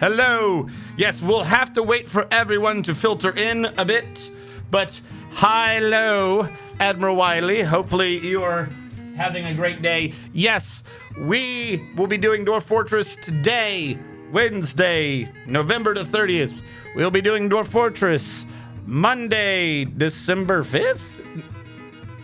Hello. Yes, we'll have to wait for everyone to filter in a bit, but hello, Admiral Wiley. Hopefully you are having a great day. Yes, we will be doing Dwarf Fortress today, Wednesday, November the 30th. We'll be doing Dwarf Fortress Monday, December 5th?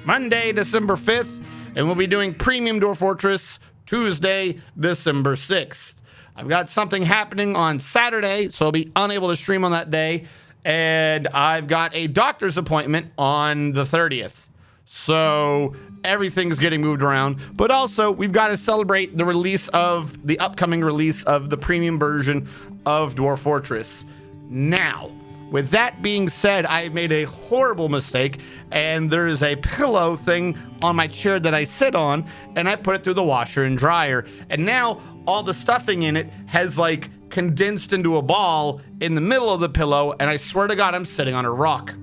Monday, December 5th. And we'll be doing Premium Dwarf Fortress Tuesday, December 6th. I've got something happening on Saturday, so I'll be unable to stream on that day. And I've got a doctor's appointment on the 30th. So everything's getting moved around. But also, we've got to celebrate the upcoming release of the premium version of Dwarf Fortress. Now, with that being said, I made a horrible mistake, and there is a pillow thing on my chair that I sit on, and I put it through the washer and dryer. And now all the stuffing in it has like condensed into a ball in the middle of the pillow, and I swear to God, I'm sitting on a rock.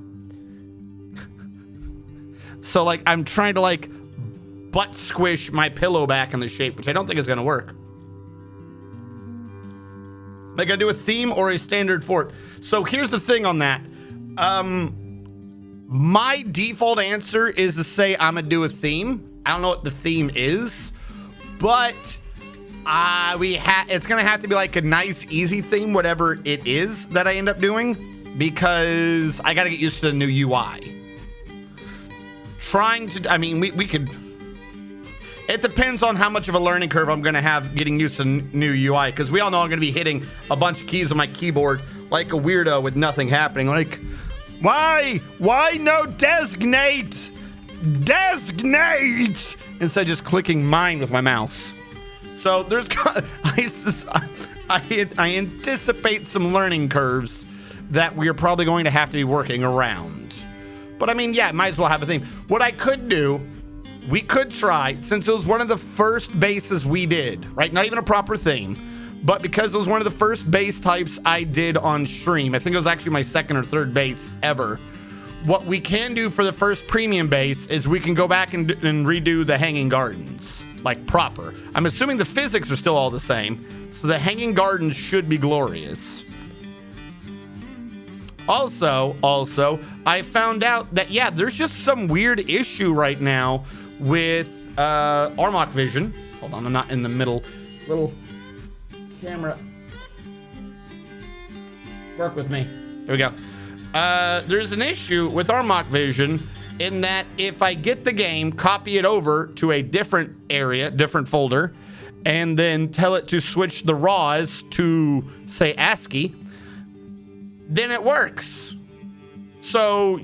So like I'm trying to like butt squish my pillow back in the shape, which I don't think is gonna work. Am I gonna do a theme or a standard fort? So here's the thing on that. My default answer is to say I'm gonna do a theme. I don't know what the theme is, but it's gonna have to be like a nice, easy theme, whatever it is that I end up doing, because I gotta get used to the new UI. We could. It depends on how much of a learning curve I'm going to have getting used to new UI, because we all know I'm going to be hitting a bunch of keys on my keyboard like a weirdo with nothing happening. Like, why no designate? Instead of just clicking mine with my mouse. So there's, I anticipate some learning curves that we are probably going to have to be working around. But I mean, yeah, might as well have a theme. What I could do, we could try, since it was one of the first bases we did, right? Not even a proper theme, but because it was one of the first base types I did on stream. I think it was actually my second or third base ever. What we can do for the first premium base is we can go back and redo the hanging gardens, like proper. I'm assuming the physics are still all the same, so the hanging gardens should be glorious. Also, I found out that, yeah, there's just some weird issue right now with Armok Vision. Hold on, I'm not in the middle. Little camera. Work with me. There we go. There's an issue with Armok Vision in that if I get the game, copy it over to a different area, different folder, and then tell it to switch the RAWs to, say, ASCII, then it works. So,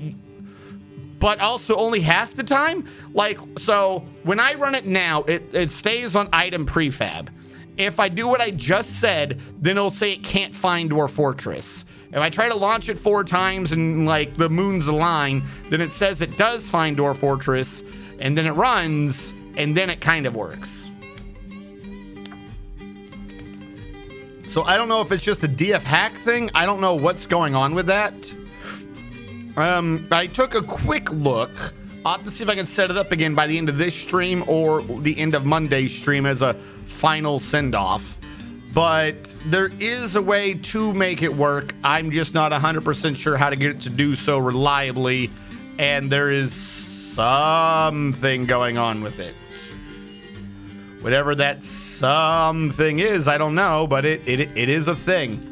but also only half the time. Like, so when I run it now, it stays on item prefab. If I do what I just said, then it'll say it can't find Dwarf Fortress. If I try to launch it 4 times and like the moons align, then it says it does find Dwarf Fortress, and then it runs, and then it kind of works. So I don't know if it's just a DF hack thing. I don't know what's going on with that. I took a quick look. I'll have to see if I can set it up again by the end of this stream or the end of Monday's stream as a final send-off. But there is a way to make it work. I'm just not 100% sure how to get it to do so reliably. And there is something going on with it. Whatever that something is, I don't know, but it is a thing.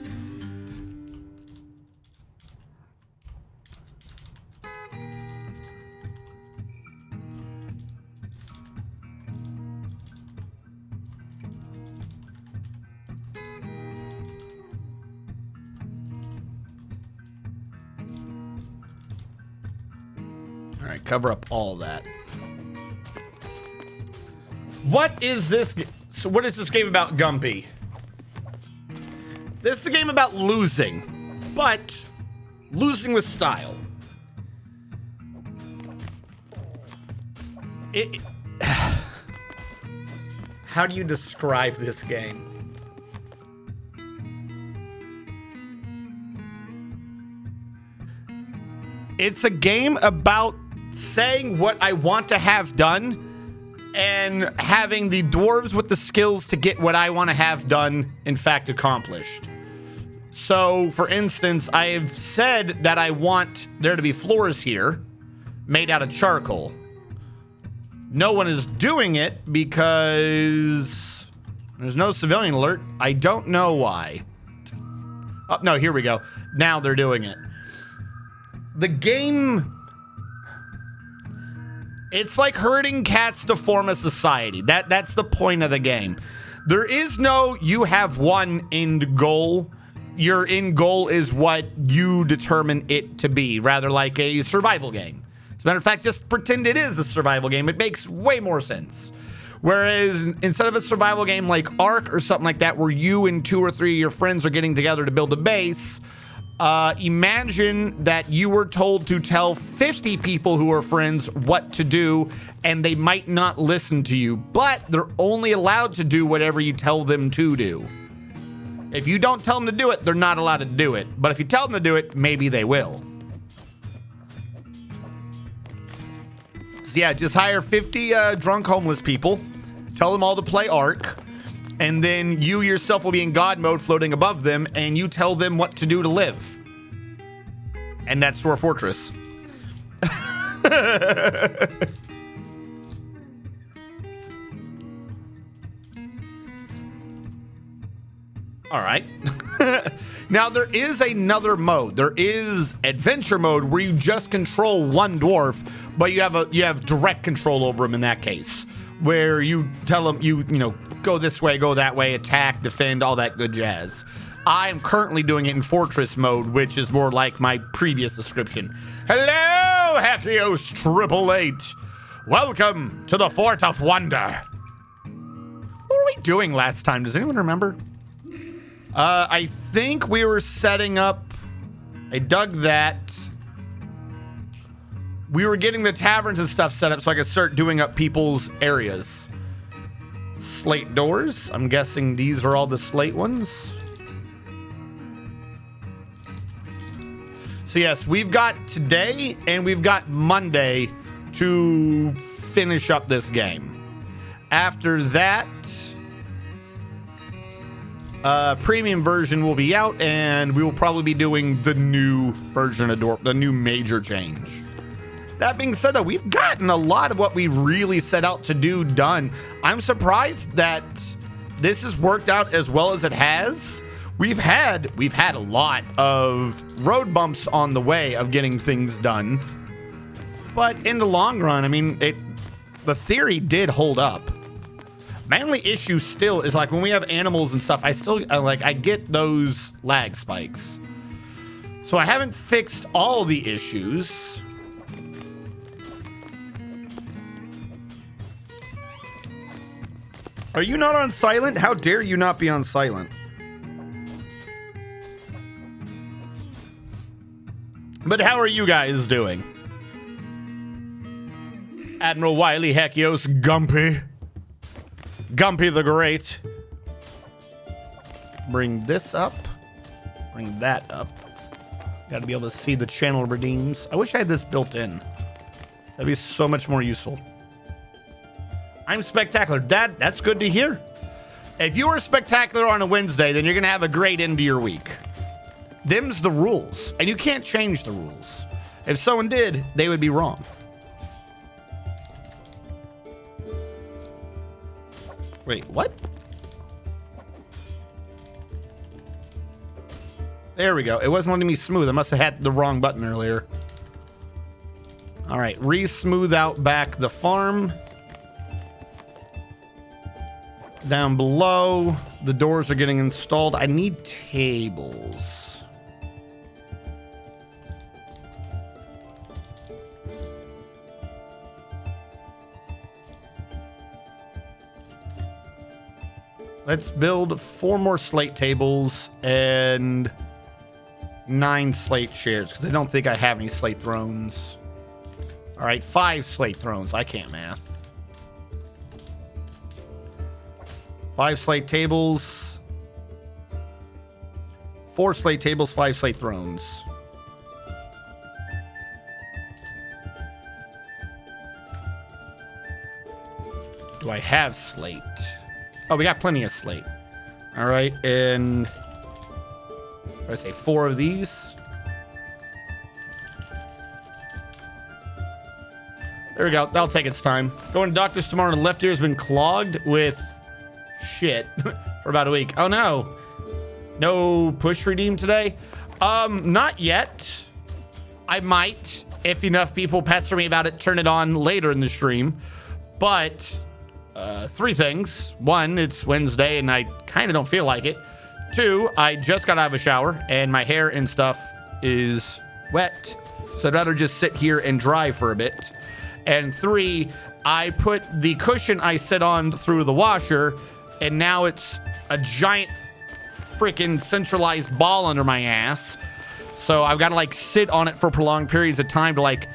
All right, cover up all that. What is this? So what is this game about, Gumpy? This is a game about losing, but losing with style. How do you describe this game? It's a game about saying what I want to have done and having the dwarves with the skills to get what I want to have done, in fact, accomplished. So, for instance, I've said that I want there to be floors here made out of charcoal. No one is doing it because there's no civilian alert. I don't know why. Oh, no, here we go. Now they're doing it. The game... It's like herding cats to form a society. That's the point of the game. There is no you have one end goal. Your end goal is what you determine it to be, rather like a survival game. As a matter of fact, just pretend it is a survival game. It makes way more sense. Whereas instead of a survival game like Ark or something like that, where you and 2 or 3 of your friends are getting together to build a base, imagine that you were told to tell 50 people who are friends what to do, and they might not listen to you, but they're only allowed to do whatever you tell them to do. If you don't tell them to do it, they're not allowed to do it. But if you tell them to do it, maybe they will. So yeah, just hire 50 drunk homeless people, tell them all to play Ark, and then you yourself will be in God mode floating above them, and you tell them what to do to live. And that's Dwarf Fortress. All right. Now, there is another mode. There is adventure mode where you just control one dwarf, but you have direct control over him in that case, where you tell him, you know, go this way, go that way, attack, defend, all that good jazz. I am currently doing it in Fortress mode, which is more like my previous description. Hello, Hackios 888. Welcome to the Fort of Wonder. What were we doing last time? Does anyone remember? I think we were setting up... I dug that. We were getting the taverns and stuff set up so I could start doing up people's areas. Slate doors. I'm guessing these are all the slate ones. So yes, we've got today and we've got Monday to finish up this game. After that, premium version will be out, and we will probably be doing the new version of Dwarf, the new major change. That being said, though, we've gotten a lot of what we really set out to do done. I'm surprised that this has worked out as well as it has. We've had a lot of road bumps on the way of getting things done, but in the long run, I mean, the theory did hold up. My only issue still is like when we have animals and stuff, I get those lag spikes. So I haven't fixed all the issues. Are you not on silent? How dare you not be on silent? But how are you guys doing? Admiral Wiley, Hackios, Gumpy. Gumpy the Great. Bring this up. Bring that up. Got to be able to see the channel redeems. I wish I had this built in. That'd be so much more useful. I'm spectacular. That's good to hear. If you were spectacular on a Wednesday, then you're going to have a great end to your week. Them's the rules. And you can't change the rules. If someone did, they would be wrong. Wait, what? There we go. It wasn't letting me smooth. I must have had the wrong button earlier. All right, re-smooth out back the farm. Down below, the doors are getting installed. I need tables. Let's build 4 more slate tables and 9 slate chairs, because I don't think I have any slate thrones. All right, 5 slate thrones. I can't math. 5 slate tables. 4 slate tables, 5 slate thrones. Do I have slate? Oh, we got plenty of slate. All right, and I say 4 of these. There we go. That'll take its time. Going to doctor's tomorrow. The left ear has been clogged with shit for about a week. Oh no. No push redeem today? Not yet. I might, if enough people pester me about it, turn it on later in the stream. But 3 things. 1, it's Wednesday and I kind of don't feel like it. 2, I just got out of a shower and my hair and stuff is wet. So I'd rather just sit here and dry for a bit. And 3, I put the cushion I sit on through the washer and now it's a giant freaking centralized ball under my ass. So I've got to like sit on it for prolonged periods of time to like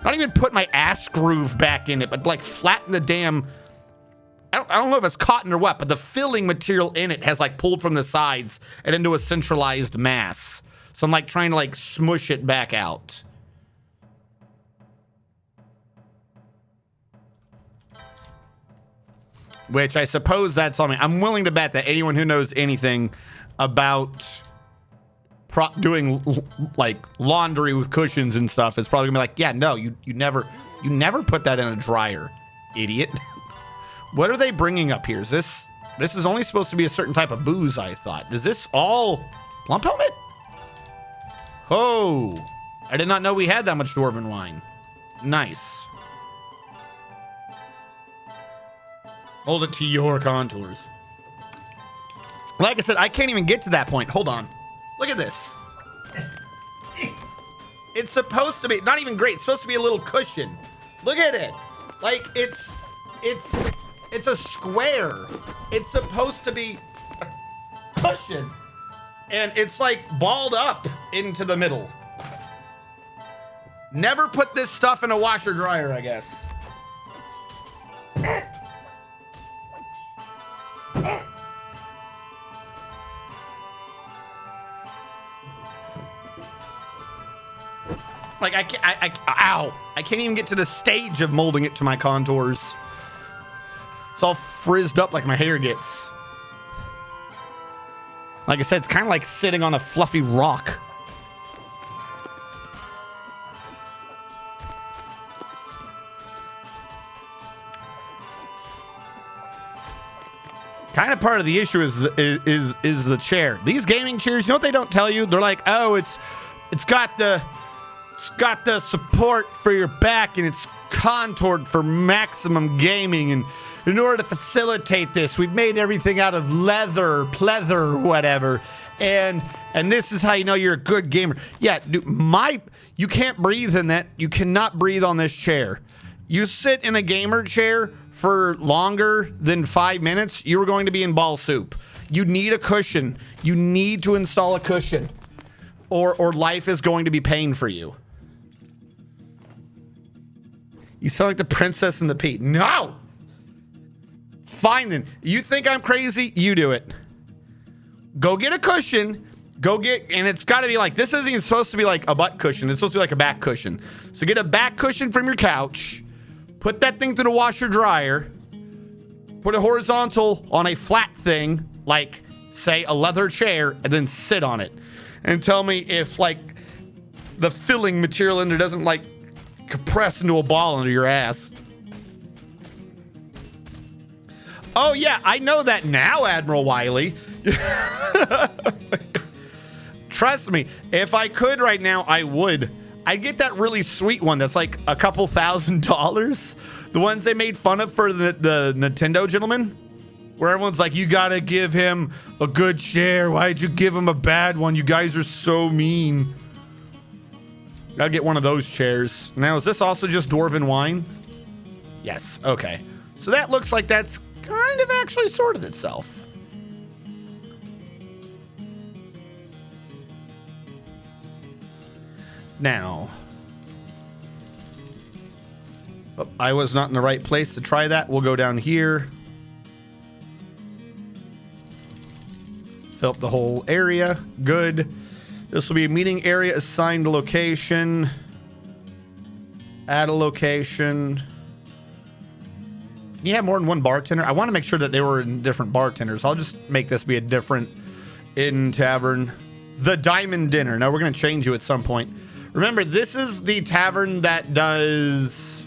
not even put my ass groove back in it, but like flatten the damn, I don't know if it's cotton or what, but the filling material in it has like pulled from the sides and into a centralized mass. So I'm like trying to like smush it back out. Which I suppose that's on me. I'm willing to bet that anyone who knows anything about doing like laundry with cushions and stuff is probably gonna be like, yeah, no, you never put that in a dryer, idiot. What are they bringing up here? Is this is only supposed to be a certain type of booze, I thought. Is this all plump helmet? Oh, I did not know we had that much dwarven wine. Nice. Hold it to your contours. Like I said, I can't even get to that point. Hold on. Look at this. It's supposed to be not even great. It's supposed to be a little cushion. Look at it. Like it's a square. It's supposed to be a cushion. And it's like balled up into the middle. Never put this stuff in a washer dryer, I guess. Like ow! I can't even get to the stage of molding it to my contours. It's all frizzed up like my hair gets. Like I said, it's kind of like sitting on a fluffy rock. Kind of part of the issue is the chair. These gaming chairs, you know what they don't tell you? They're like, oh, it's got the support for your back and it's contoured for maximum gaming, and in order to facilitate this, we've made everything out of leather, pleather, whatever. And this is how you know you're a good gamer. Yeah, dude, you can't breathe in that. You cannot breathe on this chair. You sit in a gamer chair for longer than 5 minutes, you were going to be in ball soup. You need a cushion. You need to install a cushion, or life is going to be pain for you. You sound like the princess and the pea. No! Fine then. You think I'm crazy? You do it. Go get a cushion. And it's got to be like, this isn't even supposed to be like a butt cushion. It's supposed to be like a back cushion. So get a back cushion from your couch. Put that thing to the washer dryer. Put it horizontal on a flat thing, like, say, a leather chair, and then sit on it. And tell me if, like, the filling material in there doesn't, like, compress into a ball under your ass. Oh, yeah, I know that now, Admiral Wiley. Trust me, if I could right now, I would. I'd get that really sweet one that's like a couple $1,000. The ones they made fun of for the Nintendo gentleman, where everyone's like, you gotta give him a good chair. Why'd you give him a bad one? You guys are so mean. Gotta get one of those chairs. Now, is this also just dwarven wine? Yes, okay. So that looks like that's kind of actually sorted itself. Now, I was not in the right place to try that. We'll go down here. Fill up the whole area. Good. This will be a meeting area assigned to location. Add a location. You have more than one bartender. I want to make sure that they were in different bartenders. I'll just make this be a different in tavern The Diamond Dinner. No, we're going to change you at some point. Remember, this is the tavern that does...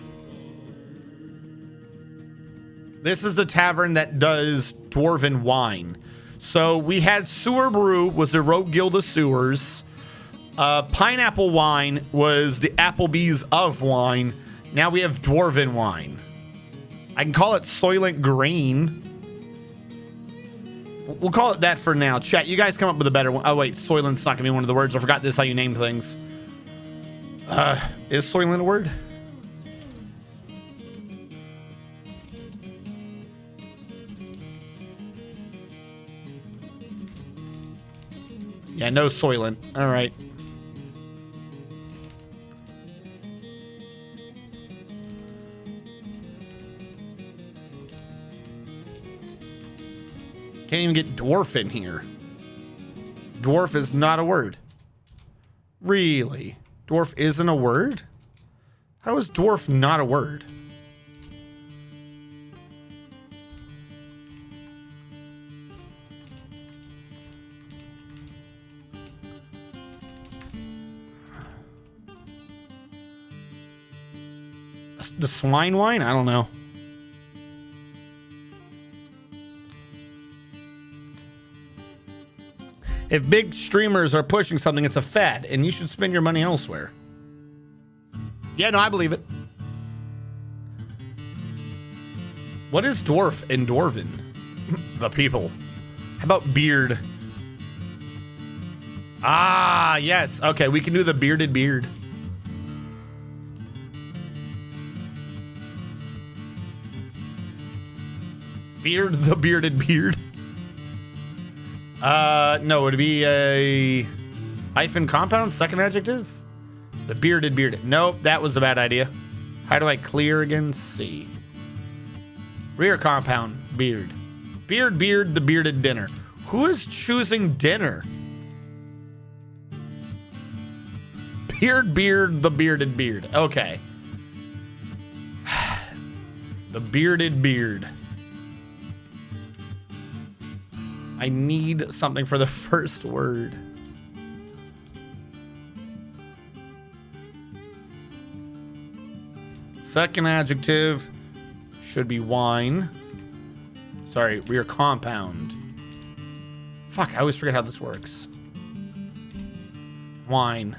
This is the tavern that does Dwarven wine. So we had Sewer Brew was the Rogue Guild of Sewers. Pineapple Wine was the Applebee's of wine. Now we have Dwarven wine. I can call it Soylent Green. We'll call it that for now. Chat, you guys come up with a better one. Oh, wait. Soylent's not going to be one of the words. I forgot this is how you name things. Is Soylent a word? Yeah, no Soylent. All right. Can't even get dwarf in here. Dwarf is not a word. Really? Dwarf isn't a word? How is dwarf not a word? The swine wine? I don't know. If big streamers are pushing something, it's a fad, and you should spend your money elsewhere. Yeah, no, I believe it. What is dwarf in Dwarven? The people. How about beard? Ah, yes. Okay, we can do the bearded beard. Beard the bearded beard. No, it'd be a hyphen compound, second adjective. The bearded bearded. Nope, that was a bad idea. How do I clear again? C. Rear compound, beard. Beard, beard, the bearded dinner. Who is choosing dinner? Beard, beard, the bearded beard. Okay. The bearded beard. I need something for the first word. Second adjective should be wine. Sorry, rear compound. Fuck, I always forget how this works. Wine.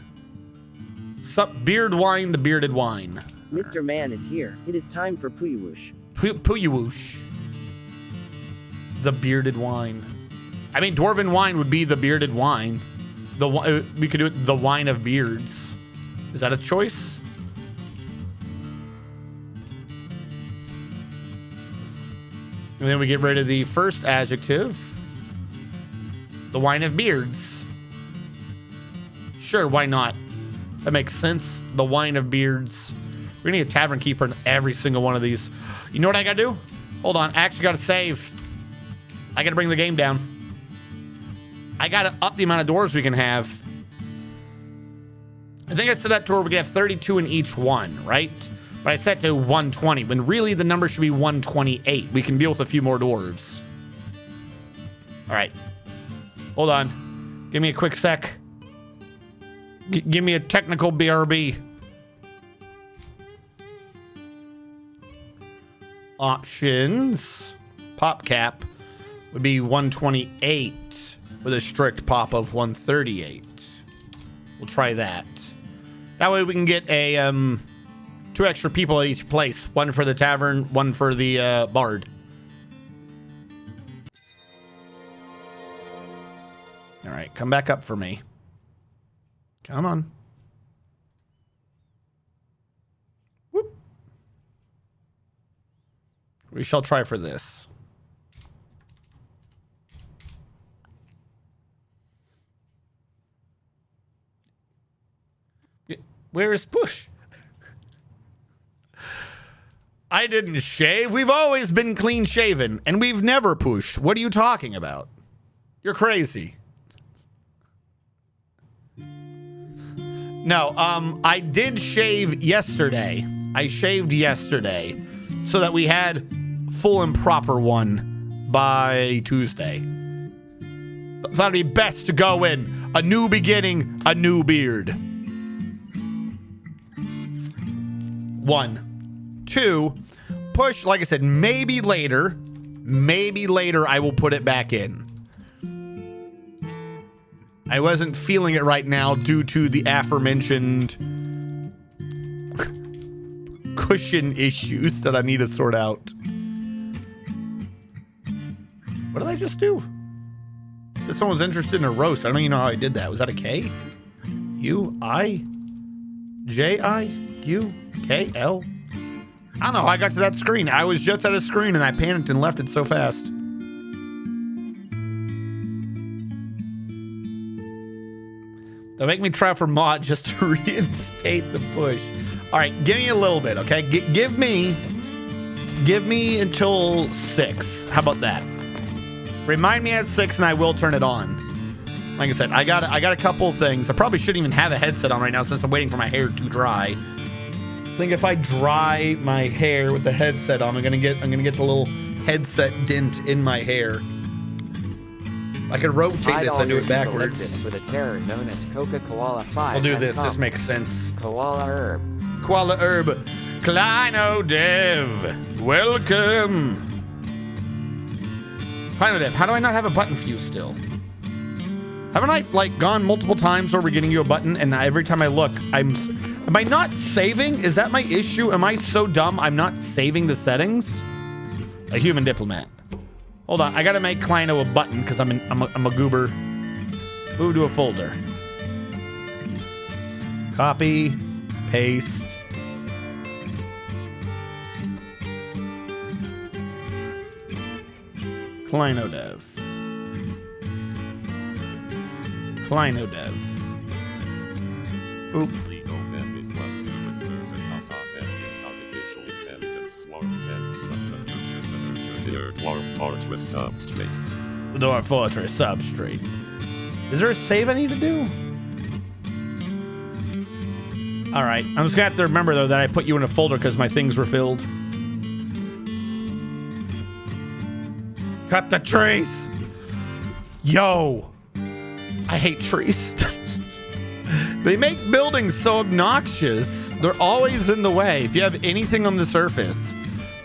Sup, beard wine, the bearded wine. Mr. Man is here. It is time for Puyawoosh. Puyawoosh. The bearded wine. I mean, Dwarven wine would be the bearded wine. We could do it the wine of beards. Is that a choice? And then we get rid of the first adjective. The wine of beards. Sure, why not? That makes sense. The wine of beards. We're gonna need a tavern keeper in every single one of these. You know what I gotta do? Hold on, I actually gotta save. I gotta bring the game down. I gotta up the amount of doors we can have. I think I set that to where we can have 32 in each one, right? But I set to 120, when really the number should be 128. We can deal with a few more dwarves. All right. Hold on. Give me a quick sec. Give me a technical BRB. Options. Pop cap would be 128 with a strict pop of 138. We'll try that. That way we can get a 2 extra people at each place. One for the tavern, one for the bard. All right, come back up for me. Come on. Whoop. We shall try for this. Where is Push? I didn't shave. We've always been clean shaven, and we've never pushed. What are you talking about? You're crazy. No, I did shave yesterday. I shaved yesterday so that we had full and proper one by Tuesday. Thought it'd be best to go in. A new beginning, a new beard. 1. 2. Push, like I said, maybe later. Maybe later I will put it back in. I wasn't feeling it right now due to the aforementioned cushion issues that I need to sort out. What did I just do? Said someone was interested in a roast. I don't even know how I did that. Was that a K? U-I-J-I-U-K-L? I don't know how I got to that screen. I was just at a screen and I panicked and left it so fast. They'll make me try for mod just to reinstate the push. All right, give me a little bit, okay? Give me until 6. How about that? Remind me at 6 and I will turn it on. Like I said, I got a couple of things. I probably shouldn't even have a headset on right now since I'm waiting for my hair to dry. I think if I dry my hair with the headset on, I'm gonna get the little headset dent in my hair. I could rotate this and do it backwards. With a terror known as Coca Koala 5. We'll do this. This makes sense. Koala herb. Koala herb. Kleino Dev. Welcome. Kleino Dev, how do I not have a button for you still? Haven't I like gone multiple times over getting you a button, and every time I look, am I not saving? Is that my issue? Am I so dumb I'm not saving the settings? A human diplomat. Hold on, I gotta make Kleino a button because I'm a goober. Move to a folder. Copy, paste. Kleino Dev. Kleino Dev. Oop. Dwarf Fortress substrate. The Dwarf Fortress substrate. Is there a save I need to do? Alright, I'm just gonna have to remember though that I put you in a folder because my things were filled. Cut the trees! Yo! I hate trees. They make buildings so obnoxious. They're always in the way. If you have anything on the surface,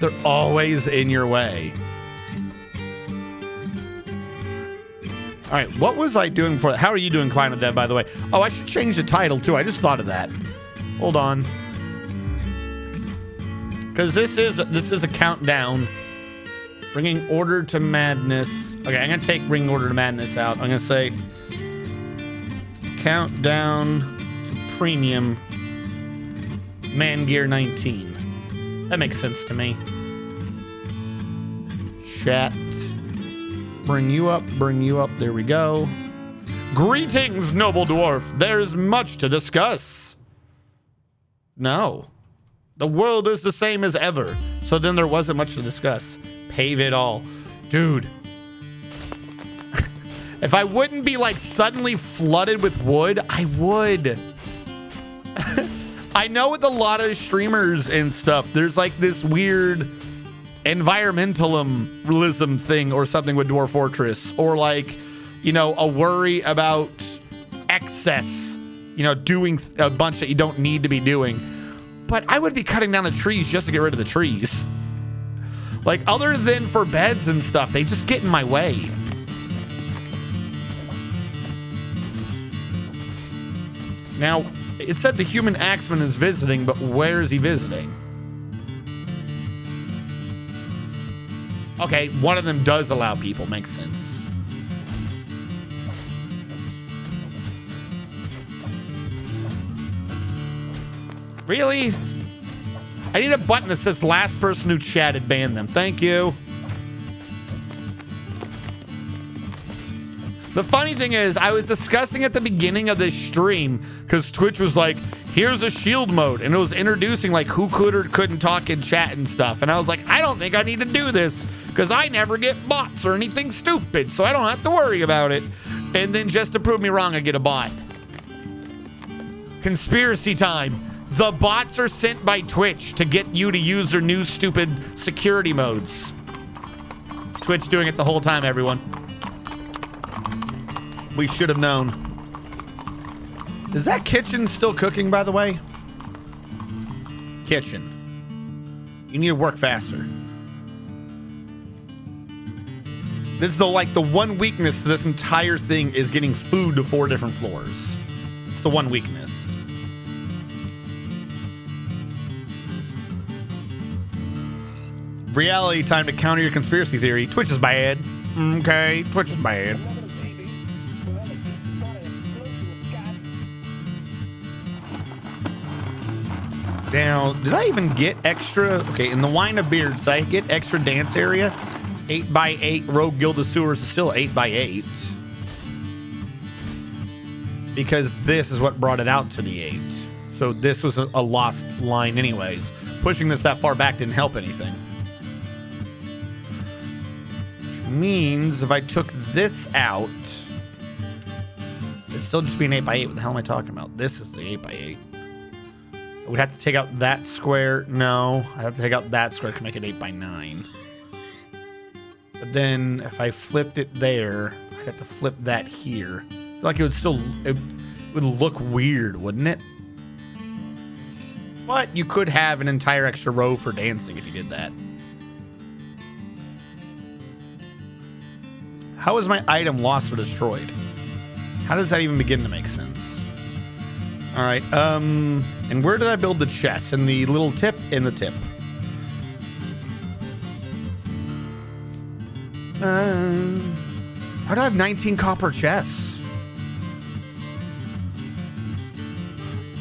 they're always in your way. All right, what was I doing for? How are you doing, Kleino Dev, by the way? Oh, I should change the title too. I just thought of that. Hold on, because this is a countdown. Bringing order to madness. Okay, I'm gonna take bringing order to madness out. I'm gonna say countdown to premium ManGear 19. That makes sense to me. Chat. Bring you up, bring you up. There we go. Greetings, noble dwarf. There's much to discuss. No. The world is the same as ever. So then there wasn't much to discuss. Pave it all. Dude. If I wouldn't be like suddenly flooded with wood, I would. I know with a lot of streamers and stuff, there's like this weird environmentalism thing or something with Dwarf Fortress, or like, you know, a worry about excess, you know, doing a bunch that you don't need to be doing. But I would be cutting down the trees just to get rid of the trees. Like, other than for beds and stuff, they just get in my way. Now, it said the human axeman is visiting, but where is he visiting? Okay, one of them does allow people. Makes sense. Really? I need a button that says last person who chatted, ban them. Thank you. The funny thing is, I was discussing at the beginning of this stream, because Twitch was like, here's a shield mode, and it was introducing like who could or couldn't talk in chat and stuff. And I was like, I don't think I need to do this, because I never get bots or anything stupid, so I don't have to worry about it. And then just to prove me wrong, I get a bot. Conspiracy time. The bots are sent by Twitch to get you to use their new stupid security modes. It's Twitch doing it the whole time, everyone. We should have known. Is that kitchen still cooking, by the way? Kitchen. You need to work faster. This is the one weakness to this entire thing is getting food to 4 different floors. It's the one weakness. Reality time to counter your conspiracy theory. Twitch is bad. Okay, Twitch is bad. Now, did I even get extra? Okay, in the Wine of Beards, did I get extra dance area? 8x8 Rogue Guild of Sewers is still 8x8. Because this is what brought it out to the 8. So this was a lost line anyways. Pushing this that far back didn't help anything. Which means if I took this out, it'd still just be an 8x8. What the hell am I talking about? This is the 8x8. I would have to take out that square. No, I have to take out that square to make it 8x9. But then if I flipped it there, I'd have to flip that here. I feel like it would look weird, wouldn't it? But you could have an entire extra row for dancing if you did that. How is my item lost or destroyed? How does that even begin to make sense? All right, and where did I build the chest? In the little tip? In the tip. How do I have 19 copper chests?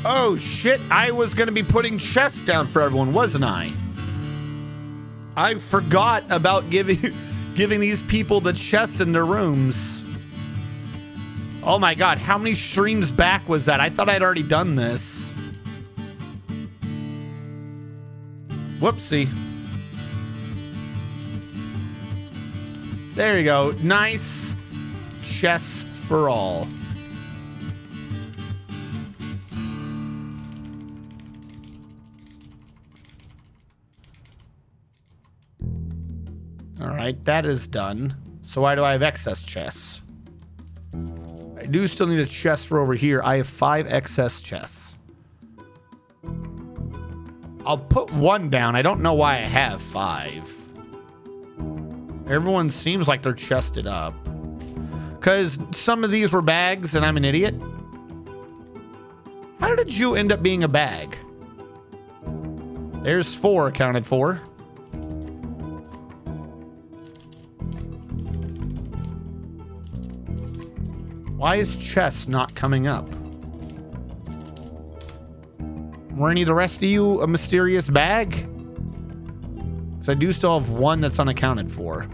Oh shit, I was gonna be putting chests down for everyone, wasn't I? I forgot about giving these people the chests in their rooms. Oh my god, how many streams back was that? I thought I'd already done this. Whoopsie. There you go. Nice. Chests for all. All right, that is done. So why do I have excess chests? I do still need a chest for over here. I have 5 excess chests. I'll put 1 down. I don't know why I have 5. Everyone seems like they're chested up. Because some of these were bags and I'm an idiot. How did you end up being a bag? There's 4 accounted for. Why is chest not coming up? Were any of the rest of you a mysterious bag? Because I do still have 1 that's unaccounted for.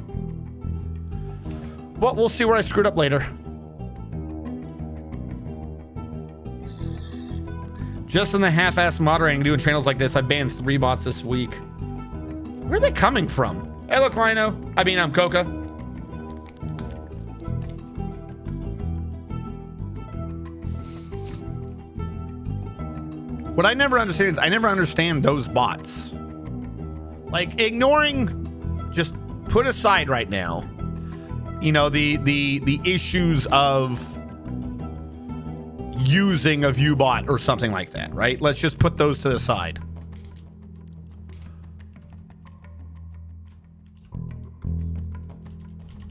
Well, we'll see where I screwed up later. Just in the half-ass moderating doing channels like this, I banned 3 bots this week. Where are they coming from? Hey, look, Lino. I'm Coca. What I never understand is I never understand those bots. Like, ignoring, just put aside right now, you know, the issues of using a view bot or something like that, right? Let's just put those to the side.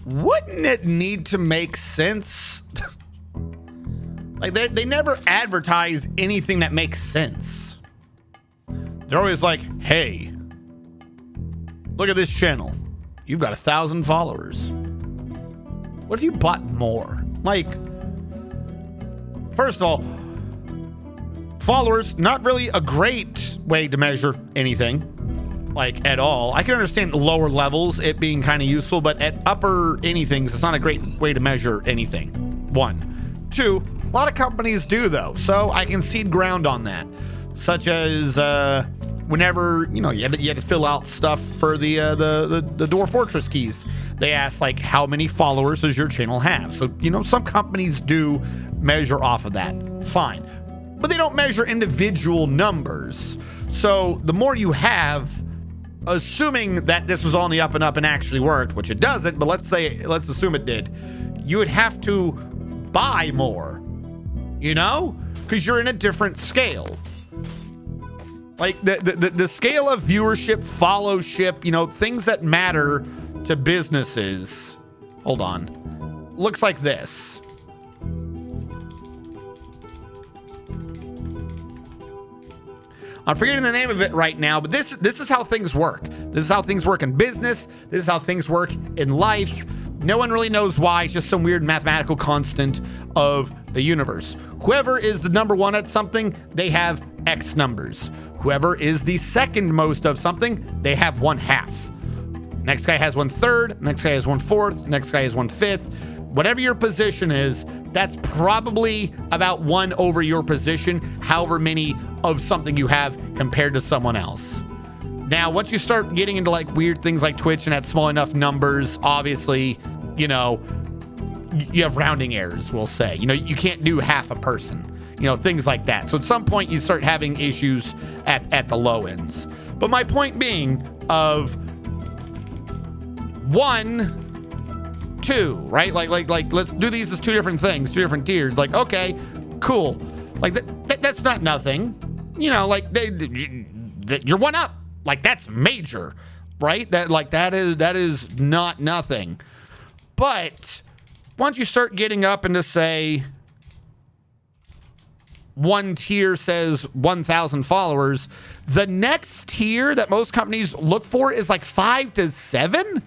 Wouldn't it need to make sense? Like, they never advertise anything that makes sense. They're always like, hey, look at this channel. You've got 1,000 followers. What if you bought more? Like, first of all, followers, not really a great way to measure anything, like, at all. I can understand lower levels, it being kind of useful, but at upper anythings, it's not a great way to measure anything. 1. 2, a lot of companies do, though, so I can cede ground on that. Such as whenever, you know, you had to fill out stuff for the Dwarf Fortress keys. They ask, like, how many followers does your channel have? So, you know, some companies do measure off of that. Fine. But they don't measure individual numbers. So the more you have, assuming that this was on the up and up and actually worked, which it doesn't, but let's assume it did, you would have to buy more, you know, because you're in a different scale. Like the scale of viewership, followship, you know, things that matter to businesses. Hold on. Looks like this. I'm forgetting the name of it right now, but this is how things work. This is how things work in business. This is how things work in life. No one really knows why. It's just some weird mathematical constant of the universe. Whoever is the number one at something, they have X numbers. Whoever is the second most of something, they have 1/2. Next guy has 1/3. Next guy has 1/4. Next guy has 1/5. Whatever your position is, that's probably about 1 over your position, however many of something you have compared to someone else. Now, once you start getting into like weird things like Twitch and at small enough numbers, obviously, you know, you have rounding errors, we'll say. You know, you can't do half a person, you know, things like that. So at some point you start having issues at the low ends. But my point being of 1, 2, right? Like let's do these as 2 different things, 2 different tiers. Like, okay, cool. Like that's not nothing. You know, like you're 1 up. Like that's major, right? That is not nothing. But once you start getting up into say 1 tier says 1,000 followers, the next tier that most companies look for is like 5 to 7.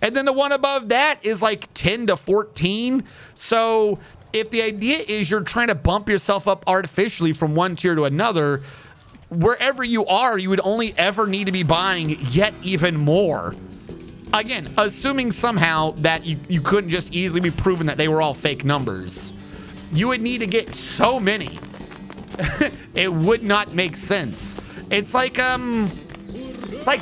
And then the one above that is like 10 to 14. So if the idea is you're trying to bump yourself up artificially from 1 tier to another, wherever you are, you would only ever need to be buying yet even more. Again, assuming somehow that you couldn't just easily be proven that they were all fake numbers. You would need to get so many. It would not make sense. It's like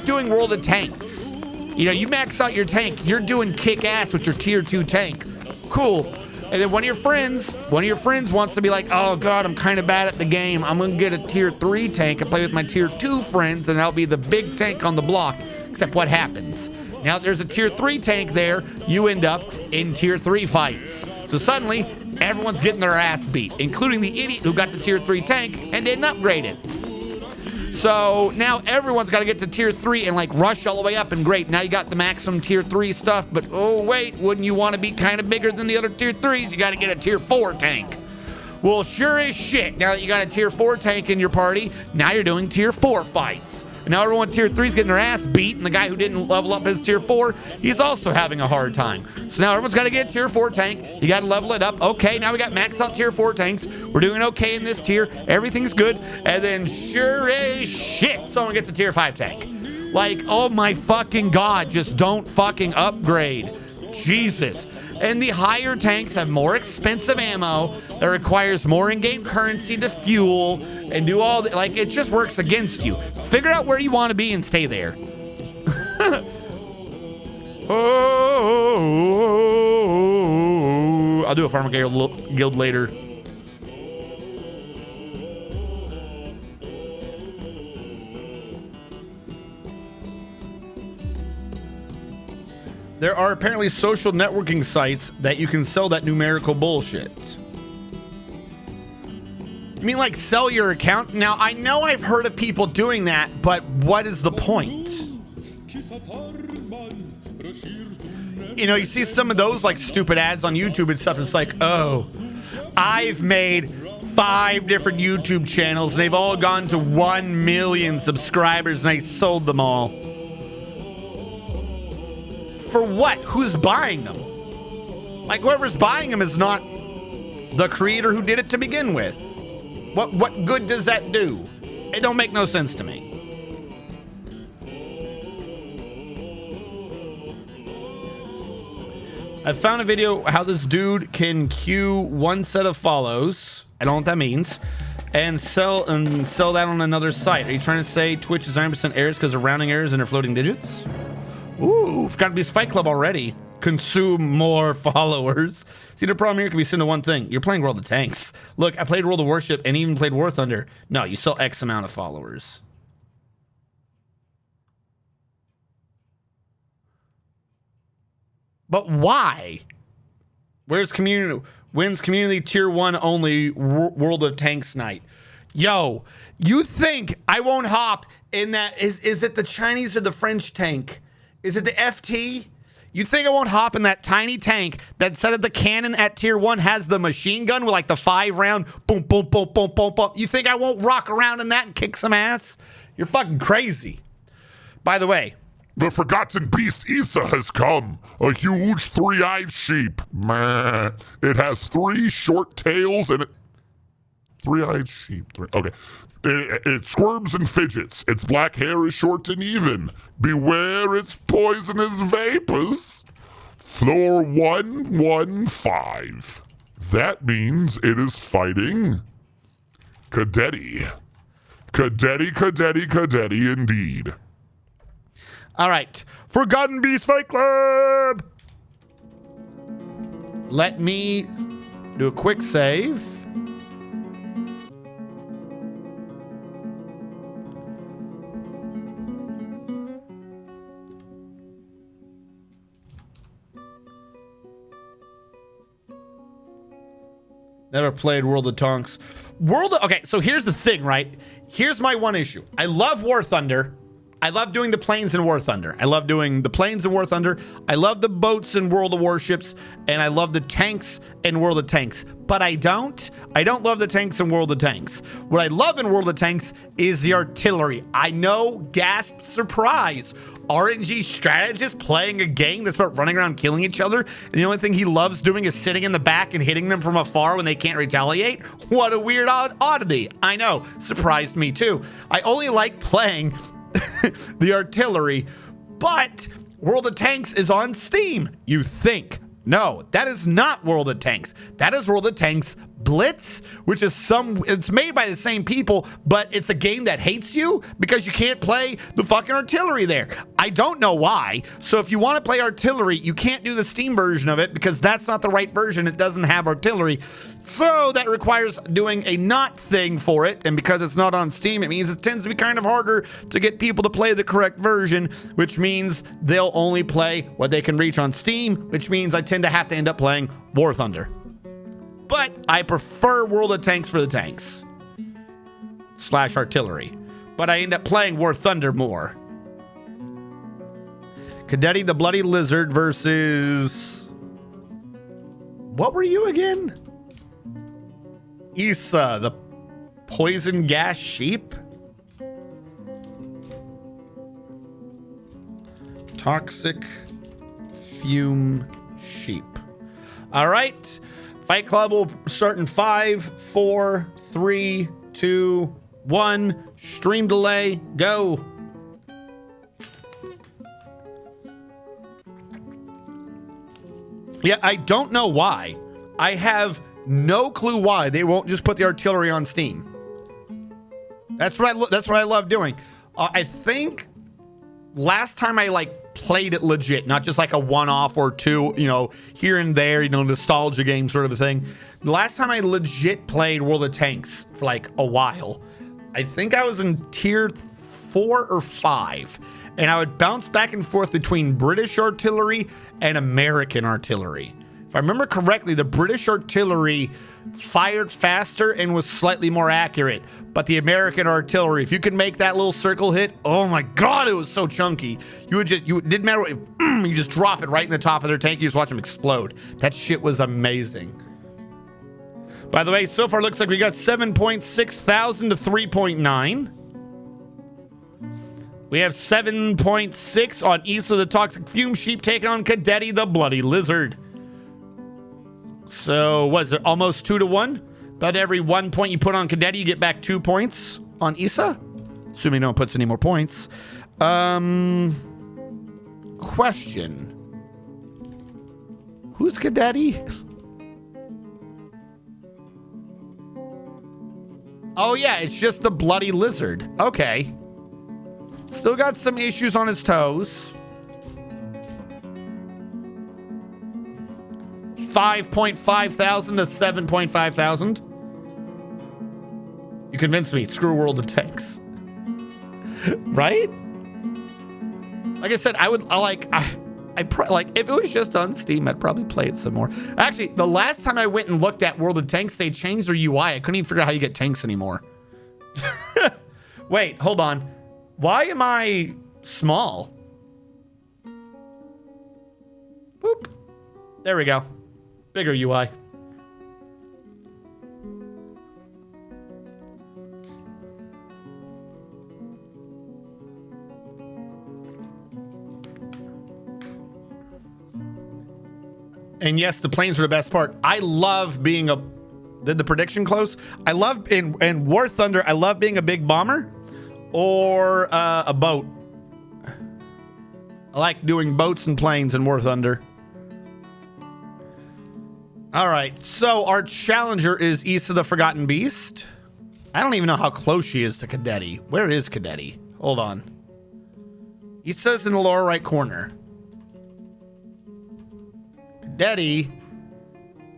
doing World of Tanks. You know, you max out your tank, you're doing kick ass with your tier 2 tank. Cool. And then one of your friends wants to be like, oh God, I'm kind of bad at the game. I'm going to get a tier 3 tank and play with my tier 2 friends, and I'll be the big tank on the block. Except what happens? Now there's a tier 3 tank there, you end up in tier 3 fights. So suddenly, everyone's getting their ass beat, including the idiot who got the tier 3 tank and didn't upgrade it. So now everyone's got to get to tier 3 and like rush all the way up, and great, now you got the maximum tier 3 stuff, but oh wait, wouldn't you want to be kind of bigger than the other tier 3s? You got to get a tier 4 tank. Well, sure as shit, now that you got a tier 4 tank in your party, now you're doing tier 4 fights. And now everyone tier 3's getting their ass beat, and the guy who didn't level up his tier 4, he's also having a hard time. So now everyone's got to get a tier 4 tank. You got to level it up. Okay, now we got maxed out tier 4 tanks. We're doing okay in this tier. Everything's good. And then sure as shit, someone gets a tier 5 tank. Like, oh my fucking God, just don't fucking upgrade. Jesus. And the higher tanks have more expensive ammo that requires more in-game currency to fuel and do all that. Like, it just works against you. Figure out where you want to be and stay there. Oh, I'll do a Farmer Guild later. There are apparently social networking sites that you can sell that numerical bullshit. You mean like sell your account? Now, I know I've heard of people doing that, but what is the point? You know, you see some of those like stupid ads on YouTube and stuff. It's like, oh, I've made 5 different YouTube channels and they've all gone to 1 million subscribers and I sold them all. For what? Who's buying them? Like, whoever's buying them is not the creator who did it to begin with. What good does that do? It don't make no sense to me. I found a video how this dude can queue 1 set of follows. I don't know what that means. And sell that on another site. Are you trying to say Twitch is 9% errors because of rounding errors and their floating digits? Ooh, got to be Fight Club already. Consume more followers. See, the problem here can be seen to one thing. You're playing World of Tanks. Look, I played World of Warship and even played War Thunder. No, you sell X amount of followers. But why? Where's community? Wins community tier 1 only World of Tanks night. Yo, you think I won't hop in that? Is it the Chinese or the French tank? Is it the FT? You think I won't hop in that tiny tank that instead of the cannon at tier 1 has the machine gun with like the 5-round boom, boom, boom, boom, boom, boom? You think I won't rock around in that and kick some ass? You're fucking crazy. By the way, the forgotten beast Issa has come. A huge 3-eyed sheep. Meh. It has 3 short tails and it... 3-eyed sheep. Okay. It squirms and fidgets. Its black hair is short and even. Beware its poisonous vapors. Floor 115. That means it is fighting Cadetti. Cadetti indeed. All right. Forgotten Beast Fight Club. Let me do a quick save. Never played World of Tanks. Okay, so here's the thing, right? Here's my one issue. I love War Thunder. I love doing the planes in War Thunder. I love doing the planes in War Thunder. I love the boats in World of Warships, and I love the tanks in World of Tanks. But I don't love the tanks in World of Tanks. What I love in World of Tanks is the artillery. I know, gasp, surprise. RNG strategist playing a game that's about running around killing each other, and the only thing he loves doing is sitting in the back and hitting them from afar when they can't retaliate? What a weird oddity. I know, surprised me too. I only like playing the artillery, but World of Tanks is on Steam, you think. No, that is not World of Tanks. That is World of Tanks Blitz, which is it's made by the same people, but it's a game that hates you because you can't play the fucking artillery there. I don't know why. So if you want to play artillery, you can't do the Steam version of it because that's not the right version. It doesn't have artillery. So that requires doing a not thing for it. And because it's not on Steam, it means it tends to be kind of harder to get people to play the correct version, which means they'll only play what they can reach on Steam, which means I tend to have to end up playing War Thunder. But I prefer World of Tanks for the tanks / artillery. But I end up playing War Thunder more. Cadetti the Bloody Lizard versus... What were you again? Issa the Poison Gas Sheep? Toxic Fume Sheep. All right. Fight Club will start in 5, 4, 3, 2, 1. Stream delay, go. Yeah, I don't know why. I have no clue why they won't just put the artillery on Steam. That's what I love doing. I think last time I played it legit, not just like a one-off or two, here and there, nostalgia game sort of a thing. The last time I legit played World of Tanks for a while, I think I was in tier 4 or 5, and I would bounce back and forth between British artillery and American artillery. If I remember correctly, the British artillery fired faster and was slightly more accurate, but the American artillery, if you could make that little circle hit, oh my god, it was so chunky. It didn't matter what, you just drop it right in the top of their tank, you just watch them explode. That shit was amazing. By the way, so far looks like we got 7.6 thousand to 3.9. We have 7.6 on Issa the Toxic Fume Sheep taking on Cadetti the Bloody Lizard. So, was it almost 2-1? About every 1 point you put on Cadetti, you get back 2 points on Issa. Assuming no one puts any more points. Question. Who's Cadetti? Oh yeah, it's just the Bloody Lizard. Okay. Still got some issues on his toes. 5.5 thousand to 7.5 thousand. You convinced me. Screw World of Tanks. Right? Like I said, I like if it was just on Steam, I'd probably play it some more. Actually, the last time I went and looked at World of Tanks, they changed their UI. I couldn't even figure out how you get tanks anymore. Wait, hold on. Why am I small? Boop. There we go. Bigger UI. And yes, the planes are the best part. I love being a... Did the prediction close? I love... In War Thunder, I love being a big bomber or a boat. I like doing boats and planes in War Thunder. All right, so our challenger is Issa the Forgotten Beast. I don't even know how close she is to Cadetti. Where is Cadetti? Hold on. Issa's in the lower right corner. Cadetti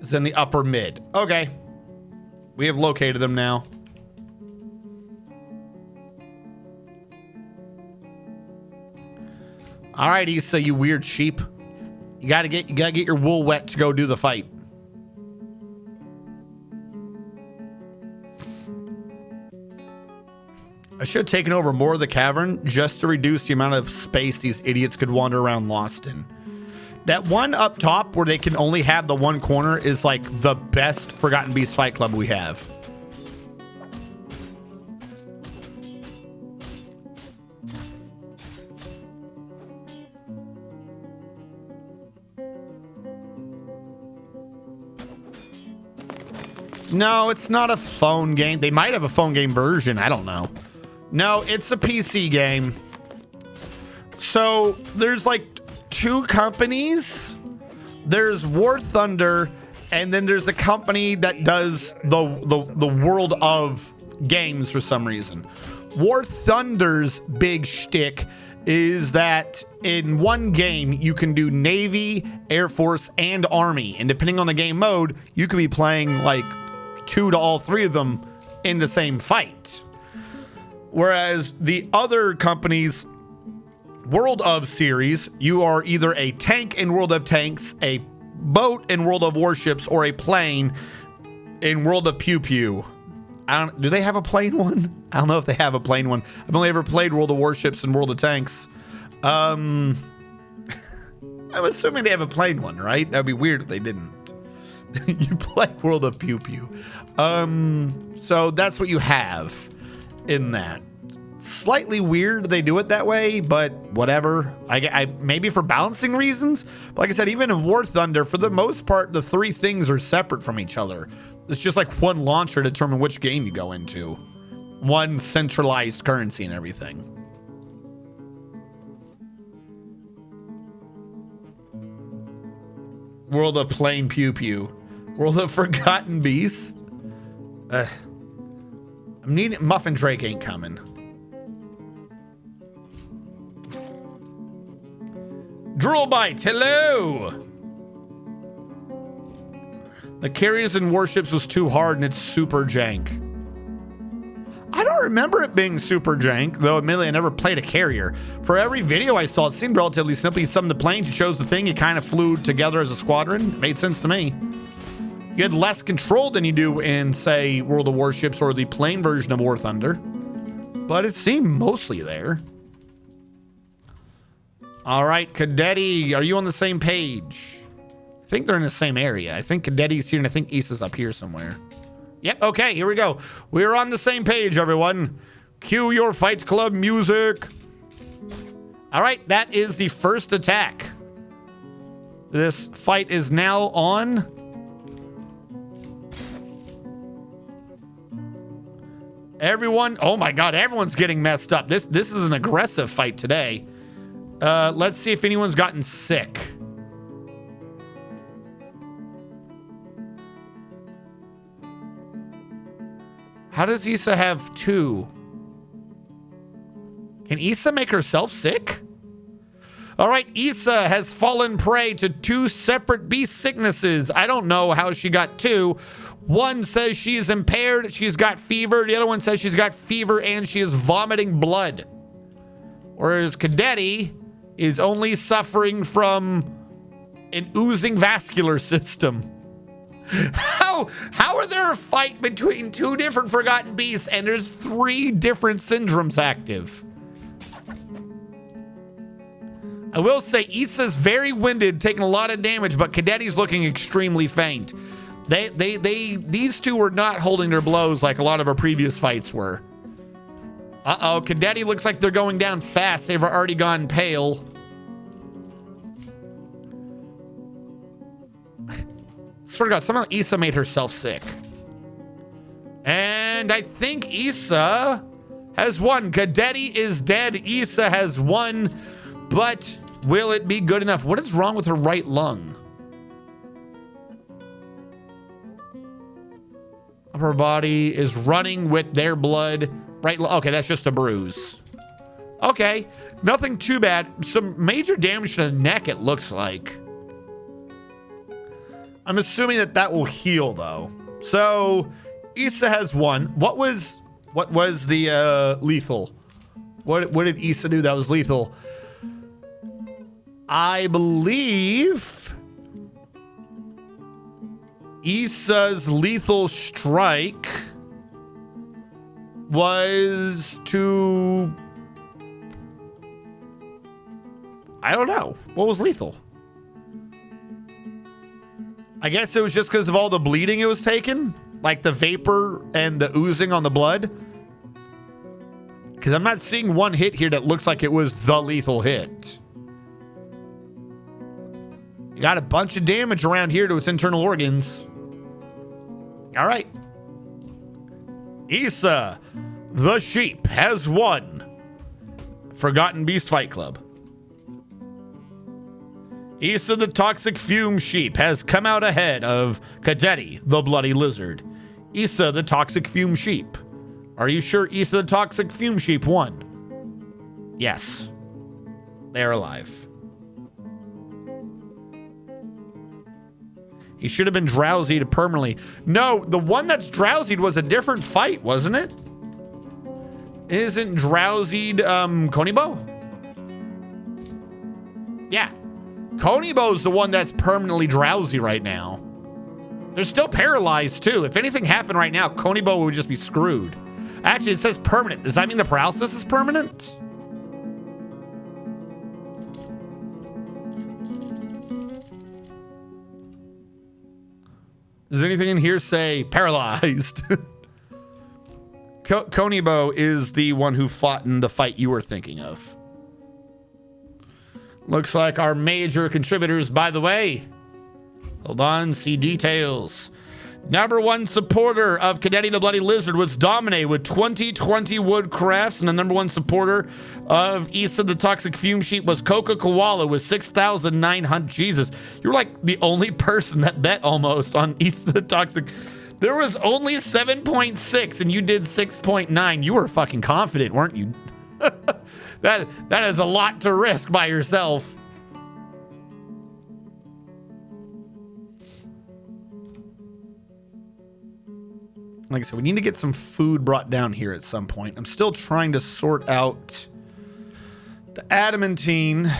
is in the upper mid. Okay. We have located them now. All right, Issa, you weird sheep. You gotta get your wool wet to go do the fight. I should have taken over more of the cavern just to reduce the amount of space these idiots could wander around lost in. That one up top where they can only have the one corner is like the best Forgotten Beast Fight Club we have. No, it's not a phone game. They might have a phone game version. I don't know. No, it's a PC game. So there's like two companies. There's War Thunder, and then there's a company that does the world of games for some reason. War Thunder's big shtick is that in one game you can do Navy, Air Force, and Army, and depending on the game mode, you could be playing like 2 to all 3 of them in the same fight. Whereas the other company's World of series, you are either a tank in World of Tanks, a boat in World of Warships, or a plane in World of Pew Pew. Do they have a plane one? I don't know if they have a plane one. I've only ever played World of Warships and World of Tanks. I'm assuming they have a plane one, right? That'd be weird if they didn't. You play World of Pew Pew. So that's what you have in that. Slightly weird they do it that way, but whatever. I maybe for balancing reasons. But like I said, even in War Thunder, for the most part, the 3 things are separate from each other. It's just like one launcher to determine which game you go into. One centralized currency and everything. World of Plain Pew Pew. World of Forgotten Beast. I'm needing... Muffin Drake ain't coming. Droolbite, hello! The carriers and warships was too hard and it's super jank. I don't remember it being super jank, though admittedly I never played a carrier. For every video I saw, it seemed relatively simple. You summoned the planes, you chose the thing, you kind of flew together as a squadron. It made sense to me. You had less control than you do in, say, World of Warships or the plane version of War Thunder. But it seemed mostly there. All right, Cadetti, are you on the same page? I think they're in the same area. I think Cadetti's here, and I think Issa's up here somewhere. Yep, okay, here we go. We're on the same page, everyone. Cue your Fight Club music. All right, that is the first attack. This fight is now on. Everyone, oh my God, everyone's getting messed up. This is an aggressive fight today. Let's see if anyone's gotten sick. How does Issa have 2? Can Issa make herself sick? All right, Issa has fallen prey to 2 separate beast sicknesses. I don't know how she got 2. One says she is impaired, she's got fever. The other one says she's got fever and she is vomiting blood. Whereas Cadetti is only suffering from an oozing vascular system. How are there a fight between two different forgotten beasts and there's 3 different syndromes active? I will say Issa's very winded, taking a lot of damage, but Cadetti's looking extremely faint. These two were not holding their blows like a lot of our previous fights were. Uh-oh, Cadetti looks like they're going down fast. They've already gone pale. Swear to God, somehow Issa made herself sick. And I think Issa has won. Cadetti is dead. Issa has won. But will it be good enough? What is wrong with her right lung? Her body is running with their blood. Right. Okay, that's just a bruise. Okay, nothing too bad. Some major damage to the neck, it looks like. I'm assuming that will heal, though. So, Issa has won. What was the lethal? What did Issa do that was lethal? I believe Issa's lethal strike was to... I don't know. What was lethal? I guess it was just because of all the bleeding it was taking? Like the vapor and the oozing on the blood? Because I'm not seeing one hit here that looks like it was the lethal hit. You got a bunch of damage around here to its internal organs. All right. Issa, the sheep, has won Forgotten Beast Fight Club. Issa, the toxic fume sheep, has come out ahead of Cadetti, the bloody lizard. Issa, the toxic fume sheep. Are you sure Issa, the toxic fume sheep, won? Yes. They're alive. He should have been drowsied permanently. No, the one that's drowsied was a different fight, wasn't it? Isn't drowsied Konibo? Yeah. Konibo's the one that's permanently drowsy right now. They're still paralyzed too. If anything happened right now, Konibo would just be screwed. Actually, it says permanent. Does that mean the paralysis is permanent? Does anything in here say paralyzed? Konibo is the one who fought in the fight you were thinking of. Looks like our major contributors, by the way. Hold on, see details. Number 1 supporter of Cadetti the Bloody Lizard was Domine with 2020 wood crafts, and the number 1 supporter of Issa the Toxic Fume Sheep was Coca Koala with 6,900. Jesus, you're like the only person that bet almost on Issa the Toxic. There was only 7.6 and you did 6.9. You were fucking confident, weren't you? That is a lot to risk by yourself. Like I said, we need to get some food brought down here at some point. I'm still trying to sort out the adamantine.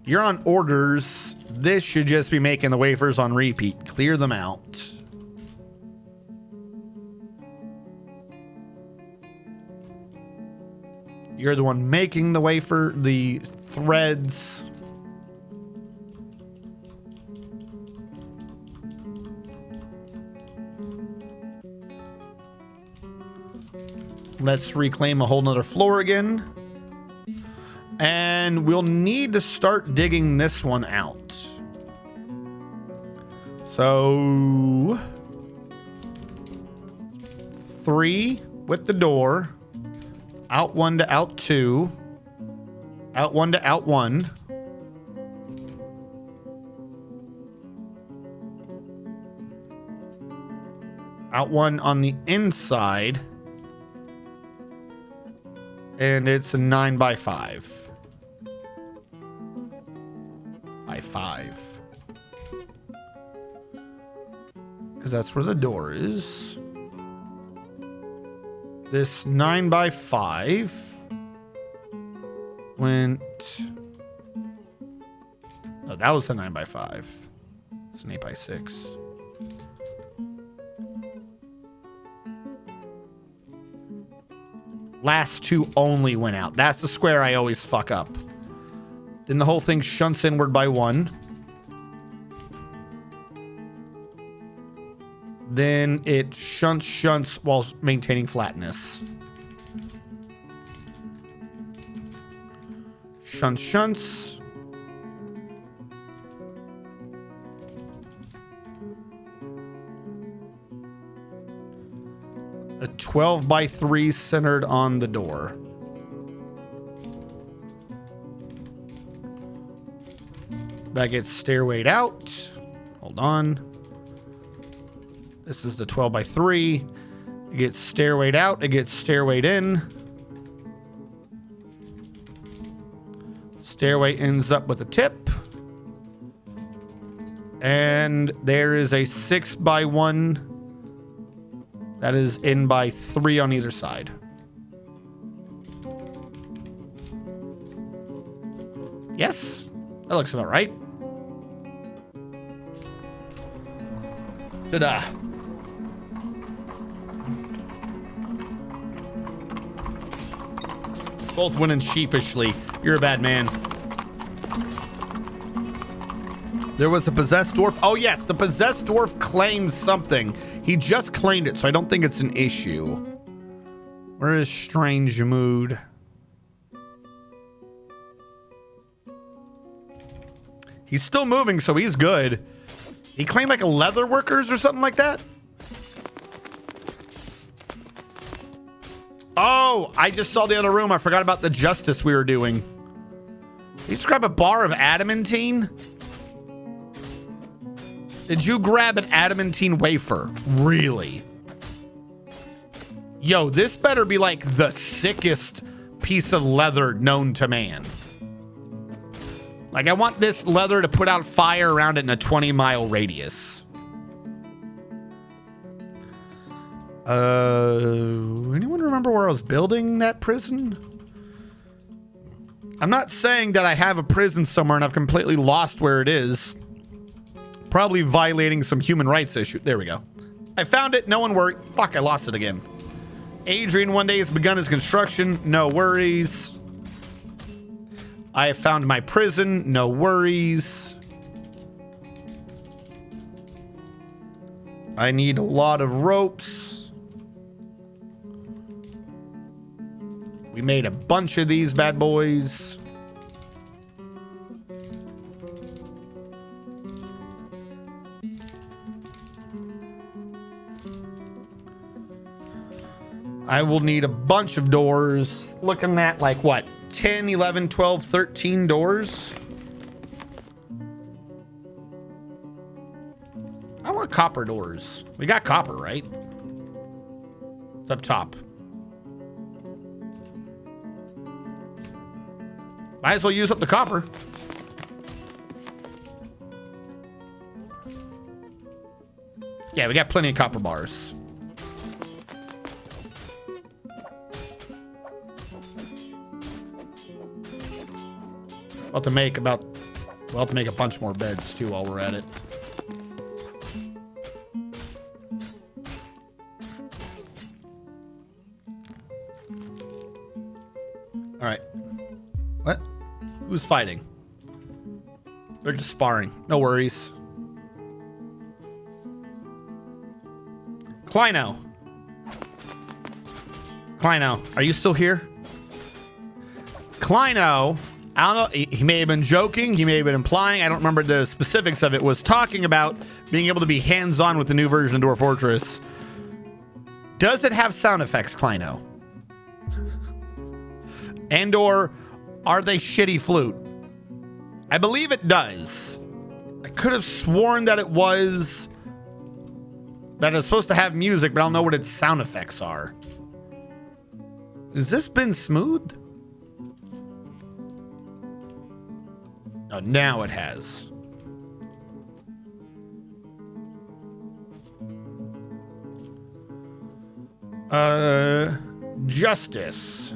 You're on orders. This should just be making the wafers on repeat. Clear them out. You're the one making the wafer, the threads. Let's reclaim a whole nother floor again. And we'll need to start digging this one out. So 3 with the door. Out 1 to out 2. Out 1 to out 1. Out 1 on the inside. And it's a 9 by 5. By 5. Because that's where the door is. This 9 by 5 went Oh, that was a 9x5. It's an 8x6. Last two only went out. That's the square I always fuck up. Then the whole thing shunts inward by 1. Then it shunts while maintaining flatness. Shunts. A 12x3 centered on the door. That gets stairwayed out. Hold on. This is the 12x3. It gets stairwayed out. It gets stairwayed in. Stairway ends up with a tip. And there is a 6x1 that is in by 3 on either side. Yes, that looks about right. Ta-da. Both winning sheepishly. You're a bad man. There was a possessed dwarf. Oh, yes. The possessed dwarf claims something. He just claimed it, so I don't think it's an issue. Where is Strange Mood? He's still moving, so he's good. He claimed like a leather workers or something like that. Oh, I just saw the other room. I forgot about the justice we were doing. Did you just grab a bar of adamantine? Did you grab an adamantine wafer? Really? Yo, this better be like the sickest piece of leather known to man. Like, I want this leather to put out fire around it in a 20-mile radius. Anyone remember where I was building that prison? I'm not saying that I have a prison somewhere and I've completely lost where it is. Probably violating some human rights issue. There we go. I found it. No one worry. Fuck, I lost it again. Adrian one day has begun his construction. No worries. I have found my prison. No worries. I need a lot of ropes. We made a bunch of these bad boys. I will need a bunch of doors. Looking at like what? 10, 11, 12, 13 doors. I want copper doors. We got copper, right? It's up top. Might as well use up the copper. Yeah, we got plenty of copper bars. We'll have to make a bunch more beds too while we're at it. All right. What? Who's fighting? They're just sparring. No worries. Kleino. Kleino, are you still here? Kleino, I don't know, he may have been joking, he may have been implying, I don't remember the specifics of it, was talking about being able to be hands-on with the new version of Dwarf Fortress. Does it have sound effects, Kleino? And or are they shitty flute? I believe it does. I could have sworn that it was supposed to have music, but I don't know what its sound effects are. Has this been smooth? No, now it has. Justice.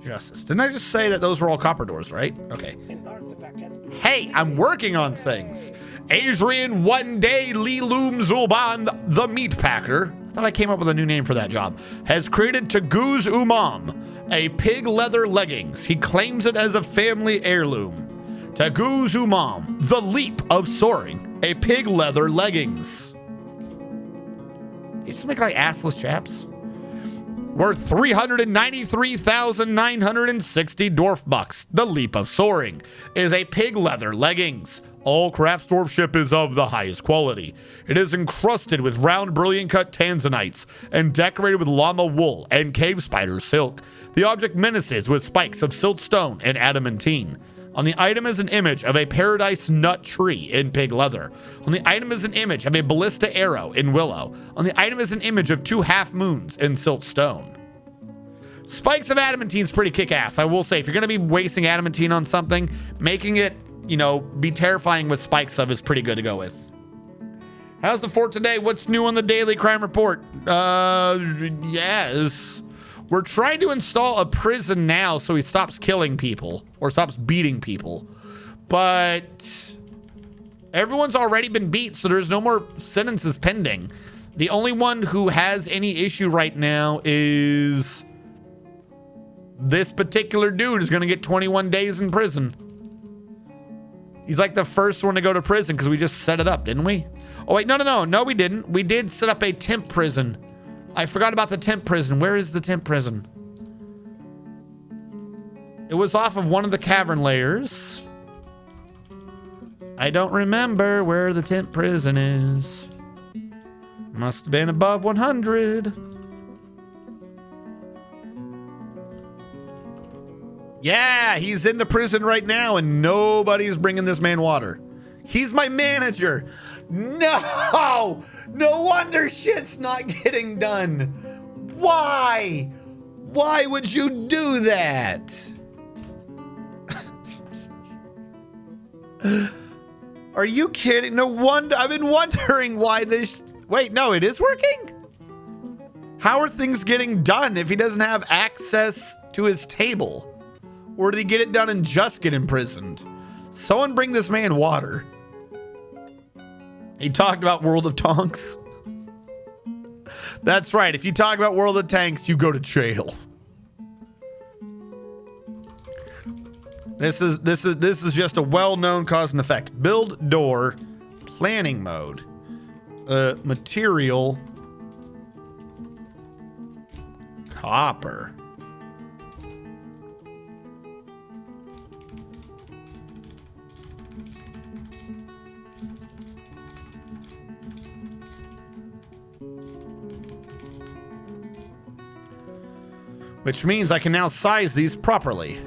Justice. Didn't I just say that those were all copper doors, right? Okay. Hey, I'm working on things. Adrian One Day Lilum Zulban, the meat packer. I thought I came up with a new name for that job. Has created Taguz Umam, a pig leather leggings. He claims it as a family heirloom. Taguz Umam, the leap of soaring, a pig leather leggings. You just make like assless chaps. Worth 393,960 dwarf bucks. The leap of soaring is a pig leather leggings. All crafts dwarfship is of the highest quality. It is encrusted with round brilliant cut tanzanites and decorated with llama wool and cave spider silk. The object menaces with spikes of siltstone and adamantine. On the item is an image of a paradise nut tree in pig leather. On the item is an image of a ballista arrow in willow. On the item is an image of 2 half moons in siltstone. Spikes of adamantine is pretty kick-ass. I will say, if you're going to be wasting adamantine on something, making it, be terrifying with spikes of is pretty good to go with. How's the fort today? What's new on the daily crime report? Yes. We're trying to install a prison now so he stops killing people or stops beating people. But everyone's already been beat, so there's no more sentences pending. The only one who has any issue right now is this particular dude is going to get 21 days in prison. He's like the first one to go to prison because we just set it up, didn't we? Oh, wait, no, we didn't. We did set up a temp prison. I forgot about the temp prison. Where is the temp prison? It was off of one of the cavern layers. I don't remember where the temp prison is. Must have been above 100. Yeah, he's in the prison right now and nobody's bringing this man water. He's my manager. No! No wonder shit's not getting done. Why? Why would you do that? Are you kidding? No wonder. I've been wondering why this... Wait, no, it is working? How are things getting done if he doesn't have access to his table? Or did he get it done and just get imprisoned? Someone bring this man water. He talked about World of Tanks. That's right. If you talk about World of Tanks, you go to jail. This is just a well-known cause and effect. Build door, planning mode, material, copper. Which means I can now size these properly.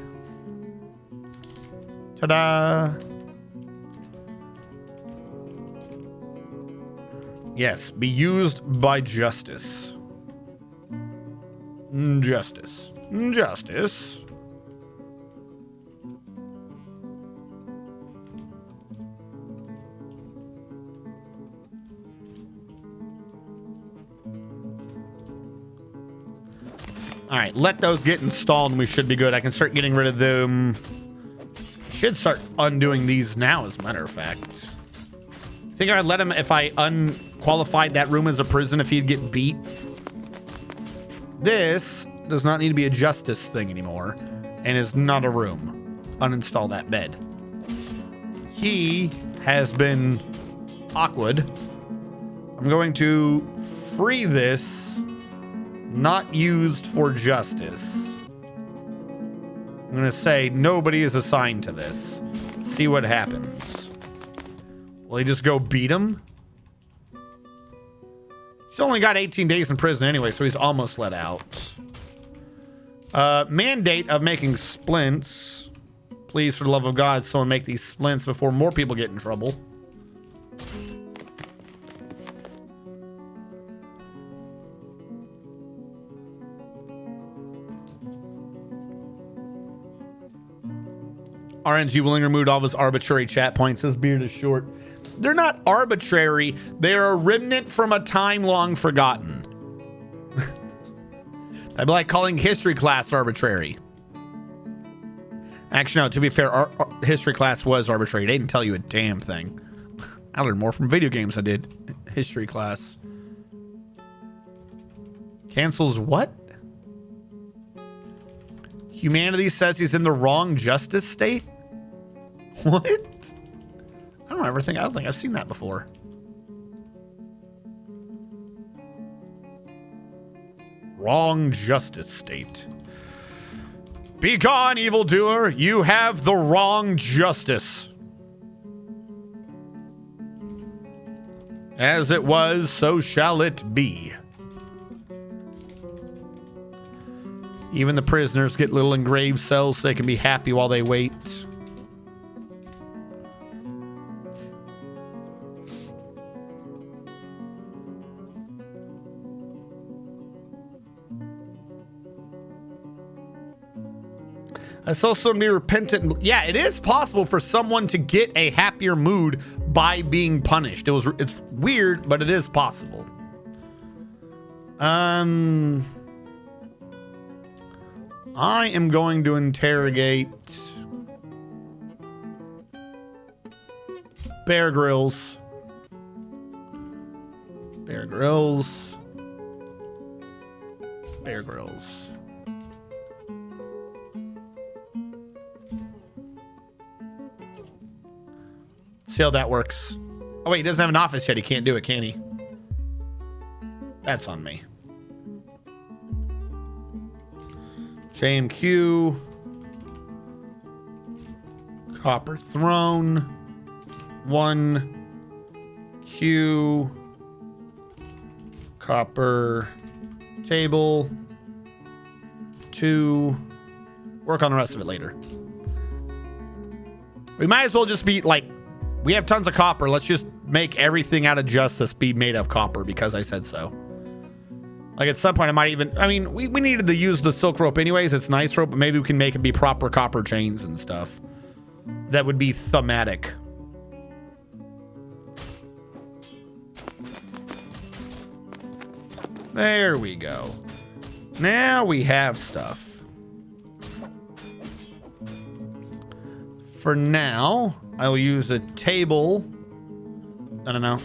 Ta-da! Yes, be used by justice. Justice. Justice. All right, let those get installed and we should be good. I can start getting rid of them. Should start undoing these now, as a matter of fact. Think I'd let him, if I unqualified that room as a prison, if he'd get beat. This does not need to be a justice thing anymore and is not a room. Uninstall that bed. He has been awkward. I'm going to free this. Not used for justice. I'm going to say nobody is assigned to this. See what happens. Will he just go beat him? He's only got 18 days in prison anyway, so he's almost let out. Mandate of making splints. Please, for the love of God, someone make these splints before more people get in trouble. RNG Willing removed all of his arbitrary chat points. His beard is short. They're not arbitrary. They're a remnant from a time long forgotten. I'd be like calling history class arbitrary. Actually, no, to be fair, our history class was arbitrary. They didn't tell you a damn thing. I learned more from video games I did. History class. Cancels what? Humanity says he's in the wrong justice state? What? I don't think I've seen that before. Wrong justice state. Be gone, evildoer. You have the wrong justice. As it was, so shall it be. Even the prisoners get little engraved cells so they can be happy while they wait. I saw someone be repentant. Yeah, it is possible for someone to get a happier mood by being punished. It's weird, but it is possible. I am going to interrogate Bear Grylls. Bear Grylls. Bear Grylls. See how that works. Oh wait, he doesn't have an office yet. He can't do it, can he? That's on me. JMQ. Copper throne. 1. Q. Copper table. 2. Work on the rest of it later. We might as well just be like, we have tons of copper. Let's just make everything out of justice be made of copper because I said so. Like at some point I might even, I mean, we needed to use the silk rope anyways. It's nice rope, but maybe we can make it be proper copper chains and stuff. That would be thematic. There we go. Now we have stuff. For now, I will use a table. No.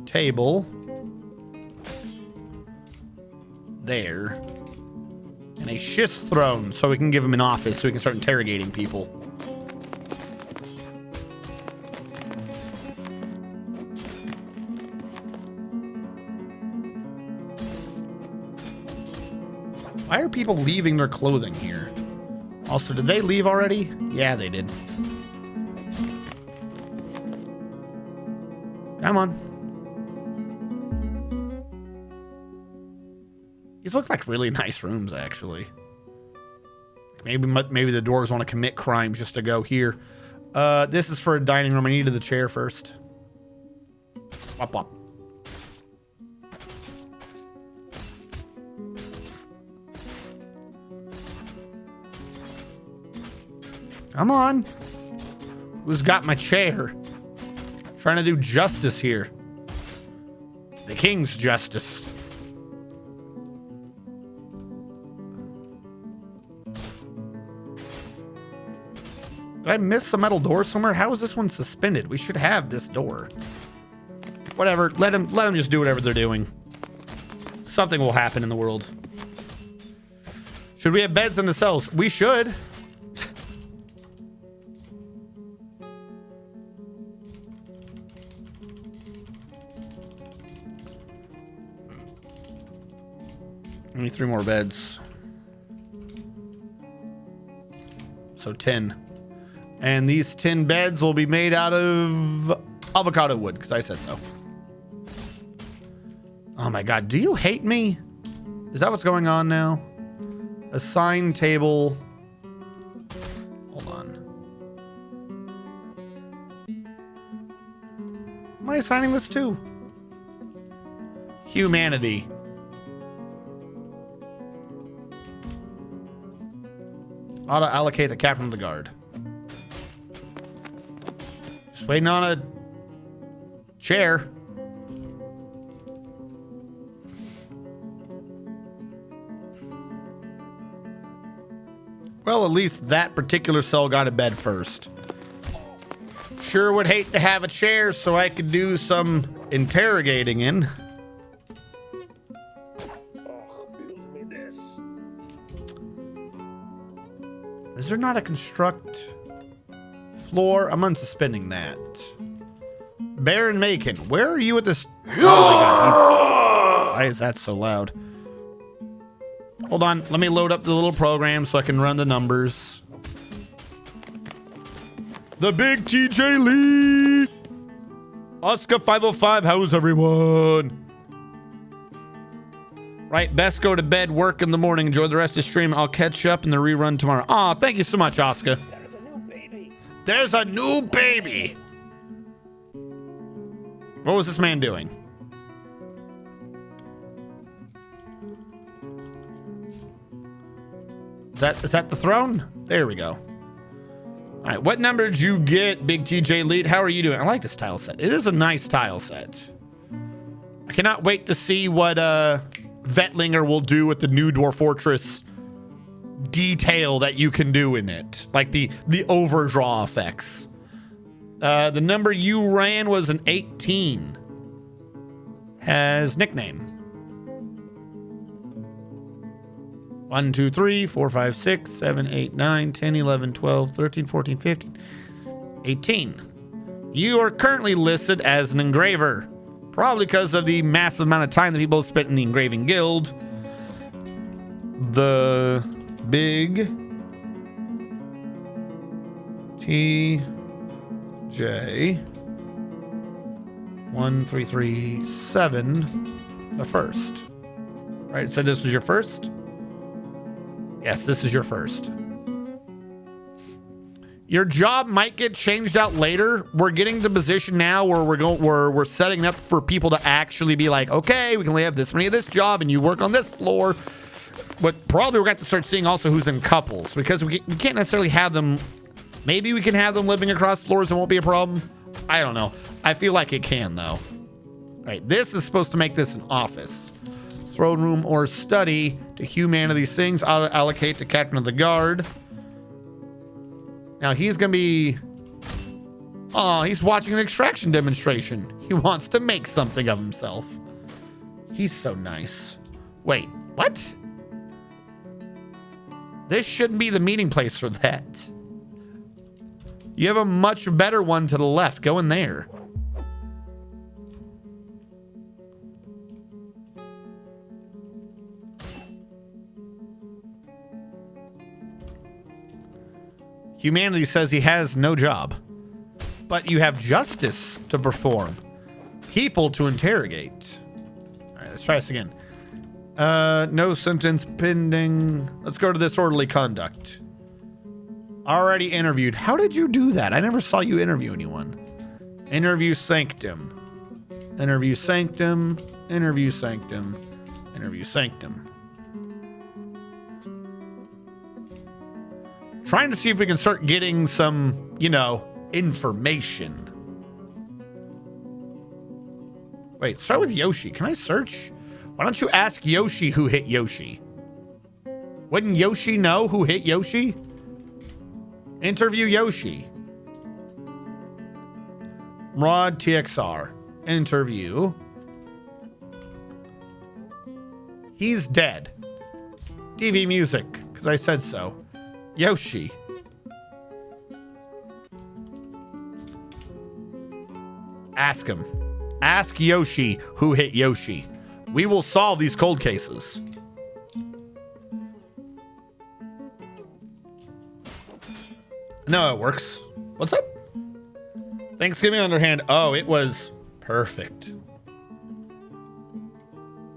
Table. There. And a schist throne so we can give him an office so we can start interrogating people. Why are people leaving their clothing here? Also, did they leave already? Yeah, they did. Come on. These look like really nice rooms, actually. Maybe the dwarves want to commit crimes just to go here. This is for a dining room. I needed the chair first. Wop wop. Come on. Who's got my chair? Trying to do justice here. The king's justice. Did I miss a metal door somewhere? How is this one suspended? We should have this door. Whatever. Let them just do whatever they're doing. Something will happen in the world. Should we have beds in the cells? We should. I need 3 more beds. So 10. And these 10 beds will be made out of avocado wood, because I said so. Oh my god, do you hate me? Is that what's going on now? Assign table. Hold on. Am I assigning this to? Humanity. Auto allocate the captain of the guard. Just waiting on a chair. Well, at least that particular cell got a bed first. Sure would hate to have a chair so I could do some interrogating in. Is there not a construct floor? I'm unsuspending that. Baron Macon, where are you at this? Oh my God, why is that so loud? Hold on, let me load up the little program so I can run the numbers. The big TJ lead. Oscar 505, how's everyone? Right, best go to bed, work in the morning, enjoy the rest of the stream. I'll catch up in the rerun tomorrow. Aw, thank you so much, Oscar. There's a new baby. There's a new baby. What was this man doing? Is that the throne? There we go. All right, what number did you get, Big TJ Lead? How are you doing? I like this tile set. It is a nice tile set. I cannot wait to see what Vetlinger will do with the new Dwarf Fortress detail that you can do in it. Like the overdraw effects. The number you ran was an 18. Has nickname. 1, 2, 3, 4, 5, 6, 7, 8, 9, 10, 11, 12, 13, 14, 15, 18. You are currently listed as an engraver. Probably because of the massive amount of time that people spent in the engraving guild. The big TJ 1337, the first. Right, so this is your first? Yes, this is your first. Your job might get changed out later. We're getting to the position now where we're setting up for people to actually be like, okay, we can only have this many of this job and you work on this floor. But probably we're going to have to start seeing also who's in couples, because we can't necessarily have them. Maybe we can have them living across floors and won't be a problem. I don't know. I feel like it can though. All right, this is supposed to make this an office. Throne room or study. To human of these things, I'll allocate to captain of the guard. Now he's gonna be, oh, he's watching an extraction demonstration. He wants to make something of himself. He's so nice. Wait, what? This shouldn't be the meeting place for that. You have a much better one to the left. Go in there. Humanity says he has no job, but you have justice to perform, people to interrogate. All right, let's try this again. No sentence pending. Let's go to this orderly conduct. Already interviewed. How did you do that? I never saw you interview anyone. Interview sanctum. Interview sanctum. Interview sanctum. Interview sanctum. Trying to see if we can start getting some, you know, information. Wait, start with Yoshi. Can I search? Why don't you ask Yoshi who hit Yoshi? Wouldn't Yoshi know who hit Yoshi? Interview Yoshi. Rod TXR. Interview. He's dead. TV music, because I said so. Yoshi. Ask him. Ask Yoshi who hit Yoshi. We will solve these cold cases. No, it works. What's up? Thanksgiving underhand. Oh, it was perfect.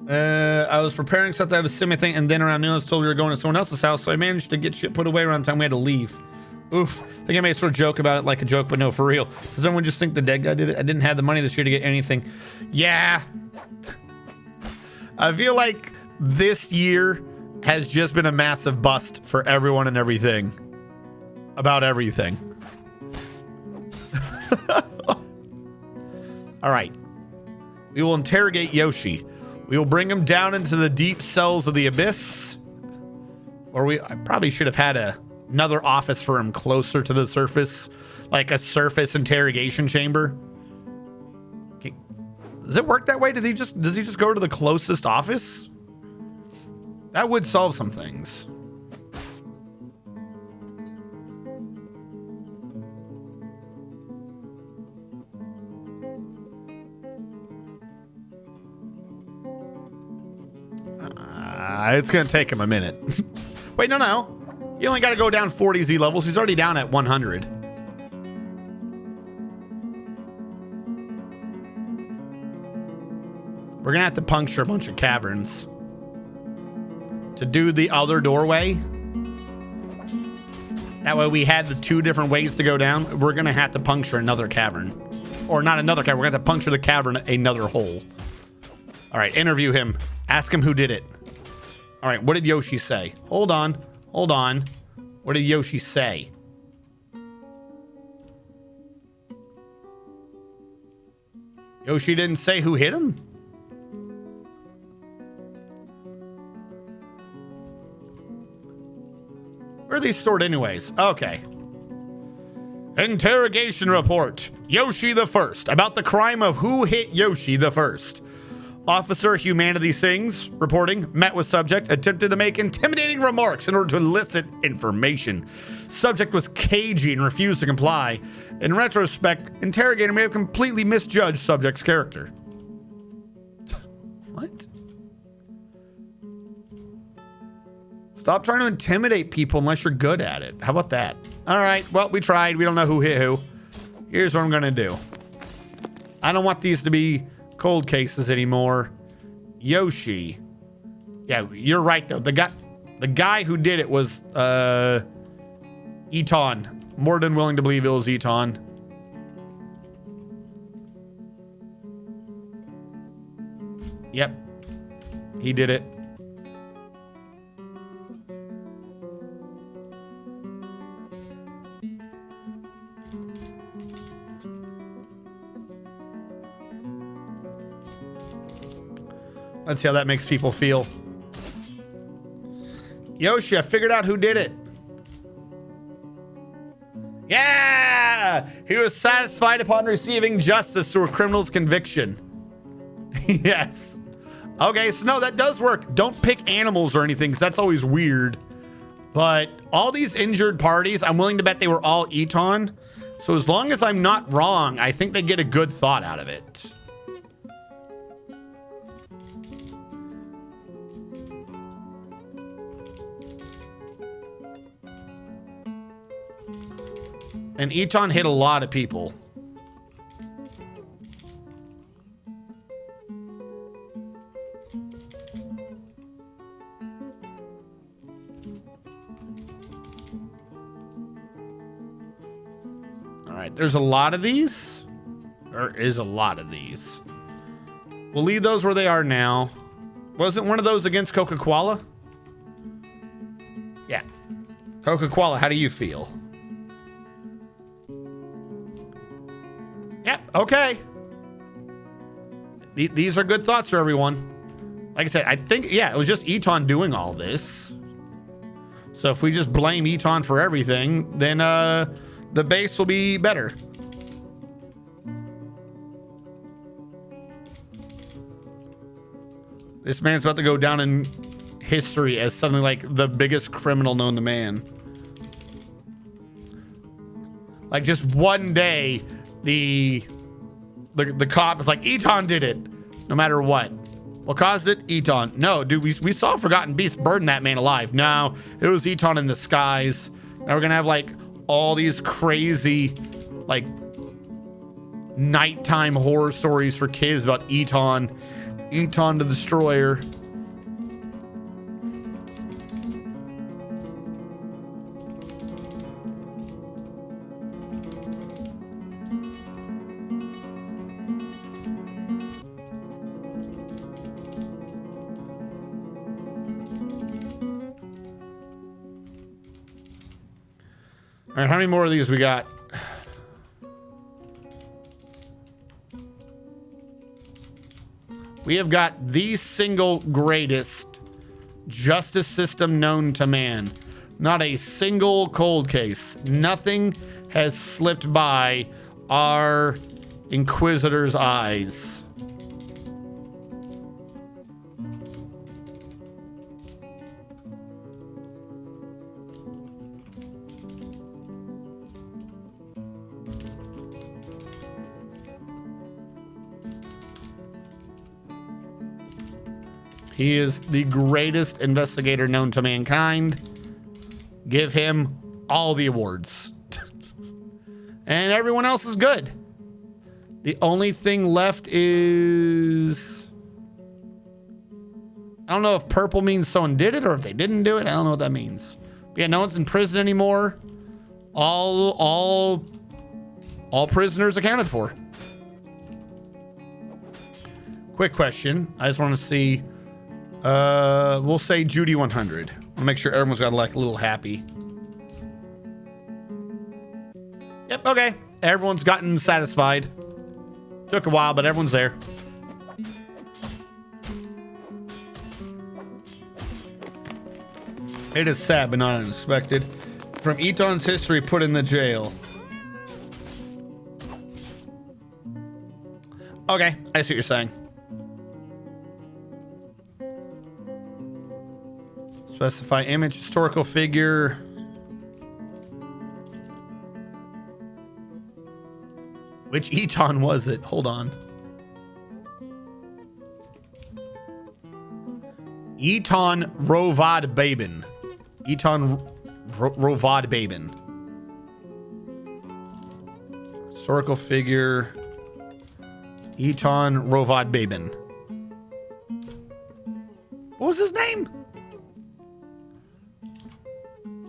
I was preparing stuff that I was semi thing, and then around noon I was told we were going to someone else's house, so I managed to get shit put away around the time we had to leave. Oof. I think I made a sort of joke about it, like a joke, but no, for real. Does everyone just think the dead guy did it? I didn't have the money this year to get anything. Yeah. I feel like this year has just been a massive bust for everyone and everything. About everything. All right. We will interrogate Yoshi. We will bring him down into the deep cells of the abyss. Or I probably should have had a another office for him closer to the surface, like a surface interrogation chamber. Okay. Does it work that way? Does he just go to the closest office? That would solve some things. It's gonna take him a minute. Wait, no. You only got to go down 40 Z levels. He's already down at 100. We're gonna have to puncture a bunch of caverns to do the other doorway. That way we had the 2 different ways to go down. We're gonna have to puncture another cavern. Or not another cavern, we're gonna have to puncture the cavern another hole. All right, interview him. Ask him who did it. All right, what did Yoshi say? Hold on. What did Yoshi say? Yoshi didn't say who hit him? Where are these stored anyways? Okay. Interrogation report. Yoshi the First. About the crime of who hit Yoshi the First. Officer Humanity Sings, reporting, met with subject, attempted to make intimidating remarks in order to elicit information. Subject was cagey and refused to comply. In retrospect, interrogator may have completely misjudged subject's character. What? Stop trying to intimidate people unless you're good at it. How about that? All right, well, we tried. We don't know who hit who. Here's what I'm gonna do. I don't want these to be cold cases anymore. Yoshi. Yeah, you're right though. The guy who did it was Eton. More than willing to believe it was Eton. Yep. He did it. Let's see how that makes people feel. Yoshi, I figured out who did it. Yeah! He was satisfied upon receiving justice through a criminal's conviction. Yes. Okay, so no, that does work. Don't pick animals or anything, because that's always weird. But all these injured parties, I'm willing to bet they were all Eton. So as long as I'm not wrong, I think they get a good thought out of it. And Eton hit a lot of people. All right, there's a lot of these. There is a lot of these. We'll leave those where they are now. Wasn't one of those against Coca-Cola? Yeah. Coca-Cola, how do you feel? Yep, okay. These are good thoughts for everyone. Like I said, I think, yeah, it was just Eton doing all this. So if we just blame Eton for everything, then the base will be better. This man's about to go down in history as something like the biggest criminal known to man. Like just one day, the cop is like, Eton did it, no matter what. What caused it? Eton. No, dude, we saw Forgotten Beast burn that man alive. No, it was Eton in disguise. Now we're gonna have like all these crazy, like nighttime horror stories for kids about Eton the Destroyer. All right, how many more of these we got? We have got the single greatest justice system known to man. Not a single cold case. Nothing has slipped by our Inquisitor's eyes. He is the greatest investigator known to mankind. Give him all the awards. And everyone else is good. The only thing left is... I don't know if purple means someone did it or if they didn't do it. I don't know what that means. But yeah, no one's in prison anymore. All prisoners accounted for. Quick question. I just want to see... we'll say Judy 100. I'll make sure everyone's got like a little happy. Yep, okay. Everyone's gotten satisfied. Took a while, but everyone's there. It is sad, but not unexpected. From Eton's history put in the jail. Okay, I see what you're saying. Specify image, historical figure. Which Eton was it? Hold on. Eton Rovad Babin. Eton Rovad Babin. Historical figure. Eton Rovad Babin. What was his name?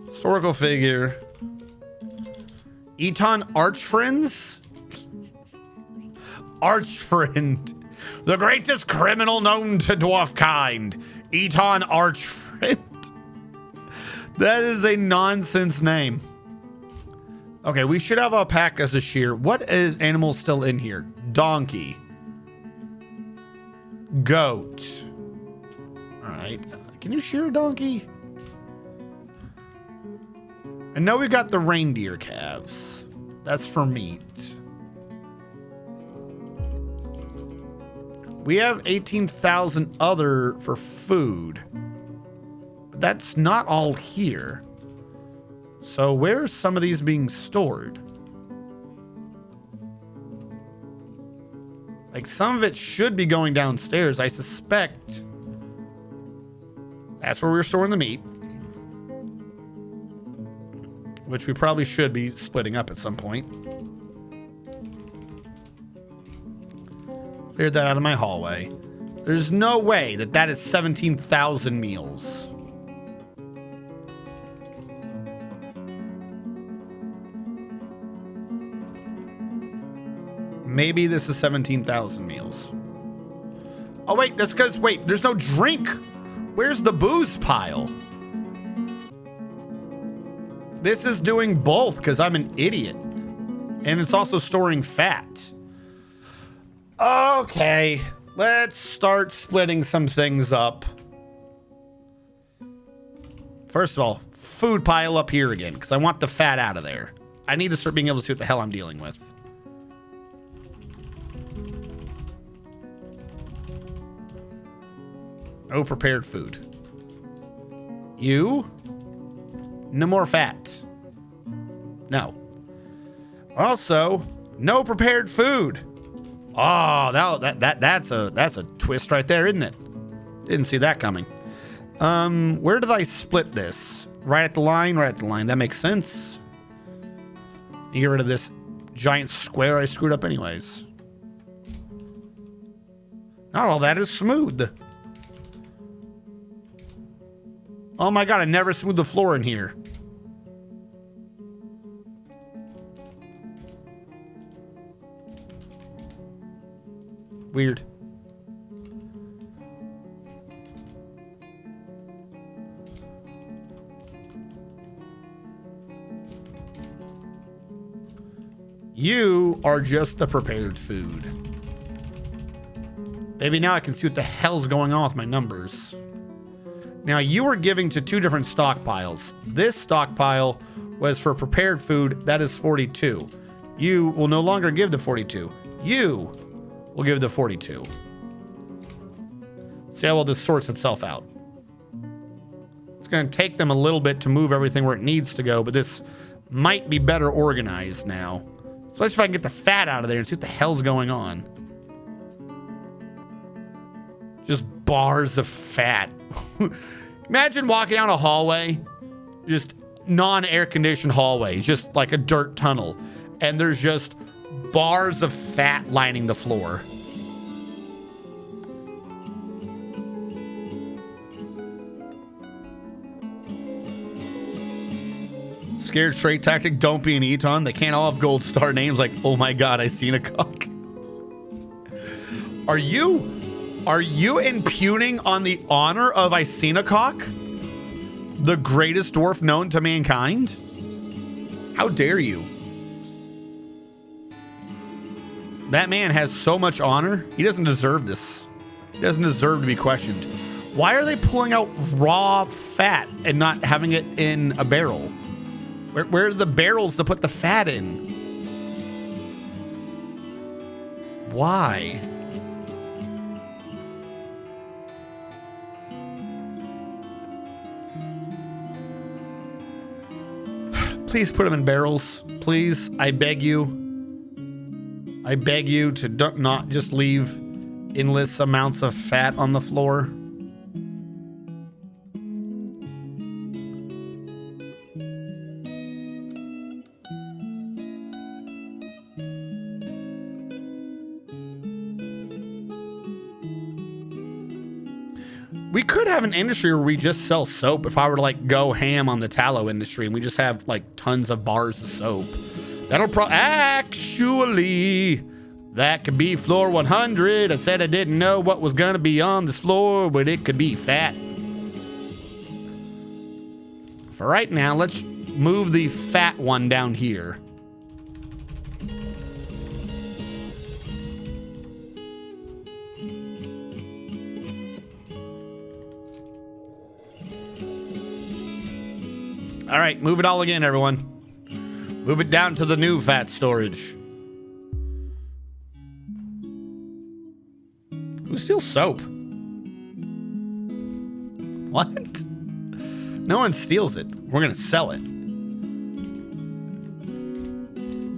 Historical figure. Eton Archfriends? Archfriend. The greatest criminal known to dwarf kind. Eton Archfriend. That is a nonsense name. Okay, we should have a pack as a shear. What is animal still in here? Donkey. Goat. All right. Can you shear a donkey? I know we got the reindeer calves. That's for meat. We have 18,000 other for food. But that's not all here. So where's some of these being stored? Like some of it should be going downstairs. I suspect that's where we're storing the meat. Which we probably should be splitting up at some point. Cleared that out of my hallway. There's no way that that is 17,000 meals. Maybe this is 17,000 meals. Oh, wait, that's because, wait, there's no drink. Where's the booze pile? This is doing both because I'm an idiot. And it's also storing fat. Okay, let's start splitting some things up. First of all, food pile up here again because I want the fat out of there. I need to start being able to see what the hell I'm dealing with. No prepared food. You? No more fat. No. Also, no prepared food. Oh, that's a twist right there, isn't it? Didn't see that coming. Where did I split this? Right at the line, right at the line. That makes sense. You get rid of this giant square I screwed up anyways. Not all that is smooth. Oh my god, I never smoothed the floor in here. Weird. You are just the prepared food. Maybe now I can see what the hell's going on with my numbers. Now, you were giving to 2 different stockpiles. This stockpile was for prepared food. That is 42. You will no longer give the 42. You will give the 42. See how well this sorts itself out. It's going to take them a little bit to move everything where it needs to go, but this might be better organized now. Especially if I can get the fat out of there and see what the hell's going on. Just bars of fat. Imagine walking down a hallway, just non-air conditioned hallway, just like a dirt tunnel, and there's just bars of fat lining the floor. Scared straight tactic, don't be an Eton. They can't all have gold star names like, oh my god, I seen a cock. Are you impugning on the honor of Icenocock, the greatest dwarf known to mankind? How dare you? That man has so much honor. He doesn't deserve this. He doesn't deserve to be questioned. Why are they pulling out raw fat and not having it in a barrel? Where are the barrels to put the fat in? Why? Please put them in barrels. Please, I beg you. I beg you to not just leave endless amounts of fat on the floor. We could have an industry where we just sell soap if I were to like go ham on the tallow industry and we just have like tons of bars of soap. That'll actually, that could be floor 100. I said I didn't know what was gonna be on this floor, but it could be fat. For right now, let's move the fat one down here. All right, move it all again, everyone. Move it down to the new fat storage. Who steals soap? What? No one steals it. We're gonna sell it.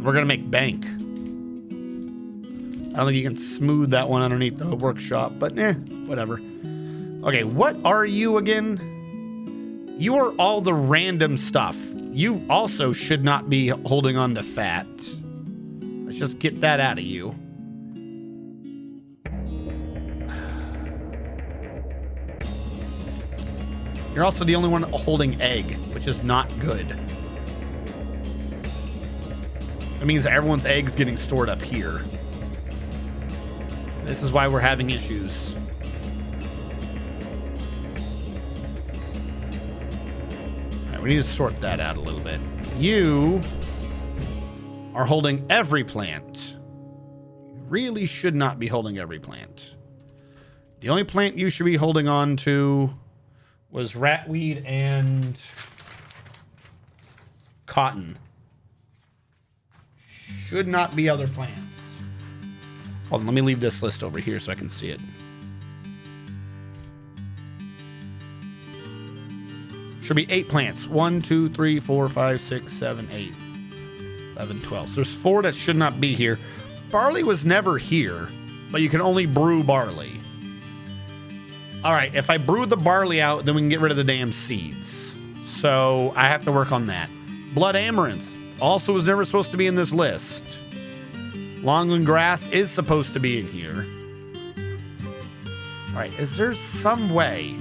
We're gonna make bank. I don't think you can smooth that one underneath the workshop, but whatever. Okay, what are you again? You are all the random stuff. You also should not be holding on to fat. Let's just get that out of you. You're also the only one holding egg, which is not good. It means that everyone's eggs getting stored up here. This is why we're having issues. We need to sort that out a little bit. You are holding every plant. You really should not be holding every plant. The only plant you should be holding on to was ratweed and cotton. Should not be other plants. Hold on, let me leave this list over here so I can see it. Should be 8 plants. 1, 2, 3, 4, 5, 6, 7, 8, 11, 12. So there's 4 that should not be here. Barley was never here, but you can only brew barley. All right, if I brew the barley out, then we can get rid of the damn seeds. So I have to work on that. Blood amaranth also was never supposed to be in this list. Longland grass is supposed to be in here. All right, is there some way?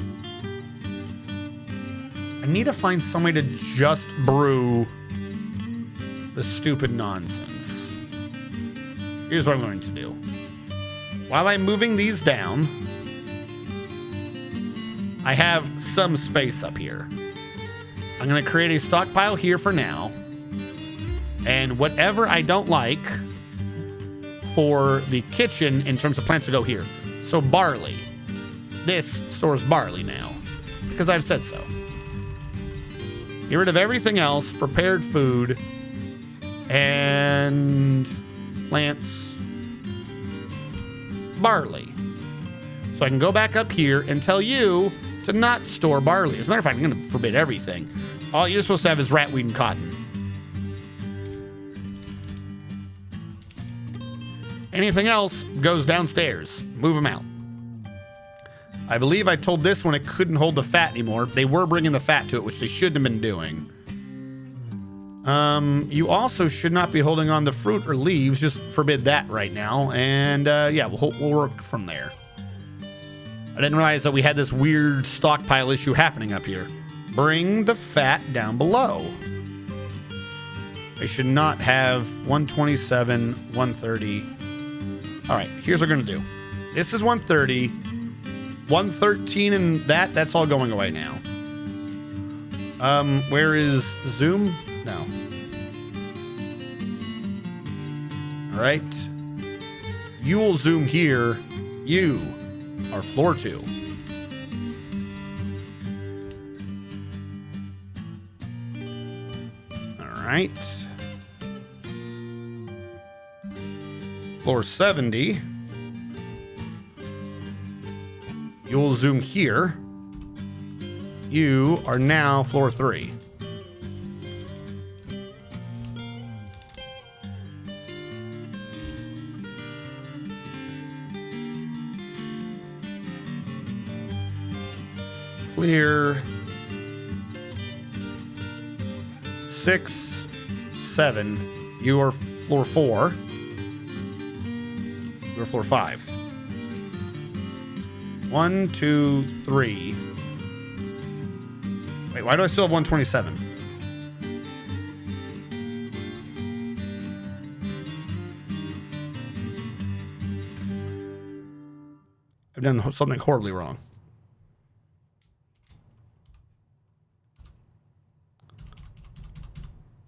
I need to find some way to just brew the stupid nonsense. Here's what I'm going to do. While I'm moving these down, I have some space up here. I'm going to create a stockpile here for now. And whatever I don't like for the kitchen in terms of plants to go here. So barley. This stores barley now. because I've said so. Get rid of everything else, prepared food, and plants barley. So I can go back up here and tell you to not store barley. As a matter of fact, I'm going to forbid everything. All you're supposed to have is ratweed and cotton. Anything else goes downstairs. Move them out. I believe I told this one it couldn't hold the fat anymore. They were bringing the fat to it, which they shouldn't have been doing. You also should not be holding on to fruit or leaves. Just forbid that right now. And yeah, we'll work from there. I didn't realize that we had this weird stockpile issue happening up here. Bring the fat down below. I should not have 127, 130. All right, here's what we're going to do. This is 130. 113 and that's all going away now. Where is Zoom? No. All right. You will zoom here. You are floor 2. All right. Floor 70. You'll zoom here. You are now floor 3. Clear. 6, 7. You are floor 4. You are floor 5. 1, 2, 3. Wait, why do I still have 127? I've done something horribly wrong.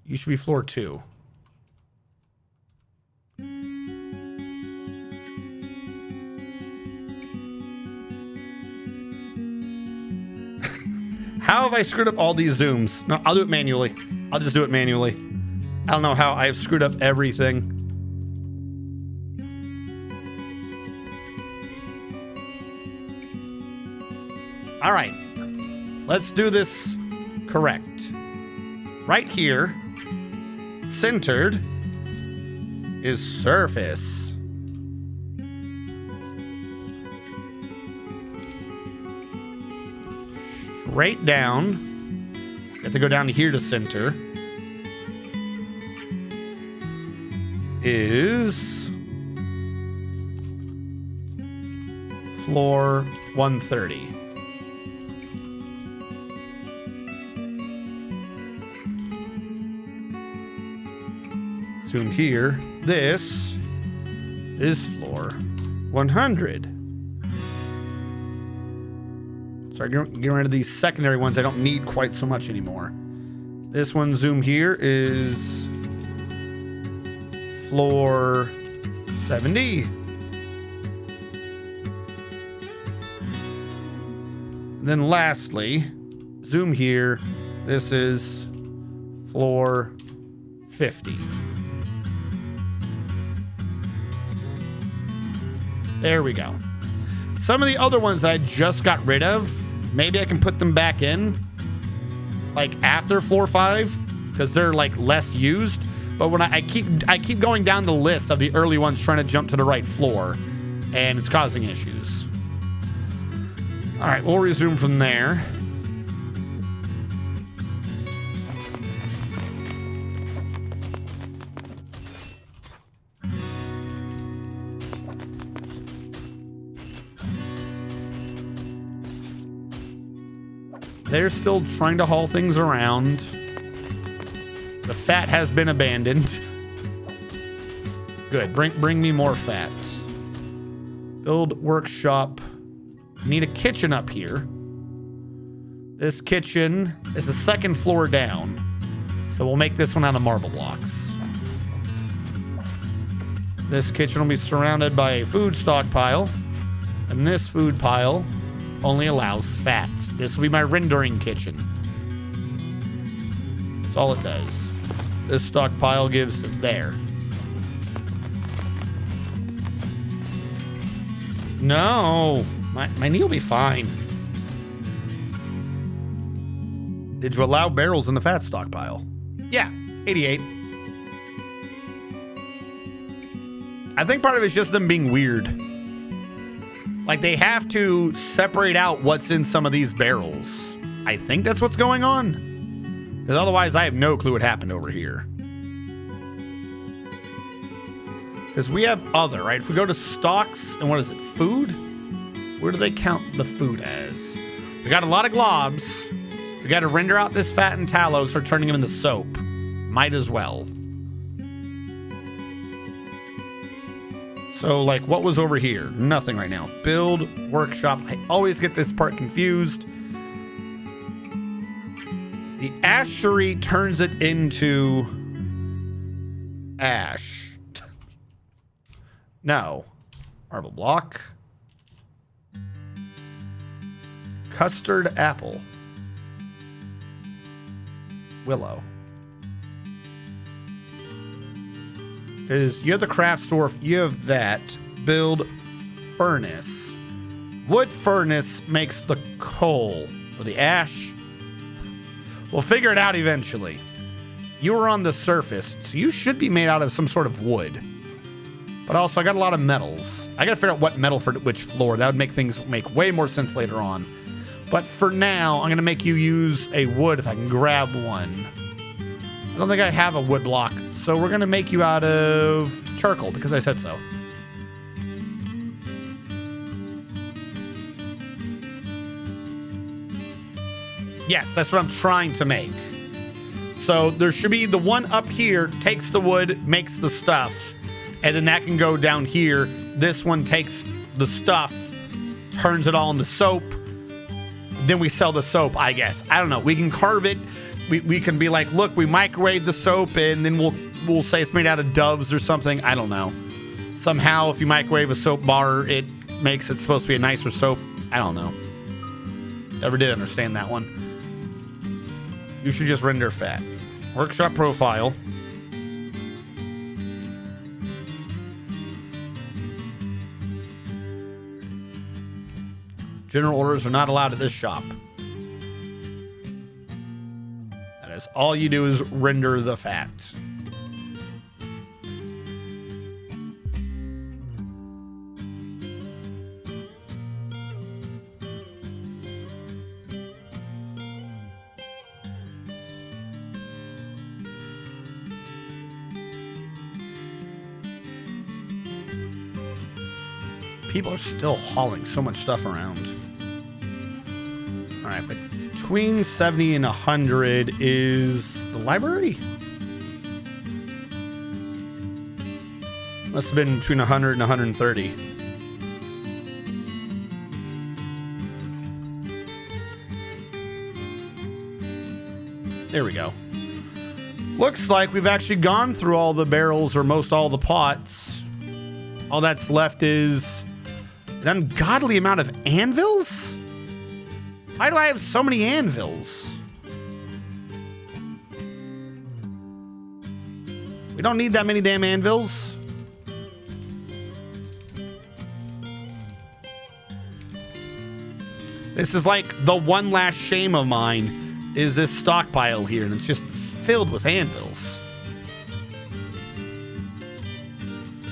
You should be floor 2. How have I screwed up all these zooms? No, I'll do it manually. I'll just do it manually. I don't know how I've screwed up everything. All right. Let's do this correct. Right here, centered, is surface. Straight down. You have to go down to here to center. Is floor 130. Zoom here. This is floor 100. Start getting rid of these secondary ones I don't need quite so much anymore. This one, zoom here, is floor 70. And then lastly, zoom here. This is floor 50. There we go. Some of the other ones I just got rid of, maybe I can put them back in, like after floor 5, because they're like less used. But when I keep going down the list of the early ones trying to jump to the right floor, and it's causing issues. All right, we'll resume from there. They're still trying to haul things around. The fat has been abandoned. Good. Bring me more fat. Build workshop. Need a kitchen up here. This kitchen is the second floor down. So we'll make this one out of marble blocks. This kitchen will be surrounded by a food stockpile. And this food pile only allows fat. This will be my rendering kitchen. That's all it does. This stockpile gives there. No, my knee will be fine. Did you allow barrels in the fat stockpile? Yeah, 88. I think part of it's just them being weird. Like, they have to separate out what's in some of these barrels. I think that's what's going on. Because otherwise, I have no clue what happened over here. Because we have other, right? If we go to stocks, and what is it? Food? Where do they count the food as? We got a lot of globs. We got to render out this fat and tallow, start turning them into soap. Might as well. So, like, what was over here? Nothing right now. Build, workshop. I always get this part confused. The ashery turns it into ash. No. Marble block. Custard apple. Willow. Because you have the craft store, you have that. Build furnace. Wood furnace makes the coal or the ash. We'll figure it out eventually. You were on the surface, so you should be made out of some sort of wood. But also, I got a lot of metals. I got to figure out what metal for which floor. That would make things make way more sense later on. But for now, I'm going to make you use a wood if I can grab one. I don't think I have a wood block, so we're going to make you out of charcoal because I said so. Yes, that's what I'm trying to make. So there should be the one up here, takes the wood, makes the stuff, and then that can go down here. This one takes the stuff, turns it all into soap. Then we sell the soap, I guess. I don't know. We can carve it. We can be like, look, we microwave the soap, and then we'll say it's made out of doves or something. I don't know. Somehow, if you microwave a soap bar, it makes it supposed to be a nicer soap. I don't know. Never did understand that one. You should just render fat. Workshop profile. General orders are not allowed at this shop. That is all you do is render the fat. People are still hauling so much stuff around. All right, but between 70 and 100 is the library? Must have been between 100 and 130. There we go. Looks like we've actually gone through all the barrels or most all the pots. All that's left is an ungodly amount of anvils? Why do I have so many anvils? We don't need that many damn anvils. This is like the one last shame of mine is this stockpile here, and it's just filled with anvils.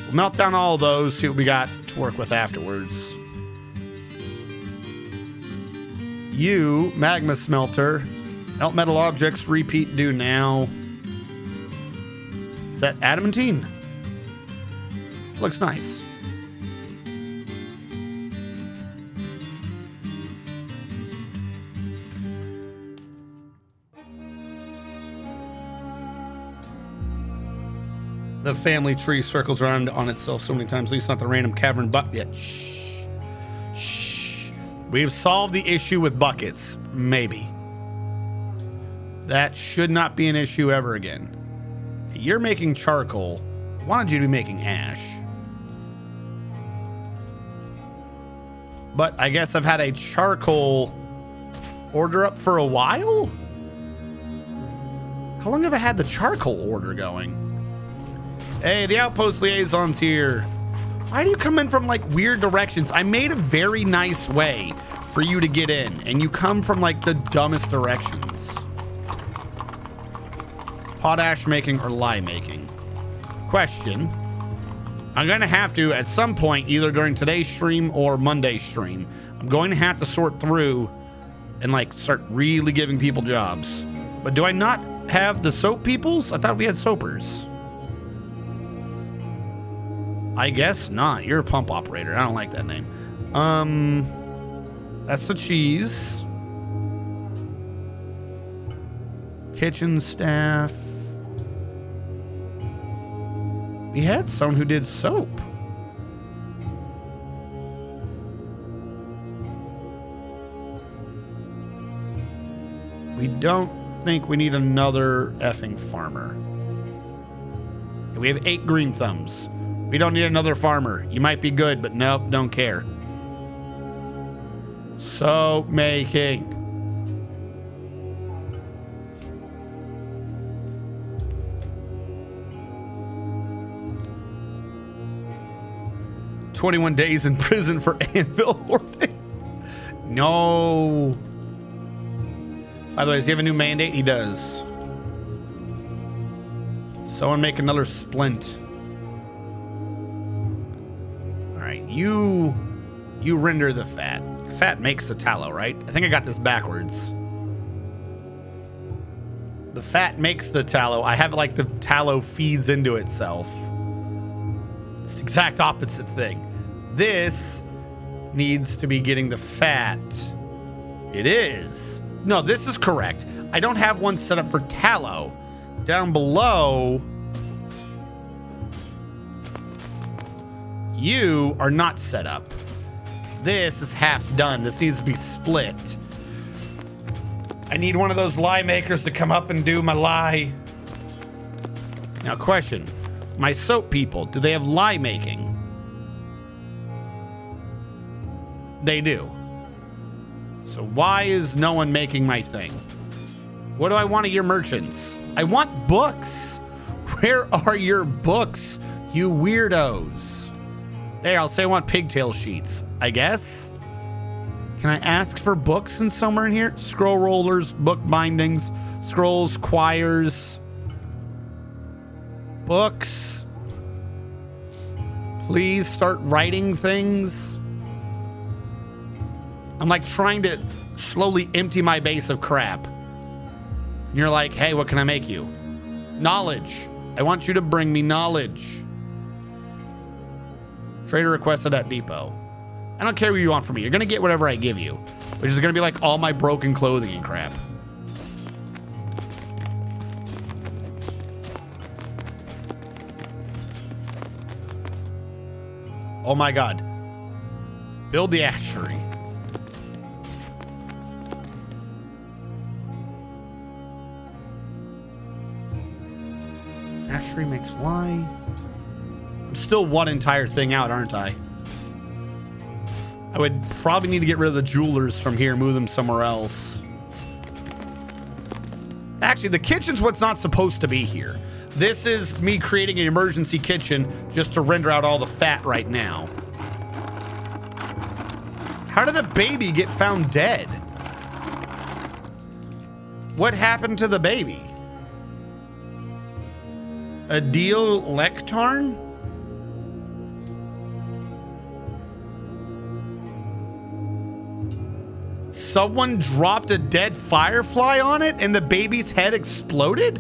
We'll melt down all of those, see what we got to work with afterwards. You, magma smelter, melt metal objects, repeat, do now. Is that adamantine? Looks nice. The family tree circles around on itself so many times, at least not the random cavern bucket. Shh. Shh. We've solved the issue with buckets. Maybe. That should not be an issue ever again. You're making charcoal. I wanted you to be making ash. But I guess I've had a charcoal order up for a while? How long have I had the charcoal order going? Hey, the outpost liaison's here. Why do you come in from like weird directions? I made a very nice way for you to get in, and you come from like the dumbest directions. Potash making or lye making? Question. I'm going to have to, at some point, either during today's stream or Monday's stream, I'm going to have to sort through and like start really giving people jobs. But do I not have the soap peoples? I thought we had soapers. I guess not. You're a pump operator. I don't like that name. That's the cheese. Kitchen staff. We had someone who did soap. We don't think we need another effing farmer. We have 8 green thumbs. We don't need another farmer. You might be good, but nope, don't care. Soap making. "21 days in prison for anvil hoarding." No. By the way, does he have a new mandate? He does. Someone make another splint. All right, you render the fat. The fat makes the tallow, right? I think I got this backwards. The fat makes the tallow. I have it like the tallow feeds into itself. It's the exact opposite thing. This needs to be getting the fat. It is. No, this is correct. I don't have one set up for tallow. Down below, you are not set up. This is half done. This needs to be split. I need one of those lye makers to come up and do my lye. Now, question. My soap people, do they have lye making? They do. So why is no one making my thing? What do I want of your merchants? I want books. Where are your books, you weirdos? There, I'll say I want pigtail sheets, I guess. Can I ask for books in somewhere in here? Scroll rollers, book bindings, scrolls, quires, books. Please start writing things. I'm like trying to slowly empty my base of crap. And you're like, hey, what can I make you? Knowledge. I want you to bring me knowledge. Trader requested at depot. I don't care what you want from me. You're going to get whatever I give you, which is going to be like all my broken clothing and crap. Oh my God. Build the ashery. Ashery makes lye. I'm still one entire thing out, aren't I? I would probably need to get rid of the jewelers from here, move them somewhere else. Actually, the kitchen's what's not supposed to be here. This is me creating an emergency kitchen just to render out all the fat right now. How did the baby get found dead? What happened to the baby? Adil Lectarn? Someone dropped a dead firefly on it and the baby's head exploded?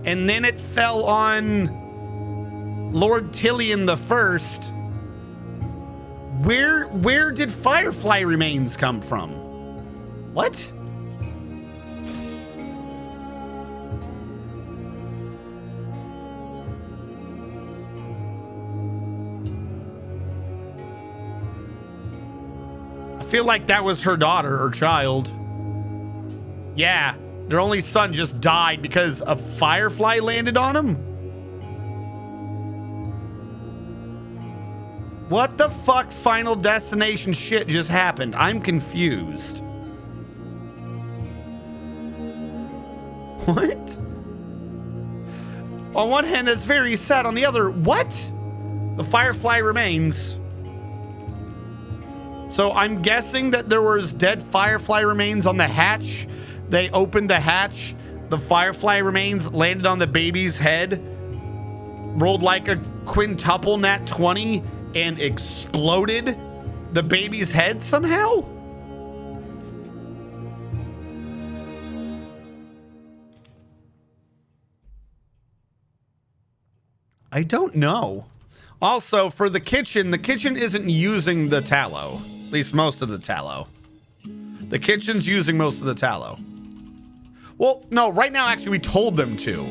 And then it fell on Lord Tillian the First. Where did firefly remains come from? What? I feel like that was her daughter or child. Yeah, their only son just died because a firefly landed on him. What the fuck Final Destination shit just happened? I'm confused. What? On one hand, it's very sad. On the other, what? The Firefly remains. So I'm guessing that there was dead Firefly remains on the hatch. They opened the hatch. The Firefly remains landed on the baby's head. Rolled like a quintuple nat 20 and exploded the baby's head somehow? I don't know. Also, for the kitchen isn't using the tallow. At least most of the tallow. The kitchen's using most of the tallow. Well, no, right now, actually, we told them to.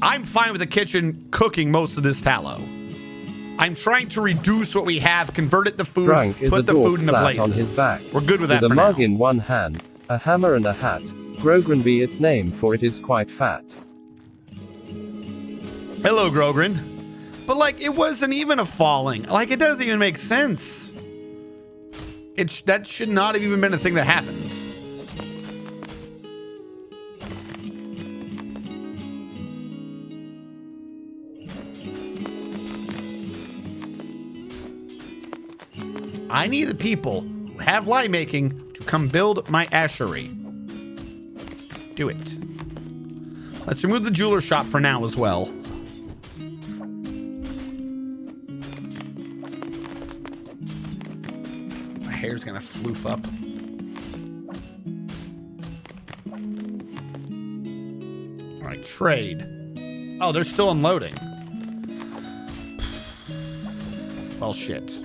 I'm fine with the kitchen cooking most of this tallow. I'm trying to reduce what we have, convert it to food, Drunk is put a the dwarf food into flat places. on his back. We're good with that With for a mug now. in one hand, a hammer and a hat. Grogran be its name, for it is quite fat. Hello, Grogran. But, like, it wasn't even a falling. Like, it doesn't even make sense. That should not have even been a thing that happened. I need the people who have light making to come build my ashery. Do it. Let's remove the jeweler shop for now as well. My hair's gonna floof up. All right, trade. Oh, they're still unloading. Well, shit.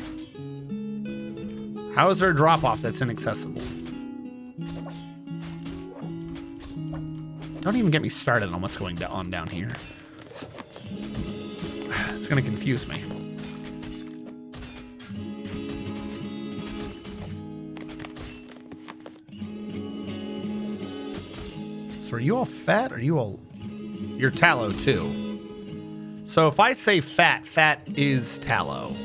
How is there a drop-off that's inaccessible? Don't even get me started on what's going on down here. It's gonna confuse me. So are you all fat or are you all... You're tallow too. So if I say fat, fat is tallow.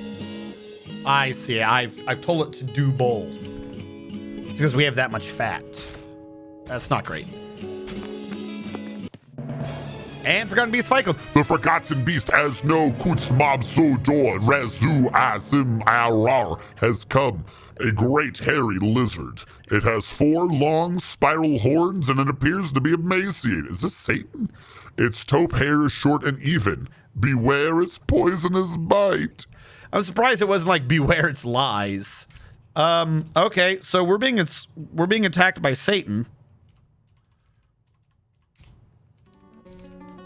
I see. I've told it to do both. It's because we have that much fat. That's not great. And Forgotten Beast Fight Club. The Forgotten Beast, as no Kutzmab-Sodor Rezu Azim Arar, has come. A great hairy lizard. It has 4 long spiral horns and it appears to be emaciated. Is this Satan? Its taupe hair is short and even. Beware its poisonous bite. I'm surprised it wasn't like beware its lies. Okay, so we're being attacked by Satan.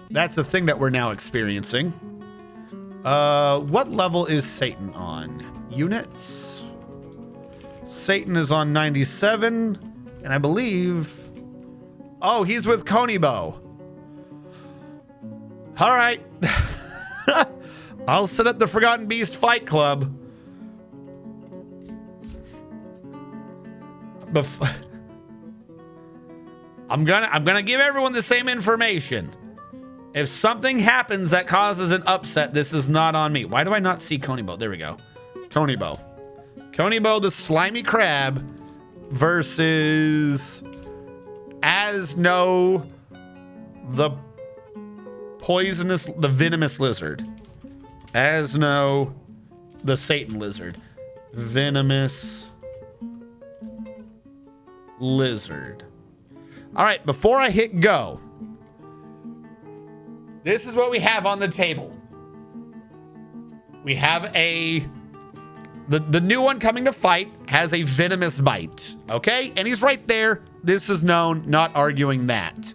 That's the thing that we're now experiencing. What level is Satan on? Units? Satan is on 97, and I believe... Oh, he's with Konibo. All right. I'll set up the Forgotten Beast Fight Club. I'm gonna give everyone the same information. If something happens that causes an upset, this is not on me. Why do I not see Konibo? There we go. Konibo. Konibo the slimy crab versus Asno the venomous lizard. Asno the Satan lizard. Venomous lizard. All right, before I hit go, this is what we have on the table. We have the new one coming to fight has a venomous bite, okay? And he's right there. This is known, not arguing that.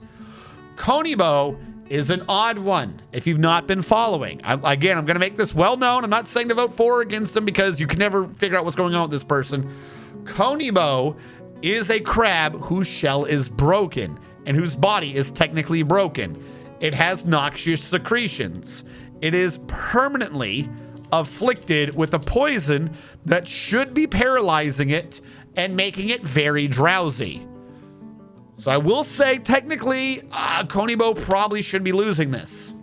Konibo is an odd one if you've not been following. Again, I'm going to make this well known. I'm not saying to vote for or against him because you can never figure out what's going on with this person. Konibo is a crab whose shell is broken and whose body is technically broken. It has noxious secretions. It is permanently afflicted with a poison that should be paralyzing it and making it very drowsy. So I will say, technically, Konibo probably should be losing this.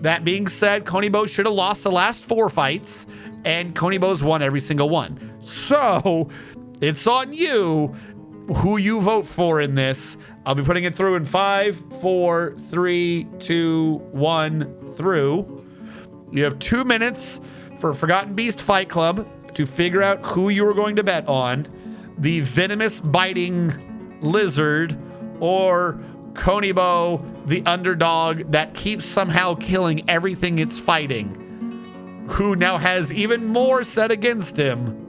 That being said, Konibo should have lost the last 4 fights, and Konibo's won every single one. So, it's on you who you vote for in this. I'll be putting it through in 5, 4, 3, 2, 1, through. You have 2 minutes for Forgotten Beast Fight Club to figure out who you are going to bet on. The venomous biting lizard or Konibo, the underdog that keeps somehow killing everything it's fighting, who now has even more set against him.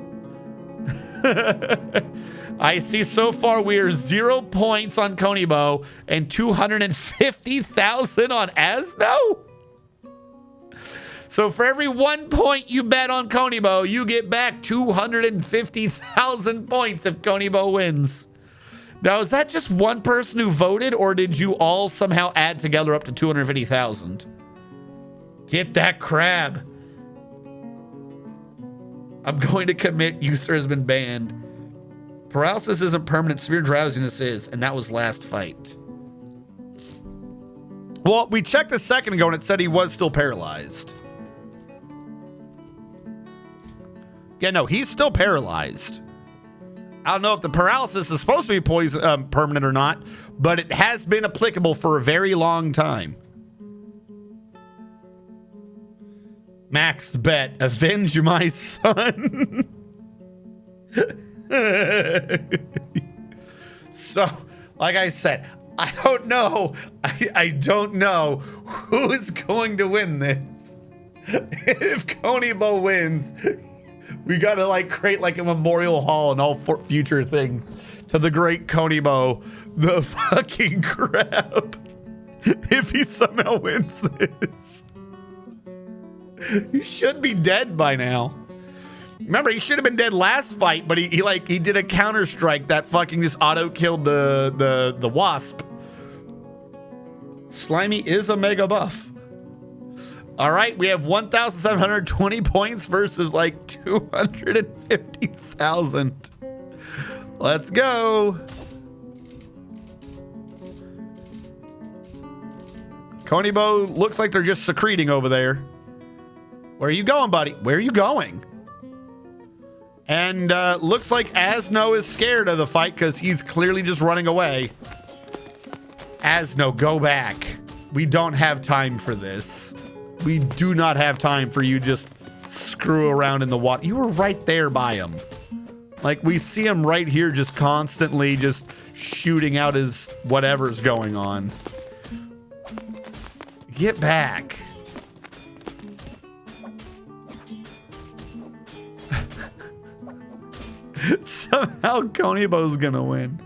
I see so far we are 0 points on Konibo and 250,000 on Asno. So for every 1 point you bet on Konibo, you get back 250,000 points if Konibo wins. Now, is that just one person who voted, or did you all somehow add together up to 250,000? Get that crab. I'm going to commit user has been banned. Paralysis isn't permanent, severe drowsiness is, and that was last fight. Well, we checked a second ago and it said he was still paralyzed. Yeah, no, he's still paralyzed. I don't know if the paralysis is supposed to be permanent or not, but it has been applicable for a very long time. Max bet, avenge my son. So, like I said, I don't know. I don't know who is going to win this. If Konibo wins, we gotta like create like a memorial hall and all future things to the great Konibo, the fucking crap. If he somehow wins this, he should be dead by now. Remember, he should have been dead last fight, but he did a counter strike that fucking just auto killed the wasp. Slimy is a mega buff. All right, we have 1,720 points versus like 250,000. Let's go. Konibo looks like they're just secreting over there. Where are you going, buddy? Where are you going? And looks like Asno is scared of the fight because he's clearly just running away. Asno, go back. We don't have time for this. We do not have time for you just screw around in the water. You were right there by him. Like, we see him right here just constantly just shooting out his whatever's going on. Get back. Somehow Konibo's gonna win.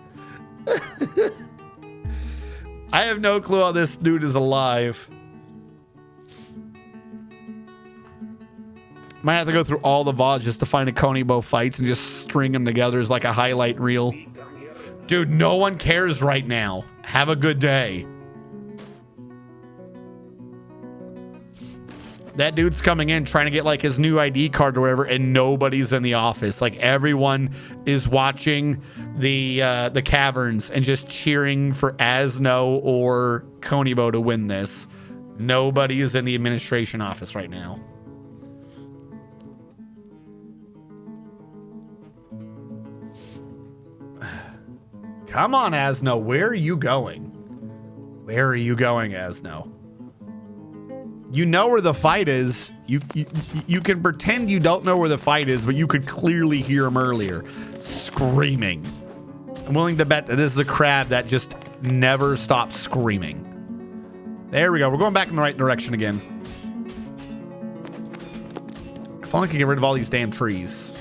I have no clue how this dude is alive. Might have to go through all the VODs just to find a Konibo fights and just string them together as like a highlight reel. Dude, no one cares right now. Have a good day. That dude's coming in trying to get like his new ID card or whatever, and nobody's in the office. Like everyone is watching the caverns and just cheering for Asno or Konibo to win this. Nobody is in the administration office right now. Come on, Asno. Where are you going? Where are you going, Asno? You know where the fight is. You can pretend you don't know where the fight is, but you could clearly hear him earlier screaming. I'm willing to bet that this is a crab that just never stops screaming. There we go. We're going back in the right direction again. If only I could get rid of all these damn trees.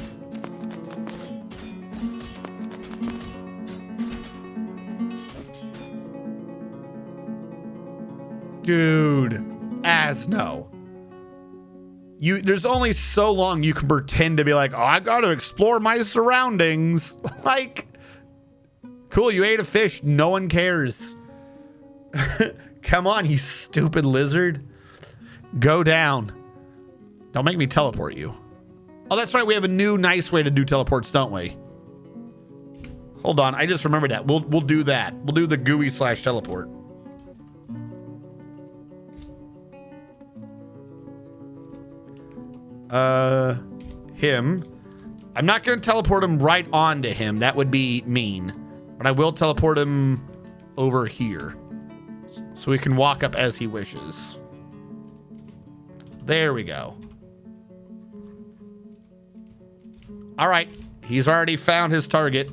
Dude, Asno. There's only so long you can pretend to be like, oh, I got to explore my surroundings. Like, cool, you ate a fish. No one cares. Come on, you stupid lizard. Go down. Don't make me teleport you. Oh, that's right. We have a new nice way to do teleports, don't we? Hold on. I just remembered that. We'll do that. We'll do the GUI / teleport. him. I'm not going to teleport him right onto him. That would be mean. But I will teleport him over here. So he can walk up as he wishes. There we go. All right. He's already found his target.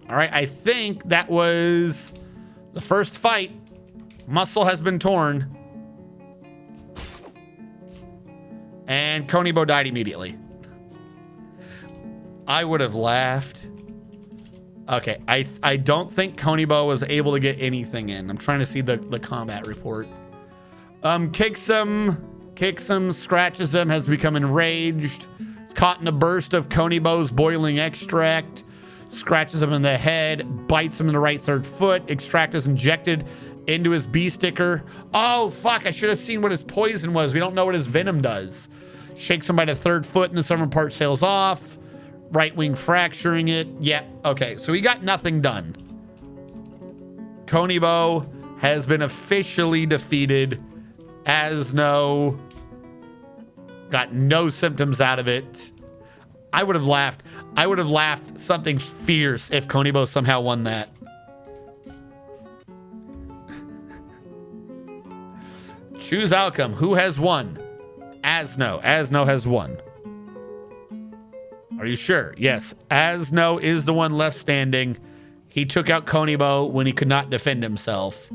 All right. I think that was the first fight. Muscle has been torn. And Konibo died immediately. I would have laughed. Okay, I don't think Konibo was able to get anything in. I'm trying to see the combat report. Kicks him, scratches him, has become enraged. It's caught in a burst of Konibo's boiling extract. Scratches him in the head, bites him in the right third foot. Extract is injected into his B sticker. Oh, fuck, I should have seen what his poison was. We don't know what his venom does. Shakes him by the third foot and the southern part sails off. Right wing fracturing it. Yep. Okay, so he got nothing done. Konibo has been officially defeated. Asno got no symptoms out of it. I would have laughed. I would have laughed something fierce if Konibo somehow won that. Choose outcome. Who has won? Asno. Asno has won. Are you sure? Yes. Asno is the one left standing. He took out Konibo when he could not defend himself.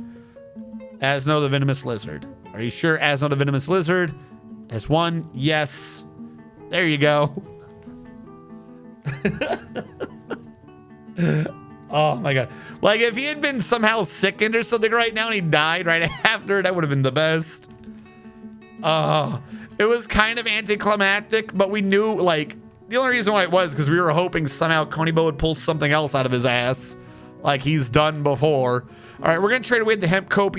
Asno the Venomous Lizard. Are you sure Asno the Venomous Lizard has won? Yes. There you go. Oh my god. Like if he had been somehow sickened or something right now and he died right after, that would have been the best. It was kind of anticlimactic, but we knew, like, the only reason why it was because we were hoping somehow Konibo would pull something else out of his ass like he's done before. All right, we're going to trade away the hemp coat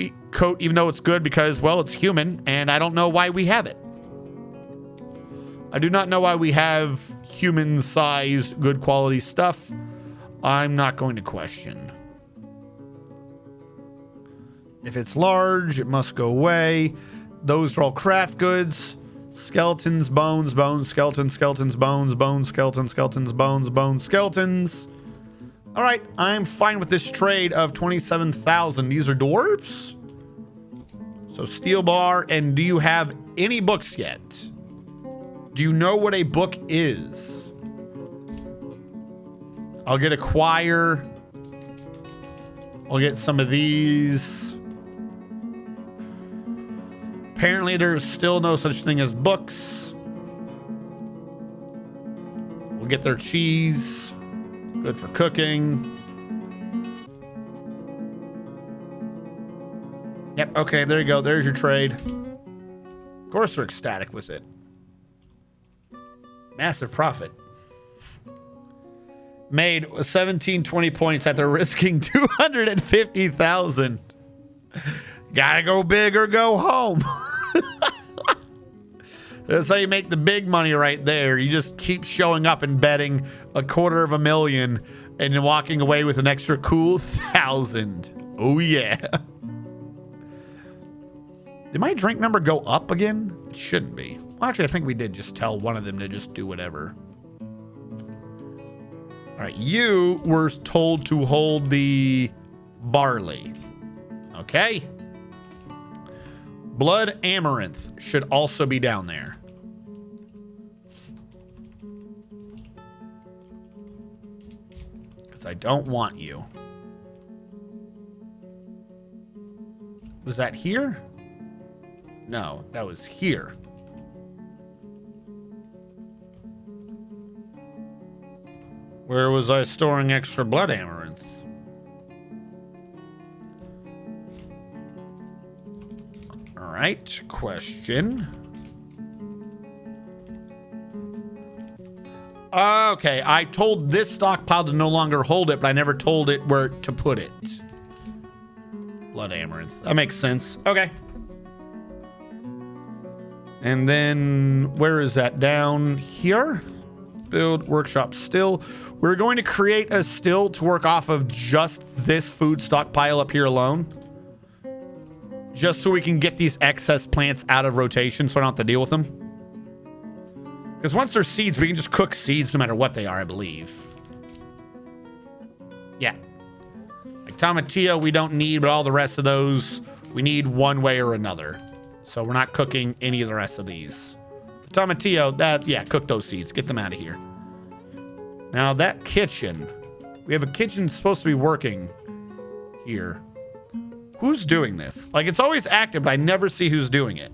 even though it's good because, well, it's human, and I don't know why we have it. I do not know why we have human-sized, good quality stuff. I'm not going to question. If it's large, it must go away. Those are all craft goods. Skeletons, bones, bones, skeletons, skeletons, bones, bones, skeletons, skeletons, bones, bones, skeletons. All right, I'm fine with this trade of 27,000. These are dwarves. So steel bar. And do you have any books yet? Do you know what a book is? I'll get acquire. I'll get some of these. Apparently, there's still no such thing as books. We'll get their cheese. Good for cooking. Yep, okay, there you go. There's your trade. Of course, they're ecstatic with it. Massive profit. Made 1720 points after risking 250,000. Gotta go big or go home. That's how you make the big money right there. You just keep showing up and betting $250,000 and then walking away with an extra cool 1,000. Oh yeah. Did my drink number go up again? It shouldn't be. Well, actually, I think we did just tell one of them to just do whatever. All right, you were told to hold the barley. Okay. Blood amaranth should also be down there. Because I don't want you. Was that here? No, that was here. Where was I storing extra blood amaranth? All right, question. Okay, I told this stockpile to no longer hold it, but I never told it where to put it. Blood amaranth. That makes sense. Okay. And then, where is that? Down here? build workshop still. We're going to create a still to work off of just this food stockpile up here alone. Just so we can get these excess plants out of rotation so I don't have to deal with them. Because once they're seeds, we can just cook seeds no matter what they are, I believe. Yeah. Like tomatillo, we don't need, but all the rest of those, we need one way or another. So we're not cooking any of the rest of these. The tomatillo, that, yeah, cook those seeds. Get them out of here. Now that kitchen, we have a kitchen supposed to be working here. Who's doing this? Like, it's always active, but I never see who's doing it.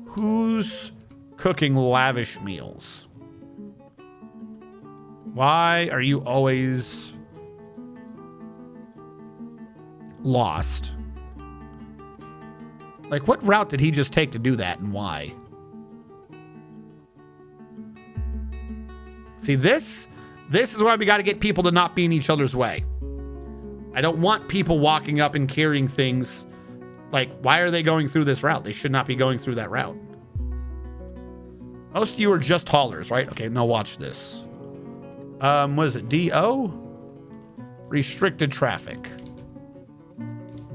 Who's cooking lavish meals? Why are you always lost? Like, what route did he just take to do that, and why? See, this is why we got to get people to not be in each other's way. I don't want people walking up and carrying things. Like, why are they going through this route? They should not be going through that route. Most of you are just haulers, right? Okay, now watch this. What is it? DO? Restricted traffic.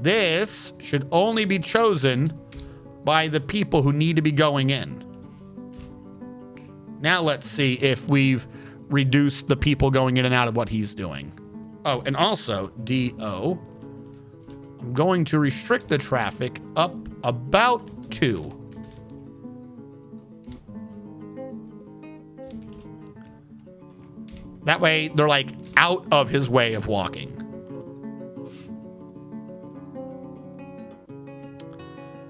This should only be chosen by the people who need to be going in. Now let's see if we've reduced the people going in and out of what he's doing. Oh, and also, DO, I'm going to restrict the traffic up about 2. That way, they're like out of his way of walking.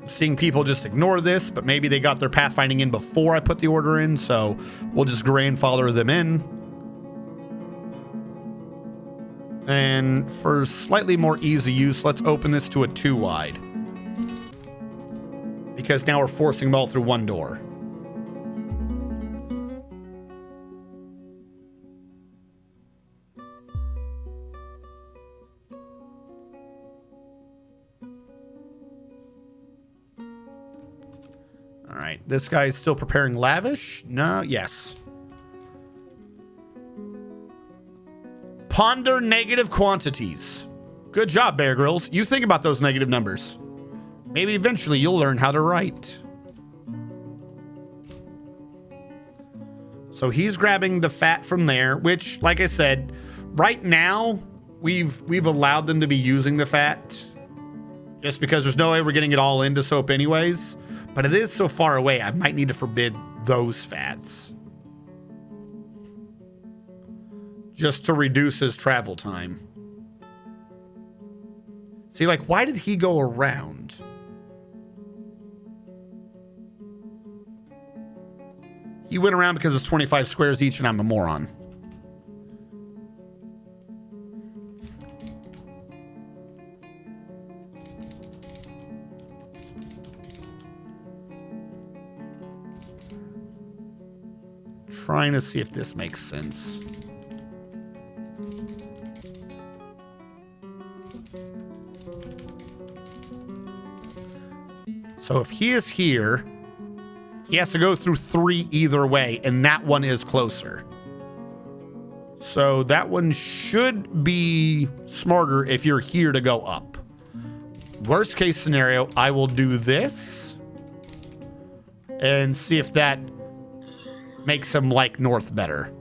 I'm seeing people just ignore this, but maybe they got their pathfinding in before I put the order in, so we'll just grandfather them in. And for slightly more easy use, let's open this to a 2 wide. Because now we're forcing them all through one door. All right, this guy is still preparing lavish? No, yes. Ponder negative quantities. Good job, Bear Grylls. You think about those negative numbers. Maybe eventually you'll learn how to write. So he's grabbing the fat from there, which, like I said, right now we've allowed them to be using the fat just because there's no way we're getting it all into soap anyways. But it is so far away, I might need to forbid those fats. Just to reduce his travel time. See, like, why did he go around? He went around because it's 25 squares each and I'm a moron. Trying to see if this makes sense. So if he is here, he has to go through 3 either way, and that one is closer. So that one should be smarter if you're here to go up. Worst case scenario, I will do this and see if that makes him like north better.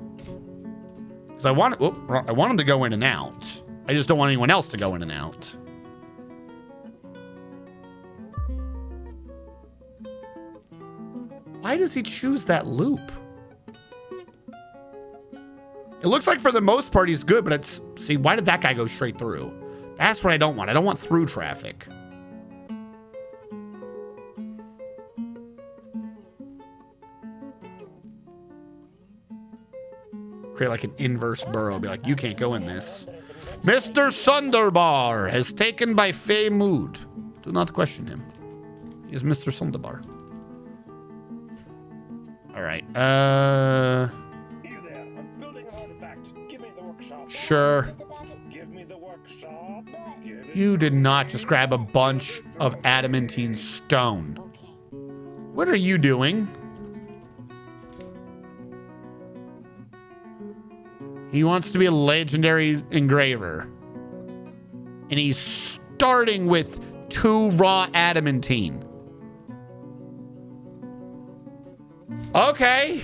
Because I want him to go in and out. I just don't want anyone else to go in and out. Why does he choose that loop? It looks like for the most part he's good, but it's... See, why did that guy go straight through? That's what I don't want. I don't want through traffic. Create like an inverse burrow. Be like, you can't go in this. Mr. Sunderbar has taken by Fey Mood. Do not question him. He is Mr. Sunderbar. All right. You there? I'm building an artifact. Give me the workshop. Sure. Give me the workshop. Give it You did not just grab a bunch of adamantine stone. What are you doing? He wants to be a legendary engraver. And he's starting with 2 raw adamantine. Okay.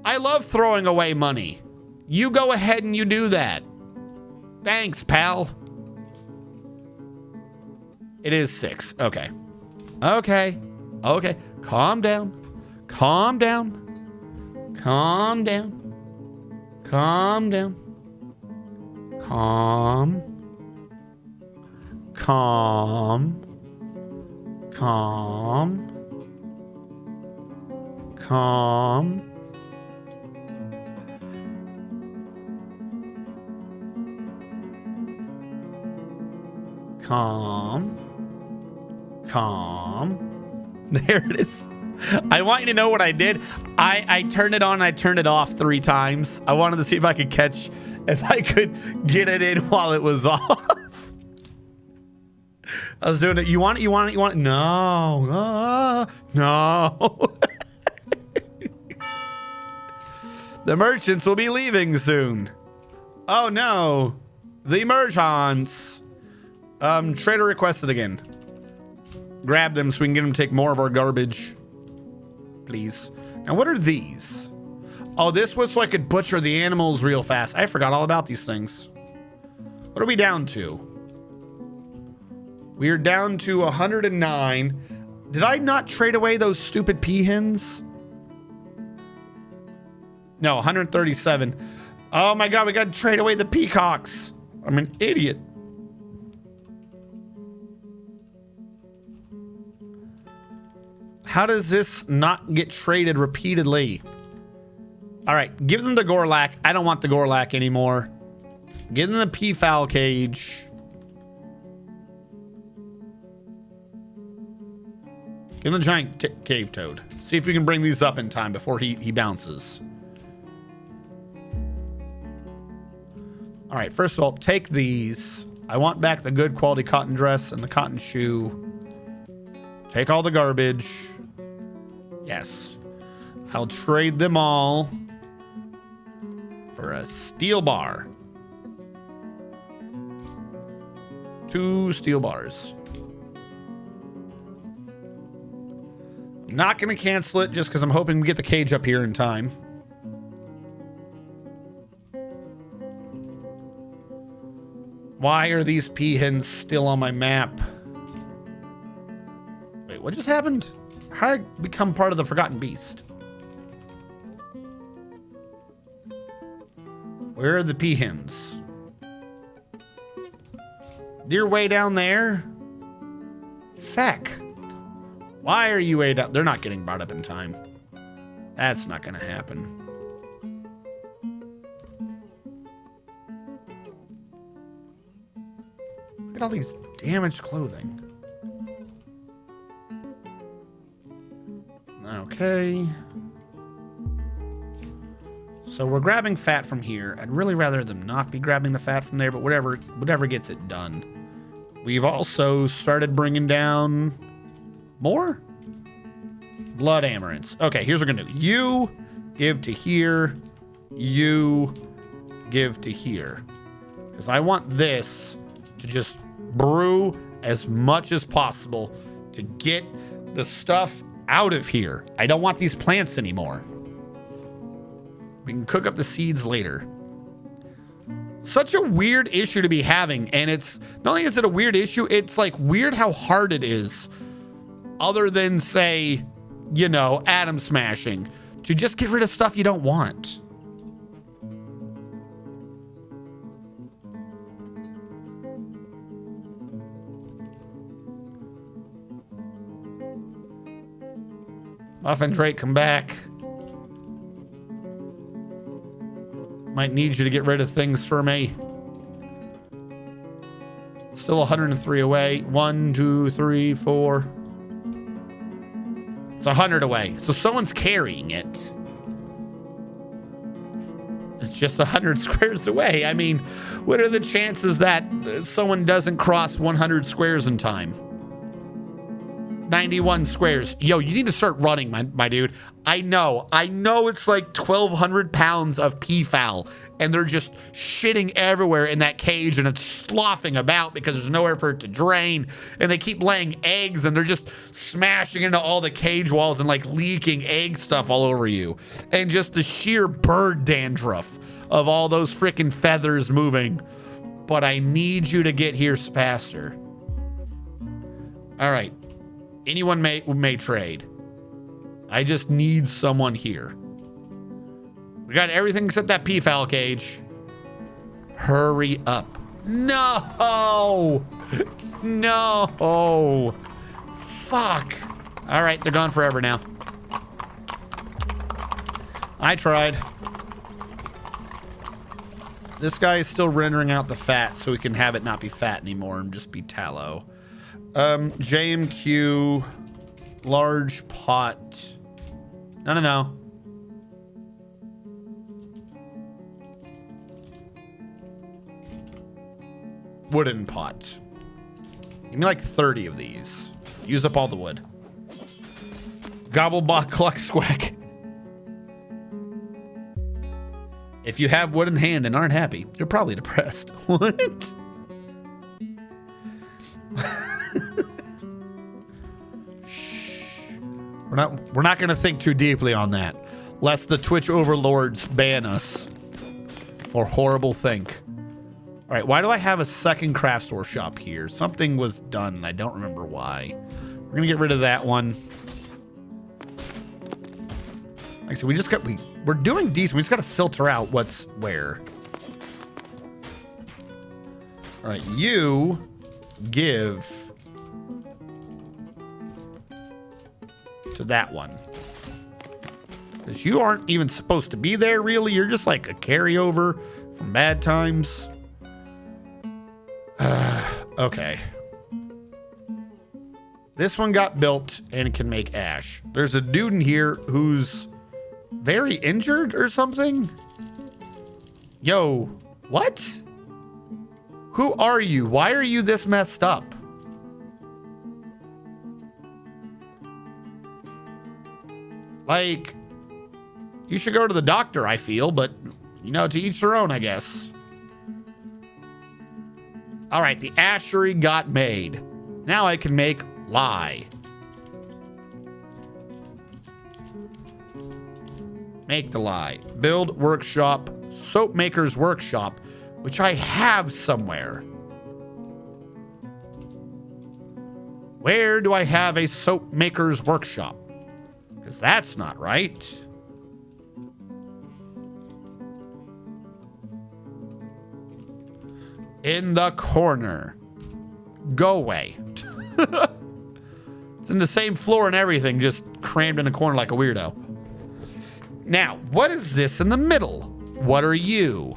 I love throwing away money. You go ahead and you do that. Thanks, pal. It is 6. Okay. Okay. Okay. Calm down. Calm down. Calm down. Calm down. Calm. Calm. Calm. Calm. Calm. Calm. There it is. I want you to know what I did. I turned it on, I turned it off 3 times. I wanted to see if I could get it in while it was off. I was doing it. You want it? No. No. The merchants will be leaving soon. Oh no. The merchants. Trader requested again. Grab them so we can get them to take more of our garbage. Please. Now, what are these? Oh, this was so I could butcher the animals real fast. I forgot all about these things. What are we down to? We are down to 109. Did I not trade away those stupid peahens? No, 137. Oh my God, we got to trade away the peacocks. I'm an idiot. How does this not get traded repeatedly? All right, give them the Gorlak. I don't want the Gorlak anymore. Give them the peafowl cage. Give him a giant cave toad. See if we can bring these up in time before he bounces. All right, first of all, take these. I want back the good quality cotton dress and the cotton shoe. Take all the garbage. Yes. I'll trade them all for a steel bar. 2 steel bars. I'm not going to cancel it just because I'm hoping we get the cage up here in time. Why are these peahens still on my map? Wait, what just happened? How did I become part of the Forgotten Beast? Where are the peahens? You're way down there? Feck. Why are you way down? They're not getting brought up in time. That's not going to happen. Look at all these damaged clothing. Okay. So we're grabbing fat from here. I'd really rather them not be grabbing the fat from there, but whatever gets it done. We've also started bringing down more blood amaranths. Okay, here's what we're gonna do. You give to here. You give to here. Because I want this to just brew as much as possible to get the stuff out of here. I don't want these plants anymore. We can cook up the seeds later. Such a weird issue to be having, and it's not only is it a weird issue, it's like weird how hard it is, other than say, you know, atom smashing, to just get rid of stuff you don't want. Muffin Drake, come back. Might need you to get rid of things for me. Still 103 away. 1, 2, 3, 4. It's 100 away. So someone's carrying it. It's just 100 squares away. I mean, what are the chances that someone doesn't cross 100 squares in time? 91 squares. Yo, you need to start running, my dude. I know it's like 1,200 pounds of peafowl, and they're just shitting everywhere in that cage, and it's sloughing about because there's nowhere for it to drain, and they keep laying eggs, and they're just smashing into all the cage walls and like leaking egg stuff all over you, and just the sheer bird dandruff of all those freaking feathers moving. But I need you to get here faster. All right. Anyone may trade. I just need someone here. We got everything except that peafowl cage. Hurry up. No! No! Fuck. All right, they're gone forever now. I tried. This guy is still rendering out the fat so we can have it not be fat anymore and just be tallow. JMQ, large pot. No. Wooden pot. Give me like 30 of these. Use up all the wood. Gobblebach cluck squack. If you have wood in hand and aren't happy, you're probably depressed. What? We're not going to think too deeply on that, lest the Twitch overlords ban us for horrible think. All right, why do I have a second craft store shop here? Something was done, and I don't remember why. We're going to get rid of that one. Like I said, we're doing decent. We just got to filter out what's where. All right, you give to that one. Because you aren't even supposed to be there, really. You're just like a carryover from bad times. Okay. This one got built and can make ash. There's a dude in here who's very injured or something. Yo, what? Who are you? Why are you this messed up? Like, you should go to the doctor, I feel, but, you know, to each their own, I guess. All right, the ashery got made. Now I can make lye. Make the lye. Build workshop, soap maker's workshop, which I have somewhere. Where do I have a soap maker's workshop? Because that's not right. In the corner. Go away. It's in the same floor and everything, just crammed in a corner like a weirdo. Now, what is this in the middle? What are you?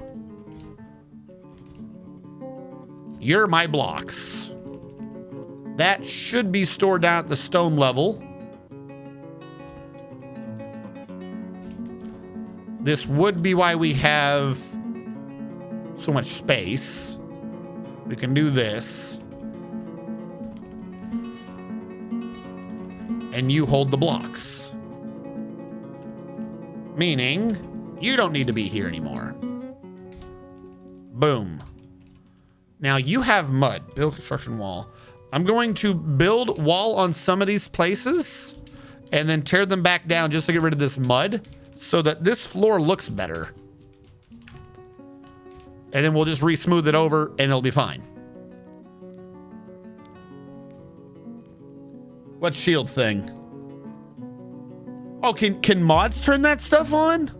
You're my blocks. That should be stored down at the stone level. This would be why we have so much space. We can do this. And you hold the blocks. Meaning, you don't need to be here anymore. Boom. Now you have mud. Build construction wall. I'm going to build wall on some of these places and then tear them back down just to get rid of this mud so that this floor looks better. And then we'll just re-smooth it over and it'll be fine. What shield thing? Oh, can mods turn that stuff on?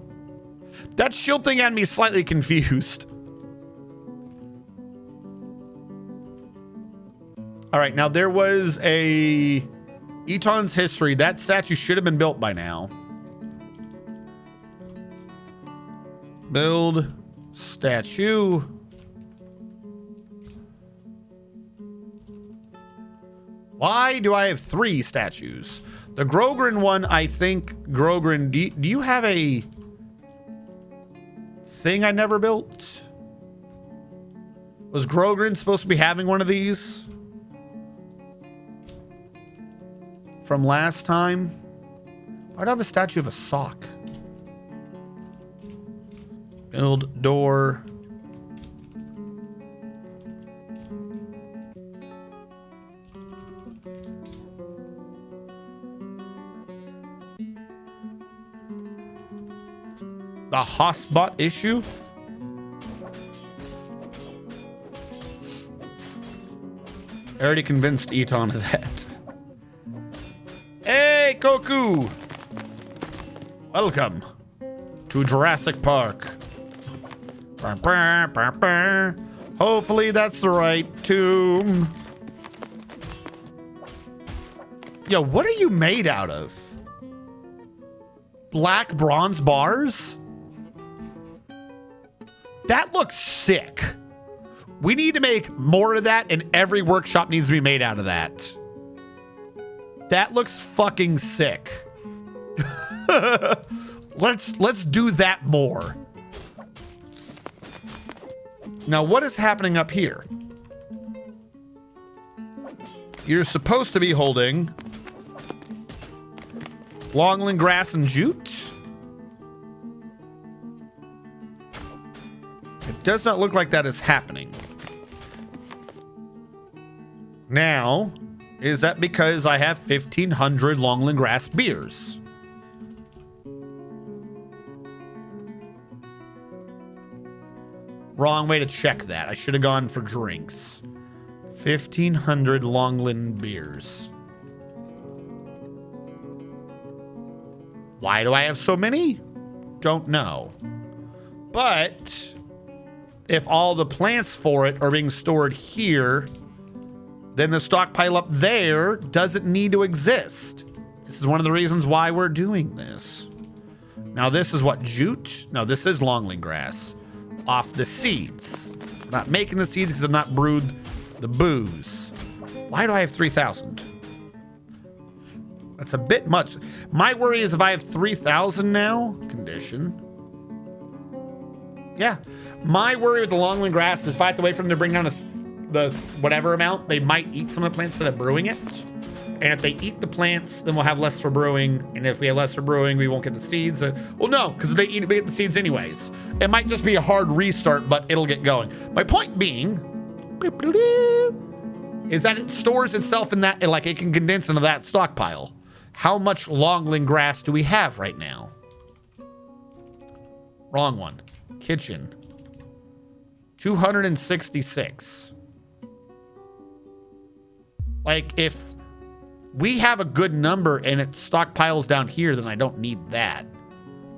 That shield thing had me slightly confused. All right, now there was a Eton's history. That statue should have been built by now. Build statue. Why do I have 3 statues? The Grogrin one, I think, Grogrin, do you have a thing I never built? Was Grogrin supposed to be having one of these? from last time. Why do I have a statue of a sock? Build door. The hotspot issue? I already convinced Eton of that. Hey, Koku! Welcome to Jurassic Park. Hopefully that's the right tomb. Yo, what are you made out of? Black bronze bars? That looks sick. We need to make more of that, and every workshop needs to be made out of that. That looks fucking sick. Let's do that more. Now, what is happening up here? You're supposed to be holding longland grass and jute. It does not look like that is happening. Now, is that because I have 1,500 longland grass beers? Wrong way to check that. I should have gone for drinks. 1,500 longland beers. Why do I have so many? Don't know. But if all the plants for it are being stored here, then the stockpile up there doesn't need to exist. This is one of the reasons why we're doing this. Now this is what, jute? No, this is longland grass. Off the seeds. I'm not making the seeds because I've not brewed the booze. Why do I have 3,000? That's a bit much. My worry is if I have 3,000 now, condition. Yeah. My worry with the longland grass is if I have to wait for them to bring down the whatever amount, they might eat some of the plants instead of brewing it. And if they eat the plants, then we'll have less for brewing. And if we have less for brewing, we won't get the seeds. Well, no, because if they eat it, we get the seeds anyways. It might just be a hard restart, but it'll get going. My point being is that it stores itself in that, like it can condense into that stockpile. How much longland grass do we have right now? Wrong one. Kitchen. 266. Like, if we have a good number and it stockpiles down here, then I don't need that.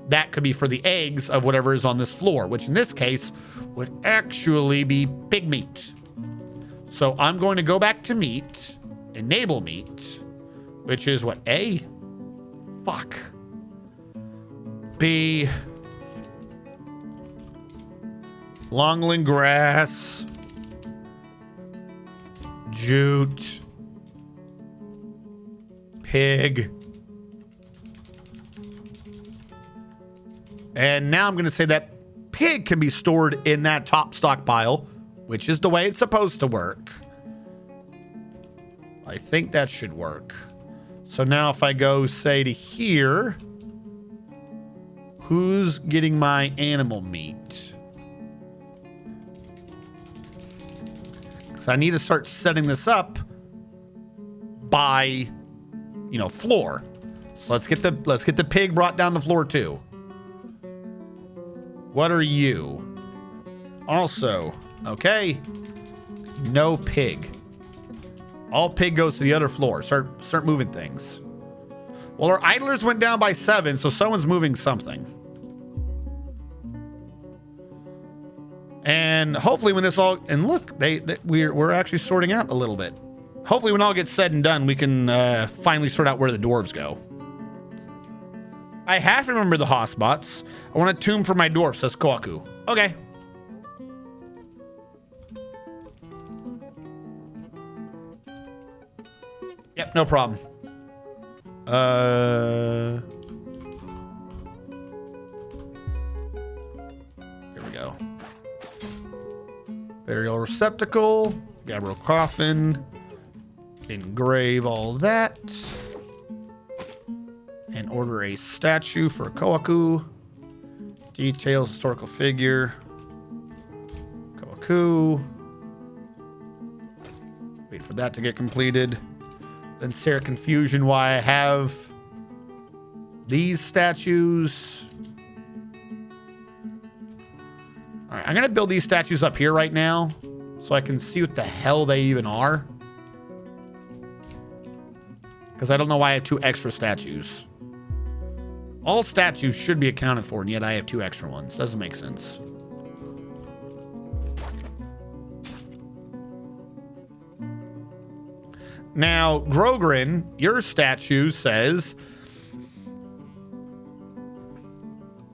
That could be for the eggs of whatever is on this floor, which in this case would actually be pig meat. So I'm going to go back to meat, enable meat, which is what? A? Fuck. B. Longland grass. Jute. Pig. And now I'm going to say that pig can be stored in that top stockpile, which is the way it's supposed to work. I think that should work. So now if I go, say, to here, who's getting my animal meat? Because I need to start setting this up by, floor. So let's get the pig brought down the floor too. What are you? Also, okay. No pig. All pig goes to the other floor. Start moving things. Well, our idlers went down by 7, so someone's moving something. And hopefully when this all, and look, we're actually sorting out a little bit. Hopefully when all gets said and done, we can finally sort out where the dwarves go. I have to remember the hotspots. I want a tomb for my dwarf, says Kwaku. Okay. Yep, no problem. Here we go. Burial receptacle, Gabriel coffin, engrave all that. order a statue for Kohaku. Details, historical figure. Kohaku. Wait for that to get completed. Then Sarah confusion why I have these statues. All right, I'm gonna build these statues up here right now so I can see what the hell they even are. Because I don't know why I have 2 extra statues. All statues should be accounted for, and yet I have 2 extra ones. Doesn't make sense. Now, Grogrin, your statue says,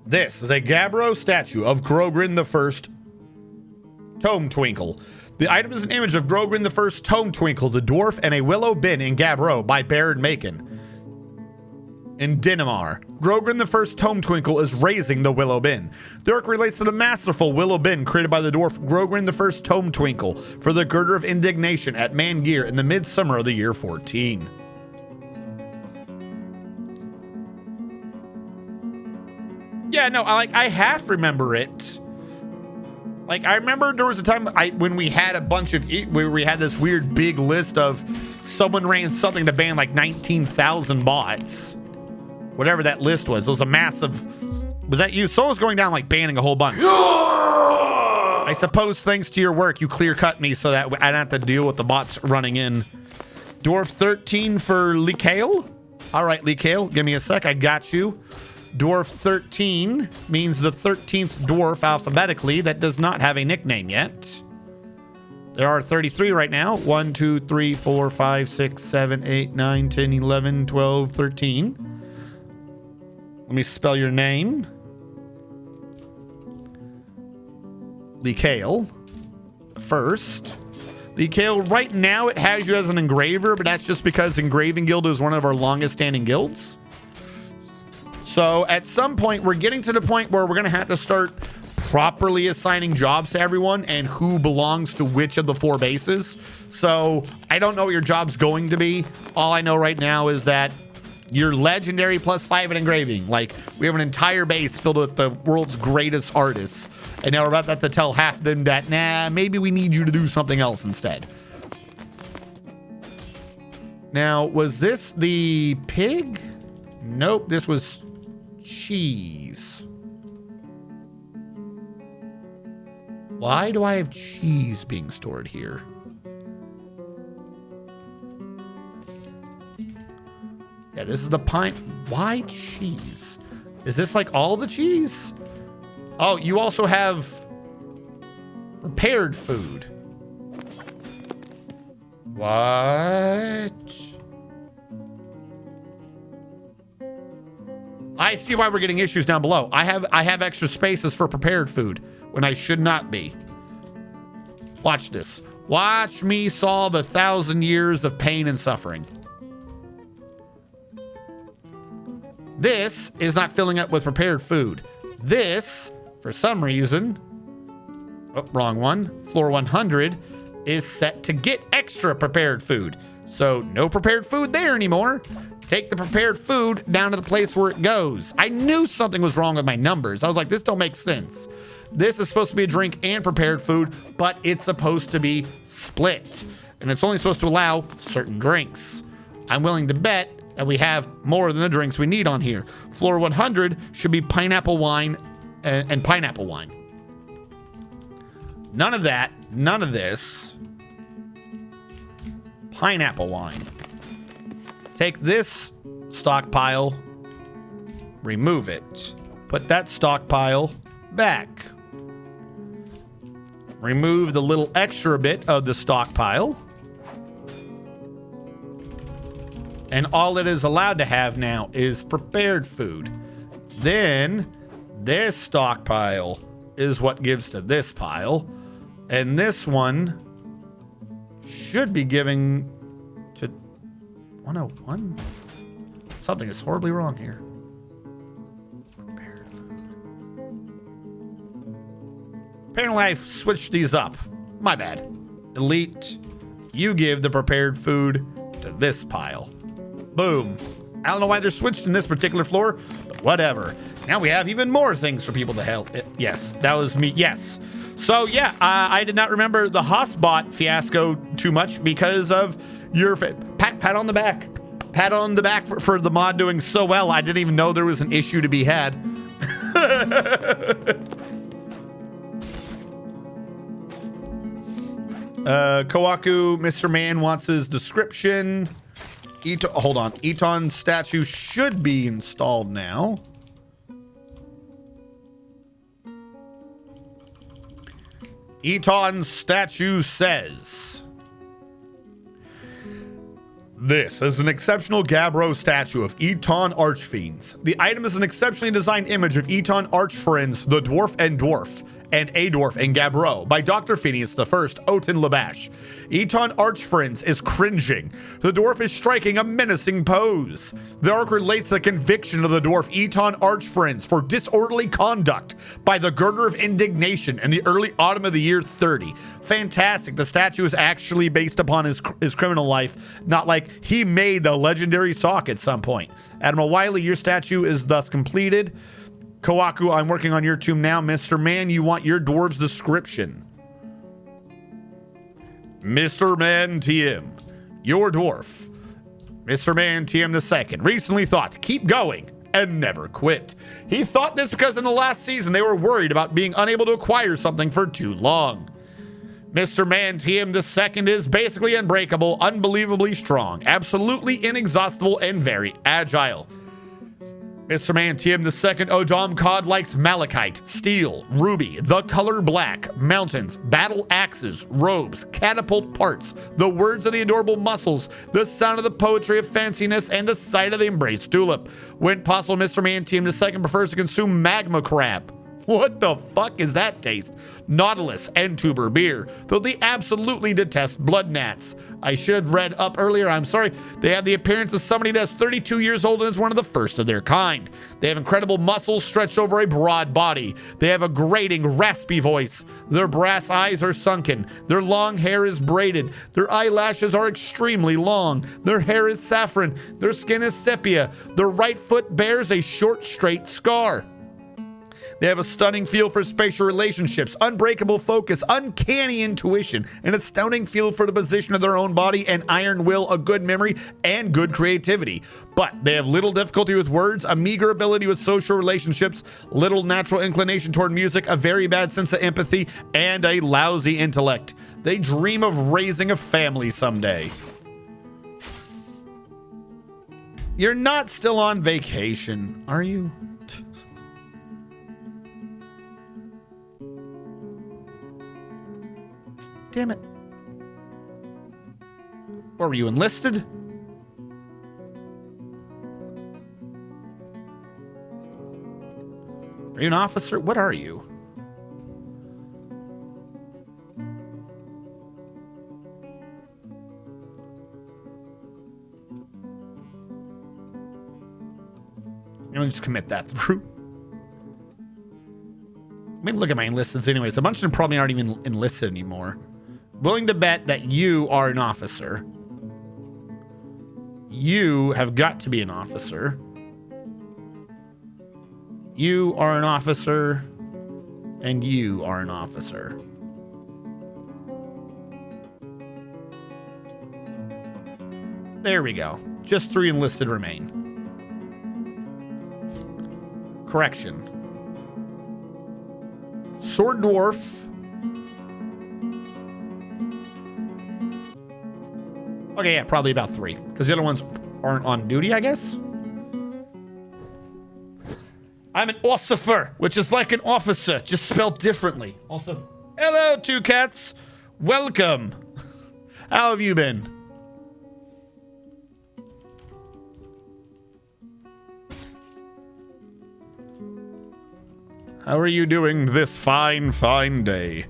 this is a Gabbro statue of Grogrin the First Tome Twinkle. The item is an image of Grogrin the First Tome Twinkle, the dwarf, and a willow bin in Gabbro by Baron Macon. In Dinamar, Grogrin the First Tome Twinkle is raising the willow bin. The arc relates to the masterful willow bin created by the dwarf Grogrin the First Tome Twinkle for the Girder of Indignation at ManGear in the midsummer of the year 14. Yeah, no, I half remember it. Like, I remember there was a time when we had a bunch of, where we had this weird big list of someone ran something to ban like 19,000 bots. Whatever that list was. It was a massive, was that you? Someone's going down like banning a whole bunch. I suppose thanks to your work, you clear cut me so that I don't have to deal with the bots running in. Dwarf 13 for Likale. All right, Likale, give me a sec. I got you. Dwarf 13 means the 13th dwarf alphabetically that does not have a nickname yet. There are 33 right now. 1, 2, 3, 4, 5, 6, 7, 8, 9, 10, 11, 12, 13. Let me spell your name. Likale. First. Likale, right now it has you as an engraver, but that's just because Engraving Guild is one of our longest standing guilds. So at some point, we're getting to the point where we're going to have to start properly assigning jobs to everyone and who belongs to which of the 4 bases. So I don't know what your job's going to be. All I know right now is that you're legendary +5 in engraving. Like, we have an entire base filled with the world's greatest artists. And now we're about to have to tell half of them that, nah, maybe we need you to do something else instead. Now, was this the pig? Nope, this was cheese. Why do I have cheese being stored here? Yeah, this is the pine. Why cheese? Is this like all the cheese? Oh, you also have prepared food. What? I see why we're getting issues down below. I have extra spaces for prepared food when I should not be. Watch this. Watch me solve 1,000 years of pain and suffering. This is not filling up with prepared food. This, for some reason, oh, wrong one, floor 100 is set to get extra prepared food. So no prepared food there anymore. Take the prepared food down to the place where it goes. I knew something was wrong with my numbers. I was like, this don't make sense. This is supposed to be a drink and prepared food, but it's supposed to be split. And it's only supposed to allow certain drinks. I'm willing to bet that we have more than the drinks we need on here. Floor 100 should be pineapple wine and pineapple wine. None of that, none of this. Pineapple wine. Take this stockpile, remove it. Put that stockpile back. Remove the little extra bit of the stockpile. And all it is allowed to have now is prepared food. Then this stockpile is what gives to this pile. And this one should be giving to 101. Something is horribly wrong here. Prepared food. Apparently I've switched these up. My bad. Delete. You give the prepared food to this pile. Boom. I don't know why they're switched in this particular floor, but whatever. Now we have even more things for people to help. Yes, that was me. Yes. So yeah, I did not remember the Hossbot fiasco too much because of your pat on the back. Pat on the back for the mod doing so well. I didn't even know there was an issue to be had. Kawaku, Mr. Man wants his description. Hold on. Eton statue should be installed now. Eton statue says, this is an exceptional Gabbro statue of Eton Archfiends. The item is an exceptionally designed image of Eton Archfiends, the Dwarf and a Dwarf and Gabbro by Dr. Phineas I, Otin Labash. Eton Archfiends is cringing. The dwarf is striking a menacing pose. The arc relates to the conviction of the dwarf Eton Archfiends for disorderly conduct by the Girder of Indignation in the early autumn of the year 30. Fantastic. The statue is actually based upon his criminal life, not like he made a legendary sock at some point. Admiral Wiley, your statue is thus completed. Kawaku, I'm working on your tomb now. Mr. Man, you want your dwarf's description. Mr. Man TM, your dwarf. Mr. Man TM II recently thought to keep going and never quit. He thought this because in the last season they were worried about being unable to acquire something for too long. Mr. Man TM II is basically unbreakable, unbelievably strong, absolutely inexhaustible, and very agile. Mr. Man TM II Odom Cod likes malachite, steel, ruby, the color black, mountains, battle axes, robes, catapult parts, the words of the adorable muscles, the sound of the poetry of fanciness, and the sight of the embraced tulip. When possible, Mr. Man TM II prefers to consume magma crab. What the fuck is that taste? Nautilus and tuber beer, though they absolutely detest blood gnats. I should have read up earlier, I'm sorry. They have the appearance of somebody that's 32 years old and is one of the first of their kind. They have incredible muscles stretched over a broad body. They have a grating, raspy voice. Their brass eyes are sunken. Their long hair is braided. Their eyelashes are extremely long. Their hair is saffron. Their skin is sepia. Their right foot bears a short, straight scar. They have a stunning feel for spatial relationships, unbreakable focus, uncanny intuition, an astounding feel for the position of their own body, an iron will, a good memory, and good creativity. But they have little difficulty with words, a meager ability with social relationships, little natural inclination toward music, a very bad sense of empathy, and a lousy intellect. They dream of raising a family someday. You're not still on vacation, are you? Damn it. Or were you enlisted? Are you an officer? What are you? I'm gonna just commit that through. Let me look at my enlisteds anyways. A bunch of them probably aren't even enlisted anymore. Willing to bet that you are an officer. You have got to be an officer. You are an officer. And you are an officer. There we go. Just 3 enlisted remain. Correction. Sword Dwarf. Okay, yeah, probably about 3. Because the other ones aren't on duty, I guess. I'm an ossifer, which is like an officer, just spelled differently. Also, hello, 2 cats. Welcome. How have you been? How are you doing this fine, fine day?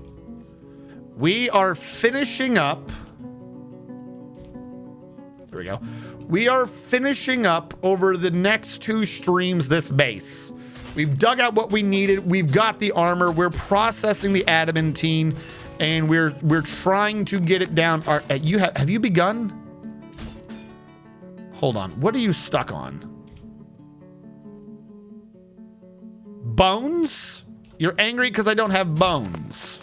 We are finishing up. There we go. We are finishing up over the next 2 streams this base. We've dug out what we needed. We've got the armor. We're processing the adamantine, and we're trying to get it down. Have you begun? Hold on. What are you stuck on? Bones? You're angry because I don't have bones.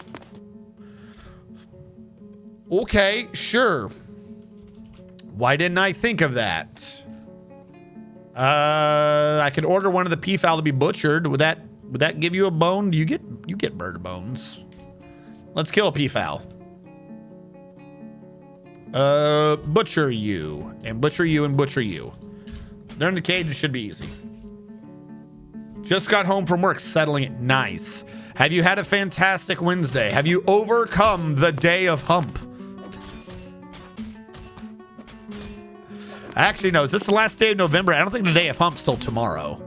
Okay, sure. Why didn't I think of that? I could order one of the peafowl to be butchered. Would that give you a bone? You get bird bones. Let's kill a peafowl. Butcher you, and butcher you, and butcher you. They're in the cage. It should be easy. Just got home from work, settling it. Nice. Have you had a fantastic Wednesday? Have you overcome the day of hump? Actually, no. Is this the last day of November? I don't think the day of hump's till tomorrow.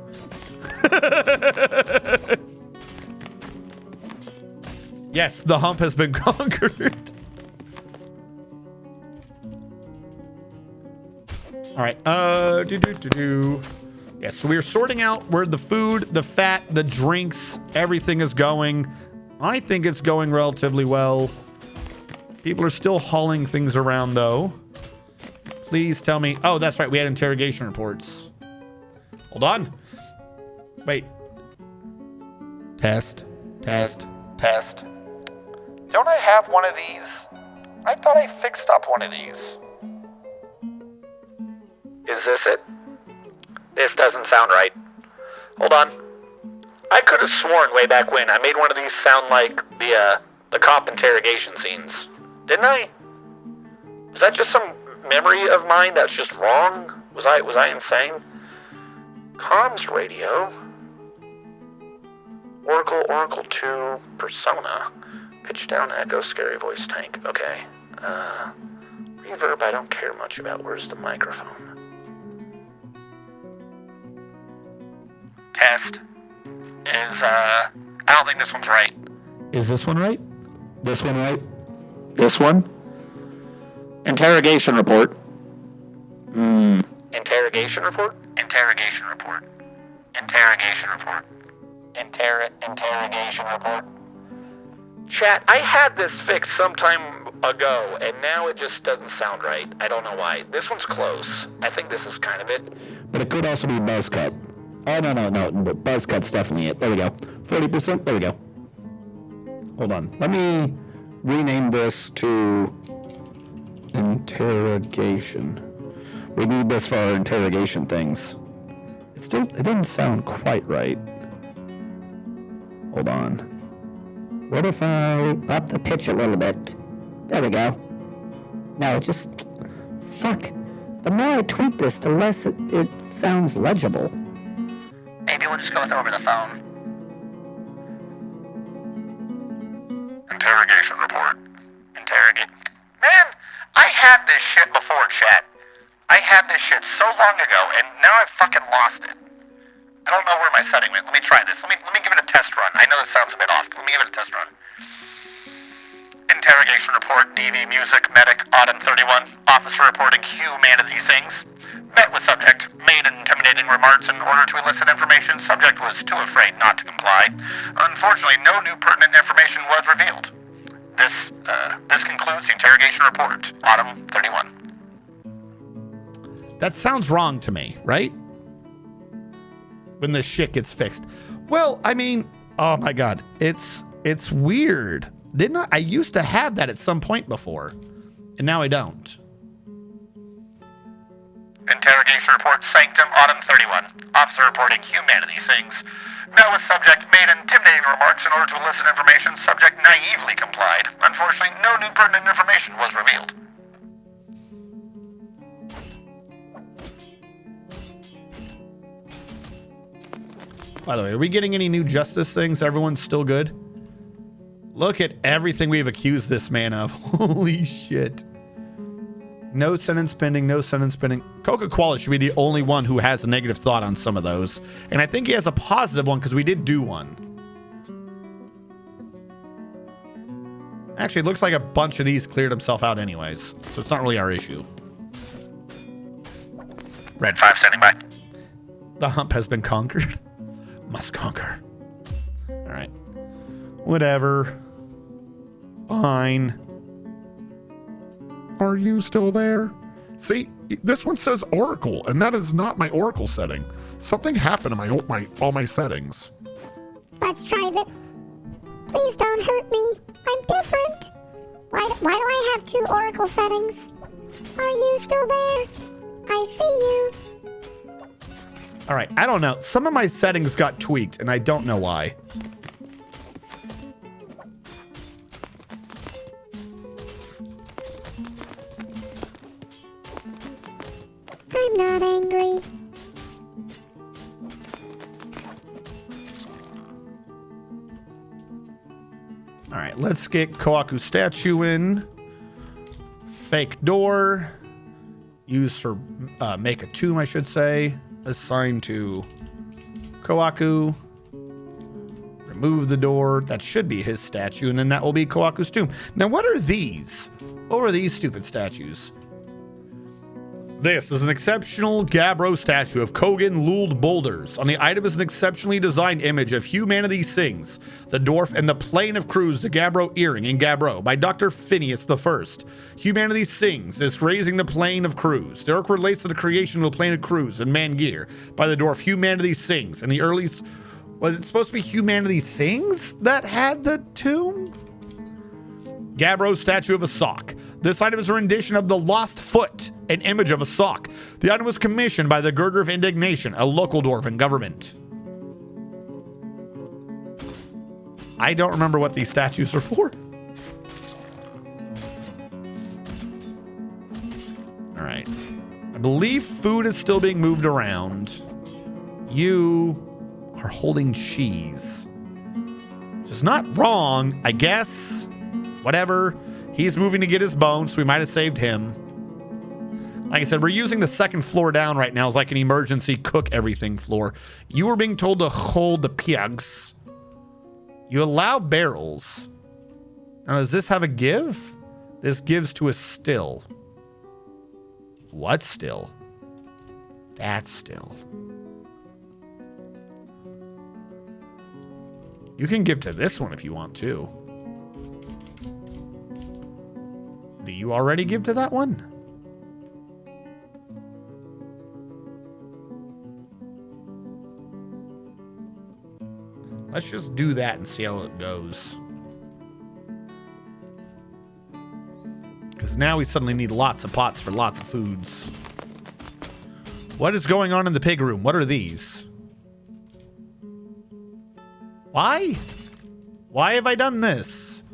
Yes, the hump has been conquered. All right. Yeah, so we're sorting out where the food, the fat, the drinks, everything is going. I think it's going relatively well. People are still hauling things around, though. Please tell me. Oh, that's right. We had interrogation reports. Hold on. Wait. Test. Don't I have one of these? I thought I fixed up one of these. Is this it? This doesn't sound right. Hold on. I could have sworn way back when I made one of these sound like the cop interrogation scenes. Didn't I? Was that just some memory of mine that's just wrong? Was I insane? Comms radio. Oracle 2 persona. Pitch down echo scary voice tank. Okay. Reverb I don't care much about. Where's the microphone? Test. I don't think this one's right. Is this one right? This one right? This one? Interrogation report. Interrogation report? Interrogation report. Interrogation report. Interrogation report. Chat, I had this fixed some time ago, and now it just doesn't sound right. I don't know why. This one's close. I think this is kind of it. But it could also be buzz cut. Oh, no. But buzz cut's definitely it. There we go. 40%. There we go. Hold on. Let me rename this to interrogation. We need this for our interrogation things. It doesn't sound quite right. Hold on. What if I up the pitch a little bit? There we go. No, just... Fuck. The more I tweak this, the less it sounds legible. Maybe we'll just go with over the phone. Interrogation report. Interrogate. Man, I had this shit before, chat. I had this shit so long ago, and now I've fucking lost it. I don't know where my setting went. Let me try this. Let me give it a test run. I know this sounds a bit off, but let me give it a test run. Interrogation report, DV Music, Medic, Autumn 31. Officer reporting humanity things. Met with subject, made intimidating remarks in order to elicit information. Subject was too afraid not to comply. Unfortunately, no new pertinent information was revealed. This concludes the interrogation report, Autumn 31. That sounds wrong to me, right? When the shit gets fixed. Well, I mean, oh my god, it's weird. I used to have that at some point before, and now I don't. Interrogation report, Sanctum, Autumn 31. Officer reporting humanity things. Met with subject, made intimidating remarks in order to elicit information. Subject naively complied. Unfortunately, no new pertinent information was revealed. By the way, are we getting any new justice things? Everyone's still good? Look at everything we've accused this man of. Holy shit. No sentence pending, no sentence pending. Coca-Cola should be the only one who has a negative thought on some of those. And I think he has a positive one because we did do one. Actually, it looks like a bunch of these cleared himself out anyways. So it's not really our issue. Red 5 standing by. The hump has been conquered. Must conquer. All right. Whatever. Fine. Are you still there? See, this one says Oracle, and that is not my Oracle setting. Something happened to all my settings. Let's try that. Please don't hurt me. I'm different. Why do I have 2 Oracle settings? Are you still there? I see you. All right, I don't know. Some of my settings got tweaked, and I don't know why. I'm not angry. All right, let's get Kawaku statue in. Fake door. Used for make a tomb, I should say. Assigned to Kawaku. Remove the door. That should be his statue, and then that will be Kawaku's tomb. Now, what are these? What are these stupid statues? This is an exceptional Gabbro statue of Kogan Luld Boulders. On the item is an exceptionally designed image of Humanity Sings, the Dwarf, and the Plane of Cruz, the Gabbro Earring in Gabbro by Dr. Phineas I. Humanity Sings is raising the Plane of Cruz. The work relates to the creation of the Plane of Cruz in ManGear by the Dwarf Humanity Sings. In the early... Was it supposed to be Humanity Sings that had the tomb? Gabbro statue of a sock. This item is a rendition of the Lost Foot, an image of a sock. The item was commissioned by the Girder of Indignation, a local dwarven government. I don't remember what these statues are for. All right. I believe food is still being moved around. You are holding cheese. Which is not wrong, I guess. Whatever. He's moving to get his bone, so we might have saved him. Like I said, we're using the second floor down right now as like an emergency cook everything floor. You were being told to hold the pigs. You allow barrels. Now, does this have a give? This gives to a still. What still? That still. You can give to this one if you want to. Do you already give to that one? Let's just do that and see how it goes. Because now we suddenly need lots of pots for lots of foods. What is going on in the pig room? What are these? Why? Why have I done this?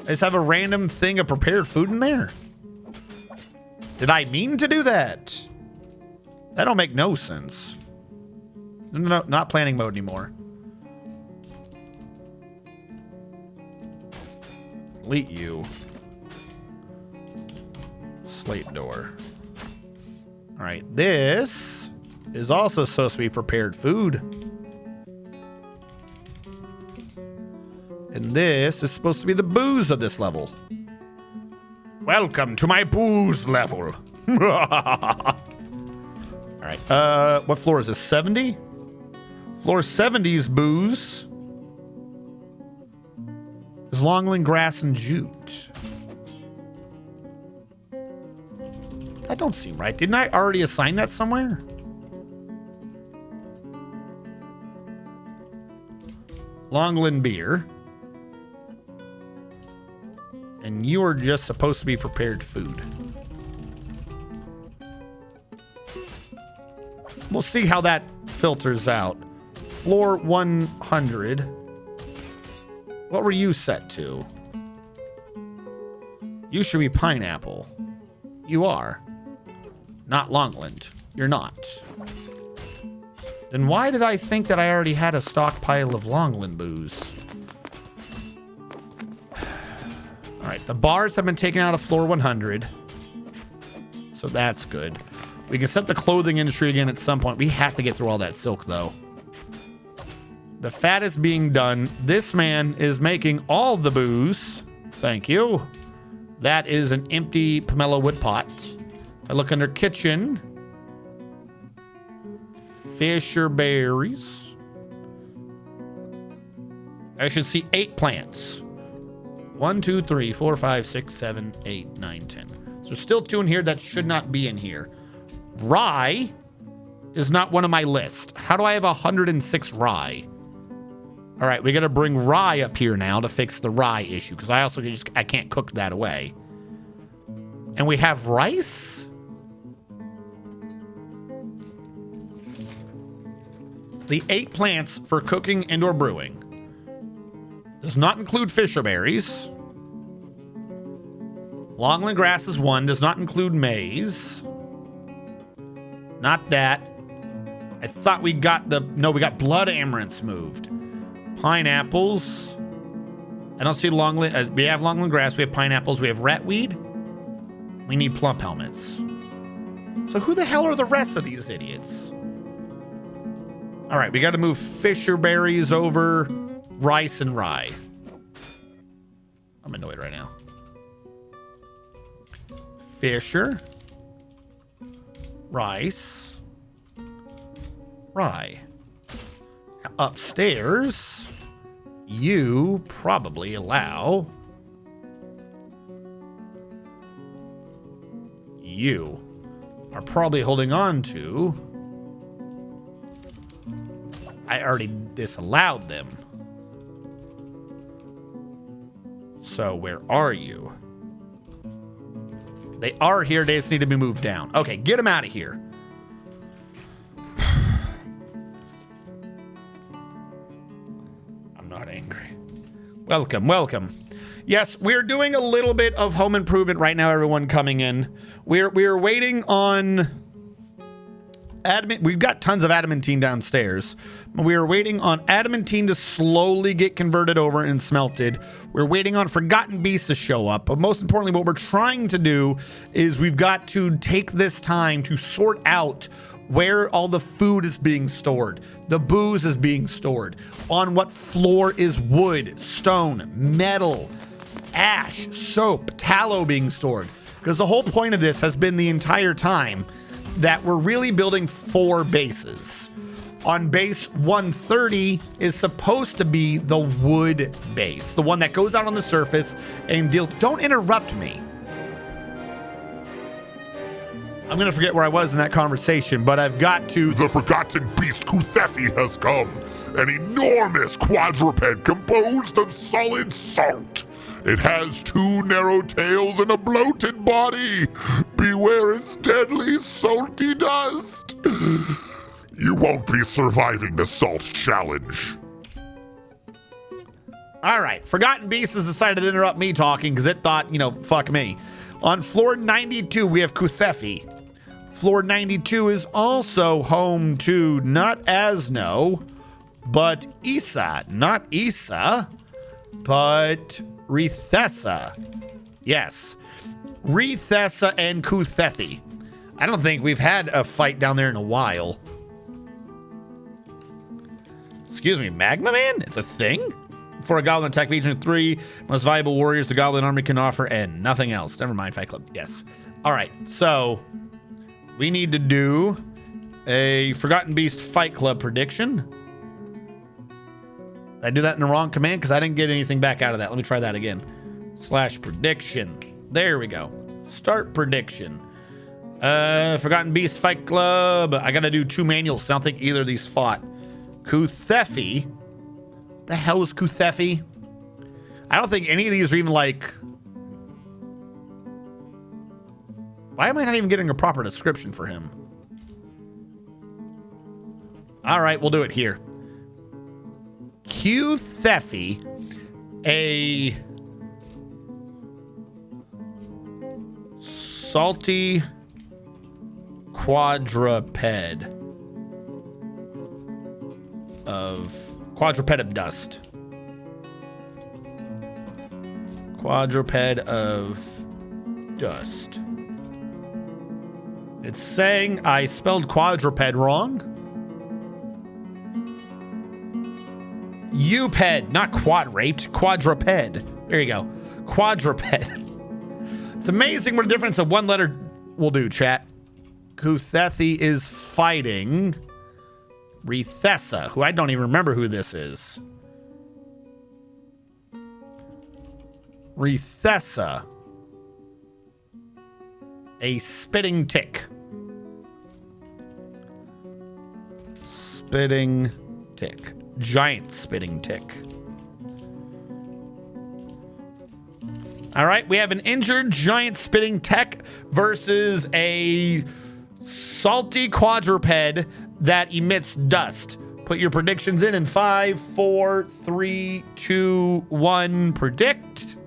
I just have a random thing of prepared food in there? Did I mean to do that? That don't make no sense. No, not planning mode anymore. Delete you. Slate door. All right, this is also supposed to be prepared food. And this is supposed to be the booze of this level. Welcome to my booze level. All right. What floor is this? 70? Floor 70's booze is Longland grass and jute. That don't seem right. Didn't I already assign that somewhere? Longland beer. And you are just supposed to be prepared food. We'll see how that filters out. Floor 100. What were you set to? You should be pineapple. You are. Not Longland. You're not. Then why did I think that I already had a stockpile of Longland booze? All right, the bars have been taken out of floor 100. So that's good. We can set the clothing industry again at some point. We have to get through all that silk, though. The fat is being done. This man is making all the booze. Thank you. That is an empty pomelo wood pot. If I look under kitchen, Fisher berries. I should see 8 plants. 1, 2, 3, 4, 5, 6, 7, 8, 9, 10. So there's still 2 in here that should not be in here. Rye is not one of my list. How do I have 106 rye? All right, we got to bring rye up here now to fix the rye issue because I can't cook that away. And we have rice? The 8 plants for cooking and or brewing does not include fisherberries. Longland grass is 1, does not include maize. Not that. I thought we got we got blood amaranths moved. Pineapples. I don't see longland. We have longland grass. We have pineapples. We have ratweed. We need plump helmets. So who the hell are the rest of these idiots? All right, we got to move fisherberries over rice and rye. I'm annoyed right now. Fisher, rice, rye. Upstairs, you probably allow you are probably holding on to. I already disallowed them. So where are you? They are here. They just need to be moved down. Okay, get them out of here. I'm not angry. Welcome, welcome. Yes, we're doing a little bit of home improvement right now, everyone coming in. We're waiting on we've got tons of adamantine downstairs. We are waiting on adamantine to slowly get converted over and smelted. We're waiting on Forgotten Beasts to show up. But most importantly, what we're trying to do is we've got to take this time to sort out where all the food is being stored, the booze is being stored, on what floor is wood, stone, metal, ash, soap, tallow being stored. Because the whole point of this has been the entire time that we're really building 4 bases. On base 130 is supposed to be the wood base, the one that goes out on the surface and deals. Don't interrupt me. I'm gonna forget where I was in that conversation, but I've got to. The forgotten beast Kuthefi has come, an enormous quadruped composed of solid salt. It has 2 narrow tails and a bloated body. Beware its deadly salty dust. You won't be surviving the salt challenge. All right, Forgotten Beast has decided to interrupt me talking because it thought, fuck me. On floor 92, we have Kuthefi. Floor 92 is also home to not Asno, but Issa. Not Issa, but Rethessa. Yes, Rethessa and Kuthefi. I don't think we've had a fight down there in a while. Excuse me, Magma Man? It's a thing? For a Goblin attack region 3, most valuable warriors the Goblin army can offer, and nothing else. Never mind, Fight Club. Yes. All right, so we need to do a Forgotten Beast Fight Club prediction. Did I do that in the wrong command? Because I didn't get anything back out of that. Let me try that again. /prediction. There we go. Start prediction. Forgotten Beast Fight Club. I got to do 2 manuals. I don't think either of these fought. Kuthefi. The hell is Kuthefi? I don't think any of these are even like... Why am I not even getting a proper description for him? All right, we'll do it here. Kuthefi, a salty quadruped of dust. Quadruped of dust. It's saying I spelled quadruped wrong. Uped, not quadrate, quadruped. There you go. Quadruped. It's amazing what a difference of 1 letter will do, chat. Kuthefi is fighting Rethessa, who I don't even remember who this is. Rethessa. A spitting tick. spitting tick. Giant spitting tick. All right, we have an injured giant spitting tick versus a salty quadruped that emits dust. Put your predictions in 5, 4, 3, 2, 1. Predict.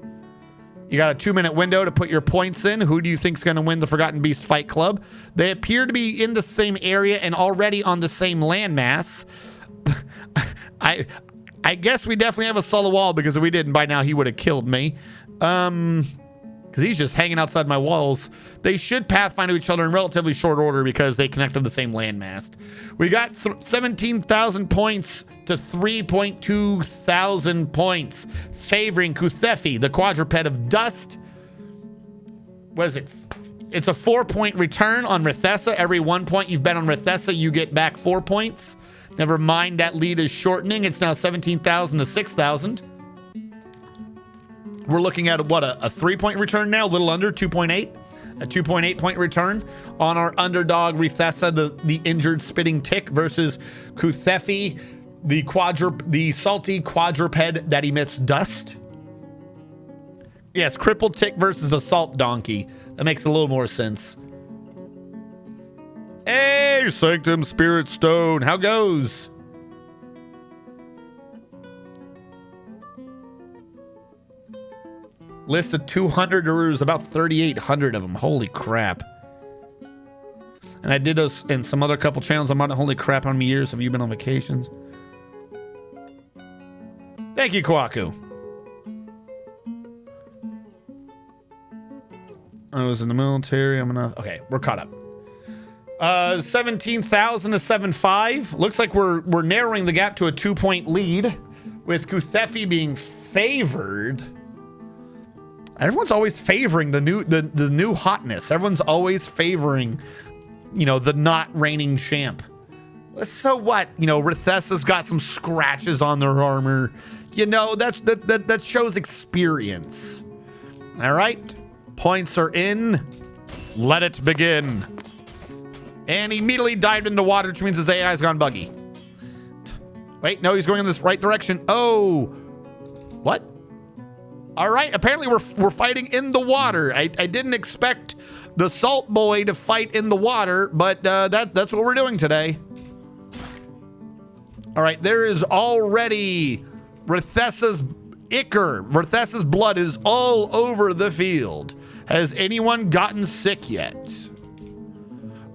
You got a 2-minute window to put your points in. Who do you think's going to win the Forgotten Beast Fight Club? They appear to be in the same area and already on the same landmass. I guess we definitely have a solo wall, because if we didn't by now, he would have killed me. Because he's just hanging outside my walls. They should pathfind to each other in relatively short order because they connect to the same landmass. We got 17,000 points to 3.2 thousand points, favoring Kuthefi, the quadruped of dust. What is it? It's a 4-point return on Rithessa. Every 1 point you've bet on Rithessa, you get back 4 points. Never mind, that lead is shortening. It's now 17,000 to 6,000. We're looking at, what, a 3-point return now? A little under, 2.8. A 2.8-point return on our underdog Rithessa, the injured spitting tick, versus Kuthefi, the salty quadruped that emits dust. Yes, crippled tick versus a salt donkey. That makes a little more sense. Hey, Sanctum Spirit Stone, how goes? List of 200, there's about 3,800 of them. Holy crap. And I did those in some other couple channels. I'm on holy crap, how many years have you been on vacations? Thank you, Kwaku. I was in the military. Okay, we're caught up. 17,000 to 7.5. Looks like we're narrowing the gap to a 2-point lead, with Kuthefi being favored. Everyone's always favoring the new hotness. Everyone's always favoring, the not reigning champ. So what? Rithessa's got some scratches on their armor. That shows experience. All right, points are in. Let it begin. And he immediately dived into water, which means his AI's gone buggy. Wait, no, he's going in this right direction. Oh, what? All right, apparently we're fighting in the water. I didn't expect the salt boy to fight in the water, but that's what we're doing today. All right, there is already Rithessa's ichor. Rithessa's blood is all over the field. Has anyone gotten sick yet?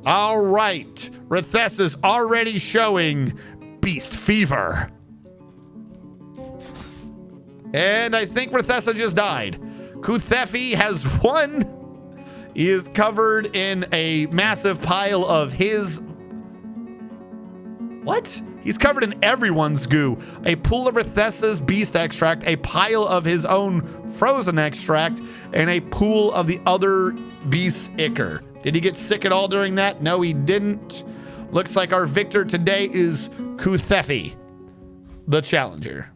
All right, Rithessa's already showing beast fever. And I think Rithessa just died. Kuthefi has won. He is covered in a massive pile of his... What? He's covered in everyone's goo. A pool of Rithessa's beast extract, a pile of his own frozen extract, and a pool of the other beast's ichor. Did he get sick at all during that? No, he didn't. Looks like our victor today is Kuthefi, the challenger.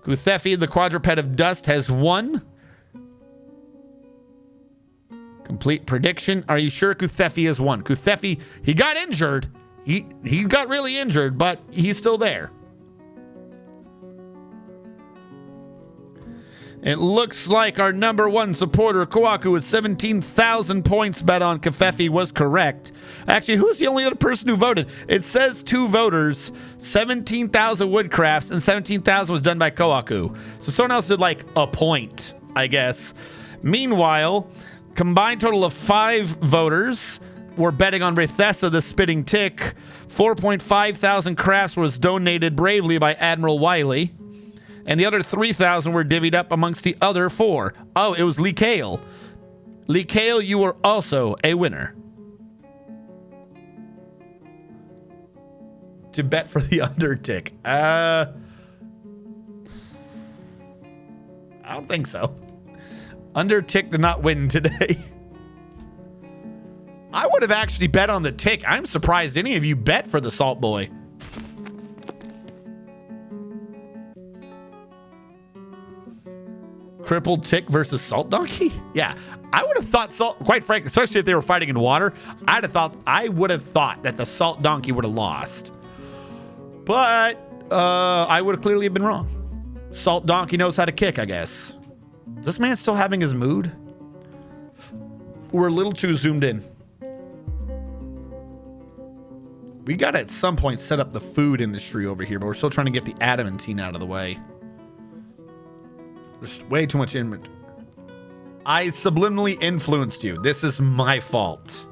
Kuthefi, the quadruped of dust, has won. Complete prediction. Are you sure Kuthefi has won? Kuthefi, he got injured. He got really injured, but he's still there. It looks like our number one supporter, Kwaku, with 17,000 points bet on Kuthefi, was correct. Actually, who's the only other person who voted? It says 2 voters, 17,000 Woodcrafts, and 17,000 was done by Kwaku. So someone else did like a point, I guess. Meanwhile, combined total of 5 voters were betting on Rithessa, the spitting tick. 4.5 thousand crafts was donated bravely by Admiral Wiley. And the other 3,000 were divvied up amongst the other 4. Oh, it was Lee Kale. Lee Kale, you were also a winner. To bet for the undertick. I don't think so. Undertick did not win today. I would have actually bet on the tick. I'm surprised any of you bet for the Salt Boy. Crippled tick versus salt donkey? Yeah, I would have thought salt, quite frankly, especially if they were fighting in water, I would have thought that the salt donkey would have lost. But I would have clearly been wrong. Salt donkey knows how to kick, I guess. Is this man still having his mood? We're a little too zoomed in. We gotta at some point set up the food industry over here, but we're still trying to get the adamantine out of the way. There's way too much inventory. I subliminally influenced you. This is my fault.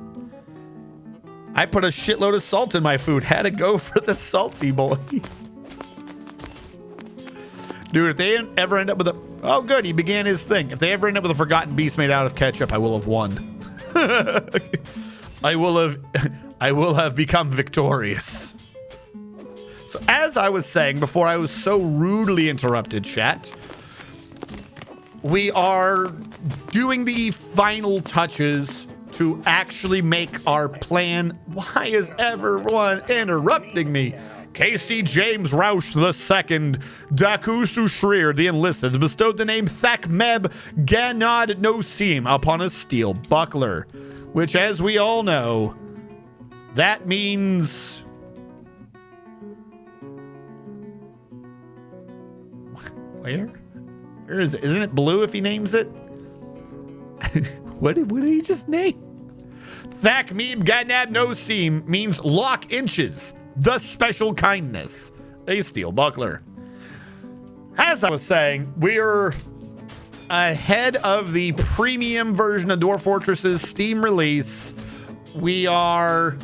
I put a shitload of salt in my food. Had to go for the salty boy. Dude, if they ever end up with a... Oh, good. He began his thing. If they ever end up with a forgotten beast made out of ketchup, I will have won. I will have become victorious. So as I was saying before I was so rudely interrupted, chat, we are doing the final touches to actually make our plan. Why is everyone interrupting me? Casey James Roush II, Dakushu Shreer, the enlisted, bestowed the name Thakmeb Ganad Nosim upon a steel buckler, which, as we all know, that means... Where? Where is it? Isn't it blue if he names it? What did he just name? Thakmeb Ganad Nosim means lock inches. The special kindness, a steel buckler. As I was saying, we're ahead of the premium version of Dwarf Fortress's Steam release. We are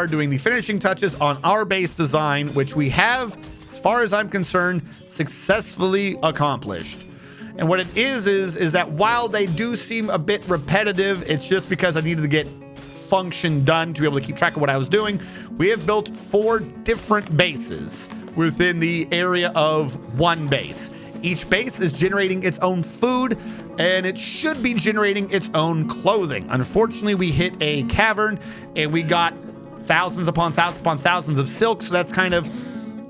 doing the finishing touches on our base design, which we have, as far as I'm concerned, successfully accomplished. And what it is that while they do seem a bit repetitive, it's just because I needed to get function done to be able to keep track of what I was doing. We have built 4 different bases within the area of one base. Each base is generating its own food, and it should be generating its own clothing. Unfortunately, we hit a cavern and we got thousands upon thousands of silk, so that's kind of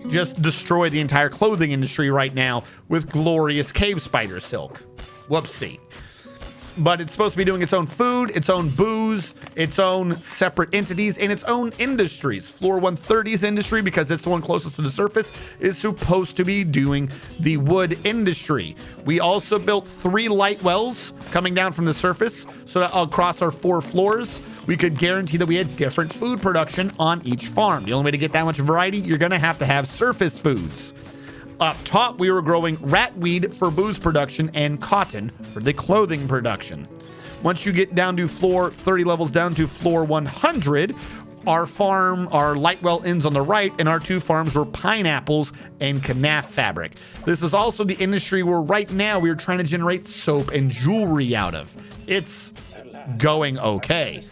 just destroyed the entire clothing industry right now with glorious cave spider silk. Whoopsie. But it's supposed to be doing its own food, its own booze, its own separate entities, and its own industries. Floor 130's industry, because it's the one closest to the surface, is supposed to be doing the wood industry. We also built 3 light wells coming down from the surface, so that across our 4 floors, we could guarantee that we had different food production on each farm. The only way to get that much variety, you're going to have surface foods. Up top, we were growing ratweed for booze production and cotton for the clothing production. Once you get down to floor 30 levels down to floor 100, our farm, our light well ends on the right, and our 2 farms were pineapples and kanaf fabric. This is also the industry where right now we are trying to generate soap and jewelry out of. It's going okay.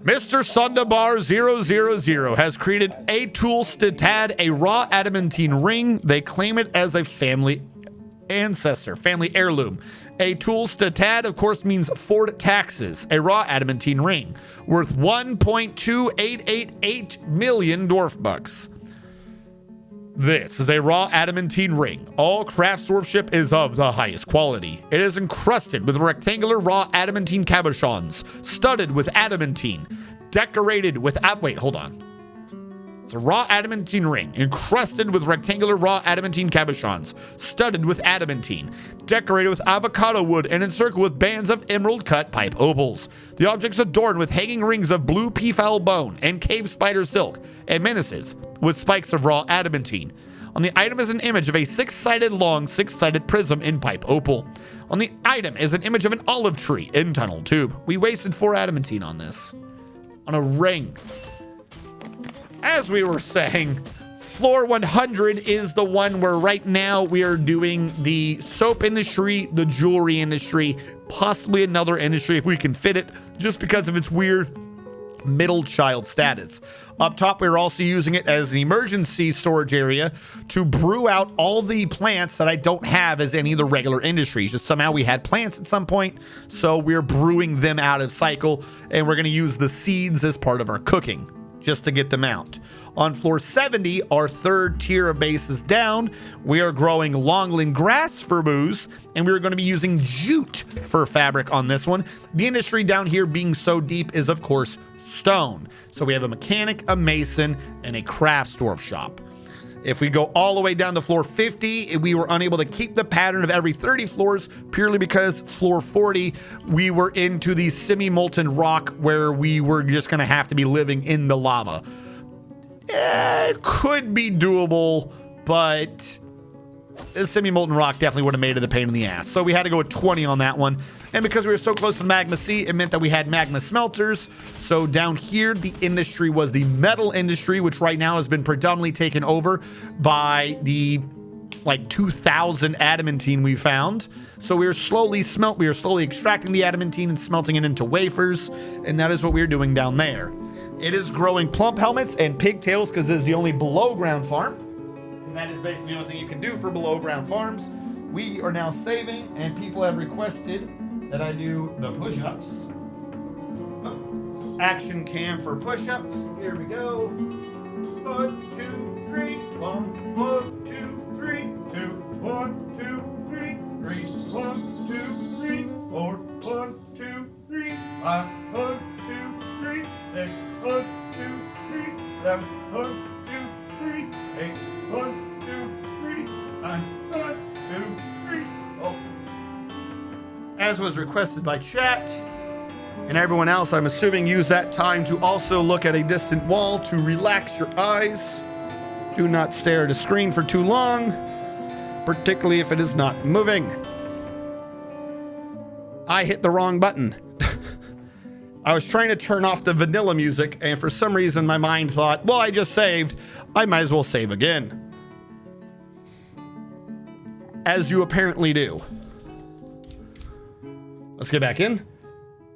Mr. Sundabar 000 has created a tool Statad, a raw adamantine ring. They claim it as a family ancestor, family heirloom. A tool Statad, of course, means Ford taxes. A raw adamantine ring worth 1.2888 million dwarf bucks. This is a raw adamantine ring. All craft dwarfship is of the highest quality. It is encrusted with rectangular raw adamantine cabochons, studded with adamantine, decorated with... wait, hold on. It's a raw adamantine ring, encrusted with rectangular raw adamantine cabochons, studded with adamantine, decorated with avocado wood, and encircled with bands of emerald-cut pipe opals. The object's adorned with hanging rings of blue peafowl bone and cave spider silk, and menaces with spikes of raw adamantine. On the item is an image of a 6-sided long, 6-sided prism in pipe opal. On the item is an image of an olive tree in tunnel tube. We wasted 4 adamantine on this. On a ring. As we were saying, floor 100 is the one where right now we are doing the soap industry, the jewelry industry, possibly another industry if we can fit it, just because of its weird middle child status. Up top, we're also using it as an emergency storage area to brew out all the plants that I don't have as any of the regular industries. Just somehow we had plants at some point, so we're brewing them out of cycle, and we're going to use the seeds as part of our cooking. just to get them out. On floor 70, our third tier of bases down, we are growing longland grass for booze, and we're going to be using jute for fabric on this one. The industry down here being so deep is, of course, stone. So we have a mechanic, a mason, and a crafts dwarf shop. If we go all the way down to floor 50, we were unable to keep the pattern of every 30 floors purely because floor 40, we were into the semi-molten rock where we were just going to have to be living in the lava. It could be doable, but the semi-molten rock definitely would have made it a pain in the ass. So we had to go with 20 on that one. And because we were so close to Magma Sea, it meant that we had magma smelters. So down here, the industry was the metal industry, which right now has been predominantly taken over by the like 2,000 adamantine we found. So we are slowly extracting the adamantine and smelting it into wafers. And that is what we're doing down there. It is growing plump helmets and pigtails because this is the only below ground farm. And that is basically the only thing you can do for below ground farms. We are now saving, and people have requested that I do the push-ups. Action cam for push-ups. Here we go. 1, 2, 3. 1, 1, 2, 3. 2, 1, 2, 3. 3, 1, 2, 3. 4, 1, 2, 3. 5, 1, 2, 3. 6, 1, 2, 3. 7, 1, 2, 3. 8, 1, 2, 3. 9, 1, 2, 3. Oh. As was requested by chat, and everyone else, I'm assuming, use that time to also look at a distant wall to relax your eyes. Do not stare at a screen for too long, particularly if it is not moving. I hit the wrong button. I was trying to turn off the vanilla music, and for some reason my mind thought, well, I just saved. I might as well save again. As you apparently do. Let's get back in.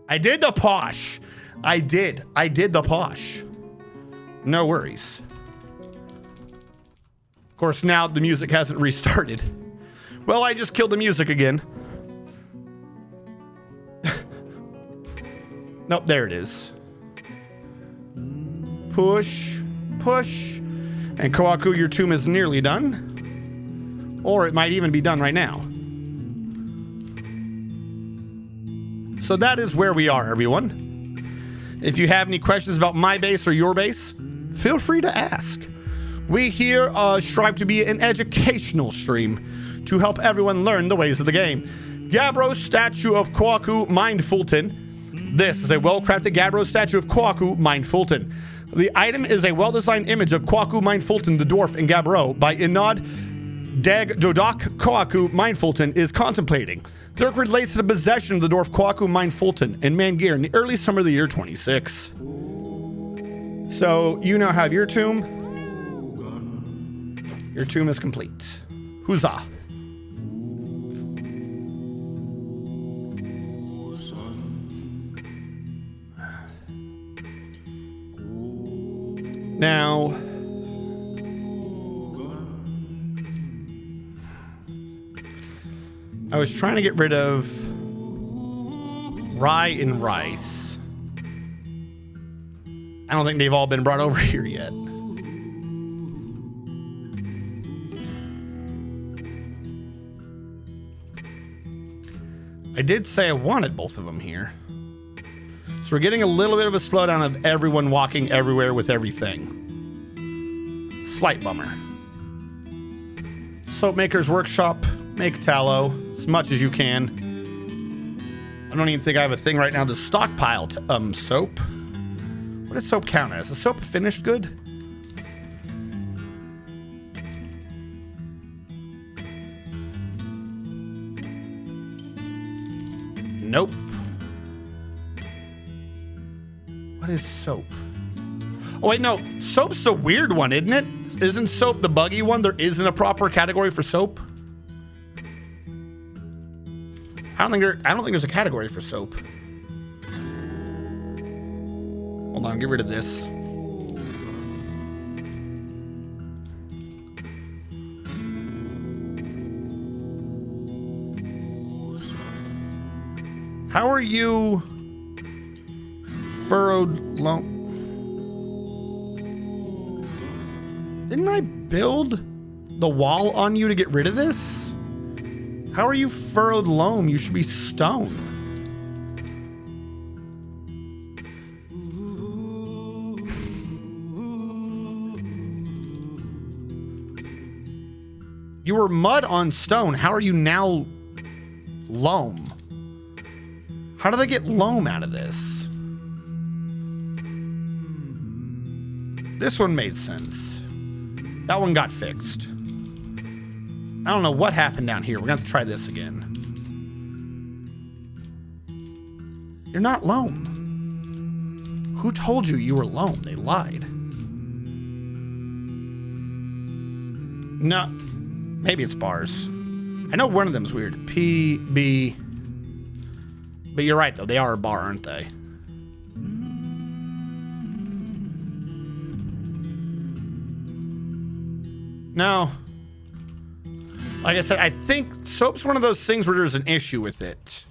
I did the posh. I did the posh. No worries. Of course, now the music hasn't restarted. Well, I just killed the music again. Nope, there it is. Push, push. And Koaku, your tomb is nearly done. Or it might even be done right now. So that is where we are, everyone. If you have any questions about my base or your base, feel free to ask. We here strive to be an educational stream to help everyone learn the ways of the game. Gabbro statue of Koaku, mined Fulton. This is a well-crafted Gabbro statue of Koaku, mined Fulton. The item is a well-designed image of Koaku, mined Fulton, the dwarf in Gabbro by Inod Dag Dodak Koaku, mined Fulton is contemplating. The work relates to the possession of the dwarf Koaku, mined Fulton and ManGear in the early summer of the year 26. So you now have your tomb. Your tomb is complete. Huzzah. Now, I was trying to get rid of rye and rice. I don't think they've all been brought over here yet. I did say I wanted both of them here. So we're getting a little bit of a slowdown of everyone walking everywhere with everything. Slight bummer. Soapmaker's Workshop, make tallow as much as you can. I don't even think I have a thing right now to stockpile soap. What does soap count as? Is soap finished good? Nope. What is soap? Oh, wait, no. Soap's the weird one, isn't it? Isn't soap the buggy one? There isn't a proper category for soap? I don't think there's a category for soap. Hold on, get rid of this. How are you furrowed loam? Didn't I build the wall on you to get rid of this? How are you furrowed loam? You should be stone. You were mud on stone. How are you now loam? How did I get loam out of this? This one made sense. That one got fixed. I don't know what happened down here. We're gonna have to try this again. You're not loam. Who told you you were loam? They lied. No, maybe it's bars. I know one of them's weird. PB. But you're right though. They are a bar, aren't they? No. Like I said, I think soap's one of those things where there's an issue with it.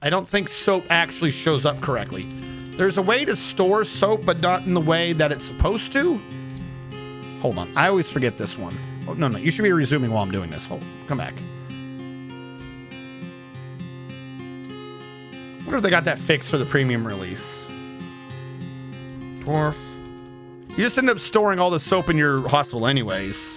I don't think soap actually shows up correctly. There's a way to store soap, but not in the way that it's supposed to. Hold on. I always forget this one. Oh, no. You should be resuming while I'm doing this. Come back. I wonder if they got that fixed for the premium release. Dwarf. You just end up storing all the soap in your hospital anyways.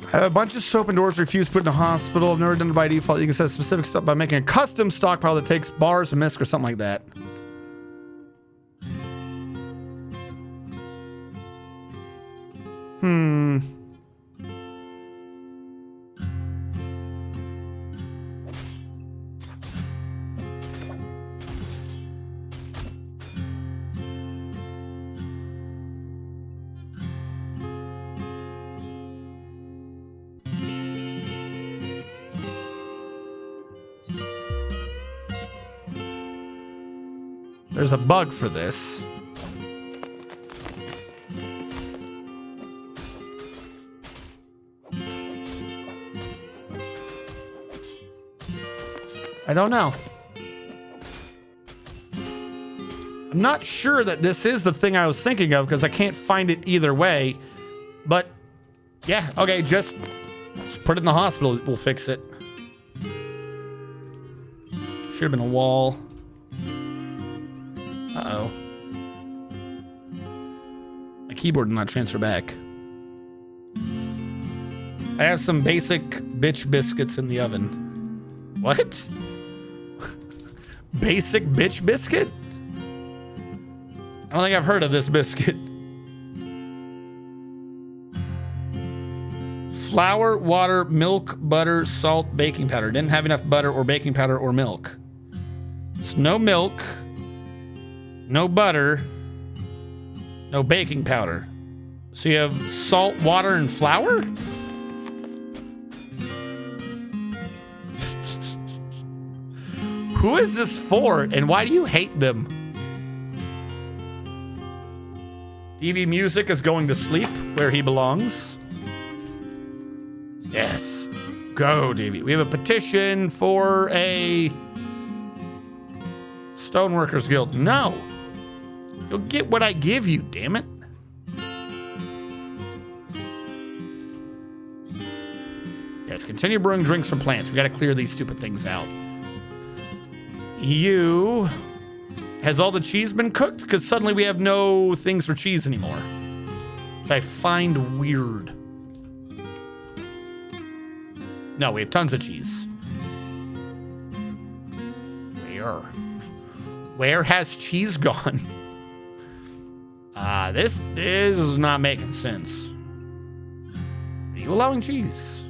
I have a bunch of soap and doors refused to put in the hospital. I've never done it by default. You can set specific stuff by making a custom stockpile that takes bars and misc or something like that. There's a bug for this. I don't know. I'm not sure that this is the thing I was thinking of because I can't find it either way. But yeah, okay, just put it in the hospital. We'll fix it. Should have been a wall. Uh-oh. My keyboard did not transfer back. I have some basic bitch biscuits in the oven. What? Basic bitch biscuit? I don't think I've heard of this biscuit. Flour, water, milk, butter, salt, baking powder. Didn't have enough butter or baking powder or milk. It's no milk. No butter, no baking powder. So you have salt, water, and flour? Who is this for, and why do you hate them? DV Music is going to sleep where he belongs. Yes, go DV. We have a petition for a Stoneworkers Guild. No. You'll get what I give you, damn it. Yes, continue brewing drinks from plants. We gotta clear these stupid things out. Has all the cheese been cooked? Because suddenly we have no things for cheese anymore. Which I find weird. No, we have tons of cheese. Where has cheese gone? This is not making sense. Are you allowing cheese?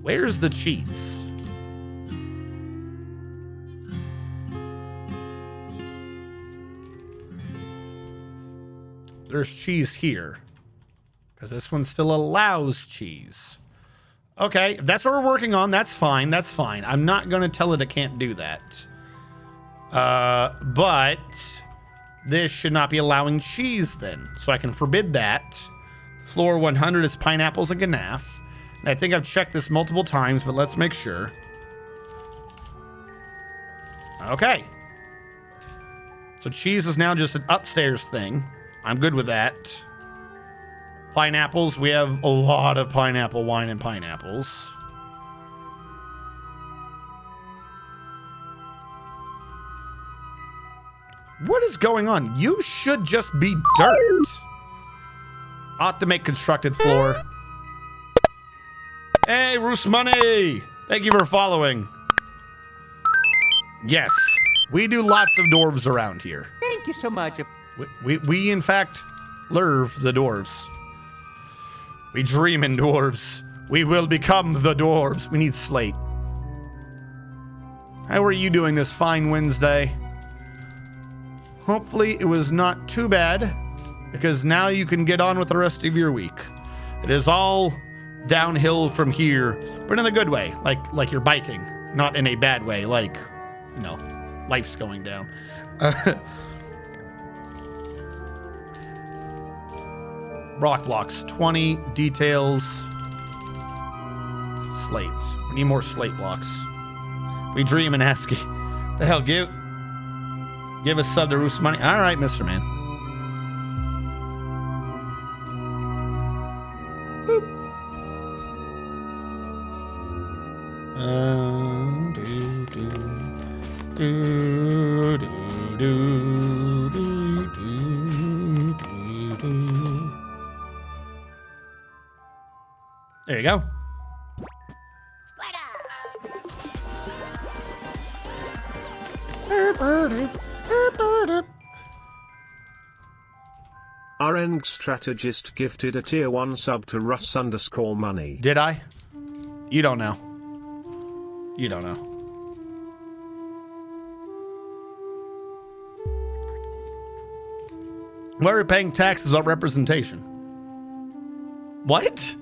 Where's the cheese? There's cheese here. Because this one still allows cheese. Okay, if that's what we're working on, that's fine. That's fine. I'm not going to tell it it can't do that. But this should not be allowing cheese then. So I can forbid that. Floor 100 is pineapples and ganache. And I think I've checked this multiple times, but let's make sure. Okay. So cheese is now just an upstairs thing. I'm good with that. Pineapples, we have a lot of pineapple wine and pineapples. What is going on? You should just be dirt. Ought to make constructed floor. Hey, Roos Money! Thank you for following. Yes, we do lots of dwarves around here. Thank you so much. We in fact, lurve the dwarves. We dream in dwarves. We will become the dwarves. We need slate. How are you doing this fine Wednesday? Hopefully it was not too bad, because now you can get on with the rest of your week. It is all downhill from here, but in a good way, like you're biking, not in a bad way, like, you know, life's going down. Rock blocks, 20 details, slates. We need more slate blocks. We dream in ASCII. The hell, give a sub to Roos Money. All right, Mr. Man. Boop. There you go. RN Strategist gifted a tier 1 sub to Russ_money. Did I? You don't know. You don't know. Why are we paying taxes on representation? What?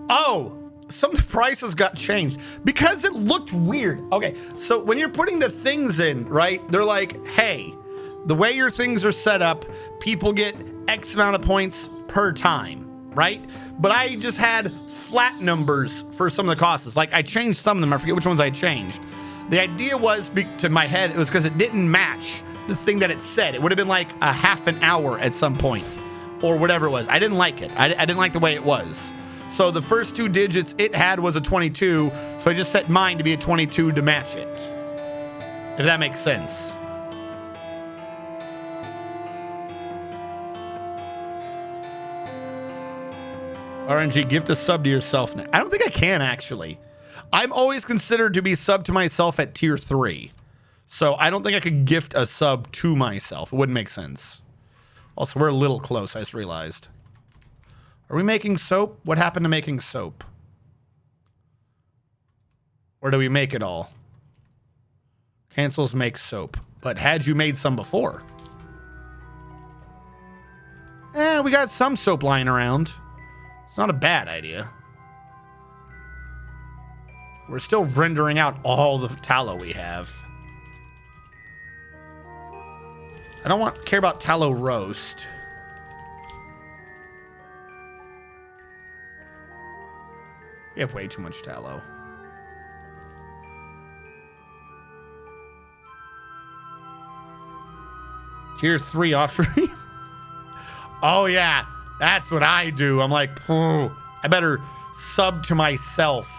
Oh, some of the prices got changed because it looked weird. Okay, so when you're putting the things in, right, they're like, hey, the way your things are set up, people get X amount of points per time, right? But I just had flat numbers for some of the costs. Like I changed some of them. I forget which ones I changed. The idea was, to my head, it was because it didn't match the thing that it said. It would have been like a half an hour at some point or whatever it was. I didn't like it. I didn't like the way it was. So the first 2 digits it had was a 22. So I just set mine to be a 22 to match it. If that makes sense. RNG, gift a sub to yourself now. I don't think I can, actually. I'm always considered to be sub to myself at tier 3. So I don't think I could gift a sub to myself. It wouldn't make sense. Also, we're a little close, I just realized. Are we making soap? What happened to making soap? Or do we make it all? Cancels make soap. But had you made some before? We got some soap lying around. It's not a bad idea. We're still rendering out all the tallow we have. I don't care about tallow roast. We have way too much tallow. Tier 3 offering. Oh yeah, that's what I do. I'm like, I better sub to myself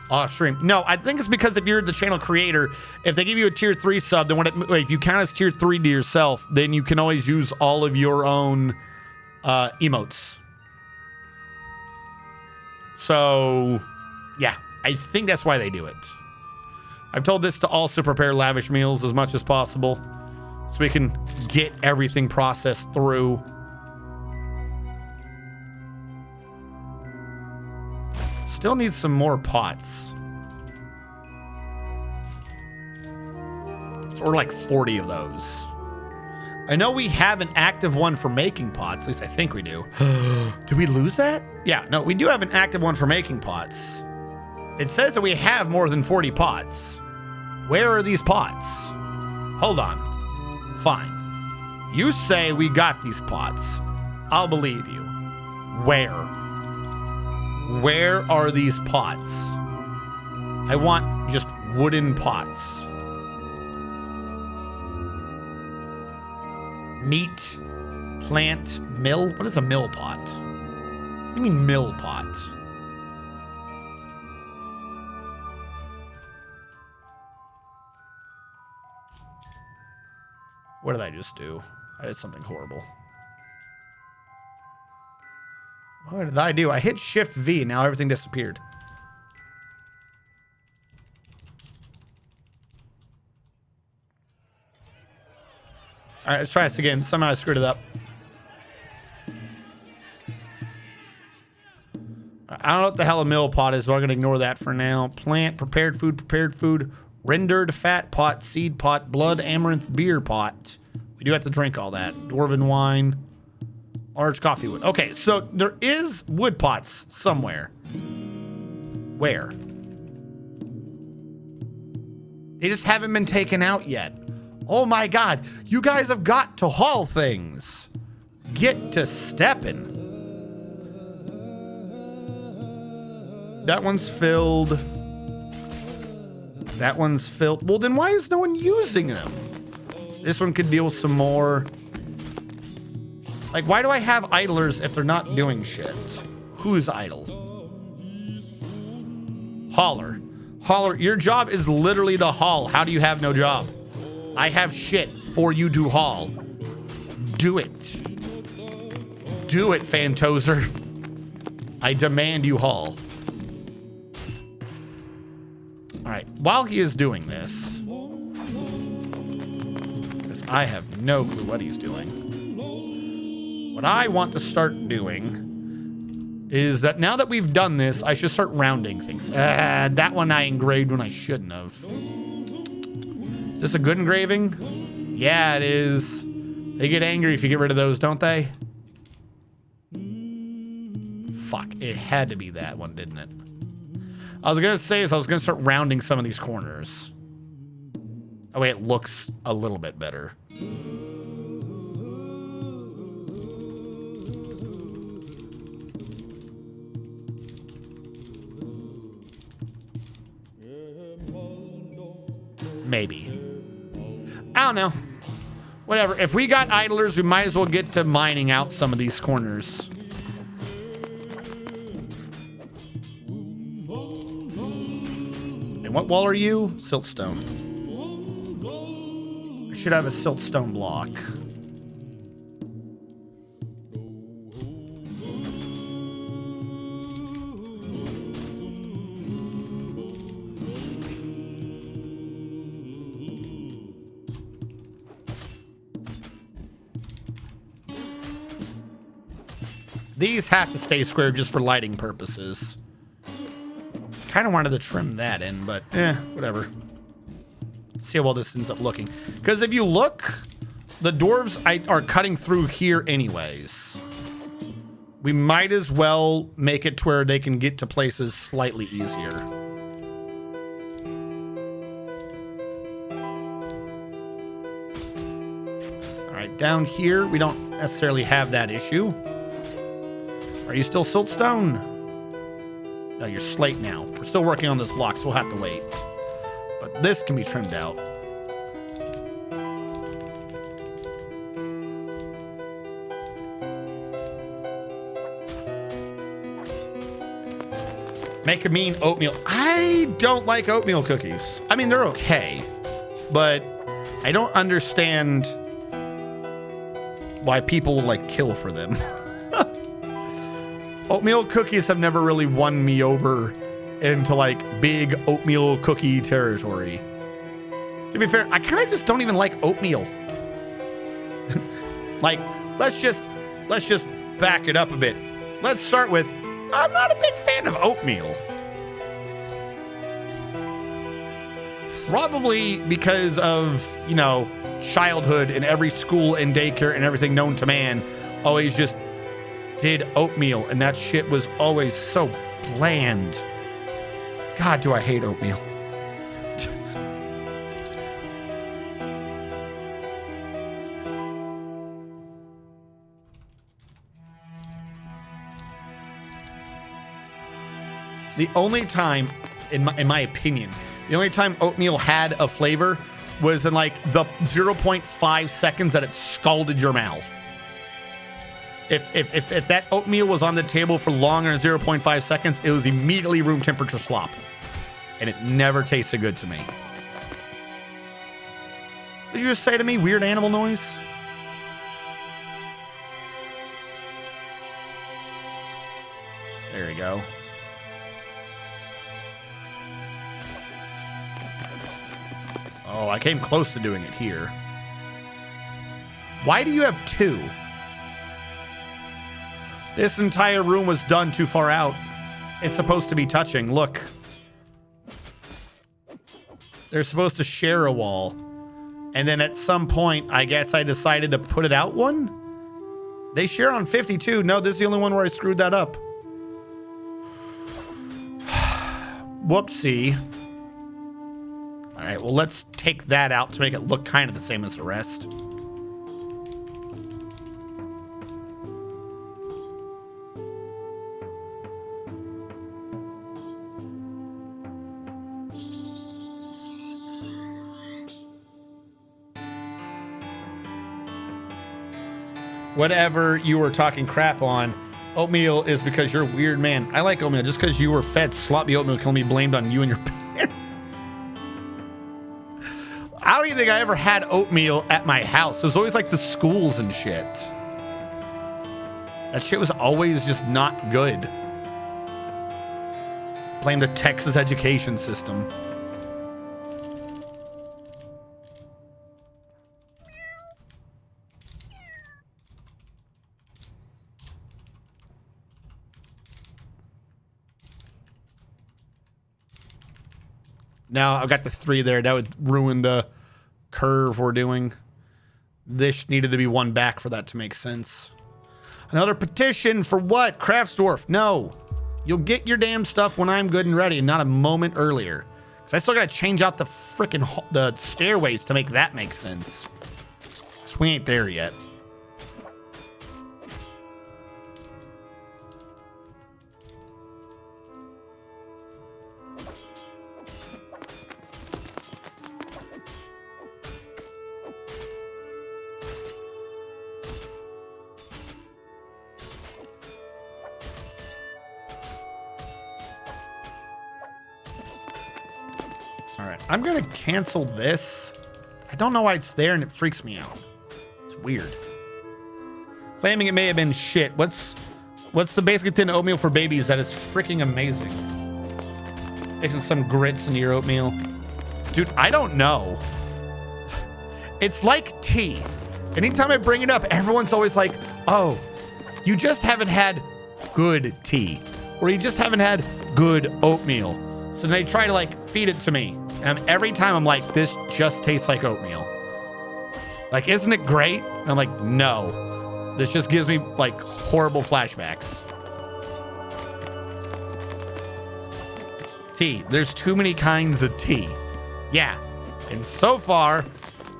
off stream. No, I think it's because if you're the channel creator, if they give you a tier 3 sub, then if you count as tier 3 to yourself, then you can always use all of your own emotes. So, yeah, I think that's why they do it. I've told this to also prepare lavish meals as much as possible so we can get everything processed through. Still need some more pots. Or like 40 of those. I know we have an active one for making pots. At least I think we do. Did we lose that? Yeah, no, we do have an active one for making pots. It says that we have more than 40 pots. Where are these pots? Hold on. Fine. You say we got these pots. I'll believe you. Where? Where are these pots? I want just wooden pots. Meat, plant, mill. What is a mill pot? What do you mean mill pot? What did I just do? I did something horrible. What did I do? I hit Shift V and now everything disappeared. All right, let's try this again. Somehow I screwed it up. I don't know what the hell a mill pot is, so I'm going to ignore that for now. Plant, prepared food, rendered fat pot, seed pot, blood, amaranth, beer pot. We do have to drink all that. Dwarven wine, large coffee wood. Okay, so there is wood pots somewhere. Where? They just haven't been taken out yet. Oh my God, you guys have got to haul things. Get to stepping. That one's filled. That one's filled. Well, then why is no one using them? This one could deal with some more. Like, why do I have idlers if they're not doing shit? Who's idle? Hauler. Hauler, your job is literally to haul. How do you have no job? I have shit for you to haul. Do it. Do it, Fantozer. I demand you haul. All right, while he is doing this, because I have no clue what he's doing, what I want to start doing is that now that we've done this, I should start rounding things. That one I engraved when I shouldn't have. Is this a good engraving? Yeah, it is. They get angry if you get rid of those, don't they? Fuck, it had to be that one, didn't it? I was gonna say is I was gonna start rounding some of these corners. That way it looks a little bit better. Maybe. I don't know. Whatever. If we got idlers, we might as well get to mining out some of these corners. And what wall are you? Siltstone. I should have a siltstone block. These have to stay square just for lighting purposes. Kind of wanted to trim that in, but whatever. See how well this ends up looking. Because if you look, the dwarves are cutting through here anyways. We might as well make it to where they can get to places slightly easier. All right, down here, we don't necessarily have that issue. Are you still siltstone? No, you're slate now. We're still working on this block, so we'll have to wait. But this can be trimmed out. Make a mean oatmeal. I don't like oatmeal cookies. I mean, they're okay, but I don't understand why people will like kill for them. Oatmeal cookies have never really won me over into like big oatmeal cookie territory. To be fair, I kind of just don't even like oatmeal. Like, let's just back it up a bit. Let's start with, I'm not a big fan of oatmeal. probably because of, you know, childhood and every school and daycare and everything known to man always just did oatmeal, and that shit was always so bland. God, do I hate oatmeal. The only time, in my opinion, the only time oatmeal had a flavor was in like the 0.5 seconds that it scalded your mouth. If that oatmeal was on the table for longer than 0.5 seconds, it was immediately room temperature slop. And it never tasted good to me. Did you just say to me weird animal noise? There you go. Oh, I came close to doing it here. Why do you have two? This entire room was done too far out. It's supposed to be touching. Look. They're supposed to share a wall. And then at some point, I guess I decided to put it out one? They share on 52. No, this is the only one where I screwed that up. Whoopsie. All right, well, let's take that out to make it look kind of the same as the rest. Whatever you were talking crap on, oatmeal is because you're a weird man. I like oatmeal. Just because you were fed sloppy oatmeal can be blamed on you and your parents. I don't even think I ever had oatmeal at my house. It was always like the schools and shit. That shit was always just not good. Blame the Texas education system. Now I've got the 3 there. That would ruin the curve we're doing. This needed to be 1 back for that to make sense. Another petition for what? Dwarf? No. You'll get your damn stuff when I'm good and ready and not a moment earlier. Because I still got to change out the freaking the stairways to make that make sense. Because we ain't there yet. I'm gonna cancel this. I don't know why it's there and it freaks me out. It's weird. Claiming it may have been shit. What's the basic tin oatmeal for babies that is freaking amazing? Mixing some grits into your oatmeal. Dude, I don't know. It's like tea. Anytime I bring it up, everyone's always like, oh, you just haven't had good tea. Or you just haven't had good oatmeal. So they try to like feed it to me. And every time I'm like, this just tastes like oatmeal. Like, isn't it great? And I'm like, no. This just gives me like horrible flashbacks. Tea. There's too many kinds of tea. Yeah. And so far,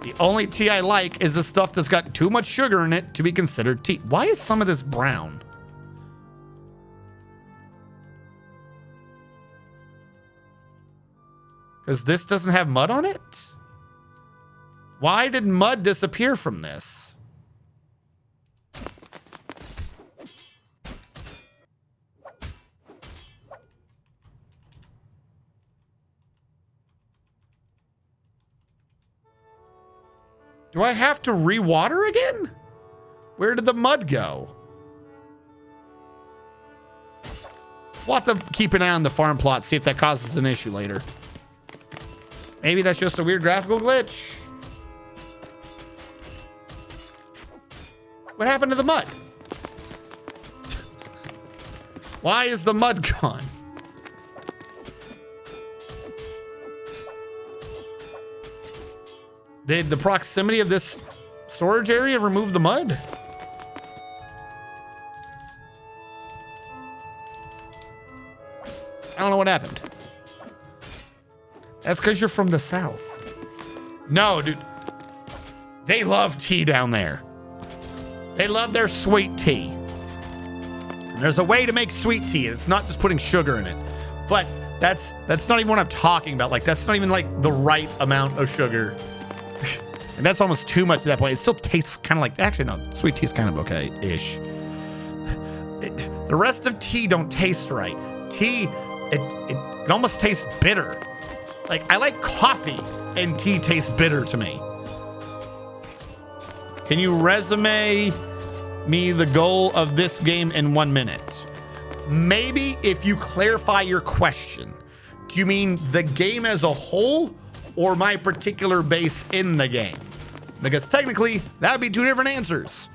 the only tea I like is the stuff that's got too much sugar in it to be considered tea. Why is some of this brown? Because this doesn't have mud on it? Why did mud disappear from this? Do I have to re-water again? Where did the mud go? We'll have to keep an eye on the farm plot, see if that causes an issue later. Maybe that's just a weird graphical glitch. What happened to the mud? Why is the mud gone? Did the proximity of this storage area remove the mud? I don't know what happened. That's because you're from the south. No, dude. They love tea down there. They love their sweet tea. And there's a way to make sweet tea. It's not just putting sugar in it. But that's not even what I'm talking about. Like, that's not even like the right amount of sugar. And that's almost too much at that point. It still tastes kind of like, actually, no, sweet tea is kind of okay-ish. The rest of tea don't taste right. Tea, it almost tastes bitter. Like, I like coffee, and tea tastes bitter to me. Can you resume me the goal of this game in 1 minute? Maybe if you clarify your question. Do you mean the game as a whole or my particular base in the game? Because technically, that would be two different answers.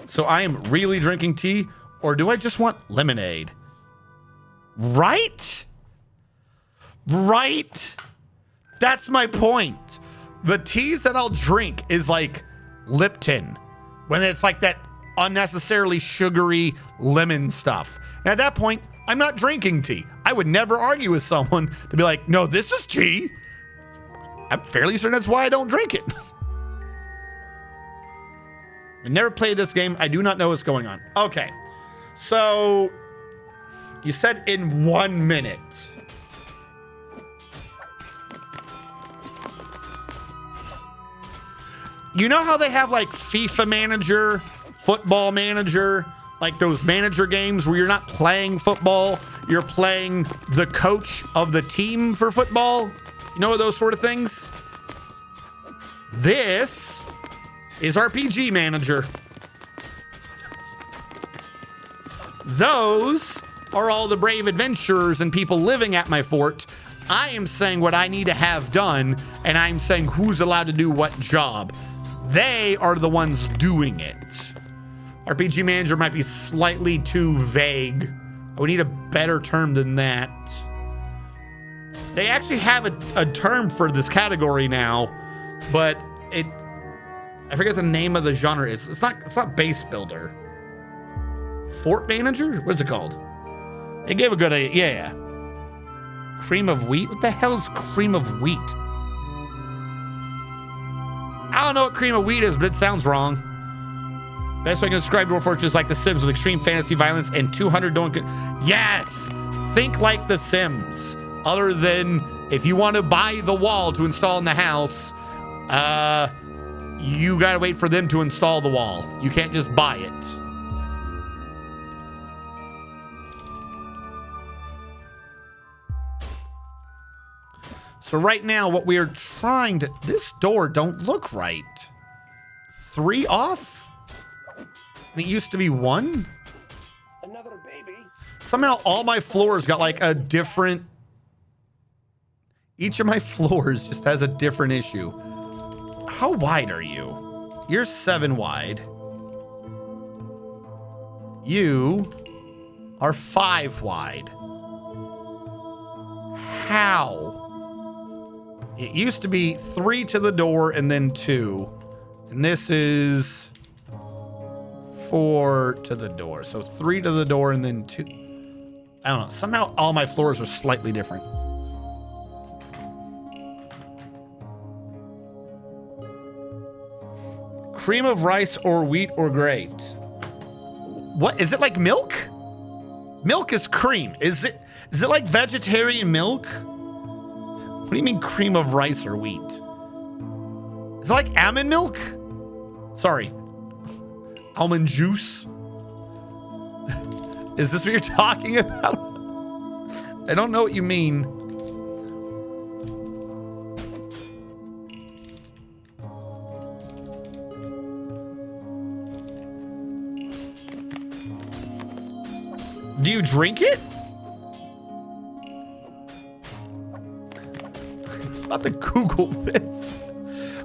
So I am really drinking tea, or do I just want lemonade? Right? Right? That's my point. The teas that I'll drink is like Lipton, when it's like that unnecessarily sugary lemon stuff. And at that point, I'm not drinking tea. I would never argue with someone to be like, no, this is tea. I'm fairly certain that's why I don't drink it. I never played this game. I do not know what's going on. Okay. So you said in 1 minute. You know how they have like FIFA Manager, Football Manager, like those manager games where you're not playing football, you're playing the coach of the team for football? You know those sort of things? This is RPG Manager. Those are all the brave adventurers and people living at my fort. I am saying what I need to have done, and I'm saying who's allowed to do what job. They are the ones doing it. RPG Manager might be slightly too vague. I would need a better term than that. They actually have a term for this category now, but I forget the name of the genre is. It's not base builder. Fort Manager? What is it called? It gave a good yeah. Cream of wheat? What the hell is cream of wheat? I don't know what cream of wheat is, but it sounds wrong. Best way I can describe Dwarf Fortress is like The Sims with extreme fantasy violence and 200 Yes! Think like The Sims. Other than if you want to buy the wall to install in the house, you gotta wait for them to install the wall. You can't just buy it. So right now, what we are trying to... This door don't look right. 3 off? And it used to be 1? Another baby. Somehow all my floors got like a different... Each of my floors just has a different issue. How wide are you? You're 7 wide. You are 5 wide. How? It used to be 3 to the door and then 2. And this is 4 to the door. So 3 to the door and then 2. I don't know. Somehow all my floors are slightly different. Cream of rice or wheat or great? What? Is it like milk? Milk is cream. Is it like vegetarian milk? What do you mean cream of rice or wheat? Is it like almond milk? Sorry. Almond juice? Is this what you're talking about? I don't know what you mean. Do you drink it? I'm about to Google this.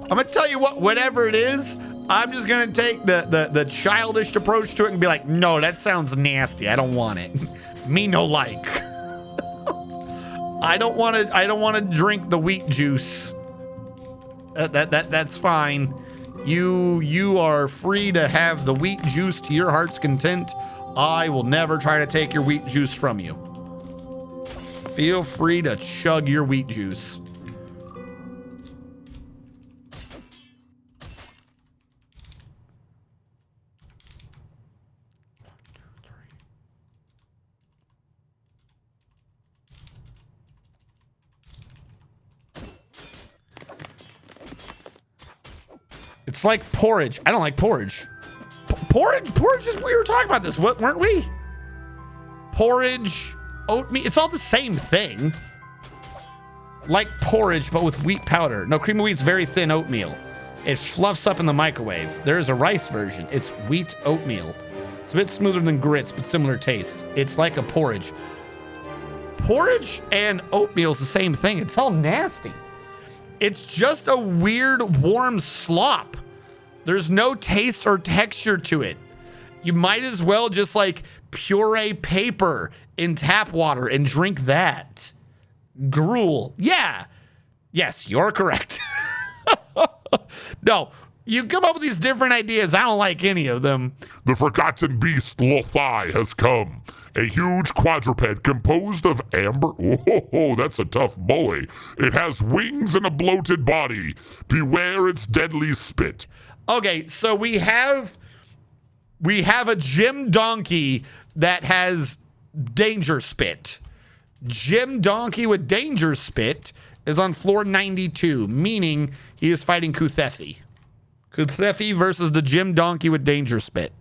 I'm gonna tell you what, whatever it is, I'm just gonna take the childish approach to it and be like, no, that sounds nasty. I don't want it. Me no like. I don't want to drink the wheat juice. That's fine. You are free to have the wheat juice to your heart's content. I will never try to take your wheat juice from you. Feel free to chug your wheat juice. It's like porridge. I don't like porridge. Porridge is, we were talking about this, weren't we? Porridge, oatmeal, it's all the same thing. Like porridge, but with wheat powder. No, cream of wheat's very thin oatmeal. It fluffs up in the microwave. There is a rice version. It's wheat oatmeal. It's a bit smoother than grits, but similar taste. It's like a porridge. Porridge and oatmeal is the same thing. It's all nasty. It's just a weird warm slop. There's no taste or texture to it. You might as well just like puree paper in tap water and drink that. Gruel. Yeah. Yes, you're correct. No, you come up with these different ideas. I don't like any of them. The forgotten beast Lothai has come. A huge quadruped composed of amber. Oh, that's a tough boy. It has wings and a bloated body. Beware its deadly spit. Okay, so we have a gym donkey that has danger spit. Gym donkey with danger spit is on floor 92, meaning he is fighting Kuthefi. Kuthefi versus the gym donkey with danger spit.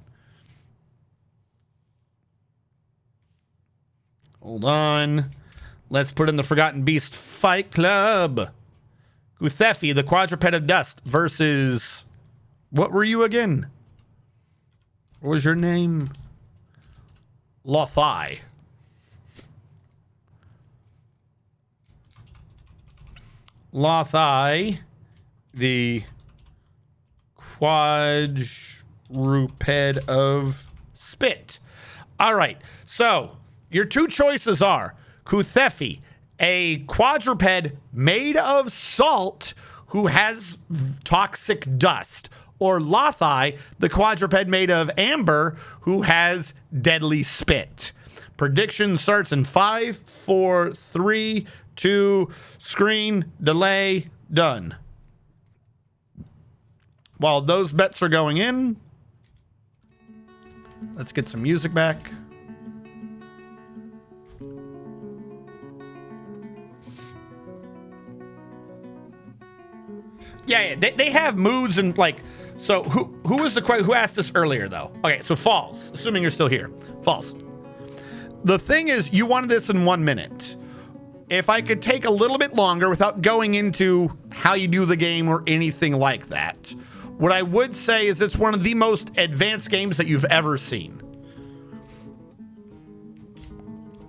Hold on. Let's put in the Forgotten Beast Fight Club. Kuthefi, the quadruped of dust, versus... What were you again? What was your name? Lothai. Lothai, the quadruped of spit. All right, so your two choices are Kuthefi, a quadruped made of salt who has toxic dust, or Lothai, the quadruped made of amber who has deadly spit. Prediction starts in 5, 4, 3, 2, screen, delay, done. While those bets are going in, let's get some music back. Yeah, they have moods and like, so who was who asked this earlier though? Okay, so false, assuming you're still here. False. The thing is, you wanted this in 1 minute. If I could take a little bit longer without going into how you do the game or anything like that, what I would say is it's one of the most advanced games that you've ever seen.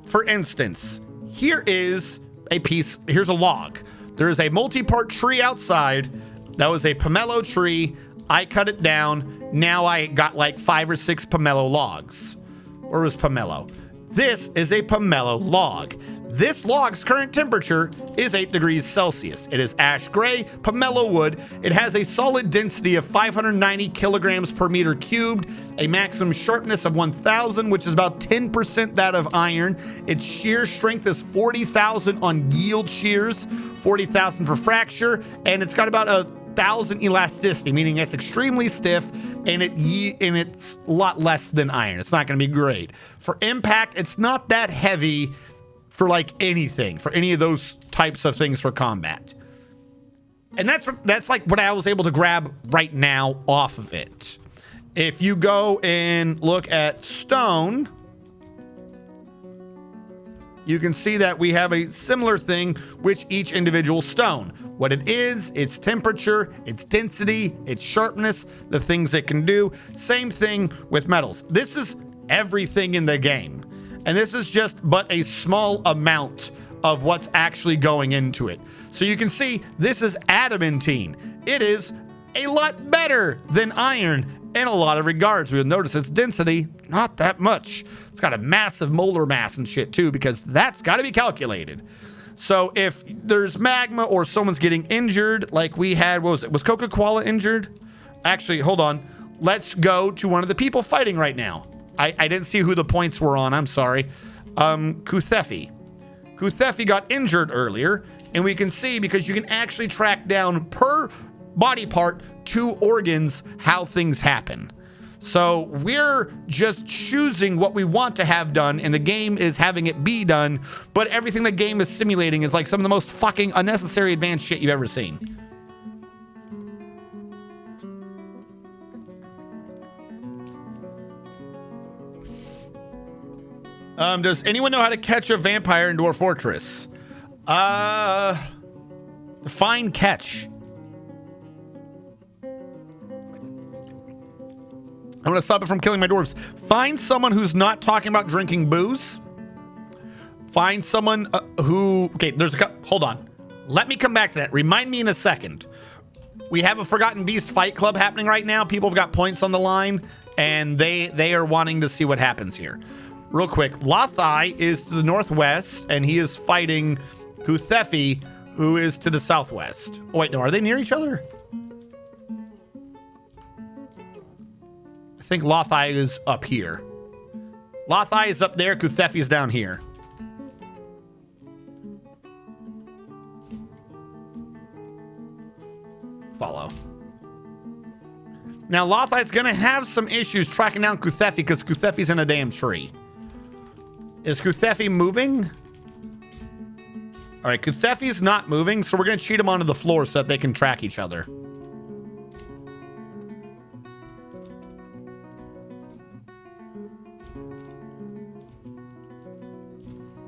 For instance, here's a log. There is a multi-part tree outside. That was a pomelo tree. I cut it down. Now I got like 5 or 6 pomelo logs. Or was pomelo? This is a pomelo log. This log's current temperature is 8 degrees Celsius. It is ash gray, pomelo wood. It has a solid density of 590 kilograms per meter cubed, a maximum sharpness of 1,000, which is about 10% that of iron. Its shear strength is 40,000 on yield shears, 40,000 for fracture, and it's got about 1,000 elasticity, meaning it's extremely stiff, and it's a lot less than iron. It's not going to be great. For impact, it's not that heavy for like anything, for any of those types of things for combat. And that's like what I was able to grab right now off of it. If you go and look at stone, you can see that we have a similar thing with each individual stone. What it is, its temperature, its density, its sharpness, the things it can do. Same thing with metals. This is everything in the game. And this is just but a small amount of what's actually going into it. So you can see this is adamantine. It is a lot better than iron in a lot of regards. We'll notice its density, not that much. It's got a massive molar mass and shit too, because that's got to be calculated. So if there's magma or someone's getting injured, like we had, what was it? Was Coca-Cola injured? Actually, hold on. Let's go to one of the people fighting right now. I didn't see who the points were on. I'm sorry. Kuthefi. Kuthefi got injured earlier, and we can see because you can actually track down per body part 2 organs how things happen. So we're just choosing what we want to have done, and the game is having it be done, but everything the game is simulating is like some of the most fucking unnecessary advanced shit you've ever seen. Does anyone know how to catch a vampire in Dwarf Fortress? Define catch. I'm going to stop it from killing my dwarves. Find someone who's not talking about drinking booze. Find someone who... Okay, there's a couple... Hold on. Let me come back to that. Remind me in a second. We have a Forgotten Beast fight club happening right now. People have got points on the line, and they are wanting to see what happens here. Real quick. Lothai is to the northwest, and he is fighting Kuthefi, who is to the southwest. Oh, wait, no. Are they near each other? I think Lothai is up here. Lothai is up there. Kuthefi is down here. Follow. Now, Lothai is going to have some issues tracking down Kuthefi because Kuthefi's in a damn tree. Is Kuthefi moving? All right, Kuthefi's not moving, so we're going to cheat him onto the floor so that they can track each other.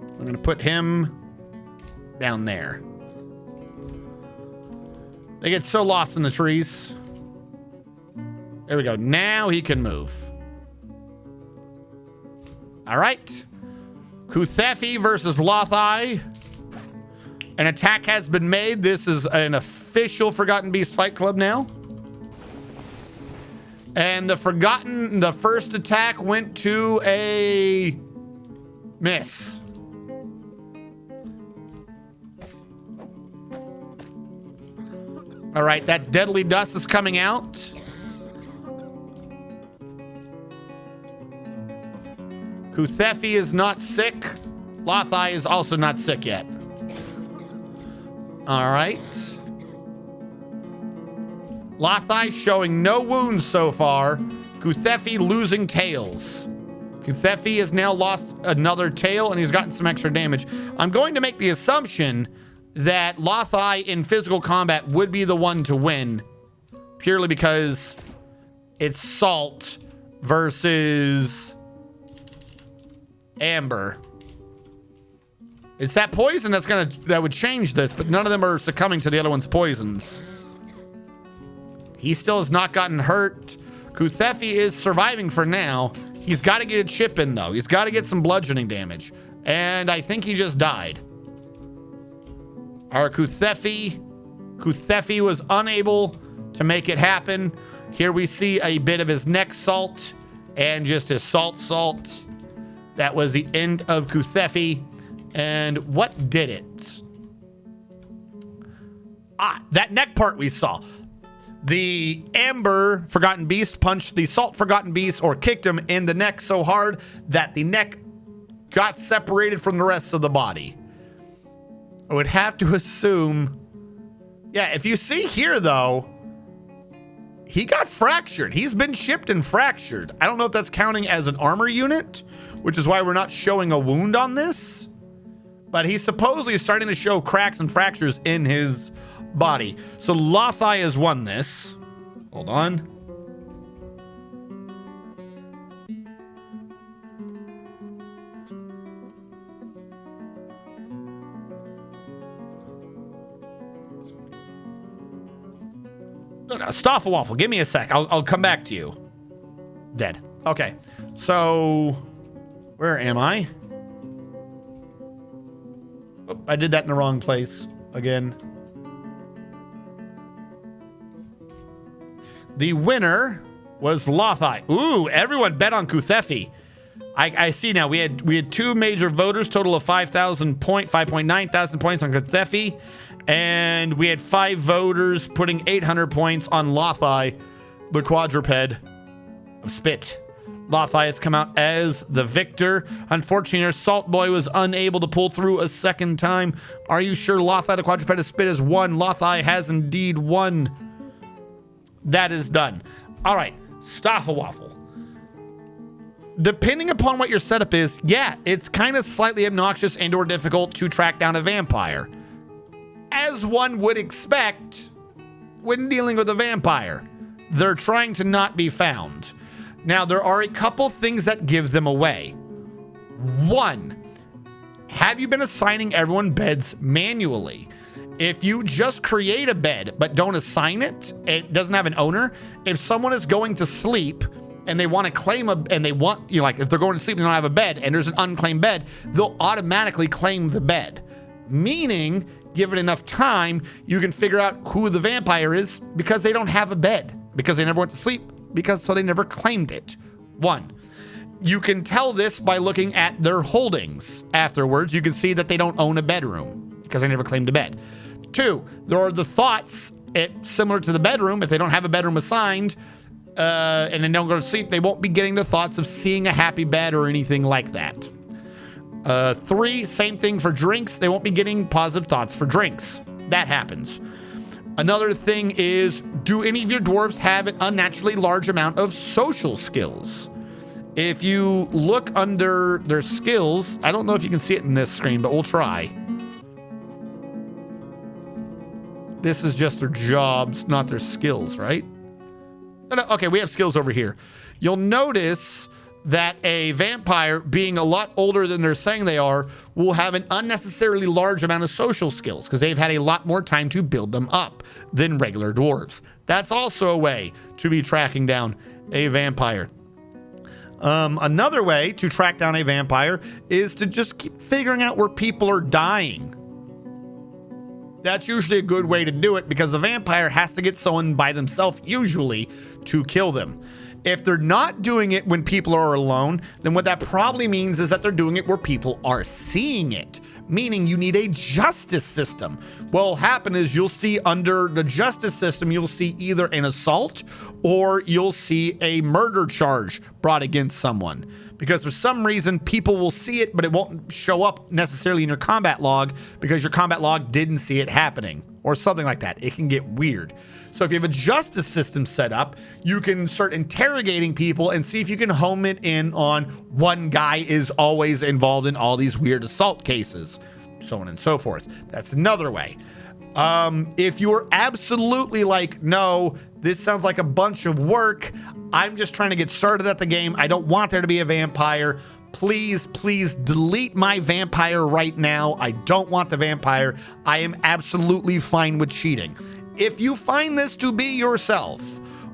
I'm going to put him down there. They get so lost in the trees. There we go. Now he can move. All right. Kuthefi versus Lothai. An attack has been made. This is an official Forgotten Beast Fight Club now. And the first attack went to a miss. All right, that deadly dust is coming out. Kuthefi is not sick. Lothai is also not sick yet. All right. Lothai showing no wounds so far. Kuthefi losing tails. Kuthefi has now lost another tail, and he's gotten some extra damage. I'm going to make the assumption that Lothai in physical combat would be the one to win, purely because it's Salt versus Amber. It's that poison that would change this, but none of them are succumbing to the other one's poisons. He still has not gotten hurt. Kuthefi is surviving for now. He's got to get a chip in, though. He's got to get some bludgeoning damage. And I think he just died. Our Kuthefi was unable to make it happen. Here we see a bit of his neck salt and just his salt. That was the end of Kuthefi. And what did it? That neck part we saw. The Amber Forgotten Beast punched the Salt Forgotten Beast, or kicked him in the neck so hard that the neck got separated from the rest of the body. I would have to assume... Yeah, if you see here, though, he got fractured. He's been chipped and fractured. I don't know if that's counting as an armor unit, which is why we're not showing a wound on this. But he's supposedly starting to show cracks and fractures in his body. So Lothai has won this. Hold on. No, Stoffelwaffle, give me a sec. I'll come back to you. Dead. Okay. So, where am I? Oh, I did that in the wrong place again. The winner was Lothai. Ooh, everyone bet on Kuthefi. I see now. We had 2 major voters, total of 5.9 thousand points on Kathefi, and we had 5 voters putting 800 points on Lothai, the quadruped of Spit. Lothai has come out as the victor. Unfortunately, our Salt Boy was unable to pull through a second time. Are you sure Lothai, the quadruped of Spit, has won? Lothai has indeed won. That is done. All right, Staffelwaffle. Depending upon what your setup is, yeah, it's kind of slightly obnoxious and or difficult to track down a vampire. As one would expect when dealing with a vampire. They're trying to not be found. Now, there are a couple things that give them away. 1, have you been assigning everyone beds manually? If you just create a bed but don't assign it, it doesn't have an owner. If someone is going to sleep and they want to claim and they want, like if they're going to sleep and they don't have a bed and there's an unclaimed bed, they'll automatically claim the bed. Meaning, given enough time, you can figure out who the vampire is because they don't have a bed, because they never went to sleep, so they never claimed it. 1. You can tell this by looking at their holdings afterwards. You can see that they don't own a bedroom because they never claimed a bed. 2, there are the thoughts, similar to the bedroom. If they don't have a bedroom assigned and they don't go to sleep, they won't be getting the thoughts of seeing a happy bed or anything like that. 3, same thing for drinks. They won't be getting positive thoughts for drinks. That happens. Another thing is, do any of your dwarves have an unnaturally large amount of social skills? If you look under their skills, I don't know if you can see it in this screen, but we'll try. This is just their jobs, not their skills, right? Okay, we have skills over here. You'll notice that a vampire, being a lot older than they're saying they are, will have an unnecessarily large amount of social skills because they've had a lot more time to build them up than regular dwarves. That's also a way to be tracking down a vampire. Another way to track down a vampire is to just keep figuring out where people are dying. That's usually a good way to do it because the vampire has to get someone by themselves usually to kill them. If they're not doing it when people are alone, then what that probably means is that they're doing it where people are seeing it, meaning you need a justice system. What'll happen is you'll see under the justice system, you'll see either an assault or you'll see a murder charge brought against someone. Because for some reason, people will see it, but it won't show up necessarily in your combat log because your combat log didn't see it happening or something like that. It can get weird. So if you have a justice system set up, you can start interrogating people and see if you can home it in on one guy is always involved in all these weird assault cases, so on and so forth. That's another way. If you're absolutely like, no, this sounds like a bunch of work, I'm just trying to get started at the game, I don't want there to be a vampire, please delete my vampire right now. I don't want the vampire. I am absolutely fine with cheating. If you find this to be yourself,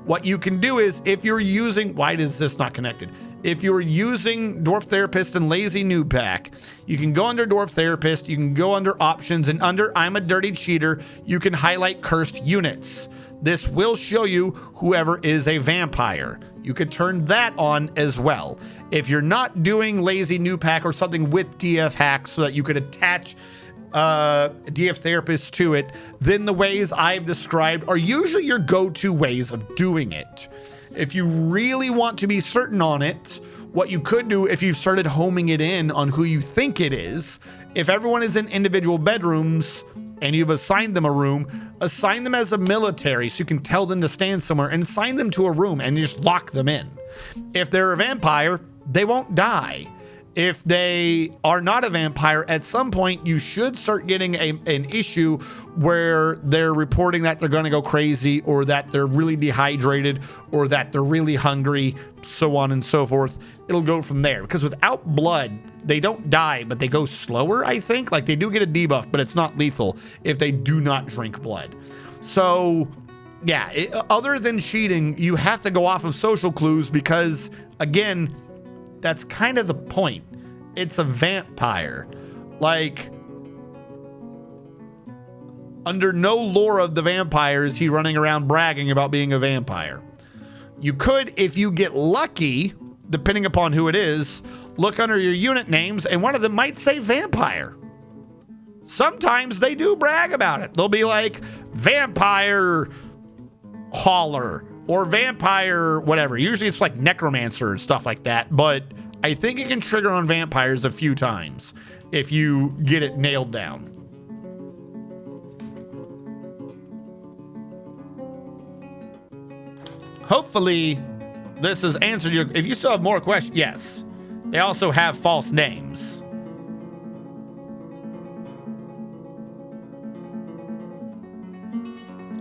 what you can do is, if you're using, why is this not connected? If you're using Dwarf Therapist and Lazy Noob Pack, you can go under Dwarf Therapist, you can go under Options, and under I'm a Dirty Cheater, you can highlight Cursed Units. This will show you whoever is a vampire. You could turn that on as well. If you're not doing Lazy Noob Pack or something with DF Hack so that you could attach DF Therapist to it, then the ways I've described are usually your go-to ways of doing it. If you really want to be certain on it, what you could do if you've started homing it in on who you think it is, if everyone is in individual bedrooms and you've assigned them a room, assign them as a military so you can tell them to stand somewhere and assign them to a room and just lock them in. If they're a vampire, they won't die. If they are not a vampire, at some point you should start getting an issue where they're reporting that they're going to go crazy or that they're really dehydrated or that they're really hungry, so on and so forth. It'll go from there because without blood, they don't die, but they go slower, I think. Like they do get a debuff, but it's not lethal if they do not drink blood. So yeah, other than cheating, you have to go off of social clues because, again, that's kind of the point. It's a vampire. Like, under no lore of the vampire is he running around bragging about being a vampire. You could, if you get lucky, depending upon who it is, look under your unit names, and one of them might say vampire. Sometimes they do brag about it. They'll be like vampire hauler or vampire whatever. Usually it's like necromancer and stuff like that, but I think it can trigger on vampires a few times if you get it nailed down. Hopefully this has answered your... If you still have more questions, yes. They also have false names.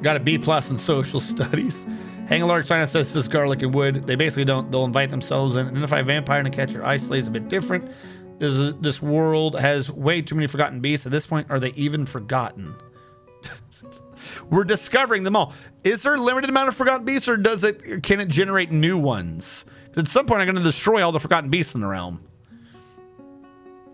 Got a B+ in social studies. Hang a large sign that says this garlic and wood. They basically don't. They'll invite themselves in. Identify a vampire and a catcher. Isolate is a bit different. This world has way too many forgotten beasts. At this point, are they even forgotten? We're discovering them all. Is there a limited amount of forgotten beasts, or can it generate new ones? Because at some point, I'm going to destroy all the forgotten beasts in the realm.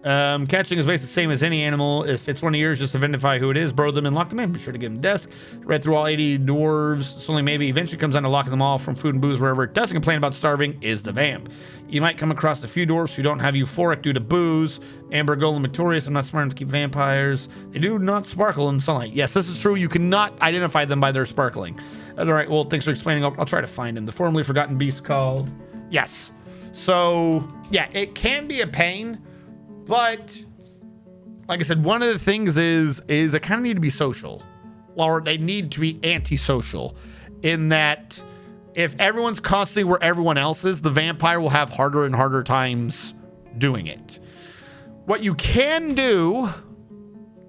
Catching is basically the same as any animal. If it's one of yours, just identify who it is, burrow them and lock them in. Be sure to give them a desk. Read through all 80 dwarves. So only maybe eventually comes down to locking them all from food and booze wherever. It doesn't complain about starving is the vamp. You might come across a few dwarves who don't have euphoric due to booze. Amber, Golem, Victorious. I'm not smart enough to keep vampires. They do not sparkle in sunlight. Yes, this is true. You cannot identify them by their sparkling. All right, well, thanks for explaining. I'll try to find him. The formerly forgotten beast called. Yes. So, yeah, it can be a pain, but... like I said, one of the things is they kind of need to be social, or they need to be antisocial, in that if everyone's constantly where everyone else is, the vampire will have harder and harder times doing it. What you can do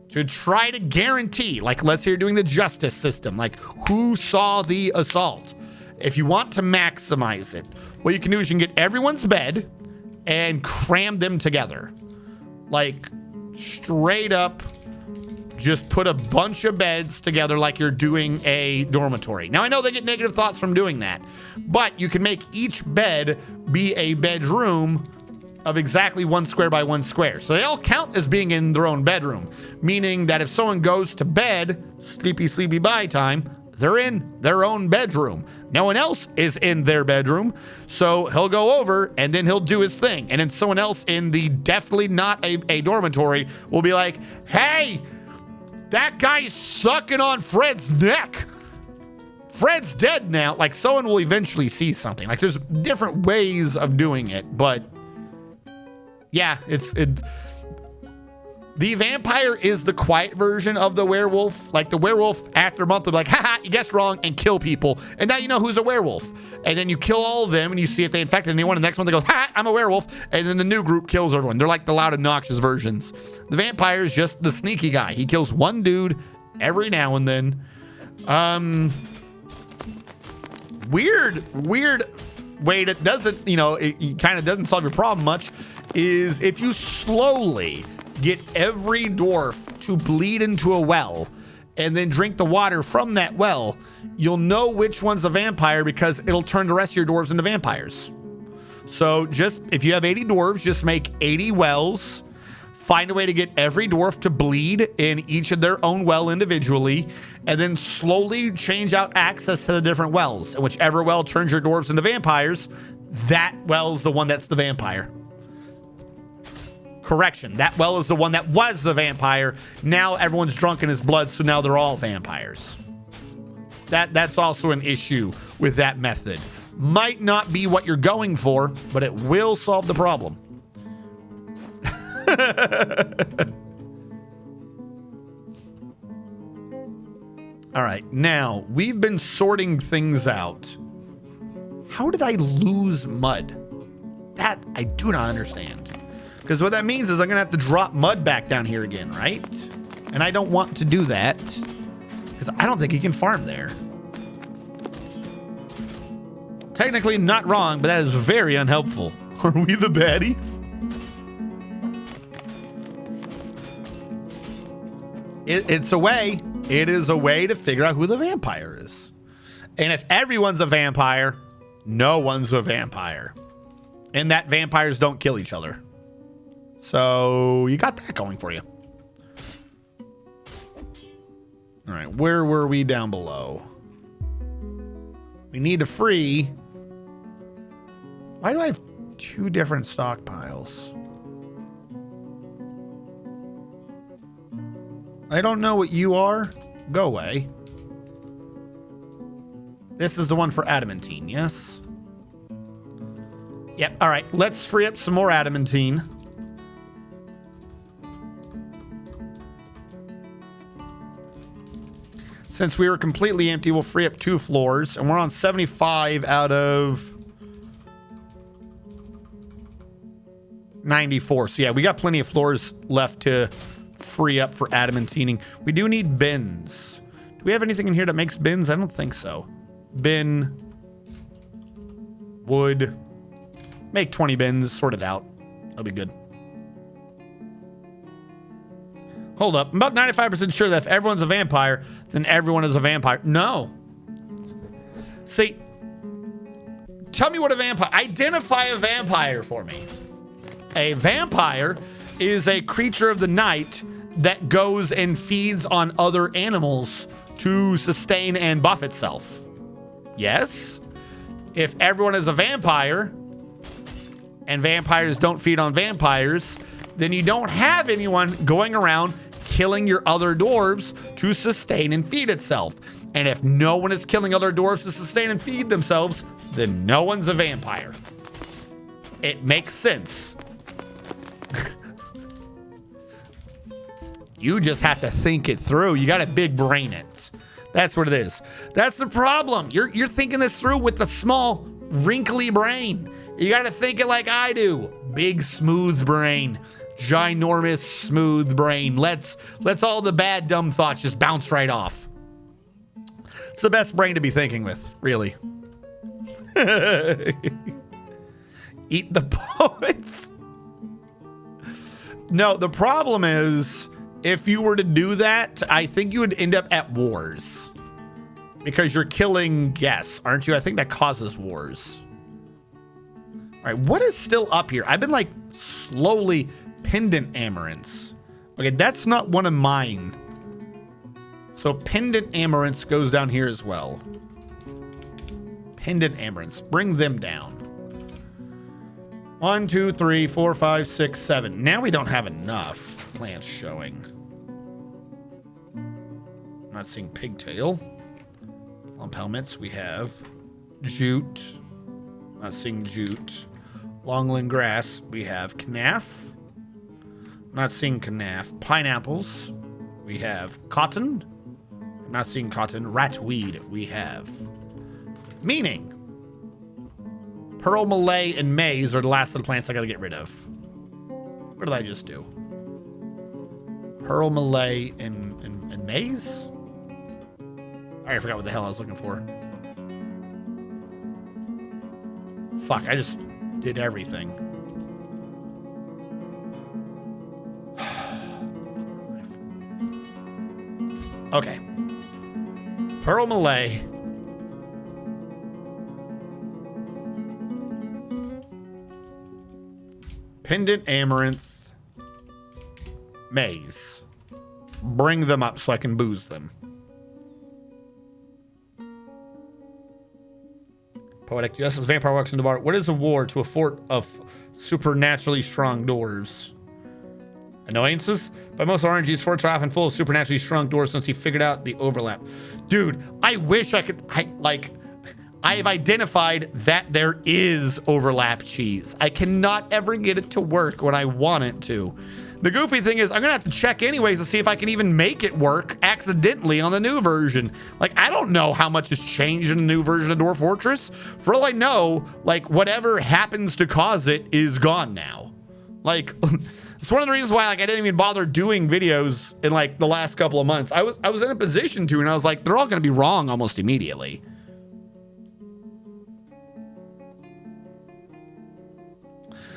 to try to guarantee, like let's say you're doing the justice system, like who saw the assault? If you want to maximize it, what you can do is you can get everyone's bed and cram them together. Like, straight up just put a bunch of beds together like you're doing a dormitory. Now, I know they get negative thoughts from doing that, but you can make each bed be a bedroom of exactly 1 square by 1 square. So they all count as being in their own bedroom, meaning that if someone goes to bed, sleepy bye time, they're in their own bedroom. No one else is in their bedroom. So he'll go over and then he'll do his thing. And then someone else in the definitely not a dormitory will be like, hey, that guy's sucking on Fred's neck. Fred's dead now. Like, someone will eventually see something. Like, there's different ways of doing it, but yeah, the vampire is the quiet version of the werewolf. Like, the werewolf, after a month, they'll be like, haha, you guessed wrong, and kill people. And now you know who's a werewolf. And then you kill all of them, and you see if they infected anyone. And the next one, they go, ha, I'm a werewolf. And then the new group kills everyone. They're like the loud, obnoxious versions. The vampire is just the sneaky guy. He kills one dude every now and then. Weird way that doesn't, it kind of doesn't solve your problem much is if you slowly get every dwarf to bleed into a well and then drink the water from that well, you'll know which one's a vampire because it'll turn the rest of your dwarves into vampires. So just, if you have 80 dwarves, just make 80 wells, find a way to get every dwarf to bleed in each of their own well individually, and then slowly change out access to the different wells. And whichever well turns your dwarves into vampires, that well's the one that's the vampire. Correction, that well is the one that was the vampire. Now everyone's drunk in his blood, so now they're all vampires. That's also an issue with that method. Might not be what you're going for, but it will solve the problem. All right, now we've been sorting things out. How did I lose mud? That I do not understand. Because what that means is I'm going to have to drop mud back down here again, right? And I don't want to do that. Because I don't think he can farm there. Technically not wrong, but that is very unhelpful. Are we the baddies? It's a way. It is a way to figure out who the vampire is. And if everyone's a vampire, no one's a vampire. And that vampires don't kill each other. So you got that going for you. All right, where were we down below? We need to free. Why do I have 2 different stockpiles. I don't know what you are. Go away. This is the one for adamantine, yes? Yep, all right. Let's free up some more adamantine. Since we were completely empty, we'll free up 2 floors, and we're on 75 out of 94. So yeah, we got plenty of floors left to free up for adamantining. We do need bins. Do we have anything in here that makes bins? I don't think so. Bin. Wood. Make 20 bins, sort it out. That'll be good. Hold up. I'm about 95% sure that if everyone's a vampire, then everyone is a vampire. No. See, tell me what a vampire... Identify a vampire for me. A vampire is a creature of the night that goes and feeds on other animals to sustain and buff itself. Yes? If everyone is a vampire, and vampires don't feed on vampires, then you don't have anyone going around killing your other dwarves to sustain and feed itself. And if no one is killing other dwarves to sustain and feed themselves, then no one's a vampire. It makes sense. You just have to think it through. You got to big brain it. That's what it is. That's the problem. You're thinking this through with a small, wrinkly brain. You got to think it like I do. Big, smooth brain. Ginormous, smooth brain. Let's all the bad, dumb thoughts just bounce right off. It's the best brain to be thinking with, really. Eat the poets. No, the problem is, if you were to do that, I think you would end up at wars. Because you're killing guests, aren't you? I think that causes wars. All right, what is still up here? I've been like slowly pendant amaranths. Okay, that's not one of mine. So pendant amaranths goes down here as well. Pendant amaranths, bring them down. 1, 2, 3, 4, 5, 6, 7. Now we don't have enough plants showing. I'm not seeing pigtail. Lump helmets, we have jute. Not seeing jute. Longland grass, we have knaf. Not seeing knaf. Pineapples, we have cotton. Not seeing cotton. Ratweed, we have. Meaning, pearl malay and maize are the last of the plants I gotta get rid of. What did I just do? Pearl malay and maize? I forgot what the hell I was looking for. Fuck, I just did everything. Okay. Pearl malay. Pendant amaranth. Maize. Bring them up so I can booze them. Poetic justice, vampire walks into bar. What is a war to a fort of supernaturally strong dwarves? Annoyances? By most RNGs, forts are often full of supernaturally strong dwarves since he figured out the overlap. Dude, I wish I could, I've identified that there is overlap cheese. I cannot ever get it to work when I want it to. The goofy thing is I'm gonna have to check anyways to see if I can even make it work accidentally on the new version. Like, I don't know how much has changed in the new version of Dwarf Fortress. For all I know, like, whatever happens to cause it is gone now. Like, it's one of the reasons why, like, I didn't even bother doing videos in, like, the last couple of months. I was in a position to, and I was like, they're all gonna be wrong almost immediately.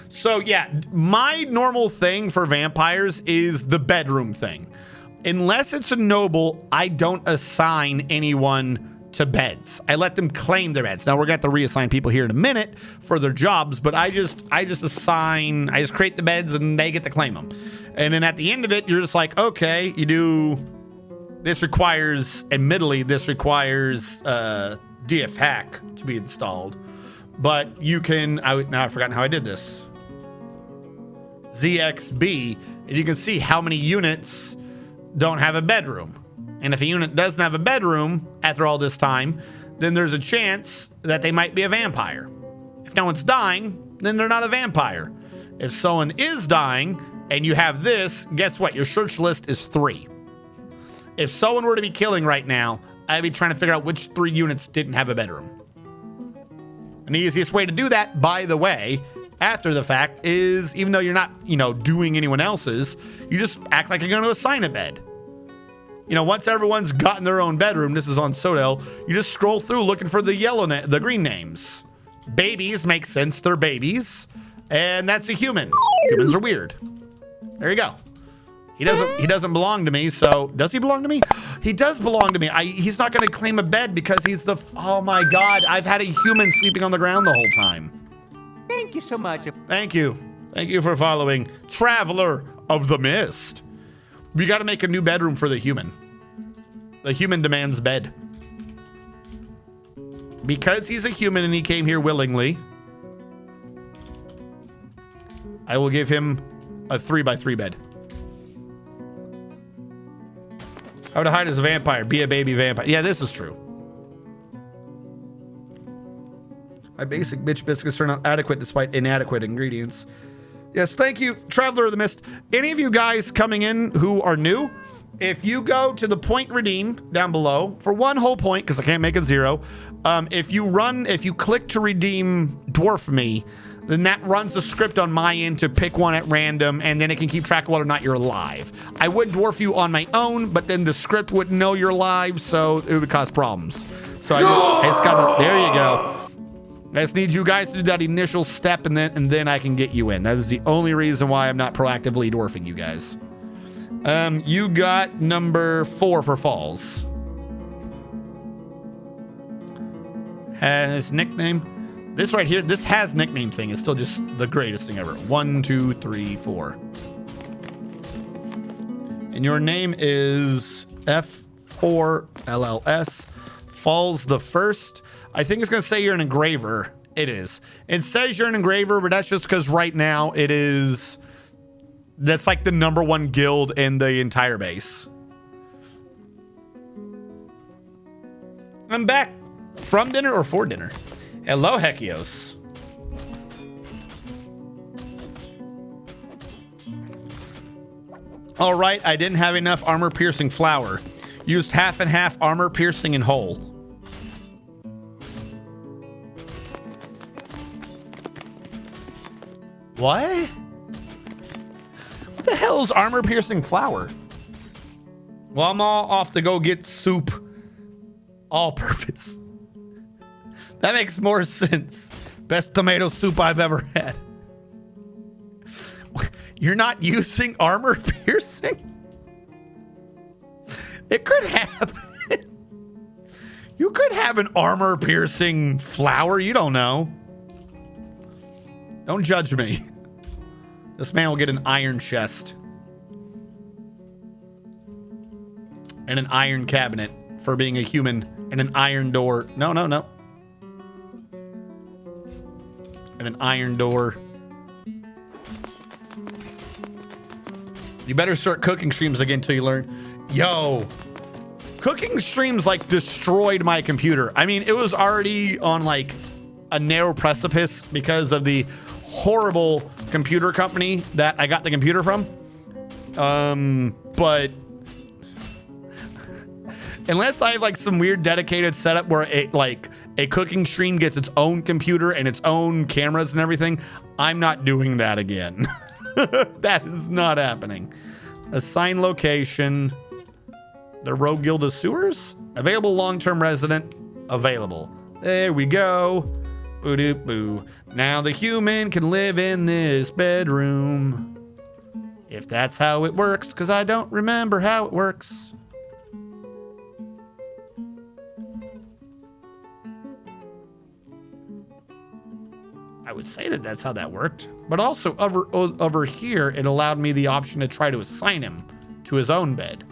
So yeah, my normal thing for vampires is the bedroom thing. Unless it's a noble, I don't assign anyone to beds. I let them claim their beds. Now we're gonna have to reassign people here in a minute for their jobs, but I just create the beds and they get to claim them. And then at the end of it, you're just like, okay, you do, this requires DF hack to be installed. but you can, now I've forgotten how I did this. ZXB, and you can see how many units don't have a bedroom. And if a unit doesn't have a bedroom after all this time, then there's a chance that they might be a vampire. If no one's dying, then they're not a vampire. If someone is dying and you have this, guess what? Your search list is 3. If someone were to be killing right now, I'd be trying to figure out which 3 units didn't have a bedroom. And the easiest way to do that, by the way, after the fact, is even though you're not, doing anyone else's, you just act like you're going to assign a bed. Once everyone's gotten their own bedroom, this is on Sodell, you just scroll through looking for the green names. Babies make sense, they're babies. And that's a human. Humans are weird. There you go. He doesn't belong to me, so does he belong to me? He does belong to me. He's not going to claim a bed because he's oh my God, I've had a human sleeping on the ground the whole time. Thank you so much. Thank you. Thank you for following Traveler of the Mist. We got to make a new bedroom for the human. The human demands bed. Because he's a human and he came here willingly, I will give him a 3x3 bed. How to hide as a vampire? Be a baby vampire. Yeah, this is true. My basic bitch biscuits turn out adequate despite inadequate ingredients. Yes, thank you, Traveler of the Mist. Any of you guys coming in who are new, if you go to the point redeem down below for 1 whole point, because I can't make it 0, if you click to redeem Dwarf Me, then that runs the script on my end to pick one at random, and then it can keep track of whether or not you're alive. I would dwarf you on my own, but then the script wouldn't know you're alive, so it would cause problems. So I just gotta, there you go. I just need you guys to do that initial step, and then I can get you in. That is the only reason why I'm not proactively dwarfing you guys. You got number 4 for Falls. Has nickname. This right here, this has nickname thing. It's still just the greatest thing ever. 1, 2, 3, 4. And your name is F4LLS. Falls the First. I think it's going to say you're an engraver. It is. It says you're an engraver, but that's just because right now it is... That's like the #1 guild in the entire base. I'm back from dinner or for dinner. Hello, Hekios. All right, I didn't have enough armor-piercing flour. Used half and half armor-piercing and whole. What? What the hell is armor-piercing flour? Well, I'm all off to go get soup. All-purpose. That makes more sense. Best tomato soup I've ever had. You're not using armor piercing? It could happen. You could have an armor piercing flower. You don't know. Don't judge me. This man will get an iron chest. And an iron cabinet for being a human. And an iron door. No. And an iron door. You better start cooking streams again until you learn. Yo, cooking streams like destroyed my computer. I mean, it was already on like a narrow precipice because of the horrible computer company that I got the computer from. But unless I have like some weird dedicated setup where it like a cooking stream gets its own computer and its own cameras and everything, I'm not doing that again. That is not happening. Assign location. The Rogue Guild of Sewers? Available long-term resident. Available. There we go. Boo-doop-boo. Now the human can live in this bedroom. If that's how it works, because I don't remember how it works. I would say that that's how that worked, but also over here, it allowed me the option to try to assign him to his own bed.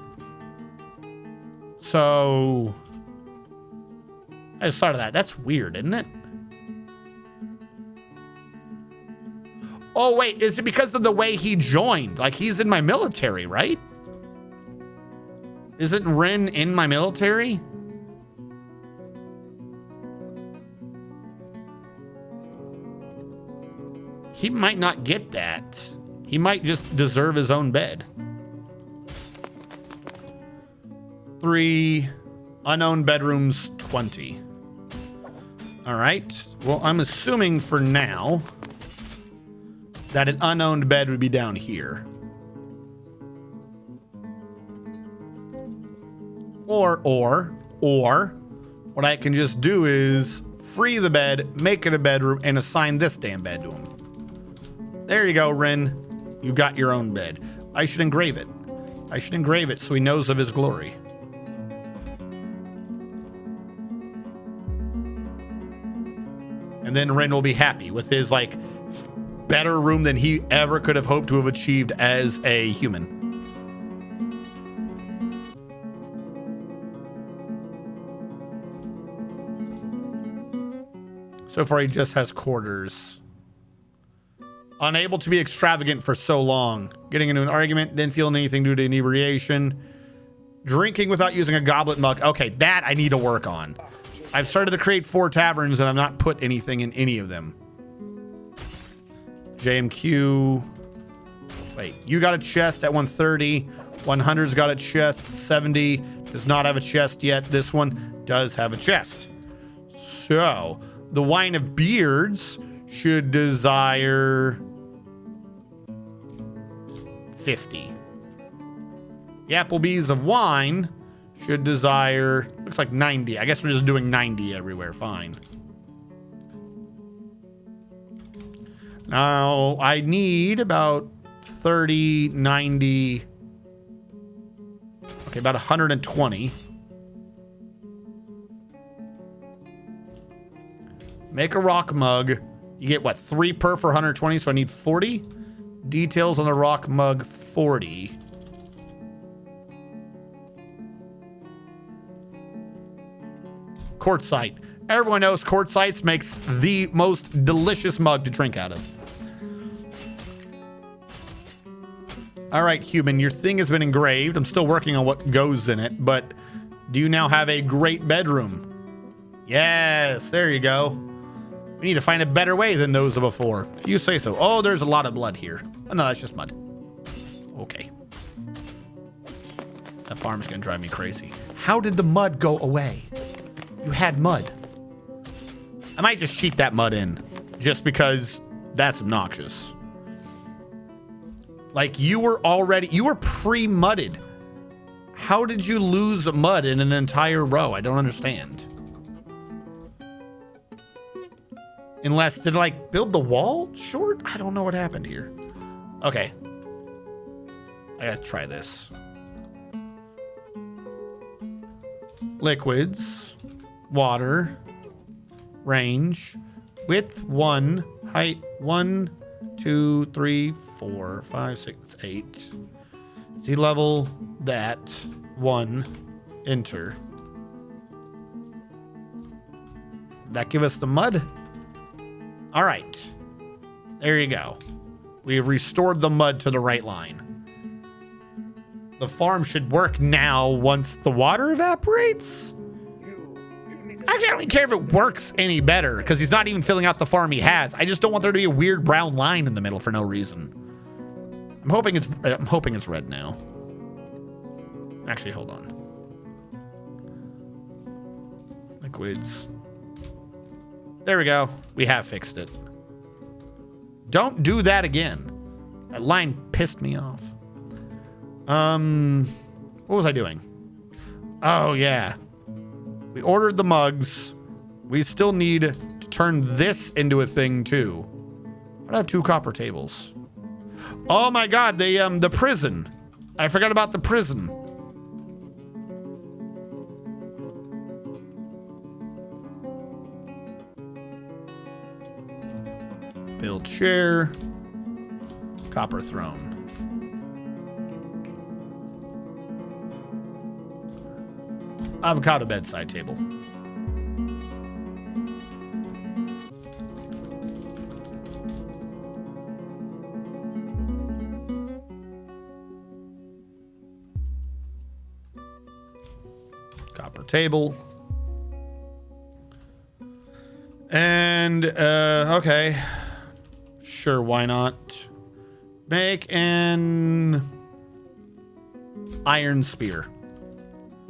So I just thought of that. That's weird, isn't it? Oh, wait, is it because of the way he joined? Like, he's in my military, right? Isn't Ren in my military? He might not get that. He might just deserve his own bed. 3 unowned bedrooms, 20. All right. Well, I'm assuming for now that an unowned bed would be down here. Or what I can just do is free the bed, make it a bedroom, and assign this damn bed to him. There you go, Ren. You've got your own bed. I should engrave it. I should engrave it so he knows of his glory. And then Ren will be happy with his, like, better room than he ever could have hoped to have achieved as a human. So far, he just has quarters. Unable to be extravagant for so long. Getting into an argument, didn't feel anything due to inebriation. Drinking without using a goblet mug. Okay, that I need to work on. I've started to create 4 taverns and I've not put anything in any of them. JMQ. Wait, you got a chest at 130. 100's got a chest. 70 does not have a chest yet. This one does have a chest. So, the Wine of Beards should desire 50. The Applebee's of Wine should desire, looks like 90. I guess we're just doing 90 everywhere. Fine. Now, I need about 30, 90. Okay, about 120. Make a rock mug. You get, what, 3 per for 120, so I need 40. Details on the rock mug, 40. Quartzite. Everyone knows quartzite makes the most delicious mug to drink out of. All right, human, your thing has been engraved. I'm still working on what goes in it, but do you now have a great bedroom? Yes, there you go. We need to find a better way than those of before. If you say so. Oh, there's a lot of blood here. Oh, no, that's just mud. Okay. That farm's gonna drive me crazy. How did the mud go away? You had mud. I might just cheat that mud in, just because that's obnoxious. Like, you were pre-mudded. How did you lose mud in an entire row? I don't understand. Unless, did I, like, build the wall short? I don't know what happened here. Okay. I gotta try this. Liquids. Water. Range. Width 1. Height 1, 2, 3, 4, 5, 6, 8. Sea level that. 1. Enter. Did that give us the mud? All right. There you go. We have restored the mud to the right line. The farm should work now once the water evaporates. Actually, I don't even care if it works any better because he's not even filling out the farm he has. I just don't want there to be a weird brown line in the middle for no reason. I'm hoping it's red now. Actually, hold on. Liquids. There we go. We have fixed it. Don't do that again. That line pissed me off. What was I doing? Oh, yeah. We ordered the mugs. We still need to turn this into a thing, too. I have 2 copper tables. Oh, my God. The prison. I forgot about the prison. Build chair. Copper throne. Avocado bedside table. Copper table. And, okay. Sure, why not? Make an iron spear.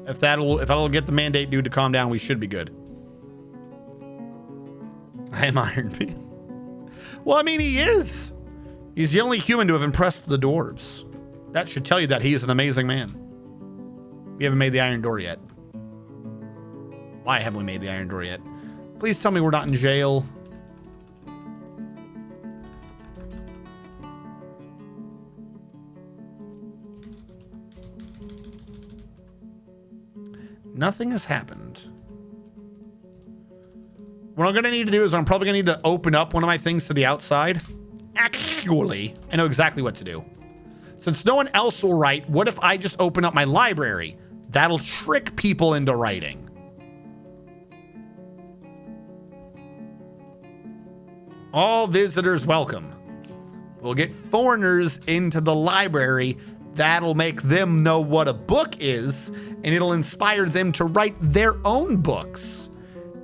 If that'll get the mandate dude to calm down, we should be good. I am Iron Man. Well, I mean, he is. He's the only human to have impressed the dwarves. That should tell you that he is an amazing man. We haven't made the iron door yet. Why haven't we made the iron door yet? Please tell me we're not in jail. Nothing has happened. What I'm going to need to do is I'm probably going to need to open up one of my things to the outside. Actually, I know exactly what to do. Since no one else will write, what if I just open up my library? That'll trick people into writing. All visitors welcome. We'll get foreigners into the library. That'll make them know what a book is, and it'll inspire them to write their own books.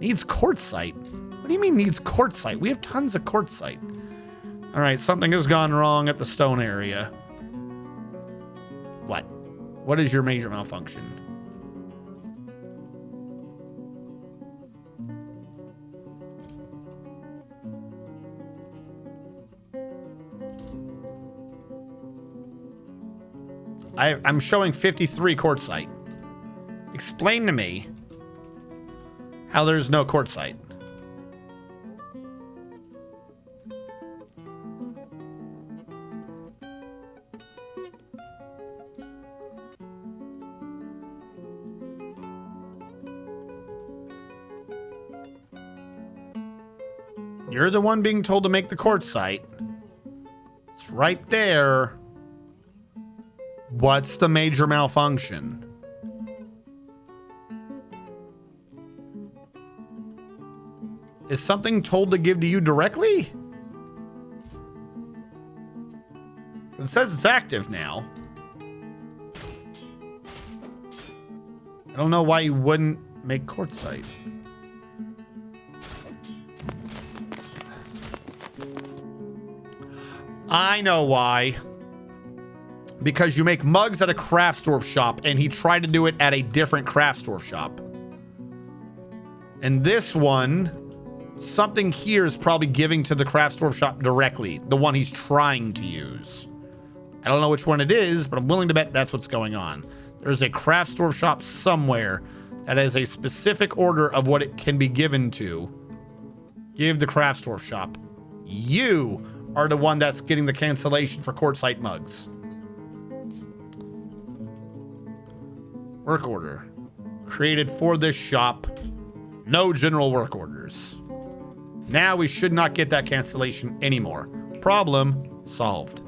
Needs quartzite. What do you mean needs quartzite? We have tons of quartzite. All right, something has gone wrong at the stone area. What? What is your major malfunction? I'm showing 53 quartzite. Explain to me how there's no quartzite. You're the one being told to make the quartzite. It's right there. What's the major malfunction? Is something told to give to you directly? It says it's active now. I don't know why you wouldn't make quartzite. I know why. Because you make mugs at a Craftsdwarf shop, and he tried to do it at a different Craftsdwarf shop. And this one, something here is probably giving to the Craftsdwarf shop directly, the one he's trying to use. I don't know which one it is, but I'm willing to bet that's what's going on. There's a Craftsdwarf shop somewhere that has a specific order of what it can be given to. Give the Craftsdwarf shop. You are the one that's getting the cancellation for quartzite mugs. Work order. Created for this shop. No general work orders. Now we should not get that cancellation anymore. Problem solved.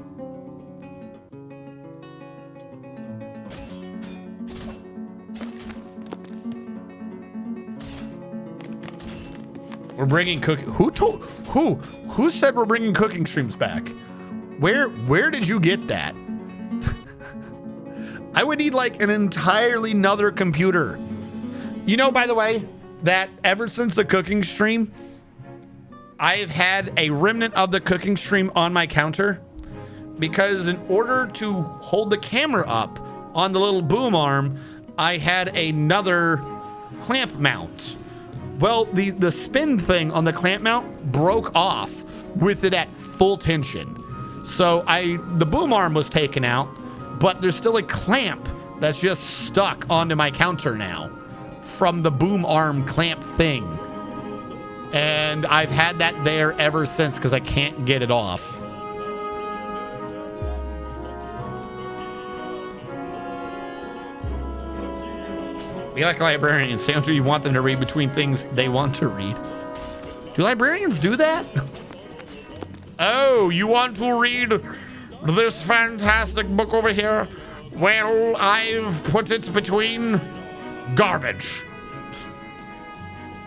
We're bringing cooking. Who said we're bringing cooking streams back? Where did you get that? I would need like an entirely nother computer. You know, by the way, that ever since the cooking stream, I've had a remnant of the cooking stream on my counter because in order to hold the camera up on the little boom arm, I had another clamp mount. Well, the spin thing on the clamp mount broke off with it at full tension. So the boom arm was taken out, but there's still a clamp that's just stuck onto my counter now from the boom arm clamp thing. And I've had that there ever since because I can't get it off. Be like librarians. Sounds like you want them to read between things they want to read. Do librarians do that? Oh, you want to read this fantastic book over here? Well, I've put it between garbage.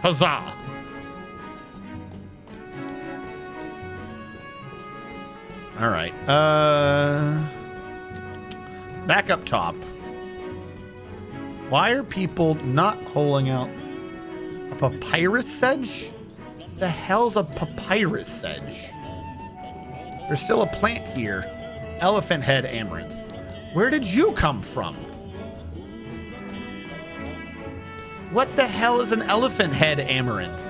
Huzzah. All right. Back up top. Why are people not holding out a papyrus sedge? The hell's a papyrus sedge? There's still a plant here. Elephant head amaranth. Where did you come from? What the hell is an elephant head amaranth?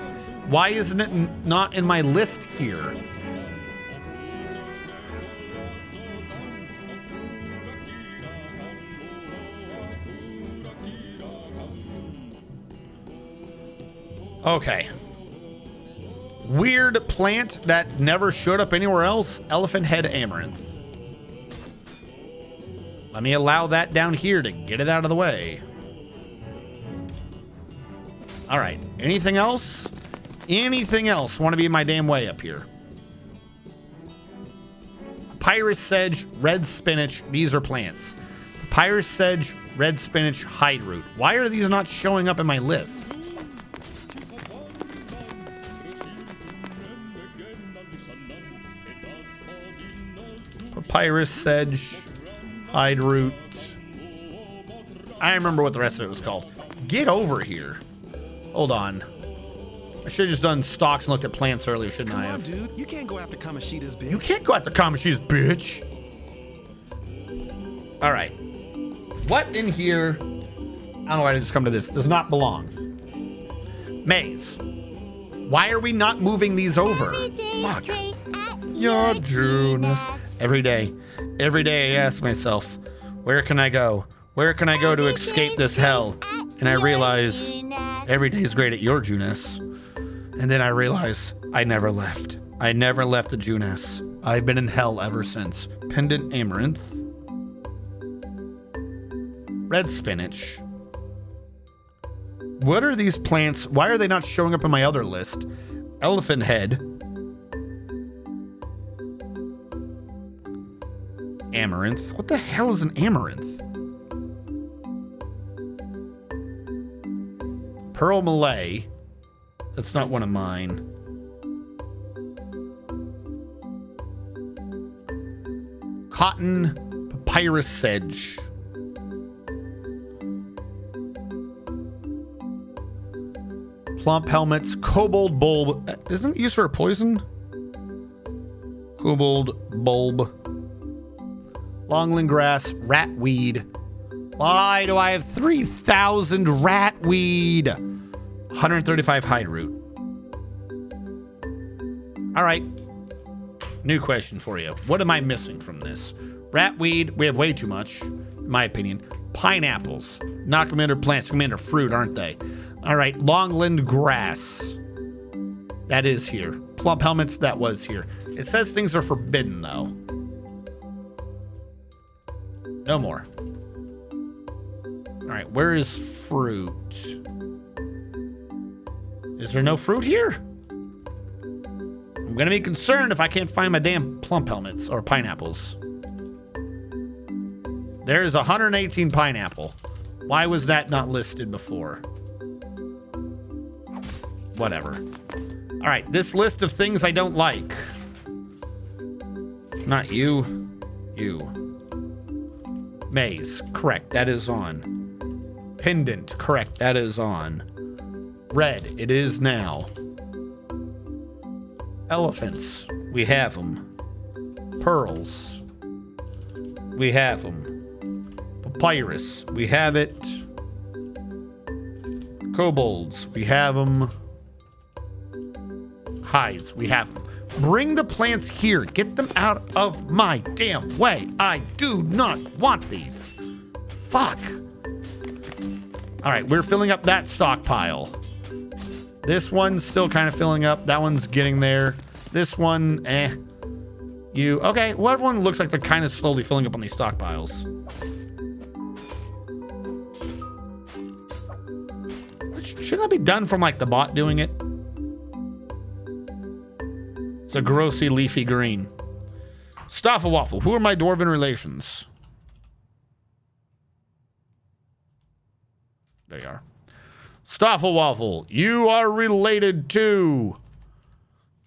Why isn't it not in my list here? Okay. Weird plant that never showed up anywhere else. Elephant head amaranth. Let me allow that down here to get it out of the way. All right. Anything else? Anything else want to be in my damn way up here? Papyrus sedge, red spinach. These are plants. Papyrus sedge, red spinach, hide root. Why are these not showing up in my list? Papyrus sedge, hide root. I remember what the rest of it was called. Get over here. Hold on. I should have just done stalks and looked at plants earlier, shouldn't I have? Dude, you can't go after Kamoshida's bitch. You can't go after Kamoshida's bitch. All right. What in here? I don't know why I just come to this. Does not belong. Maze. Why are we not moving these over? Fuck. Your Junus. Every day I ask myself, where can I go? Where can I go to escape this hell? And I realize every day is great at your Junus. And then I realize I never left. I never left the Junus. I've been in hell ever since. Pendant amaranth. Red spinach. What are these plants? Why are they not showing up in my other list? Elephant head. Amaranth. What the hell is an amaranth? Pearl Malay. That's not one of mine. Cotton papyrus sedge. Plump helmets. Kobold bulb. Isn't it used for a poison? Kobold bulb. Longland grass. Ratweed. Why do I have 3,000 ratweed? 135 hide root. All right. New question for you. What am I missing from this? Ratweed, we have way too much, in my opinion. Pineapples. Not commander plants, commander fruit, aren't they? All right. Longland grass. That is here. Plump helmets, that was here. It says things are forbidden, though. No more. All right. Where is fruit? Is there no fruit here? I'm going to be concerned if I can't find my damn plump helmets or pineapples. There's 118 pineapple. Why was that not listed before? Whatever. All right, this list of things I don't like. Not you. You. Maze. Correct. That is on. Pendant. Correct. That is on. Red, it is now. Elephants, we have them. Pearls, we have them. Papyrus, we have it. Kobolds, we have them. Hides, we have them. Bring the plants here. Get them out of my damn way. I do not want these. Fuck. All right, we're filling up that stockpile. This one's still kind of filling up. That one's getting there. This one, You, okay. Well, everyone looks like they're kind of slowly filling up on these stockpiles. Shouldn't that be done from like the bot doing it? It's a grossy leafy green. Staffelwaffle. Who are my dwarven relations? There you are. Staffelwaffle, you are related to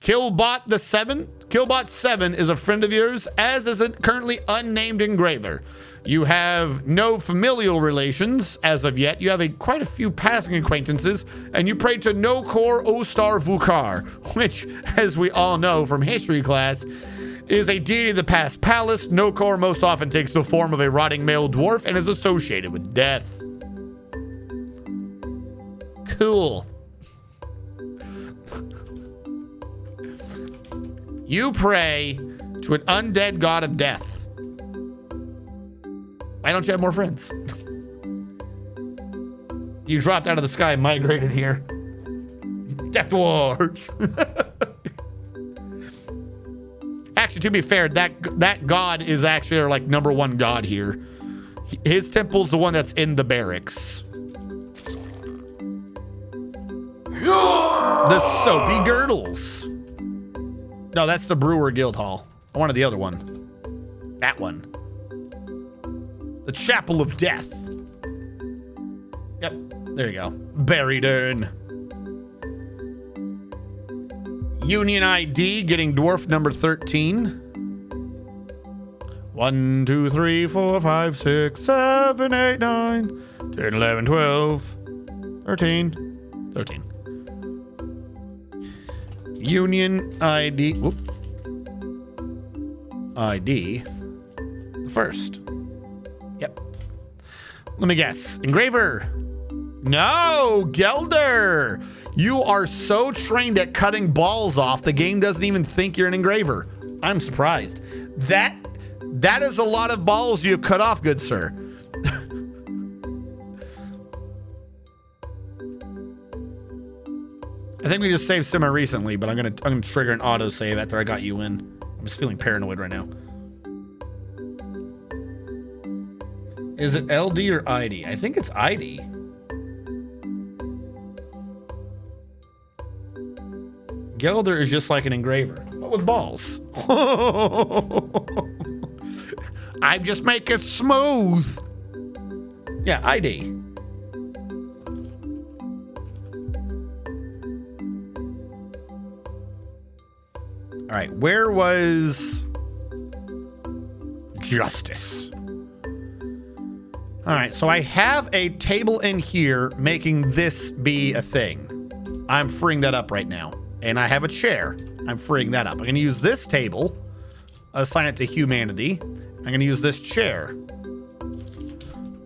Killbot7 is a friend of yours, as is a currently unnamed engraver. You have no familial relations as of yet. You have quite a few passing acquaintances, and you pray to No Kor Ostar Vukar, which, as we all know from history class, is a deity of the past palace. No Kor most often takes the form of a rotting male dwarf and is associated with death. Cool. You pray to an undead god of death. Why don't you have more friends? You dropped out of the sky and migrated here. Death Dwarf. Actually, to be fair, that god is actually our, like, #1 god here. His temple's the one that's in the barracks. The Soapy Girdles. No, that's the Brewer Guild Hall. I wanted the other one. That one. The Chapel of Death. Yep, there you go. Buried Urn. Union ID getting dwarf number 13. 1, 2, 3, 4, 5, 6, 7, 8, 9, 10, 11, 12, 13. 13. Union ID. Whoop. ID. The first. Yep. Let me guess. Engraver. No, Gelder. You are so trained at cutting balls off, the game doesn't even think you're an engraver. I'm surprised. That is a lot of balls you've cut off, good sir. I think we just saved semi recently, but I'm gonna trigger an auto save after I got you in. I'm just feeling paranoid right now. Is it LD or ID? I think it's ID. Gelder is just like an engraver, but with balls. I just make it smooth. Yeah, ID. All right, where was Justice? All right, so I have a table in here making this be a thing. I'm freeing that up right now. And I have a chair. I'm freeing that up. I'm going to use this table, assign it to humanity. I'm going to use this chair,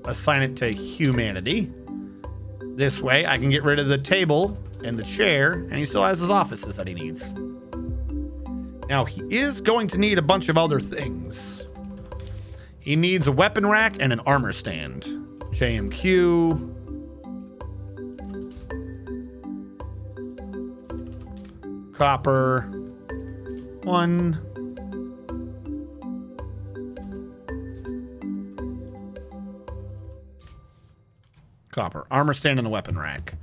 assign it to humanity. This way, I can get rid of the table and the chair, and he still has his offices that he needs. Now, he is going to need a bunch of other things. He needs a weapon rack and an armor stand. JMQ. Copper. 1. Copper. Armor stand and the weapon rack.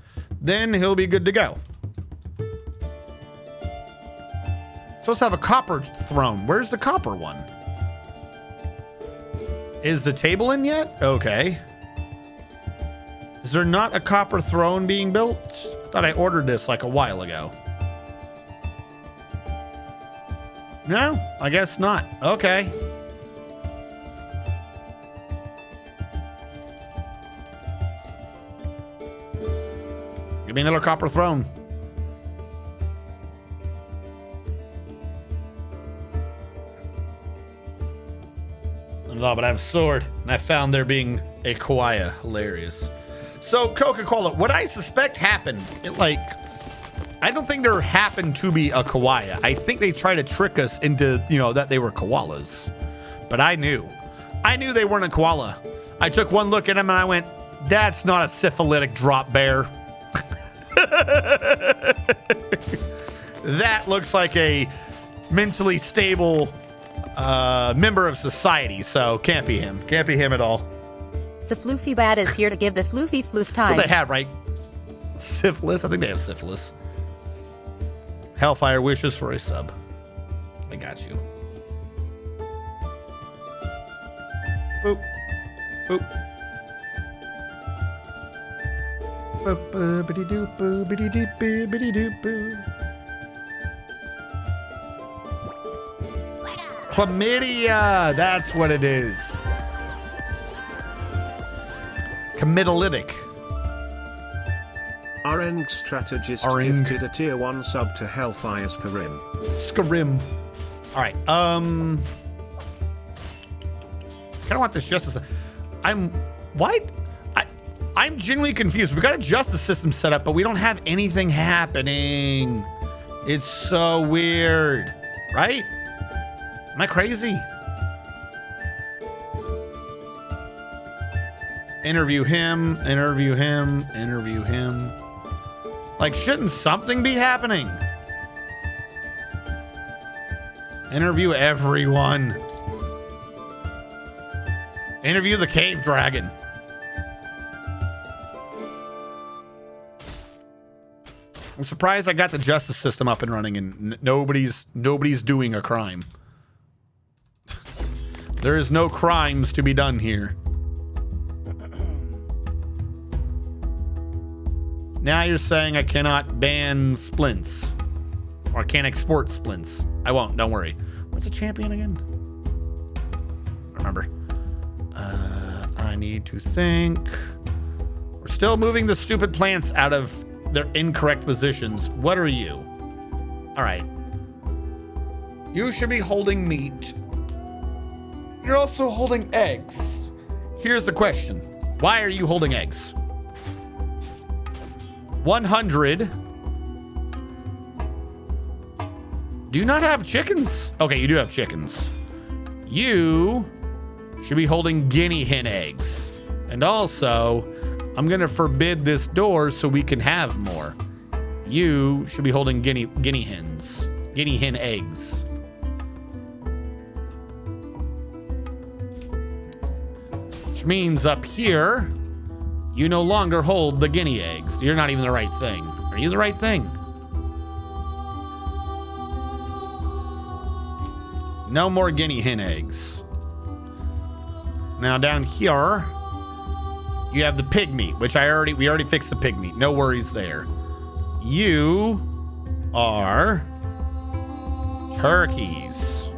Then he'll be good to go. Supposed to have a copper throne. Where's the copper one? Is the table in yet? Okay. Is there not a copper throne being built? I thought I ordered this like a while ago. No, I guess not. Okay. Give me another copper throne. No, but I have a sword, and I found there being a Kawaya. Hilarious. So, Coca-Cola, what I suspect happened, I don't think there happened to be a Kawaya. I think they tried to trick us into, that they were koalas. But I knew. I knew they weren't a koala. I took one look at them, and I went, that's not a syphilitic drop bear. That looks like a mentally stable member of society, so can't be him. Can't be him at all. The Floofy Bat is here to give the Floofy Floof time. That's what they have, right? Syphilis? I think they have syphilis. Hellfire wishes for a sub. I got you. Boop. Boop. Boop, boop, biddy doop, boo, biddy doop, boo, biddy doop, boo. Chlamydia. That's what it is. Comitalytic. RNG strategist RNG. gifted a tier 1 sub to Hellfire Skyrim. Skyrim. All right. I don't want this justice. I'm genuinely confused. We got a justice system set up, but we don't have anything happening. It's so weird, right? Am I crazy? Interview him, interview him, interview him. Like, shouldn't something be happening? Interview everyone. Interview the cave dragon. I'm surprised I got the justice system up and running and nobody's doing a crime. There is no crimes to be done here. Now you're saying I cannot ban splints. Or I can't export splints. I won't, don't worry. What's a champion again? Remember. I need to think. We're still moving the stupid plants out of their incorrect positions. What are you? All right. You should be holding meat. You're also holding eggs. Here's the question. Why are you holding eggs? 100. Do you not have chickens? Okay, you do have chickens. You should be holding guinea hen eggs. And also, I'm going to forbid this door so we can have more. You should be holding guinea hens. Guinea hen eggs. Which means up here, you no longer hold the guinea eggs. You're not even the right thing. Are you the right thing? No more guinea hen eggs. Now down here, you have the pig meat, which we already fixed the pig meat. No worries there. You are turkeys.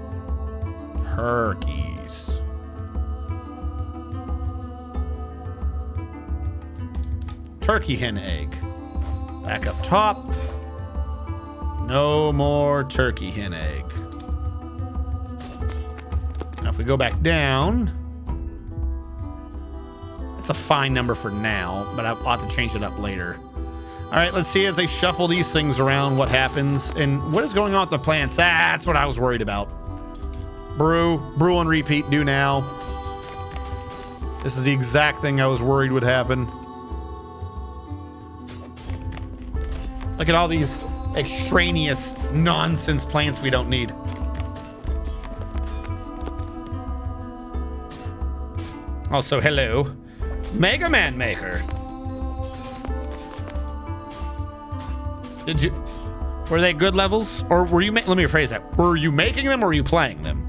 Turkeys. Turkey hen egg. Back up top. No more turkey hen egg. Now if we go back down, it's a fine number for now, but I'll have to change it up later. All right, let's see as they shuffle these things around what happens. And what is going on with the plants? That's what I was worried about. Brew on repeat, do now. This is the exact thing I was worried would happen. Look at all these extraneous nonsense plants we don't need. Also, hello, Mega Man Maker. Were they good levels? Or were you, let me rephrase that. Were you making them or were you playing them?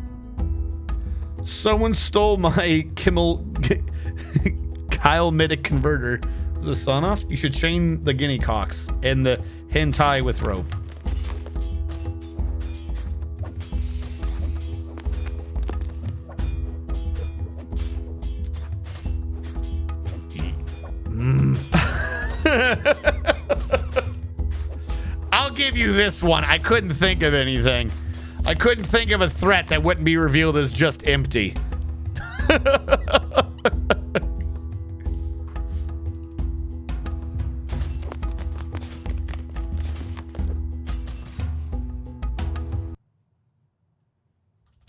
Someone stole my Kyle Middick converter. Is the sun off? You should chain the guinea cocks and the hen tie with rope. I'll give you this one. I couldn't think of anything. I couldn't think of a threat that wouldn't be revealed as just empty.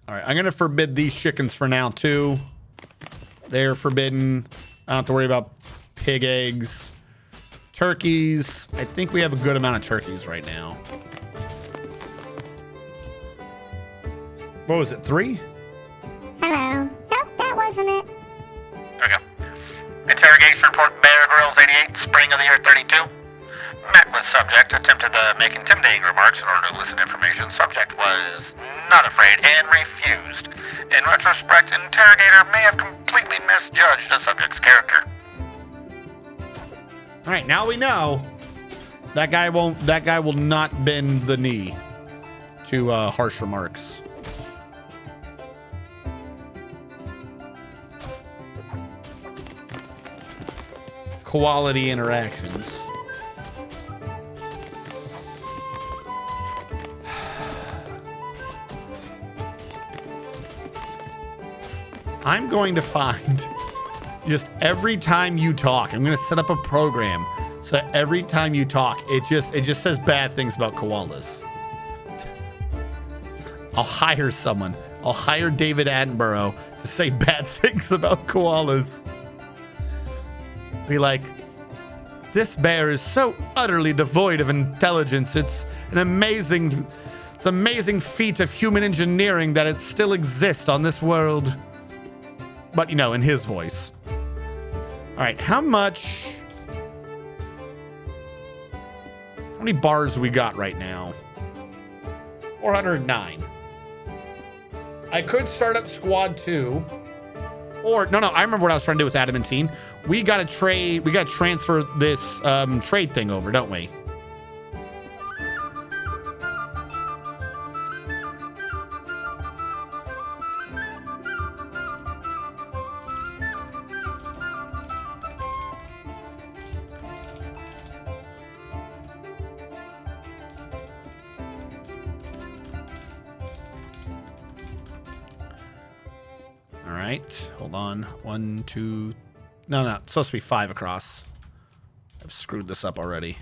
All right, I'm going to forbid these chickens for now, too. They're forbidden. I don't have to worry about pig eggs. Turkeys. I think we have a good amount of turkeys right now. What was it, 3? Hello. Nope, that wasn't it. There we go. Interrogation report, Bear Grylls 88, spring of the year 32. Met with subject, attempted to make intimidating remarks in order to elicit information. Subject was not afraid and refused. In retrospect, interrogator may have completely misjudged the subject's character. All right, now we know that guy will not bend the knee to harsh remarks. quality interactions. I'm going to find just every time you talk, I'm going to set up a program so every time you talk, it just says bad things about koalas. I'll hire someone. I'll hire David Attenborough to say bad things about koalas. Be like, this bear is so utterly devoid of intelligence. It's an amazing feat of human engineering that it still exists on this world. But, you know, in his voice. All right, how many bars we got right now? 409. I could start up squad 2. Or, no, I remember what I was trying to do with Adamantine. We got to transfer this trade thing over, don't we? Hold on. 1, 2. No. It's supposed to be 5 across. I've screwed this up already.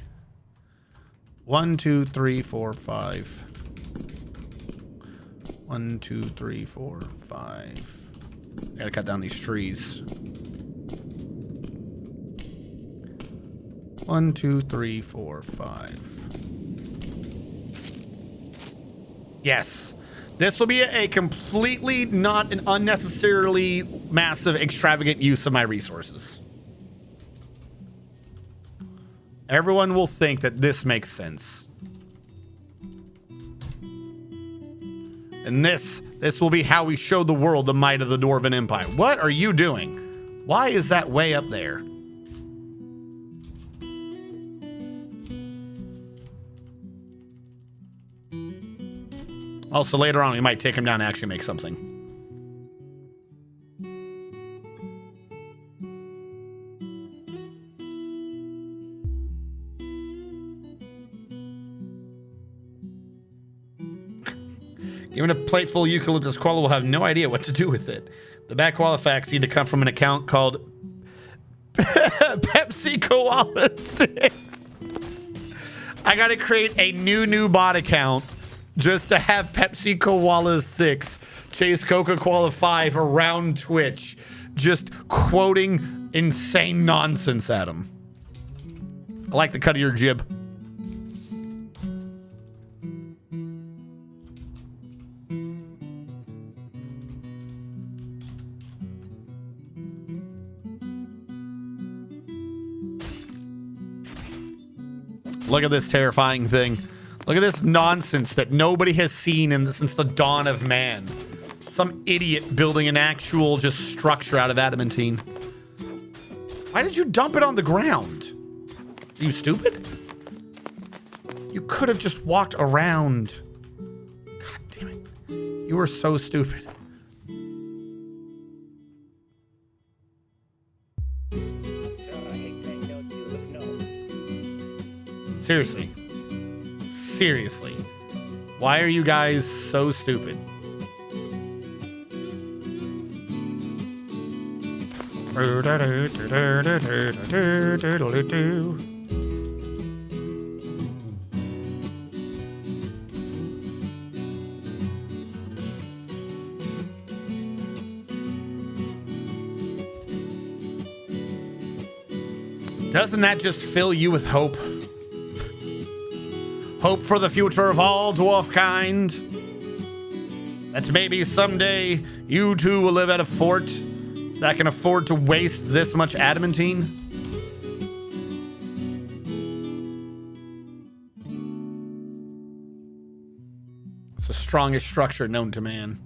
1, 2, 3, 4, 5. 1, 2, 3, 4, 5. Gotta cut down these trees. 1, 2, 3, 4, 5. Yes. This will be a completely not an unnecessarily massive, extravagant use of my resources. Everyone will think that this makes sense. And this will be how we show the world the might of the Dwarven Empire. What are you doing? Why is that way up there? Also, later on, we might take him down and actually make something. Given a plate full of eucalyptus, koala will have no idea what to do with it. The bad koala facts need to come from an account called Pepsi Koala 6. I gotta create a new bot account just to have Pepsi Koala 6 chase Coca-Cola 5 around Twitch, just quoting insane nonsense at him. I like the cut of your jib. Look at this terrifying thing. Look at this nonsense that nobody has seen since the dawn of man. Some idiot building an actual just structure out of adamantine. Why did you dump it on the ground? Are you stupid? You could have just walked around. God damn it. You were so stupid. Seriously. Seriously. Why are you guys so stupid? Doesn't that just fill you with hope? Hope for the future of all dwarf kind. That maybe someday you too will live at a fort that can afford to waste this much adamantine. It's the strongest structure known to man.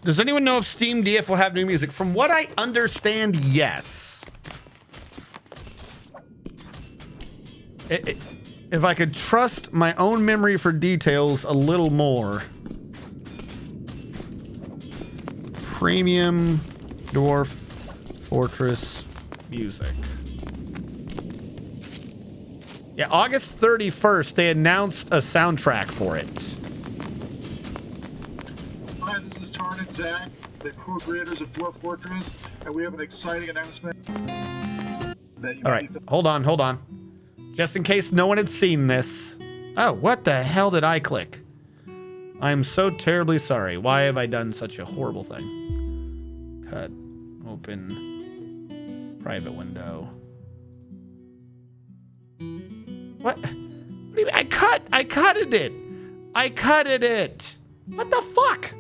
Does anyone know if Steam DF will have new music? From what I understand, yes. If I could trust my own memory for details a little more. Premium Dwarf Fortress music. Yeah, August 31st, they announced a soundtrack for it. Hi, this is Tarn and Zach, the co-creators of Dwarf Fortress, and we have an exciting announcement. All right, hold on. Just in case no one had seen this. Oh, what the hell did I click? I'm so terribly sorry. Why have I done such a horrible thing? Cut, open, private window. What? What do you mean? I cutted it. I cutted it. What the fuck?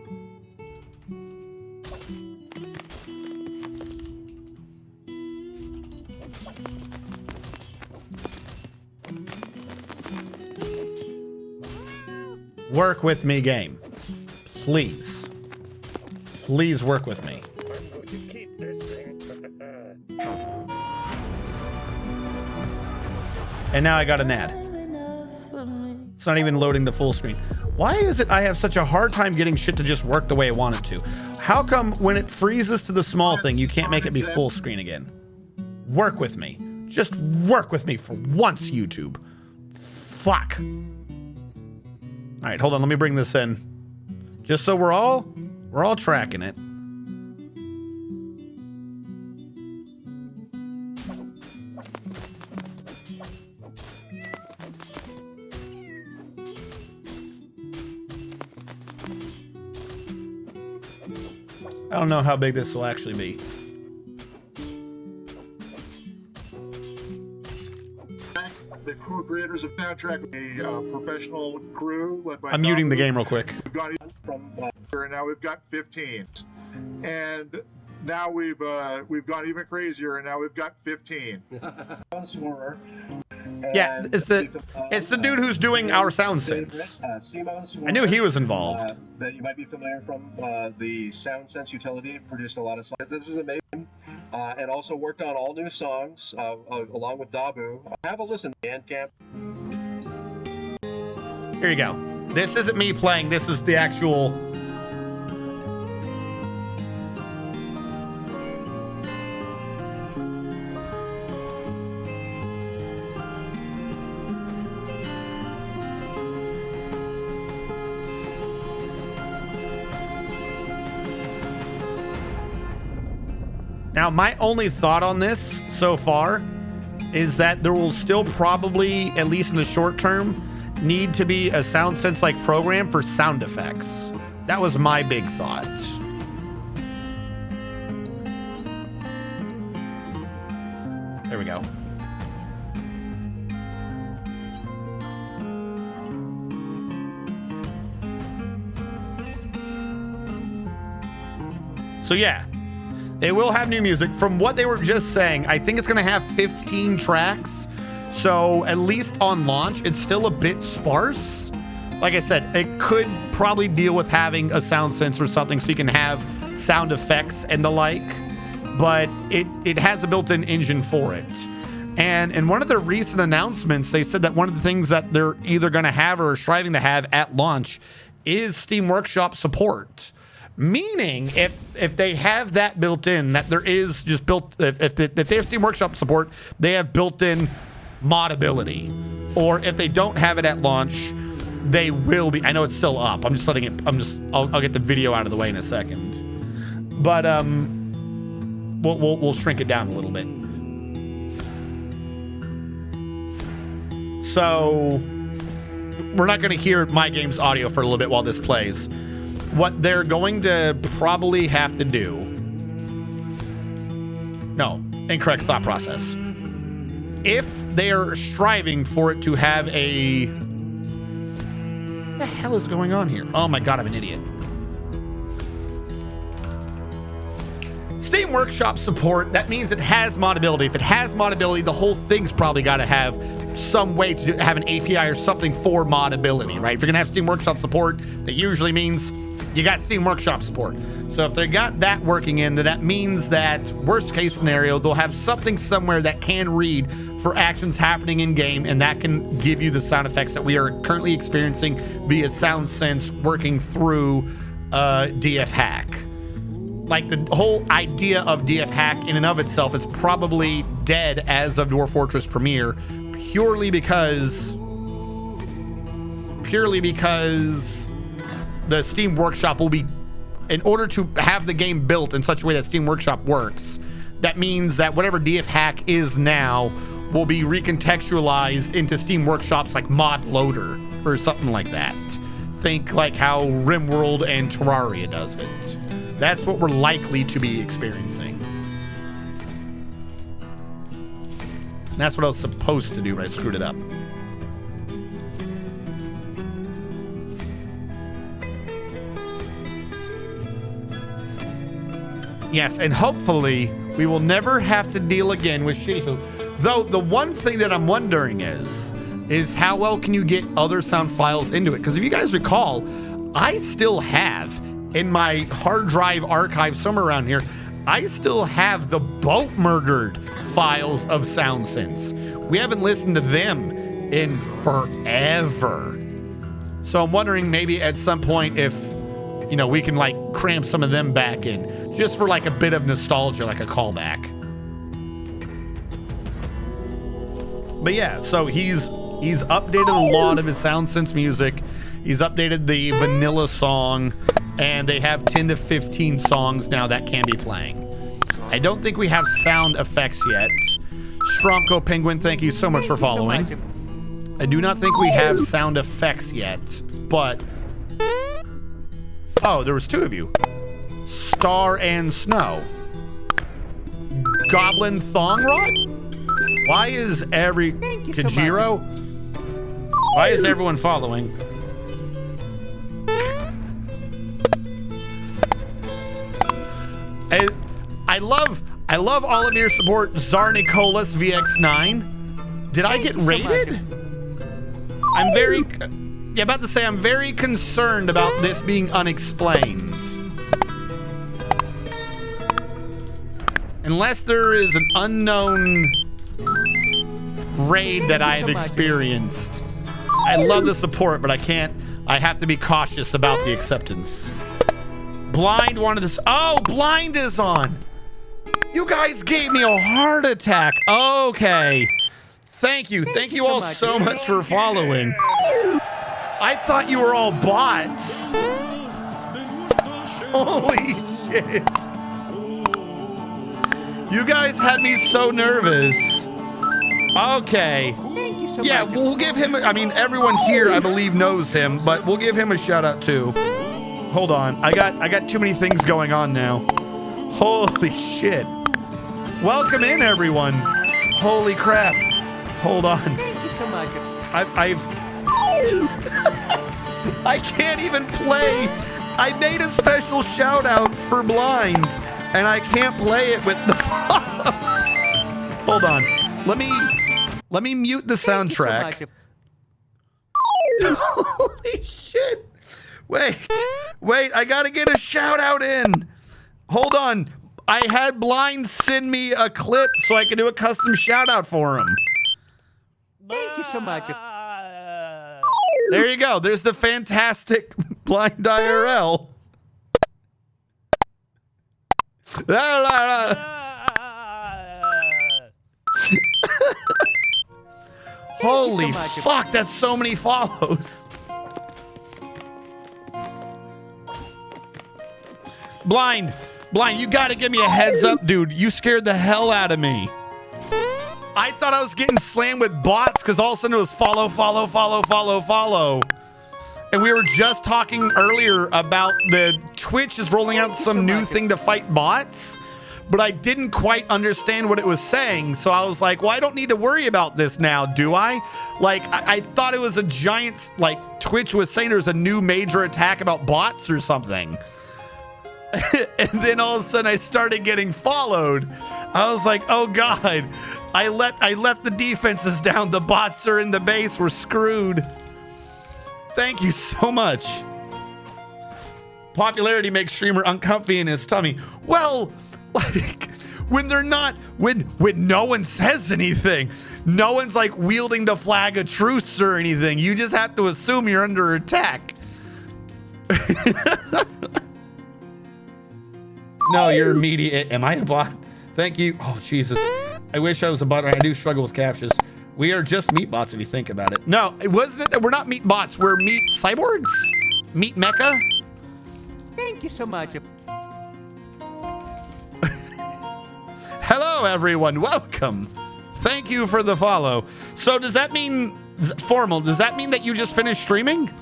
Work with me, game. Please. Please work with me. And now I got an ad. It's not even loading the full screen. Why is it I have such a hard time getting shit to just work the way I want it to? How come when it freezes to the small thing, you can't make it be full screen again? Work with me. Just work with me for once, YouTube. Fuck. All right, hold on. Let me bring this in. Just so we're all tracking it. I don't know how big this will actually be. The crew creators of soundtrack, a professional crew led by. I'm muting the game real quick. We've got from and now we've got 15, and now we've gone even crazier, and now we've got 15. Yeah, it's the dude who's doing our sound synths. I knew he was involved. That you might be familiar from the Sound Sense utility. Produced a lot of songs. This is amazing. And also worked on all new songs along with Dabu. Have a listen, Bandcamp. Here you go. This isn't me playing. This is the actual. Now, my only thought on this so far is that there will still probably, at least in the short term, need to be a SoundSense-like program for sound effects. That was my big thought. There we go. So yeah. They will have new music. From what they were just saying, I think it's going to have 15 tracks. So at least on launch, it's still a bit sparse. Like I said, it could probably deal with having a sound sense or something so you can have sound effects and the like. But it has a built-in engine for it. And in one of their recent announcements, they said that one of the things that they're either going to have or are striving to have at launch is Steam Workshop support. Meaning, if they have that built in, that there is just built, if they have Steam Workshop support, they have built-in modability. Or if they don't have it at launch, they will be. I know it's still up. I'm just letting it. I'll get the video out of the way in a second. But we'll shrink it down a little bit. So we're not going to hear my game's audio for a little bit while this plays. What they're going to probably have to do. No, incorrect thought process. If they're striving for it to have a. What the hell is going on here? Oh my god, I'm an idiot. Steam Workshop support, that means it has modability. If it has modability, the whole thing's probably got to have some way to have an API or something for modability, right? If you're going to have Steam Workshop support, that usually means you got Steam Workshop support. So if they got that working in, then that means that worst case scenario, they'll have something somewhere that can read for actions happening in game, and that can give you the sound effects that we are currently experiencing via SoundSense working through DF Hack. Like the whole idea of DF Hack in and of itself is probably dead as of Dwarf Fortress Premiere, purely because the Steam Workshop will be, in order to have the game built in such a way that Steam Workshop works, that means that whatever DF Hack is now will be recontextualized into Steam Workshop's like mod loader or something like that. Think like how RimWorld and Terraria does it. That's what we're likely to be experiencing. And that's what I was supposed to do, but I screwed it up. Yes, and hopefully we will never have to deal again with Shifu. Though the one thing that I'm wondering is how well can you get other sound files into it? Because if you guys recall, I still have in my hard drive archive somewhere around here, I still have the boat murdered files of SoundSense. We haven't listened to them in forever. So I'm wondering maybe at some point if, you know, we can like cram some of them back in just for like a bit of nostalgia, like a callback. But yeah, so he's updated a lot of his SoundSense music. He's updated the vanilla song, and they have 10 to 15 songs now that can be playing. I don't think we have sound effects yet. Stromko Penguin, thank you so much for following. I do not think we have sound effects yet, but... Oh, there was two of you. Star and Snow. Goblin Thong Rod? Why is Kajiro? Why is everyone following? I love all of your support, Zarnicolas VX9. Did I get raided? I'm very... Yeah, about to say I'm very concerned about this being unexplained. Unless there is an unknown raid that I have experienced. I love the support, but I have to be cautious about the acceptance. Blind wanted this. Oh, Blind is on. You guys gave me a heart attack. Okay. Thank you. Thank you all so much for following. I thought you were all bots. Holy shit. You guys had me so nervous. Okay. Yeah, we'll give him, I mean, everyone here, I believe, knows him, but we'll give him a shout out too. Hold on. I got too many things going on now. Holy shit. Welcome in, everyone. Holy crap. Hold on. Thank you so much. I can't even play. I made a special shout out for Blind, and I can't play it with the Hold on. Let me mute the soundtrack. Holy shit. Wait, I gotta get a shout out in. Hold on. I had Blind send me a clip so I could do a custom shout out for him. Thank you so much. There you go. There's the fantastic Blind IRL. Holy fuck, that's so many follows. Blind, you gotta give me a heads up, dude. You scared the hell out of me. I thought I was getting slammed with bots because all of a sudden it was follow. And we were just talking earlier about the Twitch is rolling out some new thing to fight bots, but I didn't quite understand what it was saying. So I was like, well, I don't need to worry about this now, do I? Like, I thought it was a giant, like Twitch was saying there's a new major attack about bots or something. And then all of a sudden I started getting followed. I was like, oh God, I left the defenses down. The bots are in the base. We're screwed. Thank you so much. Popularity makes streamer uncomfy in his tummy. Well, like when they're not, when no one says anything, no one's like wielding the flag of truce or anything. You just have to assume you're under attack. No, you're immediate. Am I a bot? Thank you. Oh, Jesus. I wish I was a bot. I do struggle with captures. We are just meat bots if you think about it. No, it wasn't it that we're not meat bots. We're meat cyborgs? Meat mecha? Thank you so much. Hello, everyone. Welcome. Thank you for the follow. So does that mean, Formal, does that mean that you just finished streaming?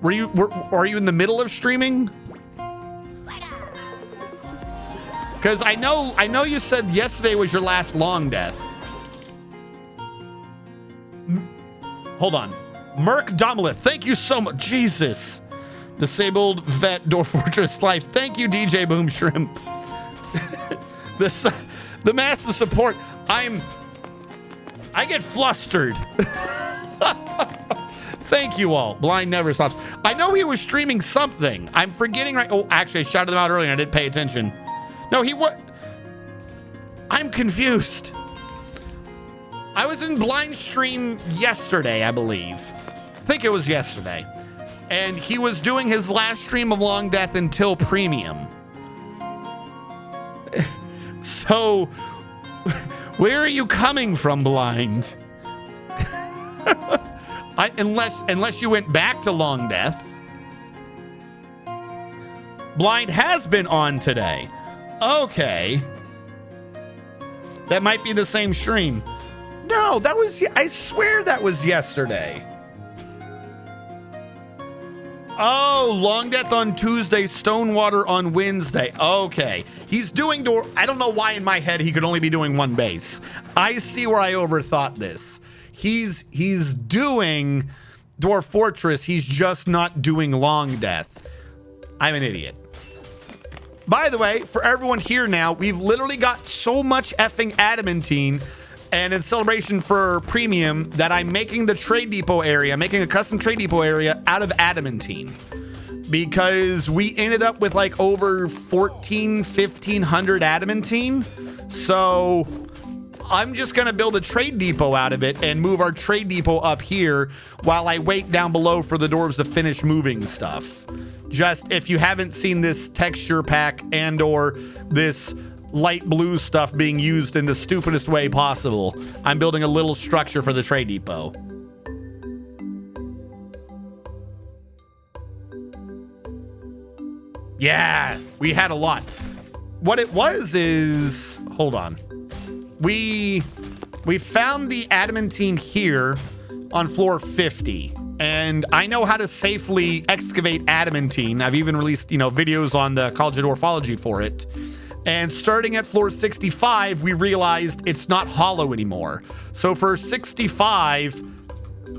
Are you in the middle of streaming? Because I know you said yesterday was your last long death. Hold on. Merc Domalith, thank you so much. Jesus. Disabled Vet Dwarf Fortress Life. Thank you, DJ Boom Shrimp. The massive support. I get flustered. Thank you all. Blind never stops. I know he was streaming something. I'm forgetting right. Oh, actually, I shouted him out earlier and I didn't pay attention. No, he was. I'm confused. I was in blind stream yesterday, I believe. I think it was yesterday. And he was doing his last stream of Long Death until Premium. So, where are you coming from, Blind? Unless you went back to Long Death. Blind has been on today. Okay. That might be the same stream. No, that was, I swear that was yesterday. Oh, Long Death on Tuesday, Stonewater on Wednesday. Okay. He's doing, I don't know why in my head he could only be doing one base. I see where I overthought this. He's doing Dwarf Fortress. He's just not doing Long Death. I'm an idiot. By the way, for everyone here now, we've literally got so much effing adamantine, and in celebration for Premium, that I'm making the trade depot area, making a custom trade depot area out of adamantine. Because we ended up with like over 1,500 adamantine. So I'm just gonna build a trade depot out of it and move our trade depot up here while I wait down below for the dwarves to finish moving stuff. Just if you haven't seen this texture pack and or this light blue stuff being used in the stupidest way possible, I'm building a little structure for the trade depot. Yeah, we had a lot. What it was is, hold on. We found the adamantine here on floor 50. And I know how to safely excavate adamantine. I've even released, videos on the College of Dwarfology for it. And starting at floor 65, we realized it's not hollow anymore. So for 65,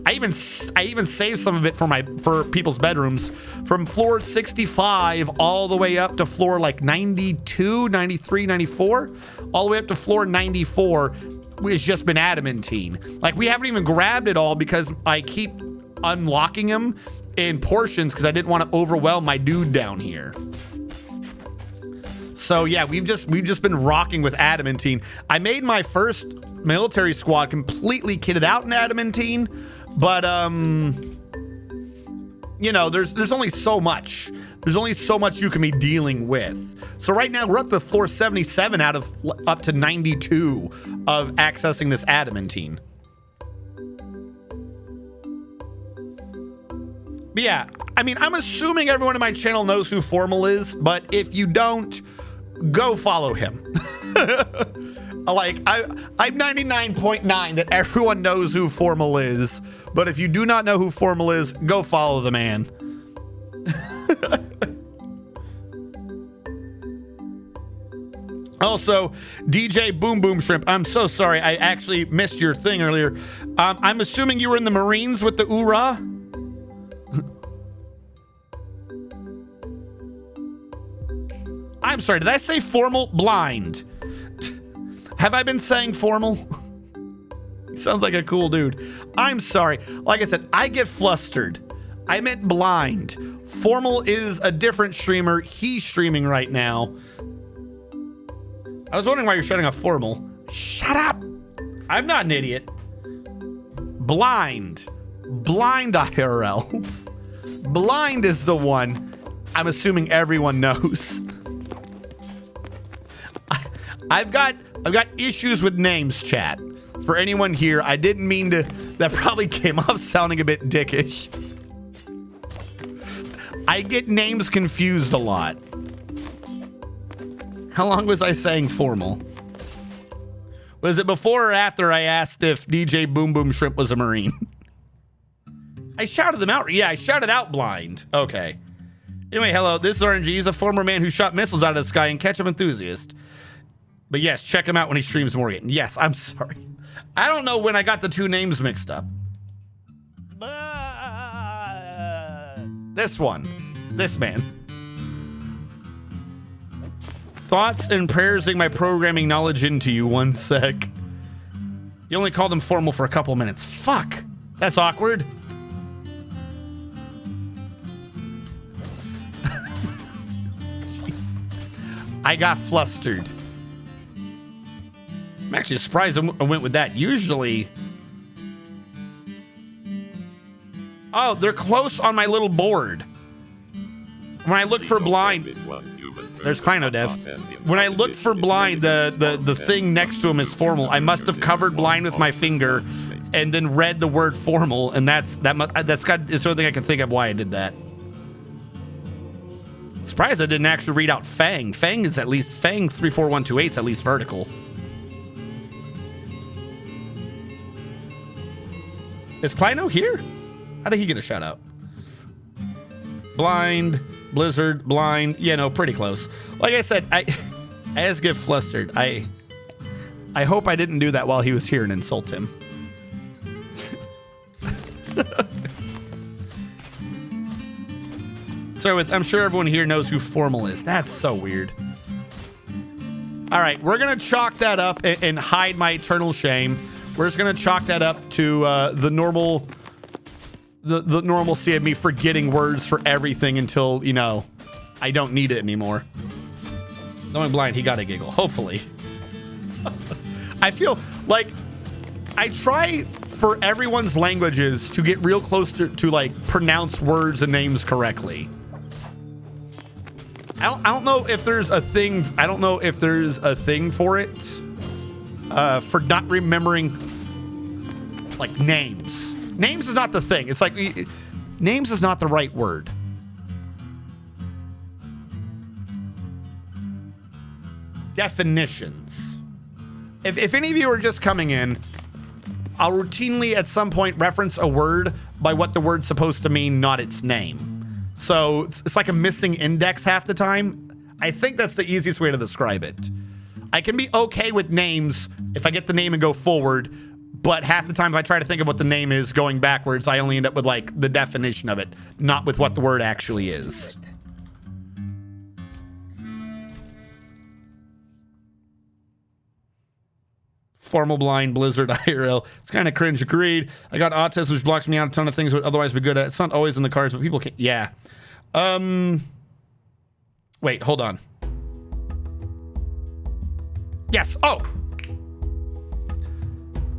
I even saved some of it for people's bedrooms. From floor 65 all the way up to floor like 92, 93, 94, all the way up to floor 94 has just been adamantine. Like we haven't even grabbed it all because I keep unlocking them in portions because I didn't want to overwhelm my dude down here. So yeah, we've just been rocking with adamantine. I made my first military squad completely kitted out in adamantine, but there's only so much. There's only so much you can be dealing with. So right now we're up to floor 77 out of up to 92 of accessing this adamantine. But yeah, I mean, I'm assuming everyone in my channel knows who Formal is, but if you don't, go follow him. I'm 99.9 that everyone knows who Formal is, but if you do not know who Formal is, go follow the man. Also, DJ Boom Boom Shrimp, I'm so sorry. I actually missed your thing earlier. I'm assuming you were in the Marines with the Oorah? I'm sorry, did I say Formal? Blind. Have I been saying Formal? He sounds like a cool dude. I'm sorry. Like I said, I get flustered. I meant blind. Formal is a different streamer. He's streaming right now. I was wondering why you're shutting off Formal. Shut up! I'm not an idiot. Blind. Blind IRL. Blind is the one I'm assuming everyone knows. I've got issues with names, chat. For anyone here, I didn't mean to. That probably came off sounding a bit dickish. I get names confused a lot. How long was I saying Formal? Was it before or after I asked if DJ Boom Boom Shrimp was a Marine? I shouted them out. Yeah, I shouted out blind. Okay. Anyway, hello. This is RNG. He's a former man who shot missiles out of the sky and ketchup enthusiast. But yes, check him out when he streams Morgan. Yes, I'm sorry. I don't know when I got the two names mixed up. This one. This man. Thoughts and prayersing my programming knowledge into you. 1 sec. You only called him Formal for a couple minutes. Fuck. That's awkward. Jesus. I got flustered. I'm actually surprised I went with that. Usually... Oh, they're close on my little board. When I look for blind... There's Kleino Dev. When I looked for blind, the thing next to him is Formal. I must have covered blind with my finger and then read the word Formal, and it's the only thing I can think of why I did that. Surprised I didn't actually read out Fang. Fang 34128 is at least vertical. Is Kleino here? How did he get a shout out? Blind, Blizzard, blind. Yeah, no, pretty close. Like I said, I just get flustered. I hope I didn't do that while he was here and insult him. So I'm sure everyone here knows who Formal is. That's so weird. All right, we're gonna chalk that up and hide my eternal shame. We're just gonna chalk that up to the normal normalcy of me forgetting words for everything until, you know, I don't need it anymore. Knowing blind, he got a giggle. Hopefully. I feel like I try for everyone's languages to get real close to like pronounce words and names correctly. I don't know if there's a thing. I don't know if there's a thing for it. For not remembering like names. Names is not the thing. It's like names is not the right word. Definitions. If any of you are just coming in, I'll routinely at some point reference a word by what the word's supposed to mean, not its name. So it's like a missing index half the time. I think that's the easiest way to describe it. I can be okay with names if I get the name and go forward, but half the time if I try to think of what the name is going backwards, I only end up with like the definition of it, not with what the word actually is. Formal, blind, Blizzard, IRL. It's kind of cringe. Agreed. I got autism, which blocks me out a ton of things I would otherwise be good at. It's not always in the cards, but people can. Yeah. Wait, hold on. Yes. Oh.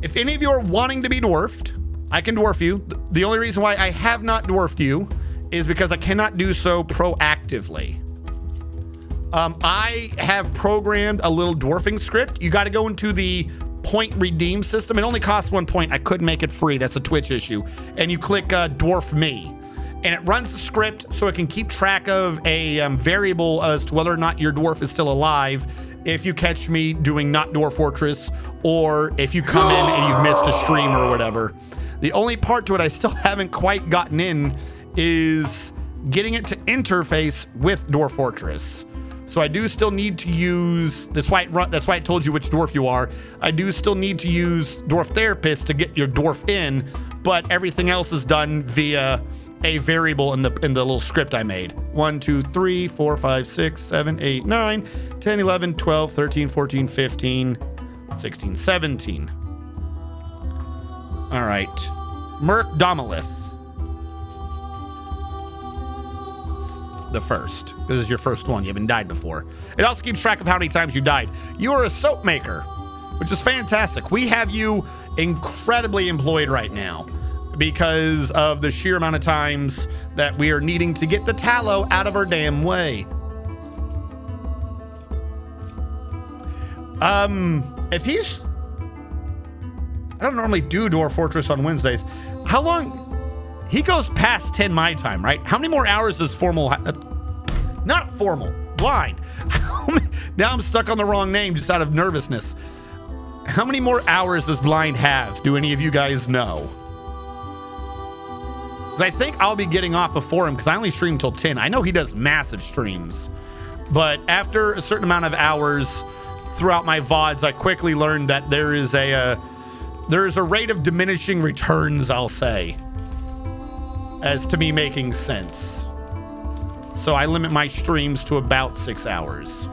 If any of you are wanting to be dwarfed, I can dwarf you. The only reason why I have not dwarfed you is because I cannot do so proactively. I have programmed a little dwarfing script. You got to go into the point redeem system. It only costs 1 point. I couldn't make it free. That's a Twitch issue. And you click dwarf me. And it runs the script so it can keep track of a variable as to whether or not your dwarf is still alive if you catch me doing not Dwarf Fortress or if you come in and you've missed a stream or whatever. The only part to it I still haven't quite gotten in is getting it to interface with Dwarf Fortress. So I do still need to use, that's why I told you which dwarf you are. I do still need to use Dwarf Therapist to get your dwarf in, but everything else is done via a variable in the little script I made. 1, 2, 3, 4, 5, 6, 7, 8, 9, 10, 11, 12, 13, 14, 15, 16, 17. All right. Merc Domalith. the first. This is your first one. You haven't died before. It also keeps track of how many times you died. You are a soap maker, which is fantastic. We have you incredibly employed right now because of the sheer amount of times that we are needing to get the tallow out of our damn way. If he's... I don't normally do Dwarf Fortress on Wednesdays. How long... He goes past 10 my time, right? How many more hours does formal... not formal. Blind. Now I'm stuck on the wrong name just out of nervousness. How many more hours does blind have? Do any of you guys know? Because I think I'll be getting off before him because I only stream till 10. I know he does massive streams. But after a certain amount of hours throughout my VODs, I quickly learned that there is a rate of diminishing returns, I'll say, as to me making sense. So I limit my streams to about 6 hours.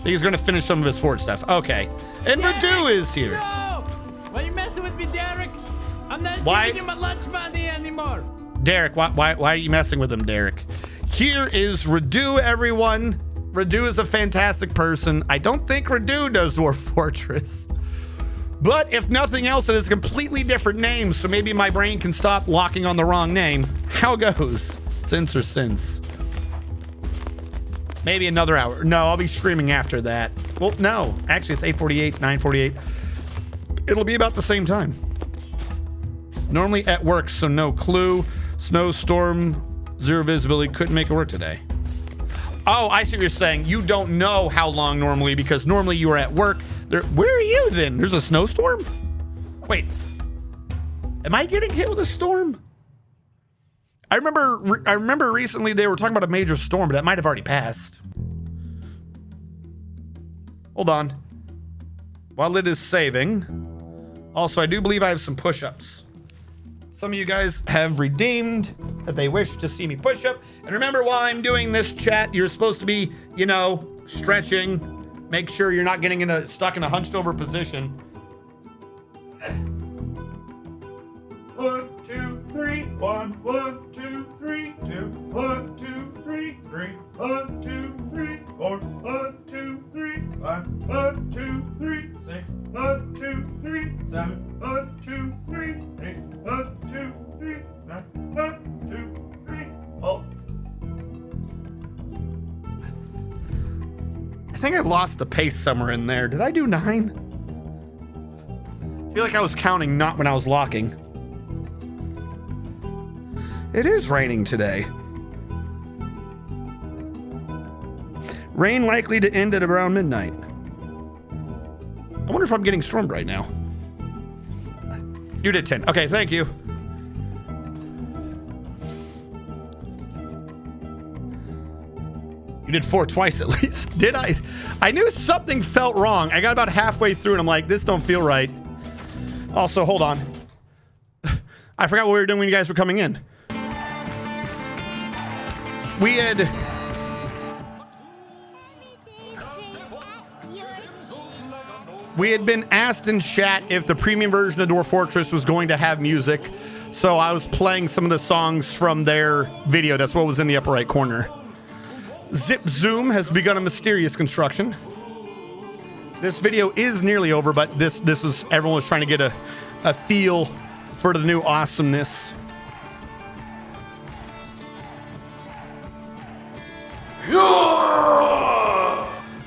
He's going to finish some of his Ford stuff. Okay. And Radu is here. No! Why are you messing with me, Derek? I'm not giving you my lunch money anymore. Derek, why are you messing with him, Derek? Here is Radu, everyone. Radu is a fantastic person. I don't think Radu does Dwarf Fortress. But if nothing else, it is a completely different name, so maybe my brain can stop locking on the wrong name. How goes? Sense or sense? Maybe another hour. No, I'll be streaming after that. Well, no. Actually, it's 8:48, 9:48. It'll be about the same time. Normally at work, so no clue. Snowstorm, zero visibility. Couldn't make it work today. Oh, I see what you're saying. You don't know how long normally because normally you are at work. Where are you then? There's a snowstorm? Wait. Am I getting hit with a storm? I remember recently they were talking about a major storm, but that might have already passed. Hold on. While it is saving. Also, I do believe I have some push-ups. Some of you guys have redeemed that they wish to see me push up. And remember, while I'm doing this chat, you're supposed to be, stretching. Make sure you're not getting stuck in a hunched over position. 1, 2, 3, 1, 1, 2, 3, 2, 1, 2, 3, 3, 1, 2, 3, 4, 1, 2, 3, 5, 1, 2, 3, 6, 1, 2, 3, 7, 1, 2, 3, 8, 1, 2, 3, 9, 1, 2, 3, oh. I think I lost the pace somewhere in there. Did I do 9? I feel like I was counting not when I was locking. It is raining today. Rain likely to end at around midnight. I wonder if I'm getting stormed right now. You did 10. Okay, thank you. You did 4 twice at least. Did I? I knew something felt wrong. I got about halfway through and I'm like, this don't feel right. Also, hold on. I forgot what we were doing when you guys were coming in. We had been asked in chat if the premium version of Dwarf Fortress was going to have music. So I was playing some of the songs from their video. That's what was in the upper right corner. Zip Zoom has begun a mysterious construction. This video is nearly over, but this was everyone was trying to get a feel for the new awesomeness.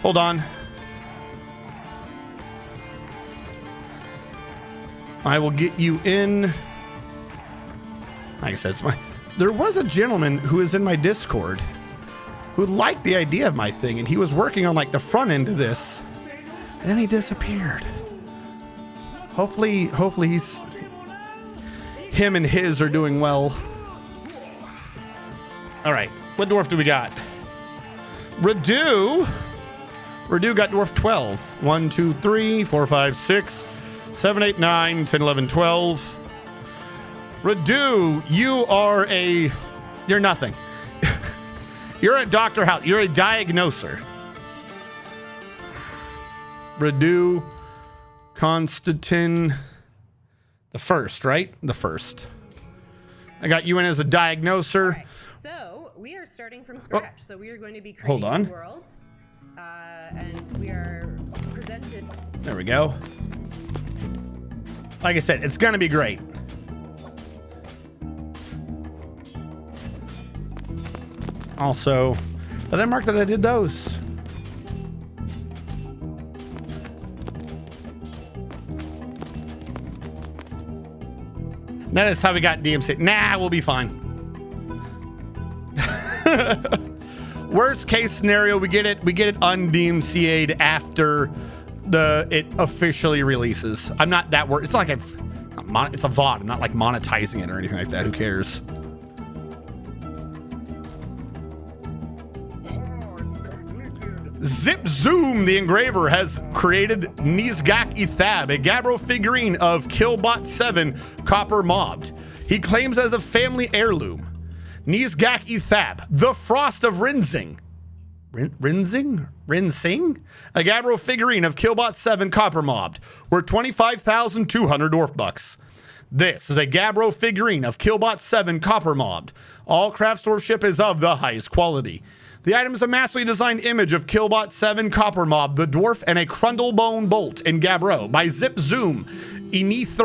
Hold on. I will get you in. Like I said, there was a gentleman who was in my Discord who liked the idea of my thing, and he was working on like the front end of this, and then he disappeared. Hopefully him and his are doing well. All right, what dwarf do we got? Radu got dwarf 12. 1, 2, 3, 4, 5, 6, 7, 8, 9, 10, 11, 12. Radu, you're nothing. You're a Dr. House. You're a diagnoser. Radu Constantine the first, right? The first. I got you in as a diagnoser. Right, so we are starting from scratch. So we are going to be creating Hold on. worlds, and we are presented. There we go. Like I said, it's going to be great. Also, did I mark that I did those? That is how we got DMC. Nah, we'll be fine. Worst case scenario, we get it un-DMCA'd after it officially releases. I'm not that worried. It's not like it's a VOD. I'm not like monetizing it or anything like that. Who cares? Zip Zoom, the engraver, has created Nizgak Ithab, a Gabbro figurine of Killbot 7 Copper Mobbed. He claims as a family heirloom. Nizgak Ithab, the Frost of Rinsing. Rinsing? A Gabbro figurine of Killbot 7 Copper Mobbed, worth 25,200 Dwarf bucks. This is a Gabbro figurine of Killbot 7 Copper Mobbed. All craft store ship is of the highest quality. The item is a massively designed image of Killbot 7 Copper Mob, the Dwarf, and a Crundlebone Bolt in Gabbro by Zip Zoom, Eneth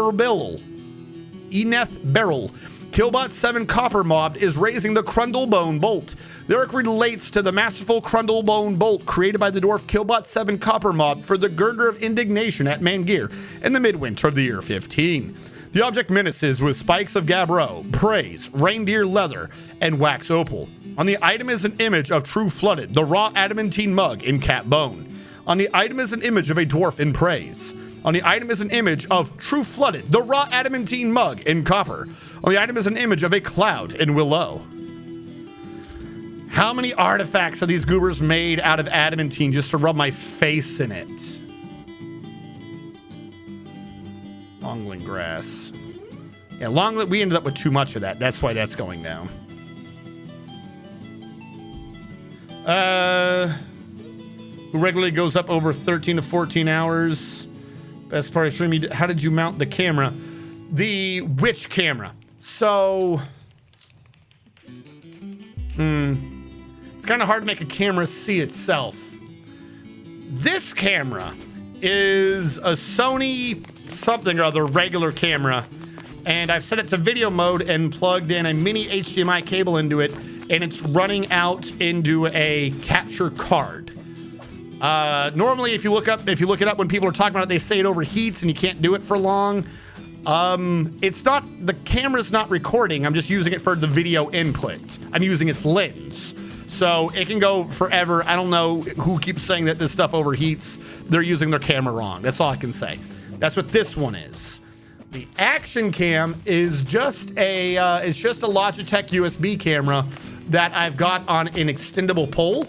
Beryl. Killbot 7 Copper Mob is raising the Crundlebone Bolt. The arc relates to the masterful Crundlebone Bolt created by the Dwarf Killbot 7 Copper Mob for the Girder of Indignation at ManGear in the midwinter of the year 15. The object menaces with spikes of Gabbro, praise, reindeer leather, and wax opal. On the item is an image of True Flooded, the raw adamantine mug in cat bone. On the item is an image of a dwarf in praise. On the item is an image of True Flooded, the raw adamantine mug in copper. On the item is an image of a cloud in willow. How many artifacts have these goobers made out of adamantine just to rub my face in it? Longling grass. Yeah, we ended up with too much of that. That's why that's going down. Who regularly goes up over 13 to 14 hours. Best part of streaming. How did you mount the camera? The which camera? So, it's kind of hard to make a camera see itself. This camera is a Sony something or other regular camera, and I've set it to video mode and plugged in a mini HDMI cable into it, and it's running out into a capture card. Normally, if you look it up when people are talking about it, they say it overheats and you can't do it for long. The camera's not recording. I'm just using it for the video input. I'm using its lens. So it can go forever. I don't know who keeps saying that this stuff overheats. They're using their camera wrong. That's all I can say. That's what this one is. The action cam is just a Logitech USB camera that I've got on an extendable pole,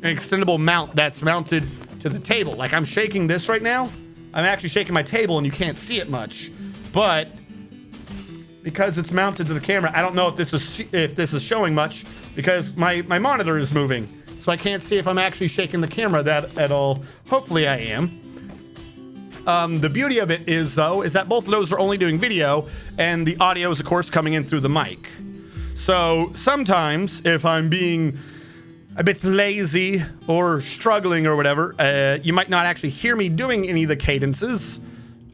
an extendable mount that's mounted to the table. Like I'm shaking this right now. I'm actually shaking my table and you can't see it much, but because it's mounted to the camera, I don't know if this is showing much because my monitor is moving, so I can't see if I'm actually shaking the camera at all. Hopefully I am. The beauty of it is that both of those are only doing video, and the audio is, of course, coming in through the mic. So sometimes, if I'm being a bit lazy or struggling or whatever, you might not actually hear me doing any of the cadences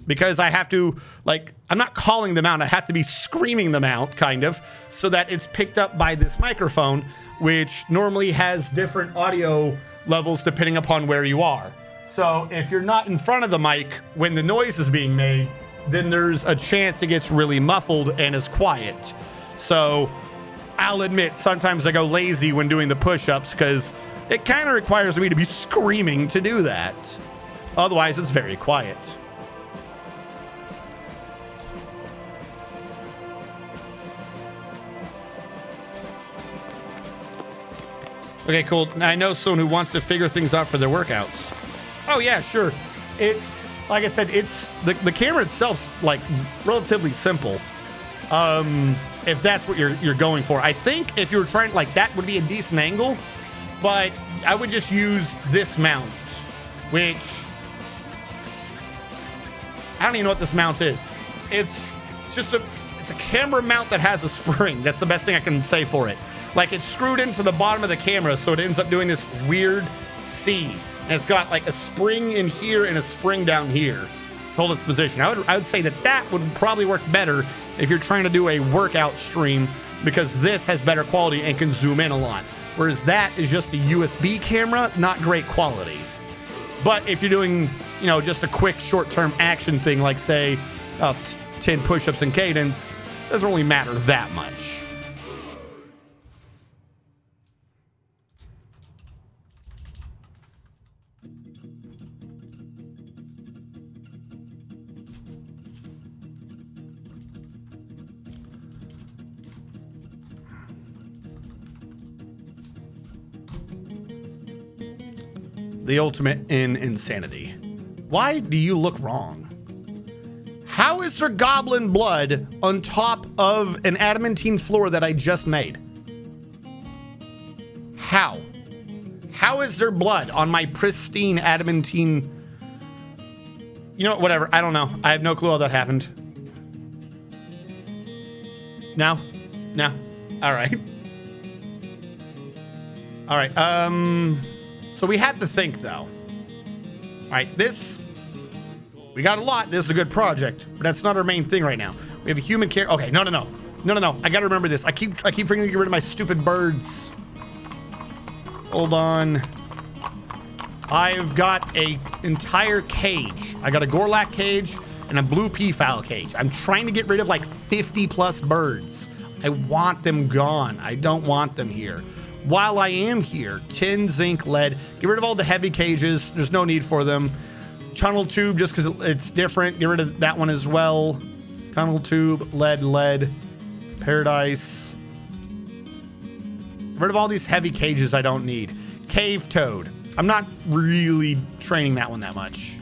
because I have to, I'm not calling them out. I have to be screaming them out, kind of, so that it's picked up by this microphone, which normally has different audio levels depending upon where you are. So if you're not in front of the mic when the noise is being made, then there's a chance it gets really muffled and is quiet. So I'll admit, sometimes I go lazy when doing the push-ups because it kind of requires me to be screaming to do that. Otherwise, it's very quiet. Okay, cool. Now I know someone who wants to figure things out for their workouts. Oh yeah, sure. It's like I said, it's the camera itself's relatively simple. If that's what you're going for. I think if you were trying that would be a decent angle, but I would just use this mount, which I don't even know what this mount is. It's it's a camera mount that has a spring. That's the best thing I can say for it. Like, it's screwed into the bottom of the camera, so it ends up doing this weird C. And it's got like a spring in here and a spring down here to hold its position. I would say that would probably work better if you're trying to do a workout stream, because this has better quality and can zoom in a lot. Whereas that is just a USB camera, not great quality. But if you're doing, you know, just a quick short-term action thing, like say 10 push-ups in cadence, doesn't really matter that much. The ultimate in insanity. Why do you look wrong? How is there goblin blood on top of an adamantine floor that I just made? How? How is there blood on my pristine adamantine? You know, whatever. I don't know. I have no clue how that happened. No? No? All right. All right. So we had to think, though. All right, we got a lot. This is a good project, but that's not our main thing right now. We have a human care. Okay, no. I got to remember this. I keep forgetting to get rid of my stupid birds. Hold on. I've got a entire cage. I got a Gorlak cage and a blue peafowl cage. I'm trying to get rid of like 50 plus birds. I want them gone. I don't want them here. While I am here, tin, zinc, lead. Get rid of all the heavy cages. There's no need for them. Tunnel tube, just because it's different. Get rid of that one as well. Tunnel tube, lead, paradise. Get rid of all these heavy cages I don't need. Cave toad. I'm not really training that one that much.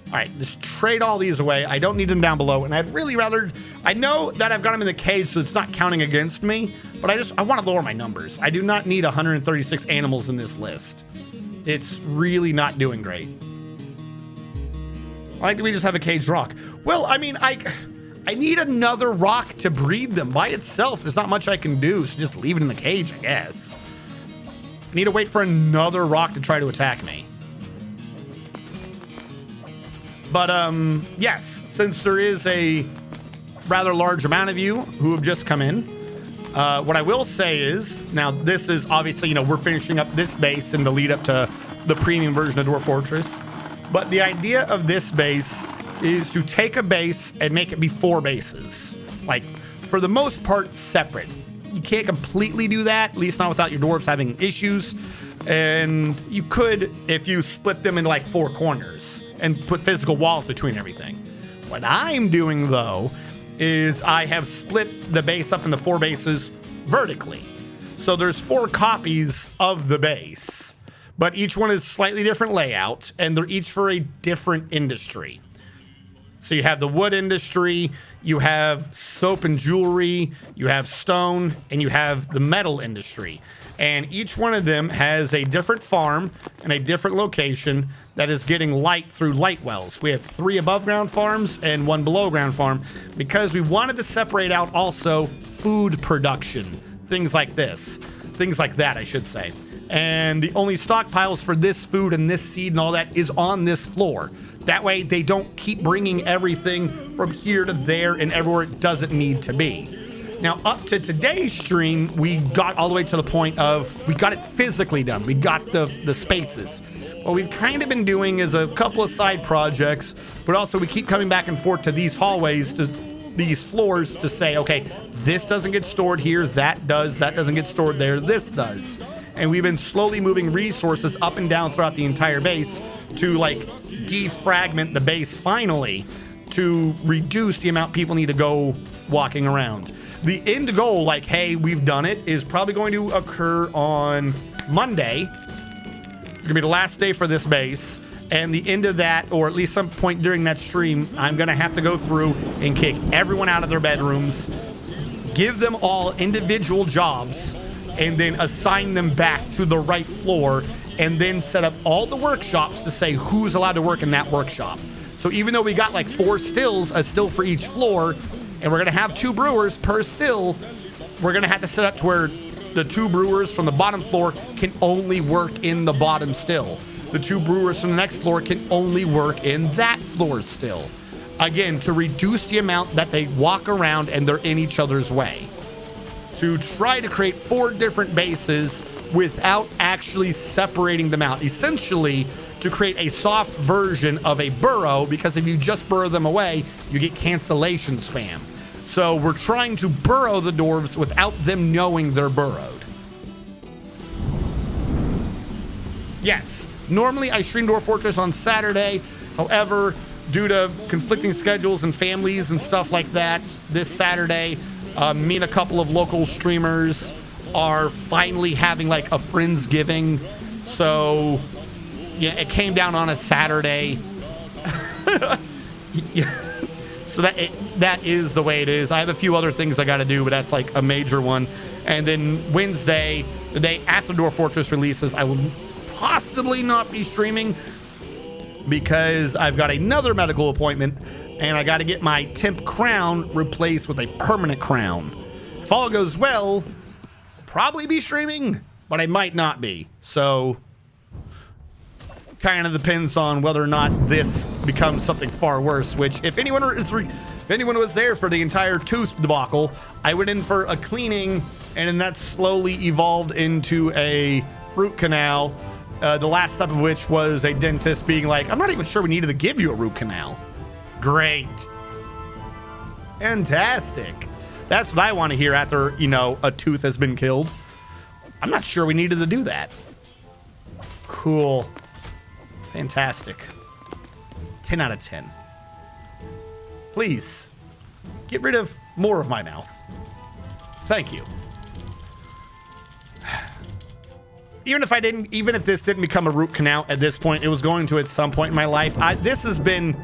All right, just trade all these away. I don't need them down below, and I'd really rather... I know that I've got them in the cage, so it's not counting against me, but I want to lower my numbers. I do not need 136 animals in this list. It's really not doing great. Why do we just have a caged rock? Well, I mean, I need another rock to breed them. By itself, there's not much I can do, so just leave it in the cage, I guess. I need to wait for another rock to try to attack me. But, yes, since there is a rather large amount of you who have just come in, what I will say is, now this is obviously, you know, we're finishing up this base in the lead up to the premium version of Dwarf Fortress. But the idea of this base is to take a base and make it be 4 bases. Like, for the most part, separate. You can't completely do that, at least not without your dwarves having issues. And you could if you split them into like 4 corners and put physical walls between everything. What I'm doing, though, is I have split the base up into 4 bases vertically. So there's 4 copies of the base, but each one is slightly different layout, and they're each for a different industry. So you have the wood industry, you have soap and jewelry, you have stone, and you have the metal industry. And each one of them has a different farm and a different location that is getting light through light wells. We have 3 above ground farms and 1 below ground farm because we wanted to separate out also food production, things like this, things like that, I should say. And the only stockpiles for this food and this seed and all that is on this floor. That way they don't keep bringing everything from here to there and everywhere it doesn't need to be. Now, up to today's stream, we got all the way to the point of, we got it physically done. We got the spaces. What we've kind of been doing is a couple of side projects, but also we keep coming back and forth to these hallways, to these floors to say, okay, this doesn't get stored here, that doesn't get stored there, this does. And we've been slowly moving resources up and down throughout the entire base to like defragment the base finally to reduce the amount people need to go walking around. The end goal, like, hey, we've done it, is probably going to occur on Monday. It's gonna be the last day for this base. And the end of that, or at least some point during that stream, I'm gonna have to go through and kick everyone out of their bedrooms, give them all individual jobs, and then assign them back to the right floor, and then set up all the workshops to say who's allowed to work in that workshop. So even though we got like 4 stills, a still for each floor, and we're going to have 2 brewers per still, we're going to have to set up to where the 2 brewers from the bottom floor can only work in the bottom still. The 2 brewers from the next floor can only work in that floor still. Again, to reduce the amount that they walk around and they're in each other's way. To try to create 4 different bases without actually separating them out. Essentially, to create a soft version of a burrow, because if you just burrow them away, you get cancellation spam. So we're trying to burrow the dwarves without them knowing they're burrowed. Yes, normally I stream Dwarf Fortress on Saturday. However, due to conflicting schedules and families and stuff like that, this Saturday, me and a couple of local streamers are finally having like a Friendsgiving. So, yeah, it came down on a Saturday. Yeah. So that is the way it is. I have a few other things I got to do, but that's like a major one. And then Wednesday, the day after Dwarf Fortress releases, I will possibly not be streaming because I've got another medical appointment and I got to get my temp crown replaced with a permanent crown. If all goes well, I'll probably be streaming, but I might not be. So kind of depends on whether or not this becomes something far worse, which if anyone was there for the entire tooth debacle, I went in for a cleaning and then that slowly evolved into a root canal. The last step of which was a dentist being like, I'm not even sure we needed to give you a root canal. Great. Fantastic. That's what I want to hear after, you know, a tooth has been killed. I'm not sure we needed to do that. Cool. Fantastic. 10 out of 10. Please, get rid of more of my mouth. Thank you. Even if this didn't become a root canal at this point, it was going to at some point in my life. This has been,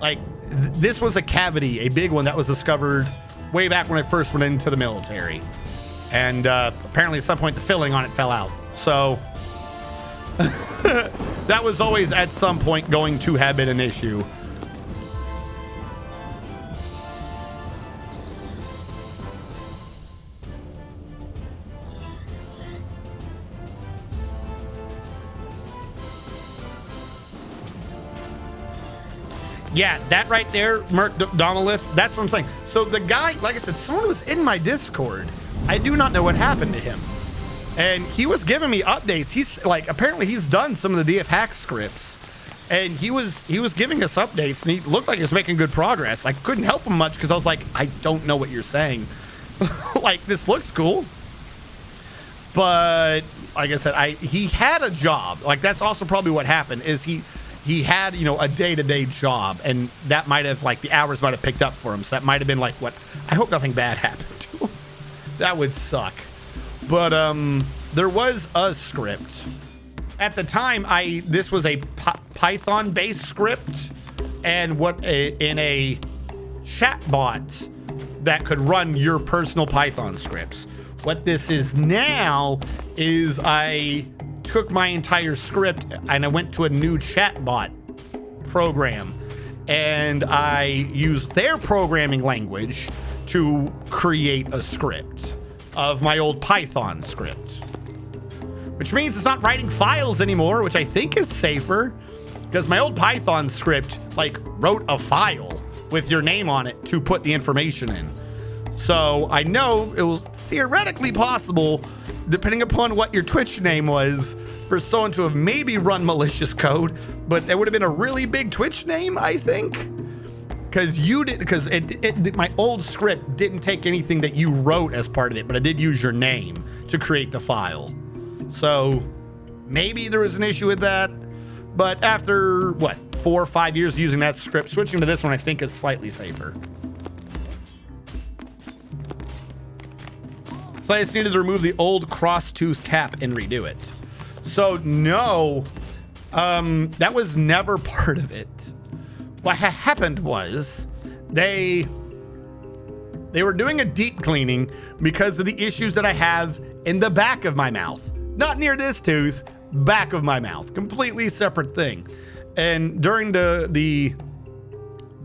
like, this was a cavity, a big one that was discovered way back when I first went into the military. And apparently at some point the filling on it fell out. So that was always at some point going to have been an issue. Yeah, that right there, Merc Domalith, that's what I'm saying. So the guy, like I said, someone was in my Discord. I do not know what happened to him. And he was giving me updates. He's like, apparently he's done some of the DF hack scripts. And he was giving us updates and he looked like he was making good progress. I couldn't help him much because I was like, I don't know what you're saying. Like, this looks cool. But like I said, he had a job. Like, that's also probably what happened is he had, you know, a day-to-day job, and that might have, like, the hours might have picked up for him. So that might have been like, what? I hope nothing bad happened to him. That would suck. But there was a script. At the time, this was a Python-based script, and in a chatbot that could run your personal Python scripts. What this is now is I took my entire script and I went to a new chatbot program and I used their programming language to create a script of my old Python script, which means it's not writing files anymore, which I think is safer because my old Python script like wrote a file with your name on it to put the information in. So I know it was theoretically possible, depending upon what your Twitch name was, for someone to have maybe run malicious code, but it would have been a really big Twitch name, I think. Because my old script didn't take anything that you wrote as part of it, but I did use your name to create the file. So maybe there was an issue with that. But after, 4 or 5 years using that script, switching to this one I think is slightly safer. I just needed to remove the old cross-tooth cap and redo it. So no, that was never part of it. What happened was they were doing a deep cleaning because of the issues that I have in the back of my mouth. Not near this tooth, back of my mouth. Completely separate thing. And during the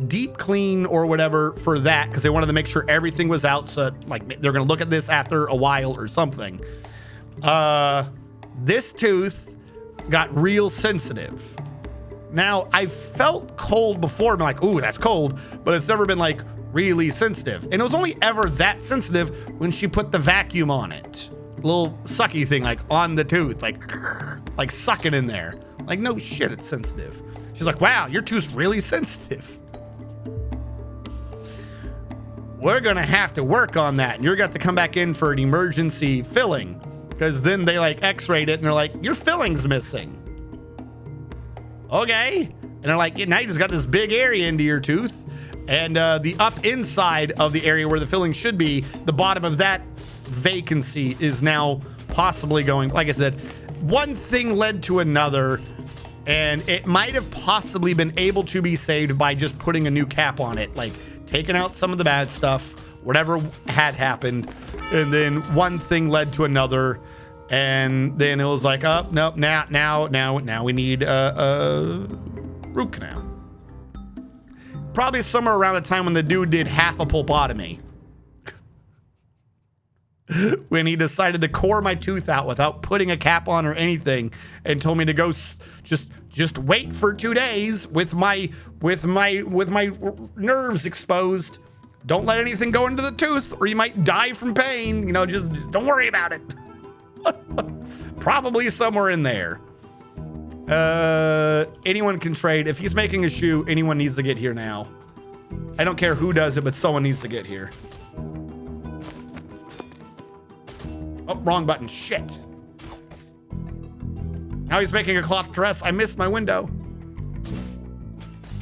deep clean or whatever for that because they wanted to make sure everything was out. So like they're going to look at this after a while or something. This tooth got real sensitive. Now, I felt cold before. I'm like, ooh, that's cold. But it's never been like really sensitive. And it was only ever that sensitive when she put the vacuum on it. Little sucky thing like on the tooth, like sucking in there. Like, no shit, it's sensitive. She's like, wow, your tooth's really sensitive. We're going to have to work on that. And you're going to have to come back in for an emergency filling. Because then they like x-rayed it and they're like, your filling's missing. Okay. And they're like, now you just got this big area into your tooth. And the up inside of the area where the filling should be, the bottom of that vacancy is now possibly going, like I said, one thing led to another. And it might have possibly been able to be saved by just putting a new cap on it, like taking out some of the bad stuff, whatever had happened. And then one thing led to another. And then it was like, oh, nope, now we need a root canal. Probably somewhere around the time when the dude did half a pulpotomy. When he decided to core my tooth out without putting a cap on or anything and told me to go just wait for 2 days with my nerves exposed. Don't let anything go into the tooth or you might die from pain. You know, just don't worry about it. Probably somewhere in there. Anyone can trade. If he's making a shoe, anyone needs to get here now. I don't care who does it, but someone needs to get here. Oh, wrong button. Shit. Now he's making a cloth dress. I missed my window.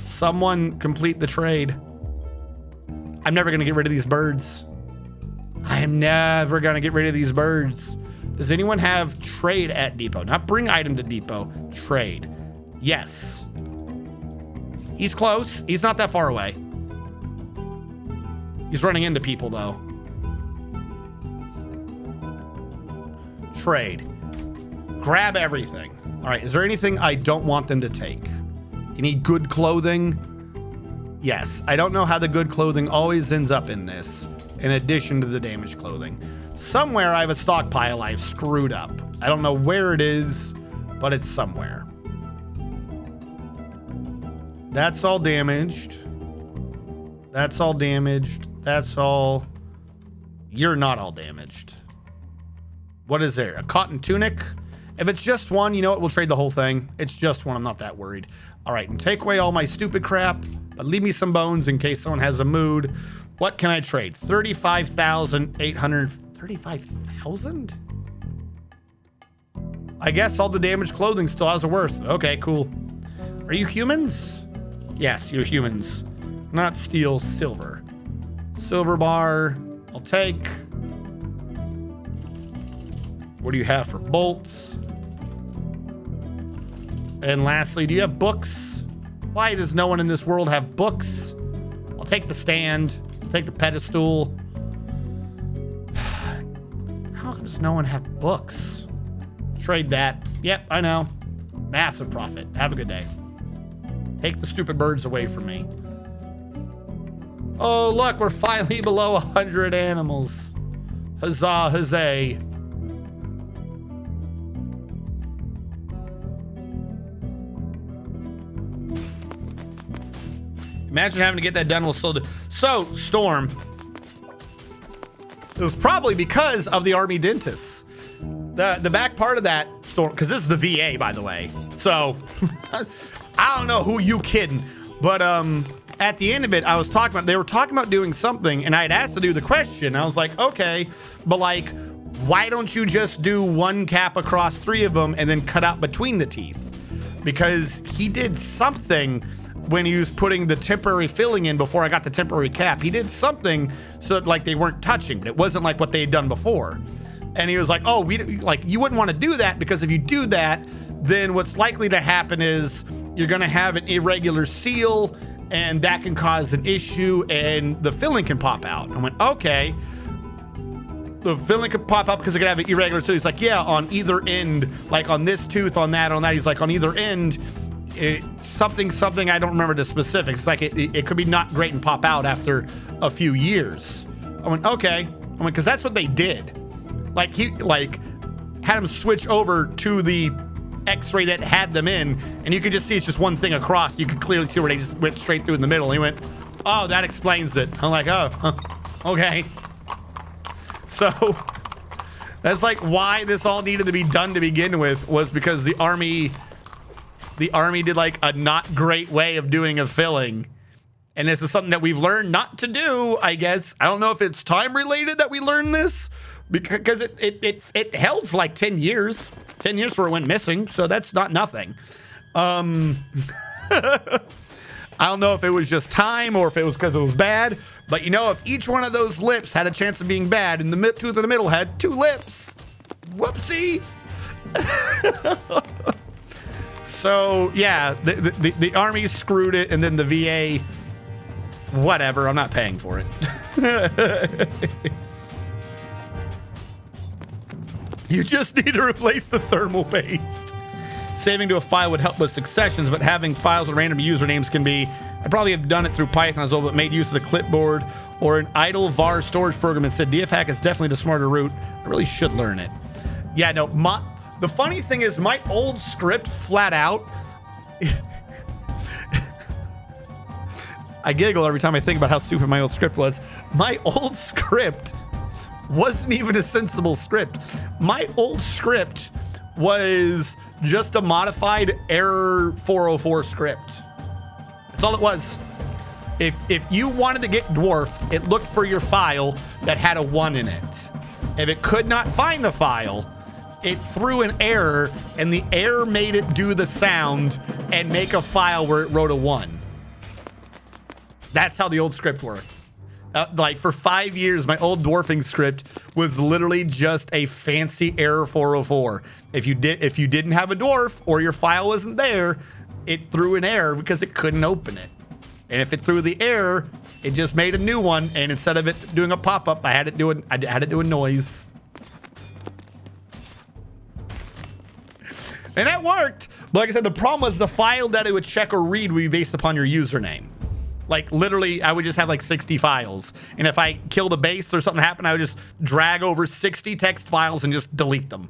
Someone complete the trade. I'm never going to get rid of these birds. I am never going to get rid of these birds. Does anyone have trade at depot? Not bring item to depot. Trade. Yes. He's close. He's not that far away. He's running into people, though. Trade. Grab everything. All right. Is there anything I don't want them to take? Any good clothing? Yes. I don't know how the good clothing always ends up in this, in addition to the damaged clothing. Somewhere I have a stockpile I've screwed up. I don't know where it is, but it's somewhere. That's all damaged. That's all damaged. That's all. You're not all damaged. What is there? A cotton tunic? If it's just one, you know what? We'll trade the whole thing. It's just one. I'm not that worried. All right, and take away all my stupid crap, but leave me some bones in case someone has a mood. What can I trade? 35,800. 35,000? I guess all the damaged clothing still has a worth. Okay, cool. Are you humans? Yes, you're humans. Not steel, silver. Silver bar, I'll take. What do you have for bolts? And lastly, do you have books? Why does no one in this world have books? I'll take the stand. I'll take the pedestal. How does no one have books? Trade that. Yep, I know. Massive profit. Have a good day. Take the stupid birds away from me. Oh, look, we're finally below 100 animals. Huzzah, huzzah. Imagine having to get that done while still. So, Storm. It was probably because of the army dentists. The back part of that Storm, because this is the VA, by the way. So, I don't know who you kidding, but at the end of it, they were talking about doing something, and I had asked to do the question. I was like, okay, but like, why don't you just do one cap across 3 of them and then cut out between the teeth? Because he did something when he was putting the temporary filling in before I got the temporary cap. He did something so that like they weren't touching, but it wasn't like what they had done before. And he was like, oh, you wouldn't want to do that, because if you do that, then what's likely to happen is you're going to have an irregular seal, and that can cause an issue, and the filling can pop out. I went, okay. The filling could pop up because it could have an irregular seal. He's like, yeah, on either end, like on this tooth, on that. He's like, on either end, something. I don't remember the specifics. It's like it could be not great and pop out after a few years. I went, okay. I went, because that's what they did. Like he had them switch over to the X-ray that had them in, and you could just see it's just one thing across. You could clearly see where they just went straight through in the middle. And he went, oh, that explains it. I'm like, oh, okay. So that's like why this all needed to be done to begin with, was because the army did like a not great way of doing a filling. And this is something that we've learned not to do, I guess. I don't know if it's time related that we learned this, because it held for like 10 years. 10 years before it went missing, so that's not nothing. I don't know if it was just time or if it was because it was bad, but you know, if each one of those lips had a chance of being bad and the tooth in the middle had 2 lips, whoopsie. So yeah, the army screwed it, and then the VA, whatever, I'm not paying for it. You just need to replace the thermal paste. Saving to a file would help with successions, but having files with random usernames can be... I probably have done it through Python as well, but made use of the clipboard or an idle var storage program and said dfhack is definitely the smarter route. I really should learn it. Yeah, no, the funny thing is my old script flat out... I giggle every time I think about how stupid my old script was. My old script wasn't even a sensible script. My old script was just a modified error 404 script. That's all it was. If you wanted to get dwarfed, it looked for your file that had a 1 in it. If it could not find the file, it threw an error, and the error made it do the sound and make a file where it wrote a 1. That's how the old script worked. Like for 5 years, my old dwarfing script was literally just a fancy error 404. If you didn't have a dwarf or your file wasn't there, it threw an error because it couldn't open it. And if it threw the error, it just made a new one. And instead of it doing a pop-up, I had it do a noise. And that worked. But like I said, the problem was the file that it would check or read would be based upon your username. Like literally, I would just have like 60 files. And if I killed a base or something happened, I would just drag over 60 text files and just delete them.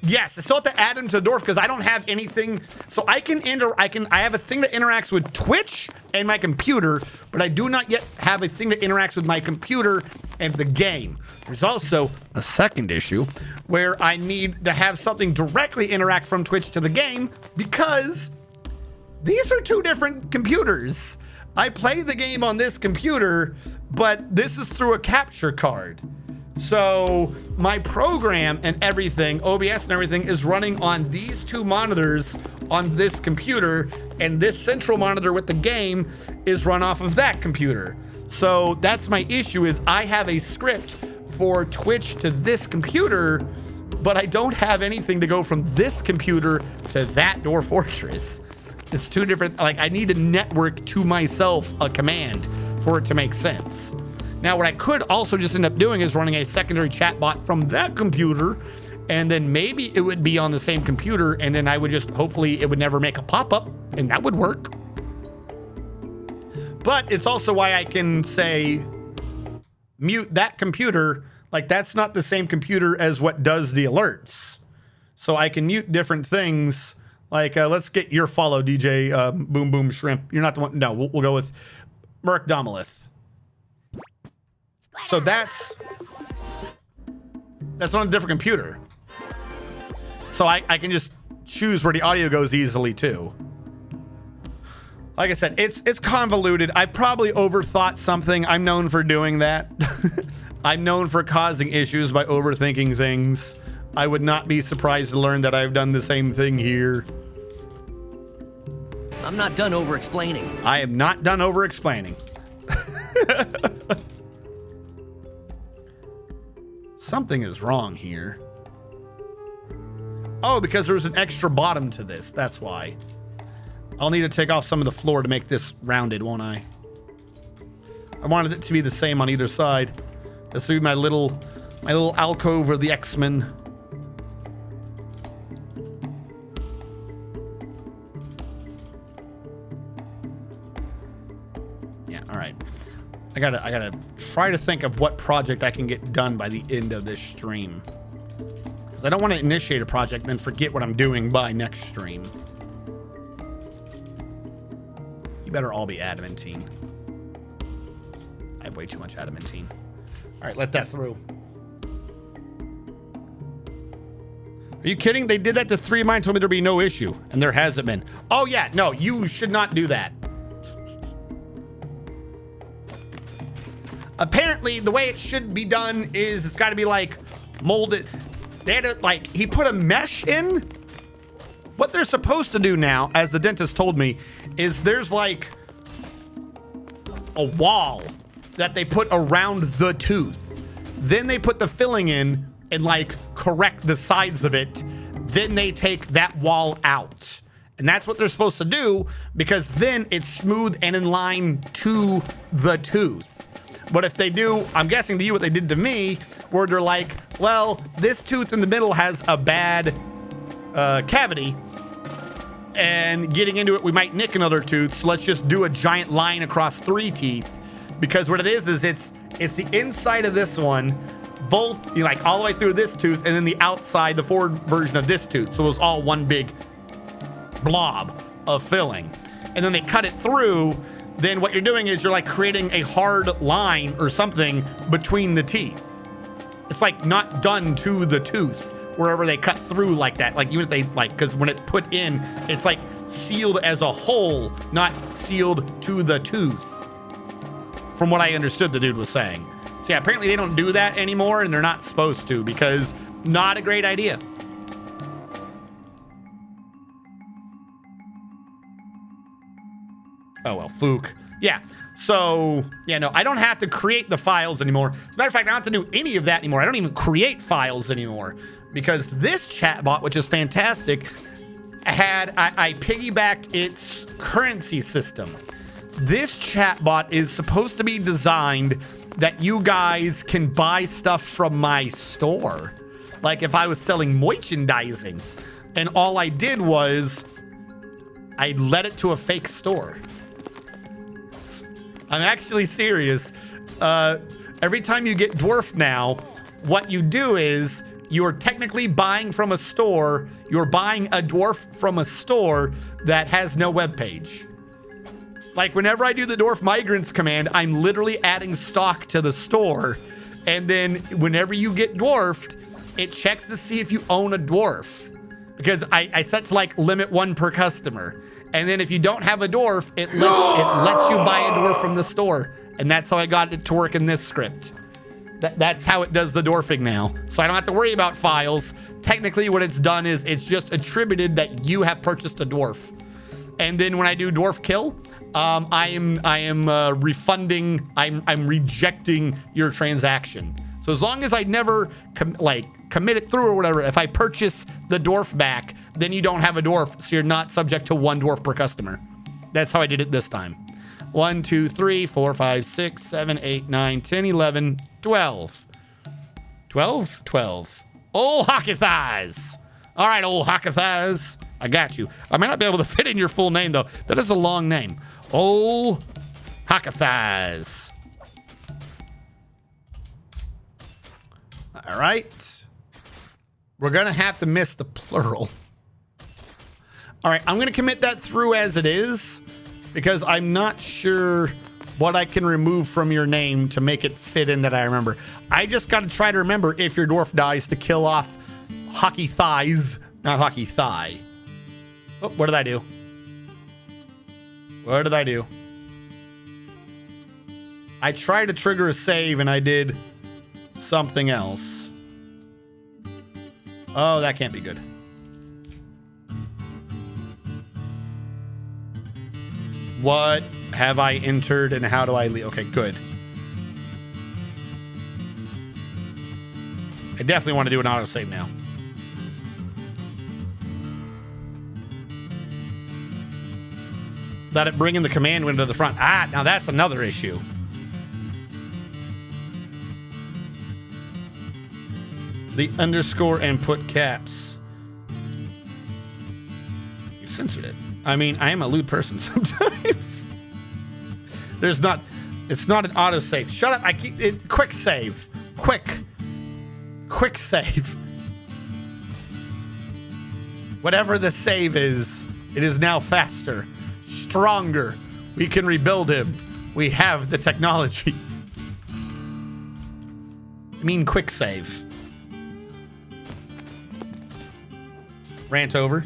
Yes, I still have to add them to the Dwarf because I don't have anything. So I have a thing that interacts with Twitch and my computer, but I do not yet have a thing that interacts with my computer and the game. There's also a second issue where I need to have something directly interact from Twitch to the game because these are 2 different computers. I play the game on this computer, but this is through a capture card. So my program and everything, OBS and everything, is running on these 2 monitors on this computer, and this central monitor with the game is run off of that computer. So that's my issue, is I have a script for Twitch to this computer, but I don't have anything to go from this computer to that Dwarf Fortress. It's 2 different, like I need to network to myself a command for it to make sense. Now, what I could also just end up doing is running a secondary chat bot from that computer, and then maybe it would be on the same computer, and then I would just, hopefully it would never make a pop-up, and that would work. But it's also why I can say, mute that computer, like that's not the same computer as what does the alerts. So I can mute different things, like let's get your follow, DJ Boom Boom Shrimp. You're not the one, no, we'll go with Merc Domalith. So that's on a different computer. So I can just choose where the audio goes easily too. Like I said, it's convoluted. I probably overthought something. I'm known for doing that. I'm known for causing issues by overthinking things. I would not be surprised to learn that I've done the same thing here. I'm not done over-explaining. I am not done over-explaining. Something is wrong here. Oh, because there's an extra bottom to this. That's why. I'll need to take off some of the floor to make this rounded, won't I? I wanted it to be the same on either side. This will be my little alcove of the X-Men. I gotta try to think of what project I can get done by the end of this stream. Because I don't want to initiate a project and then forget what I'm doing by next stream. You better all be adamantine. I have way too much adamantine. All right, let that through. Are you kidding? They did that to 3 of mine, told me there'd be no issue, and there hasn't been. Oh yeah, no, you should not do that. Apparently, the way it should be done is it's got to be like molded. They had to, like, he put a mesh in. What they're supposed to do now, as the dentist told me, is there's like a wall that they put around the tooth. Then they put the filling in and like correct the sides of it. Then they take that wall out. And that's what they're supposed to do, because then it's smooth and in line to the tooth. But if they do, I'm guessing to you what they did to me, where they're like, well, this tooth in the middle has a bad cavity, and getting into it, we might nick another tooth, so let's just do a giant line across 3 teeth. Because what it is it's the inside of this one, both, you know, like all the way through this tooth, and then the outside, the forward version of this tooth. So it was all one big blob of filling. And then they cut it through. Then what you're doing is you're like creating a hard line or something between the teeth. It's like not done to the tooth wherever they cut through like that. Like even if they like, because when it put in, it's like sealed as a whole, not sealed to the tooth. From what I understood the dude was saying. So yeah, apparently they don't do that anymore, and they're not supposed to, because not a great idea. Oh, well, Fook. Yeah. So, yeah, no, I don't have to create the files anymore. As a matter of fact, I don't have to do any of that anymore. I don't even create files anymore, because this chatbot, which is fantastic, I piggybacked its currency system. This chatbot is supposed to be designed that you guys can buy stuff from my store. Like if I was selling merchandising, and all I did was I led it to a fake store. I'm actually serious. Every time you get Dwarf now, what you do is you're technically buying from a store. You're buying a Dwarf from a store that has no webpage. Like whenever I do the Dwarf migrants command, I'm literally adding stock to the store. And then whenever you get dwarfed, it checks to see if you own a dwarf. Because I set to like limit 1 per customer. And then if you don't have a dwarf, it lets you buy a dwarf from the store. And that's how I got it to work in this script. That's how it does the dwarfing now. So I don't have to worry about files. Technically what it's done is it's just attributed that you have purchased a dwarf. And then when I do dwarf kill, I am refunding, I'm rejecting your transaction. So as long as I never commit it through or whatever, if I purchase the dwarf back, then you don't have a dwarf, so you're not subject to 1 dwarf per customer. That's how I did it this time. 1, 2, 3, 4, 5, 6, 7, 8, 9, 10, 11, 12. 12? 12. Old hockey thighs. All right, old hockey thighs. I got you. I might not be able to fit in your full name, though. That is a long name. Old hockey thighs. All right. We're going to have to miss the plural. All right, I'm going to commit that through as it is, because I'm not sure what I can remove from your name to make it fit in that I remember. I just got to try to remember if your dwarf dies to kill off hockey thighs, not hockey thigh. Oh, what did I do? What did I do? I tried to trigger a save and I did something else. Oh, that can't be good. What have I entered and how do I leave? Okay, good. I definitely want to do an autosave now. Let it bring in the command window to the front. Ah, now that's another issue. The underscore and put caps. You censored it. I mean, I am a lewd person sometimes. There's not... It's not an autosave. Shut up. I keep it. Quick save. Quick save. Whatever the save is, it is now faster, stronger. We can rebuild him. We have the technology. I mean, quick save. Rant over.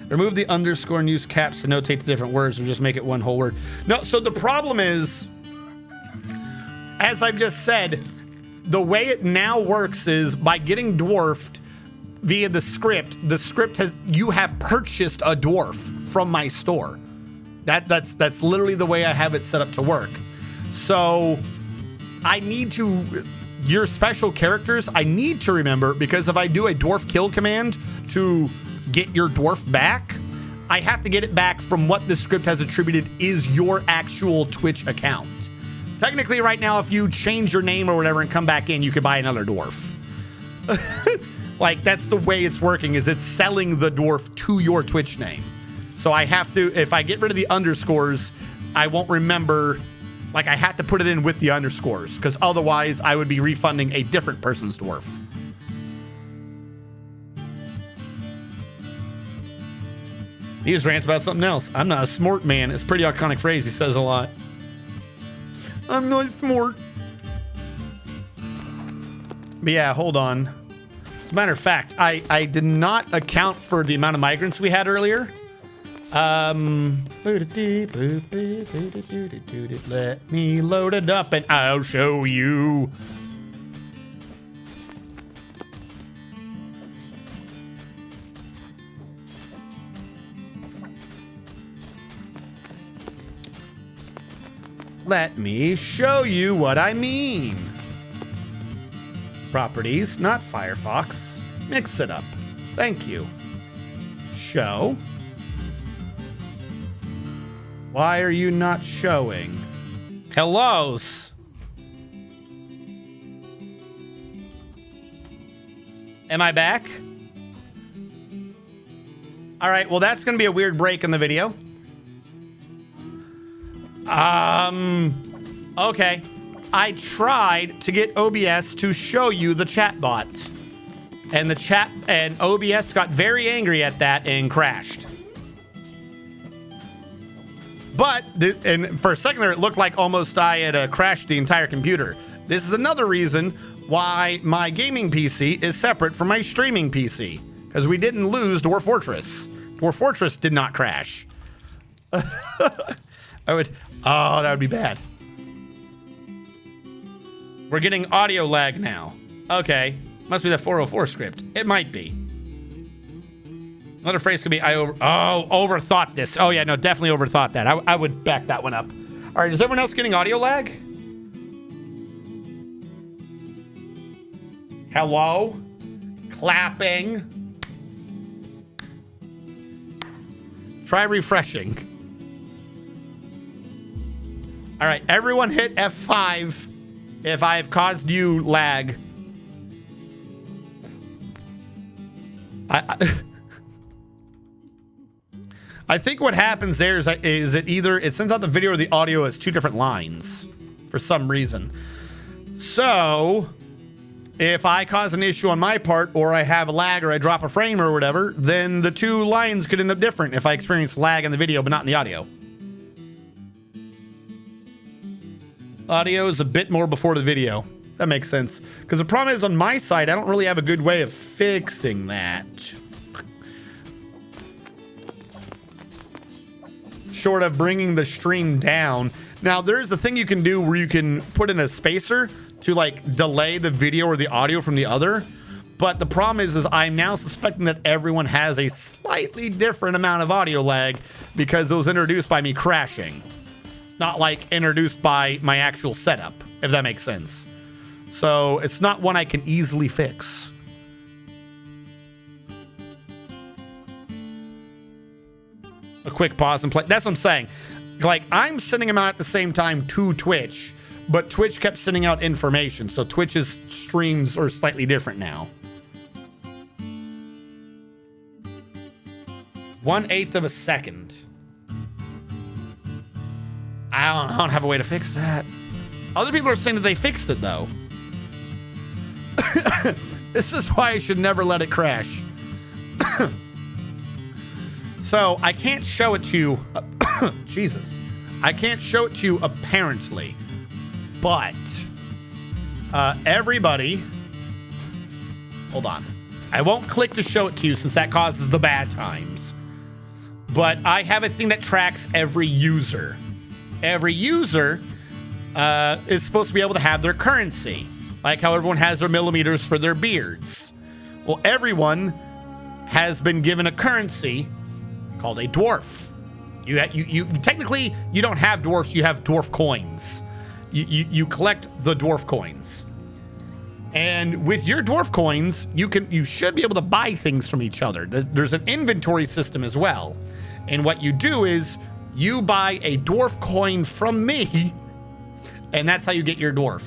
Remove the underscore and use caps to notate the different words, or just make it one whole word. No, so the problem is, as I've just said, the way it now works is by getting dwarfed via the script you have purchased a dwarf from my store. That's literally the way I have it set up to work. So I need to, your special characters, I need to remember, because if I do a dwarf kill command to get your dwarf back, I have to get it back from what the script has attributed is your actual Twitch account. Technically right now, if you change your name or whatever and come back in, you could buy another dwarf. Like, that's the way it's working, is it's selling the dwarf to your Twitch name. So I have to, if I get rid of the underscores, I won't remember, like I had to put it in with the underscores, because otherwise I would be refunding a different person's dwarf. He just rants about something else. I'm not a smart man. It's a pretty iconic phrase. He says a lot. I'm not smart. But yeah, hold on. As a matter of fact, I did not account for the amount of migrants we had earlier. Let me load it up and I'll show you. Let me show you what I mean. Properties, not Firefox. Mix it up. Thank you. Show. Why are you not showing? Hellos. Am I back? All right, well, that's going to be a weird break in the video. Okay. I tried to get OBS to show you the chat bot. And OBS got very angry at that and crashed. But, and for a second there, it looked like almost I had crashed the entire computer. This is another reason why my gaming PC is separate from my streaming PC. Because we didn't lose Dwarf Fortress. Dwarf Fortress did not crash. Oh, that would be bad. We're getting audio lag now. Okay. Must be the 404 script. It might be. Another phrase could be, overthought this. Oh, yeah, no, definitely overthought that. I would back that one up. All right, is everyone else getting audio lag? Hello? Clapping. Try refreshing. All right, everyone hit F5 if I've caused you lag. I think what happens there is it either it sends out the video or the audio as two different lines for some reason. So if I cause an issue on my part, or I have a lag, or I drop a frame or whatever, then the two lines could end up different if I experience lag in the video but not in the audio. Audio is a bit more before the video. That makes sense. Because the problem is on my side, I don't really have a good way of fixing that. Short of bringing the stream down. Now, there's a thing you can do where you can put in a spacer to like delay the video or the audio from the other. But the problem is I'm now suspecting that everyone has a slightly different amount of audio lag because it was introduced by me crashing. Not like introduced by my actual setup, if that makes sense. So it's not one I can easily fix. A quick pause and play. That's what I'm saying. Like, I'm sending them out at the same time to Twitch, but Twitch kept sending out information. So Twitch's streams are slightly different now. 1/8 of a second. I don't have a way to fix that. Other people are saying that they fixed it, though. This is why I should never let it crash. So, I can't show it to you. Jesus. I can't show it to you, apparently. But, everybody... Hold on. I won't click to show it to you since that causes the bad times. But I have a thing that tracks every user. Every user is supposed to be able to have their currency. Like how everyone has their millimeters for their beards. Well, everyone has been given a currency called a dwarf. You technically, you don't have dwarfs, you have dwarf coins. You collect the dwarf coins. And with your dwarf coins, you should be able to buy things from each other. There's an inventory system as well. And what you do is you buy a dwarf coin from me, and that's how you get your dwarf.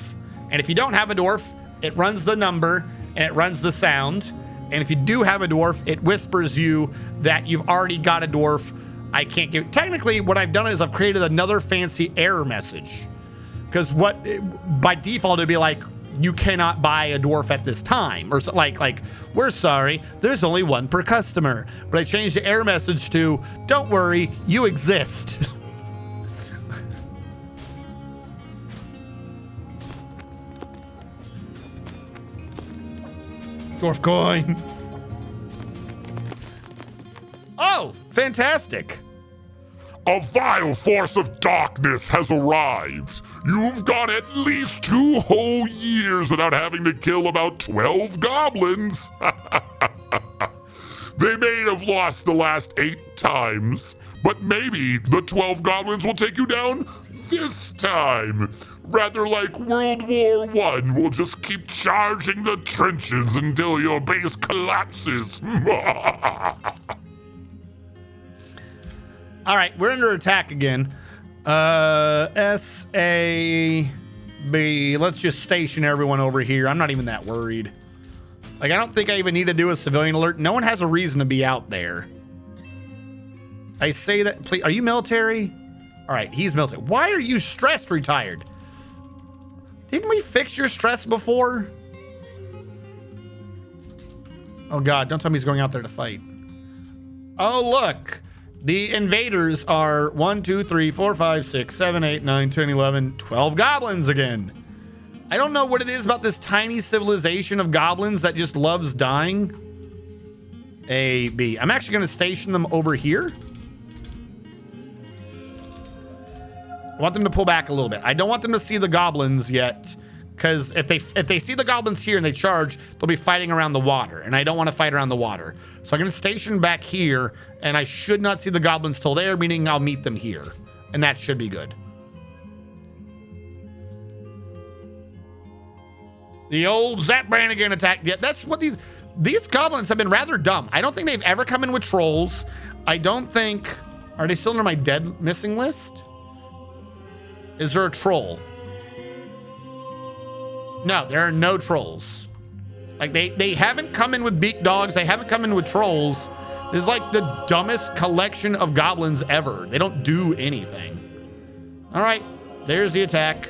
And if you don't have a dwarf, it runs the number and it runs the sound. And if you do have a dwarf, it whispers you that you've already got a dwarf. I can't give. Technically, what I've done is I've created another fancy error message. Because by default, it'd be like, you cannot buy a dwarf at this time, or so, like we're sorry, there's only one per customer. But I changed the error message to, don't worry, you exist. Dwarf coin. Oh, fantastic. A vile force of darkness has arrived. You've gone at least 2 whole years without having to kill about 12 goblins. They may have lost the last 8 times, but maybe the 12 goblins will take you down this time. Rather like World War I, we'll just keep charging the trenches until your base collapses. All right, we're under attack again. S-A-B. Let's just station everyone over here. I'm not even that worried. Like, I don't think I even need to do a civilian alert. No one has a reason to be out there. I say that, please. Are you military? All right, he's military. Why are you stressed retired? Didn't we fix your stress before? Oh, God, don't tell me he's going out there to fight. Oh, look. The invaders are 1, 2, 3, 4, 5, 6, 7, 8, 9, 10, 11, 12 goblins again. I don't know what it is about this tiny civilization of goblins that just loves dying. A, B. I'm actually going to station them over here. I want them to pull back a little bit. I don't want them to see the goblins yet, because if they see the goblins here and they charge, they'll be fighting around the water, and I don't want to fight around the water. So I'm going to station back here, and I should not see the goblins till there, meaning I'll meet them here, and that should be good. The old Zap Brannigan attack. Yeah, that's what these goblins have been rather dumb. I don't think they've ever come in with trolls. I don't think... Are they still under my dead missing list? Is there a troll? No, there are no trolls. Like, they haven't come in with beak dogs. They haven't come in with trolls. This is like the dumbest collection of goblins ever. They don't do anything. All right, there's the attack.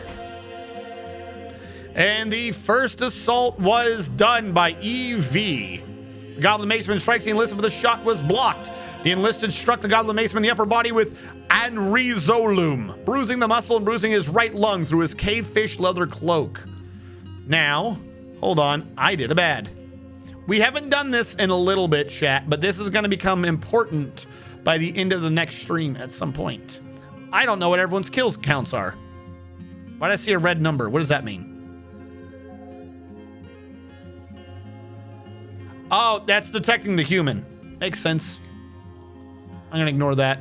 And the first assault was done by EV. The Goblin Maceman strikes the enlisted, but the shot was blocked. The enlisted struck the Goblin Maceman in the upper body with Anrizolum, bruising the muscle and bruising his right lung through his cavefish leather cloak. Now, hold on, I did a bad. We haven't done this in a little bit, chat, but this is going to become important by the end of the next stream at some point. I don't know what everyone's kills counts are. Why did I see a red number? What does that mean? Oh, that's detecting the human. Makes sense. I'm going to ignore that.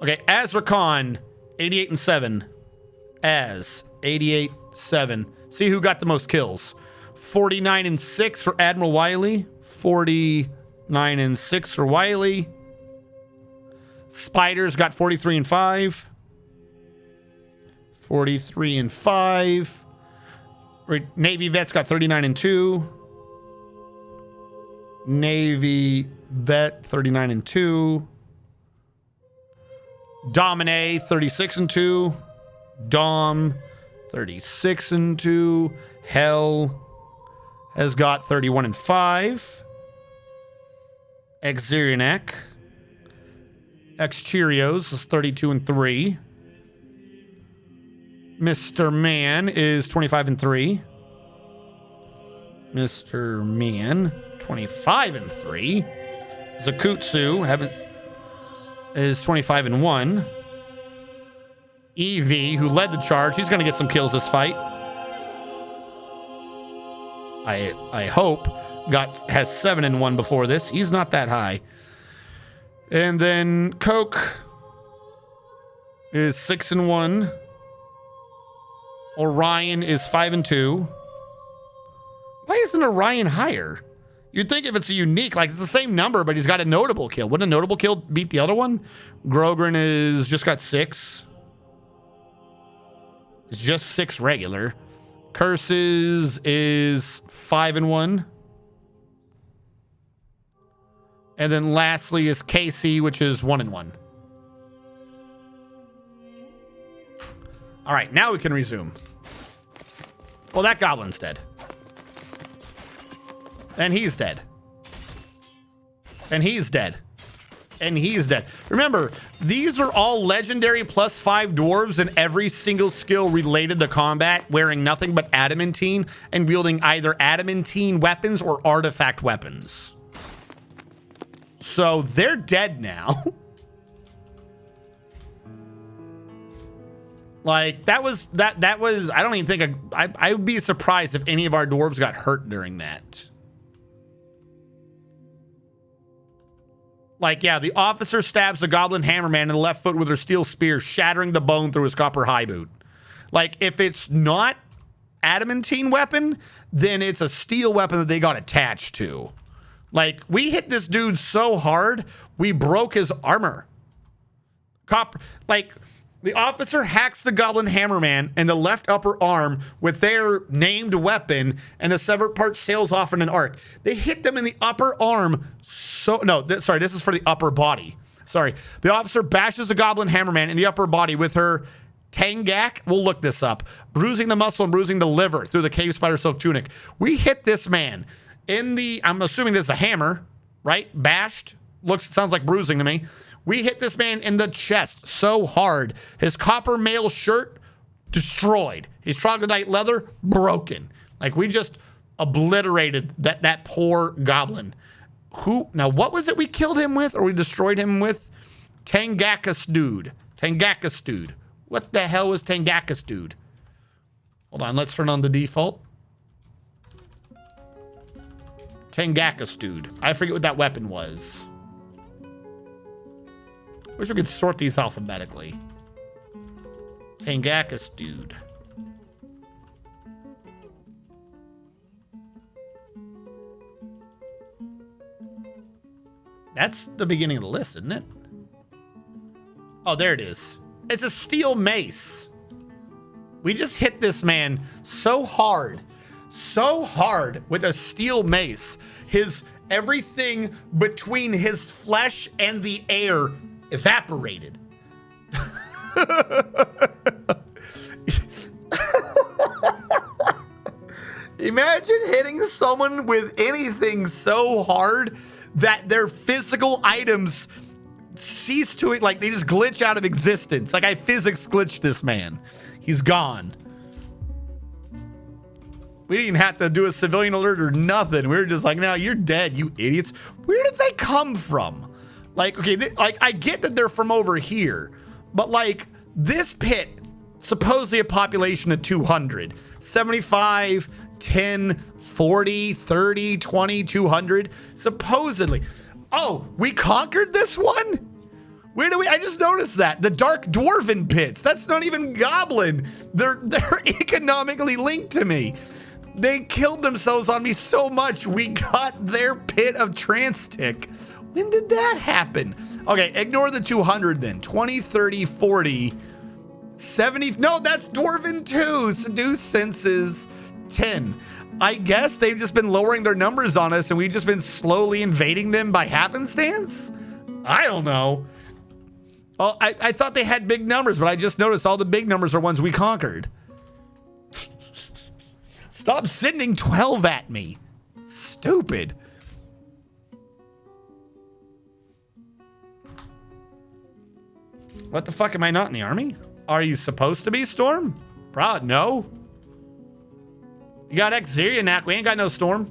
Okay, Azrakhan, 88 and 7. Az, 88, 7. See who got the most kills. 49 and 6 for Admiral Wiley. 49 and 6 for Wiley. Spiders got 43 and 5. 43 and 5. Navy Vets got 39 and 2. Navy Vet, 39 and 2. Domine, 36 and 2. Dom, 36 and 2. Hell has got 31 and 5. Xerianek. X Cheerios is 32 and 3. Mr. Man is 25 and 3. Mr. Man, 25 and 3. Zakutsu is 25 and 1. EV, who led the charge, he's going to get some kills this fight. I hope has 7 and 1 before this. He's not that high. And then Coke is 6 and 1. Orion is 5 and 2. Why isn't Orion higher? You'd think if it's a unique, like it's the same number, but he's got a notable kill. Wouldn't a notable kill beat the other one? Grogrin is just got 6. It's just 6 regular. Curses is 5 and 1. And then lastly is Casey, which is 1 and 1. All right, now we can resume. Well, that goblin's dead. And he's dead. And he's dead. And he's dead. Remember, these are all legendary +5 dwarves in every single skill related to combat, wearing nothing but adamantine and wielding either adamantine weapons or artifact weapons. So they're dead now. Like that was I don't even think I would be surprised if any of our dwarves got hurt during that. Like, yeah, the officer stabs the goblin hammerman in the left foot with her steel spear, shattering the bone through his copper high boot. Like, if it's not adamantine weapon, then it's a steel weapon that they got attached to. Like, we hit this dude so hard, we broke his armor. Like, the officer hacks the goblin hammerman in the left upper arm with their named weapon, and the severed part sails off in an arc. They hit them in the upper arm. Sorry, this is for the upper body. Sorry. The officer bashes the goblin hammerman in the upper body with her Tangak. We'll look this up. Bruising the muscle and bruising the liver through the cave spider silk tunic. We hit this man in the, I'm assuming this is a hammer, right? Bashed. Sounds like bruising to me. We hit this man in the chest so hard. His copper mail shirt destroyed. His troglodyte leather broken. Like, we just obliterated that poor goblin. Now, what was it we killed him with, or we destroyed him with? Tangakus dude. Tangakus dude. What the hell was Tangakus dude? Hold on, let's turn on the default. Tangakus dude. I forget what that weapon was. Wish we could sort these alphabetically. Tangakus dude. That's the beginning of the list, isn't it? Oh, there it is. It's a steel mace. We just hit this man so hard with a steel mace. Everything between his flesh and the air evaporated. Imagine hitting someone with anything so hard that their physical items cease to it, like they just glitch out of existence. Like I physics glitched this man. He's gone. We didn't even have to do a civilian alert or nothing. We were just like, no, you're dead, you idiots. Where did they come from? Like, okay, like I get that they're from over here, but like this pit, supposedly a population of 200, 75, 10, 40, 30, 20, 200, supposedly. Oh, we conquered this one? Where do I just noticed that. The dark dwarven pits. That's not even goblin. They're economically linked to me. They killed themselves on me so much, we got their pit of Transtick. When did that happen? Okay, ignore the 200 then. 20, 30, 40, 70. No, that's Dwarven 2. Seduce senses 10. I guess they've just been lowering their numbers on us and we've just been slowly invading them by happenstance? I don't know. Oh, I thought they had big numbers, but I just noticed all the big numbers are ones we conquered. Stop sending 12 at me. Stupid. What the fuck, am I not in the army? Are you supposed to be, Storm? No. You got Xeria, Knack. We ain't got no Storm.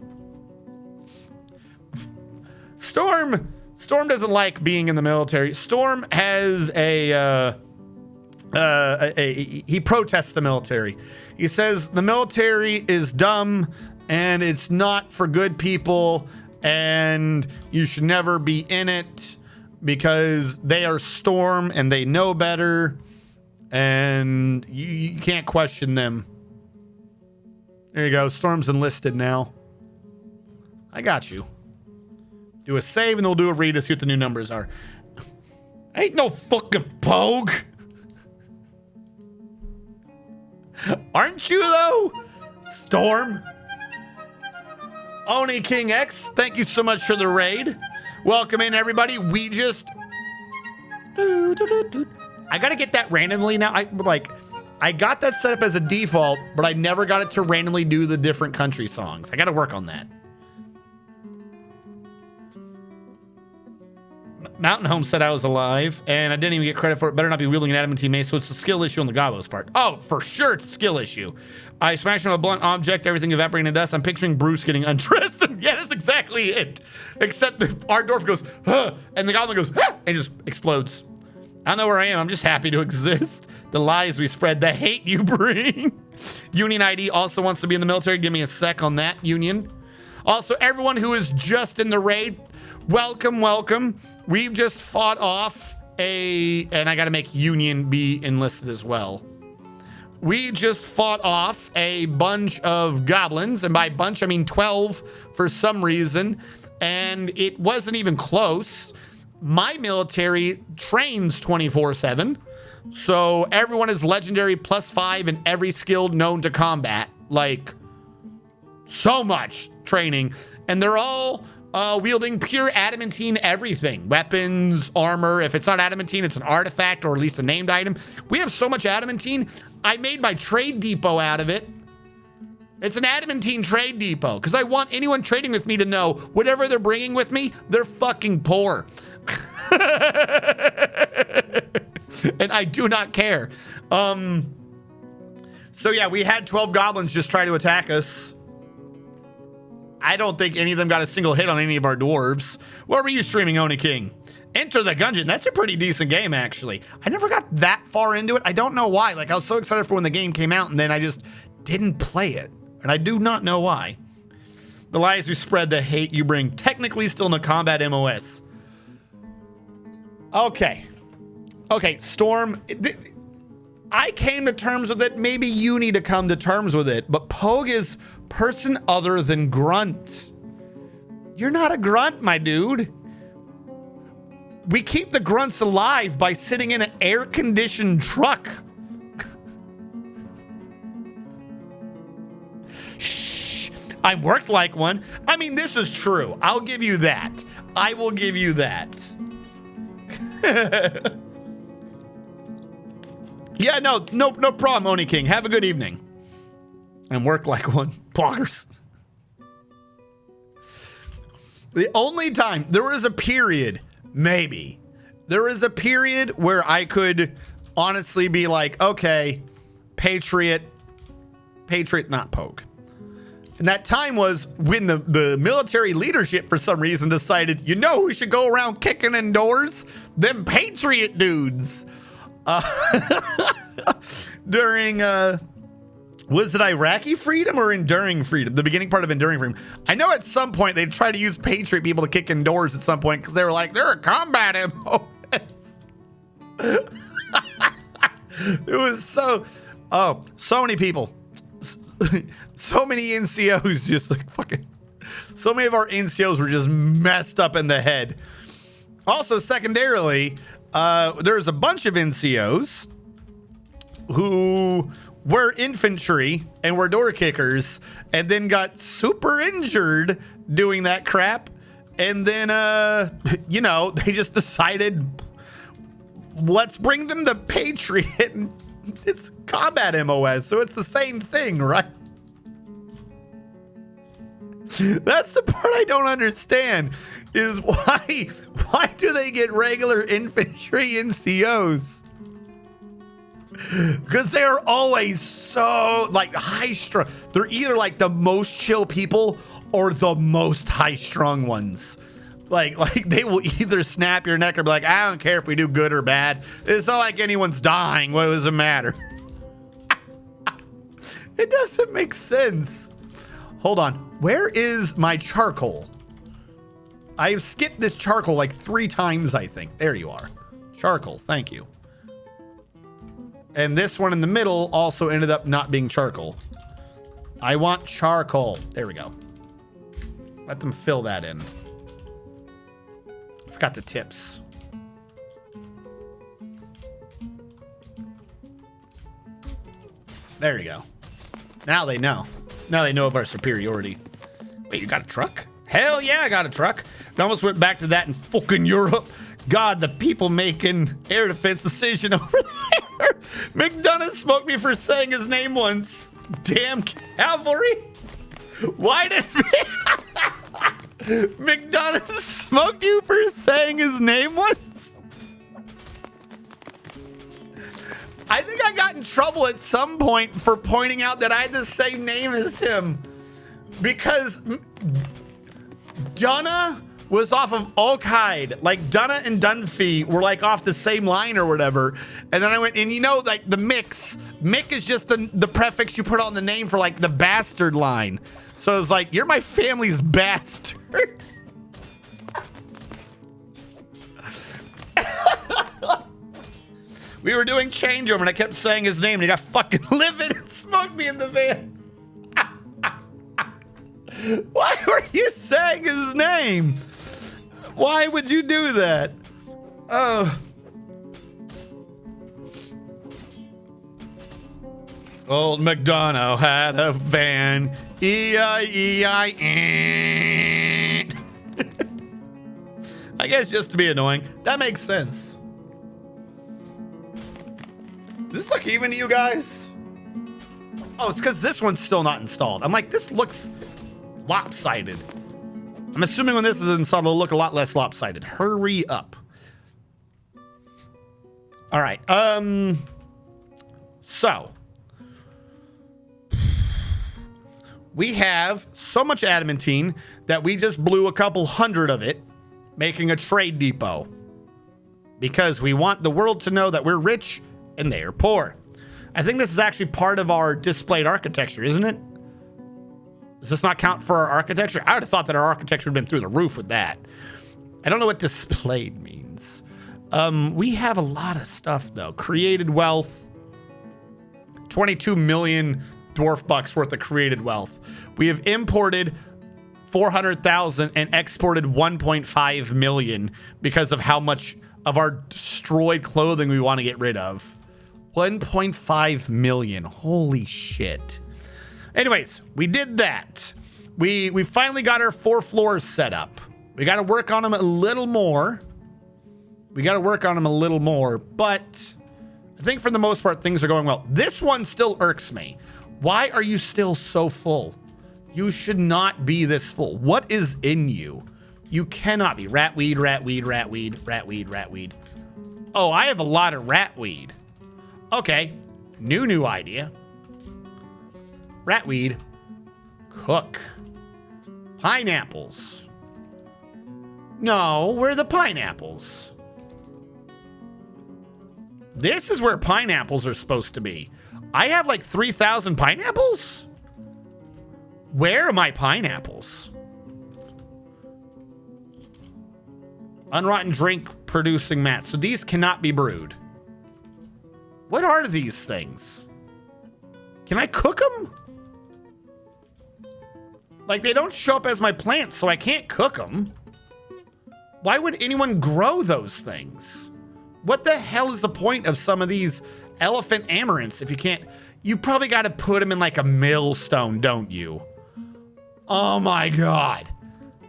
Storm doesn't like being in the military. Storm has he protests the military. He says the military is dumb and it's not for good people and you should never be in it because they are Storm and they know better and you can't question them. There you go. Storm's enlisted now. I got you. Do a save and they'll do a read to see what the new numbers are. Ain't no fucking Pogue. Aren't you though? Storm. Oni King X, thank you so much for the raid. Welcome in everybody. We just I gotta get that randomly now. I got that set up as a default, but I never got it to randomly do the different country songs. I gotta work on that. Mountain Home said I was alive, and I didn't even get credit for it. Better not be wielding an adamantine mace, so it's a skill issue on the Gobos part. Oh, for sure it's a skill issue. I smashed on a blunt object, everything evaporating to dust. I'm picturing Bruce getting undressed, and yeah, that's exactly it. Except our Dwarf goes, huh, and the Goblin goes, huh, and just explodes. I don't know where I am. I'm just happy to exist. The lies we spread, the hate you bring. Union ID also wants to be in the military. Give me a sec on that, Union. Also, everyone who is just in the raid, welcome, welcome. We've just fought off and I got to make Union be enlisted as well. We just fought off a bunch of goblins, and by bunch, I mean 12 for some reason, and it wasn't even close. My military trains 24/7, so everyone is legendary +5 in every skill known to combat. Like, so much training, and they're all wielding pure adamantine everything. Weapons, armor. If it's not adamantine, it's an artifact or at least a named item. We have so much adamantine, I made my trade depot out of it. It's an adamantine trade depot because I want anyone trading with me to know whatever they're bringing with me, they're fucking poor. And I do not care. So yeah, we had 12 goblins just try to attack us. I don't think any of them got a single hit on any of our dwarves. What were you streaming, Oni King? Enter the Gungeon. That's a pretty decent game, actually. I never got that far into it. I don't know why. Like, I was so excited for when the game came out, and then I just didn't play it. And I do not know why. The lies you spread, the hate you bring. Technically still in the combat MOS. Okay. Okay, Storm. I came to terms with it. Maybe you need to come to terms with it. But Pogue is person other than Grunt. You're not a Grunt, my dude. We keep the Grunts alive by sitting in an air-conditioned truck. Shh. I'm worked like one. I mean, this is true. I'll give you that. I will give you that. Yeah, no problem, Oni King. Have a good evening. And work like one. Poggers. The only time, there was a period, maybe. There was a period where I could honestly be like, okay, Patriot, not Pogue. And that time was when the military leadership, for some reason, decided, you know who should go around kicking in doors? Them Patriot dudes. During, was it Iraqi freedom or enduring freedom? The beginning part of enduring freedom. I know at some point they tried to use Patriot people to kick in doors at some point because they were like, they're a combat MOS. It was so many people. So many NCOs just like fucking. So many of our NCOs were just messed up in the head. Also, secondarily, there's a bunch of NCOs who were infantry and were door kickers and then got super injured doing that crap. And then, they just decided, let's bring them the Patriot. And it's combat MOS, so it's the same thing, right? That's the part I don't understand, is why do they get regular infantry NCOs? Because they're always so like high strung. They're either like the most chill people or the most high strung ones. Like they will either snap your neck or be like, I don't care if we do good or bad. It's not like anyone's dying. What does it matter? It doesn't make sense. Hold on. Where is my charcoal? I've skipped this charcoal like 3 times, I think. There you are. Charcoal. Thank you. And this one in the middle also ended up not being charcoal. I want charcoal. There we go. Let them fill that in. Forgot the tips. There you go. Now they know. Now they know of our superiority. Wait, you got a truck? Hell yeah, I got a truck. I almost went back to that in fucking Europe. God, the people making air defense decision over there. McDonough smoked me for saying his name once. Damn cavalry. Why did McDonough smoked you for saying his name once? I think I got in trouble at some point for pointing out that I had the same name as him. Because Dunna was off of Oakhyde. Like Dunna and Dunphy were like off the same line or whatever. And then I went, and you know, like the Mick is just the prefix you put on the name for like the bastard line. So it's like, you're my family's bastard. We were doing changeover and I kept saying his name and he got fucking livid and smoked me in the van. Why were you saying his name? Why would you do that? Old MacDonough had a van. E-I-E-I-E. I guess just to be annoying. That makes sense. Does this look even to you guys? Oh, it's because this one's still not installed. I'm like, this looks lopsided. I'm assuming when this is installed, it'll look a lot less lopsided. Hurry up. All right. So we have so much adamantine that we just blew a couple hundred of it, making a trade depot. Because we want the world to know that we're rich and they are poor. I think this is actually part of our displayed architecture, isn't it? Does this not count for our architecture? I would have thought that our architecture would have been through the roof with that. I don't know what displayed means. We have a lot of stuff, though. Created wealth. 22 million dwarf bucks worth of created wealth. We have imported 400,000 and exported 1.5 million because of how much of our destroyed clothing we want to get rid of. 1.5 million. Holy shit. Anyways, we did that. We finally got our 4 floors set up. We got to work on them a little more. But I think for the most part, things are going well. This one still irks me. Why are you still so full? You should not be this full. What is in you? You cannot be. Ratweed, ratweed, ratweed, ratweed, ratweed. Oh, I have a lot of ratweed. Okay, new idea. Ratweed, cook. Pineapples. No, where are the pineapples? This is where pineapples are supposed to be. I have like 3,000 pineapples? Where are my pineapples? Unrotten drink producing mats. So these cannot be brewed. What are these things? Can I cook them? Like, they don't show up as my plants, so I can't cook them. Why would anyone grow those things? What the hell is the point of some of these elephant amaranths if you can't? You probably got to put them in like a millstone, don't you? Oh my God.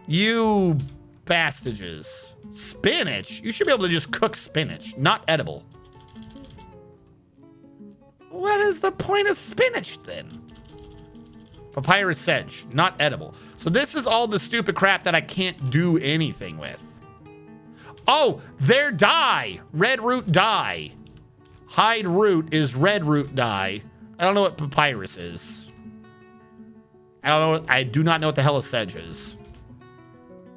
You Bastages. Spinach? You should be able to just cook spinach. Not edible. What is the point of spinach then? Papyrus sedge. Not edible. So this is all the stupid crap that I can't do anything with. Oh, their dye. Red root dye. Hide root is red root dye. I don't know what papyrus is. I do not know what the hell a sedge is.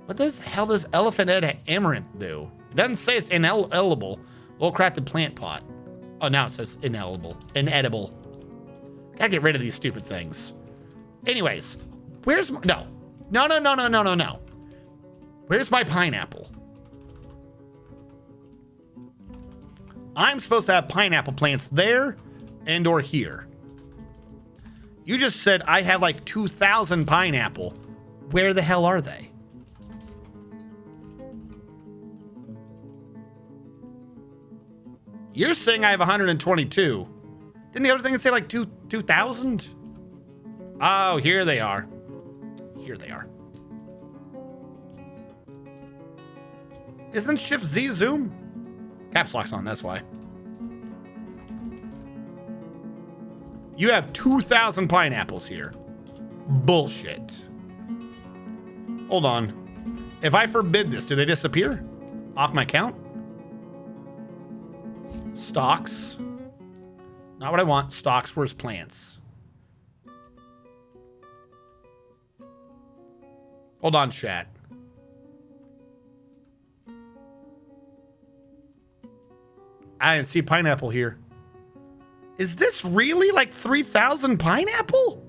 What the hell does elephant head amaranth do? It doesn't say it's inedible. Well-crafted plant pot. Oh, now it says inedible. Inedible. Gotta get rid of these stupid things. Anyways, where's my... No. Where's my pineapple? I'm supposed to have pineapple plants there and or here. You just said I have like 2,000 pineapple. Where the hell are they? You're saying I have 122. Didn't the other thing say like 2,000? Oh, here they are. Here they are. Isn't Shift Z zoom? Caps lock's on, that's why. You have 2,000 pineapples here. Bullshit. Hold on. If I forbid this, do they disappear? Off my count? Stocks. Not what I want. Stocks. Where's plants? Hold on, chat. I didn't see pineapple here. Is this really like 3,000 pineapple?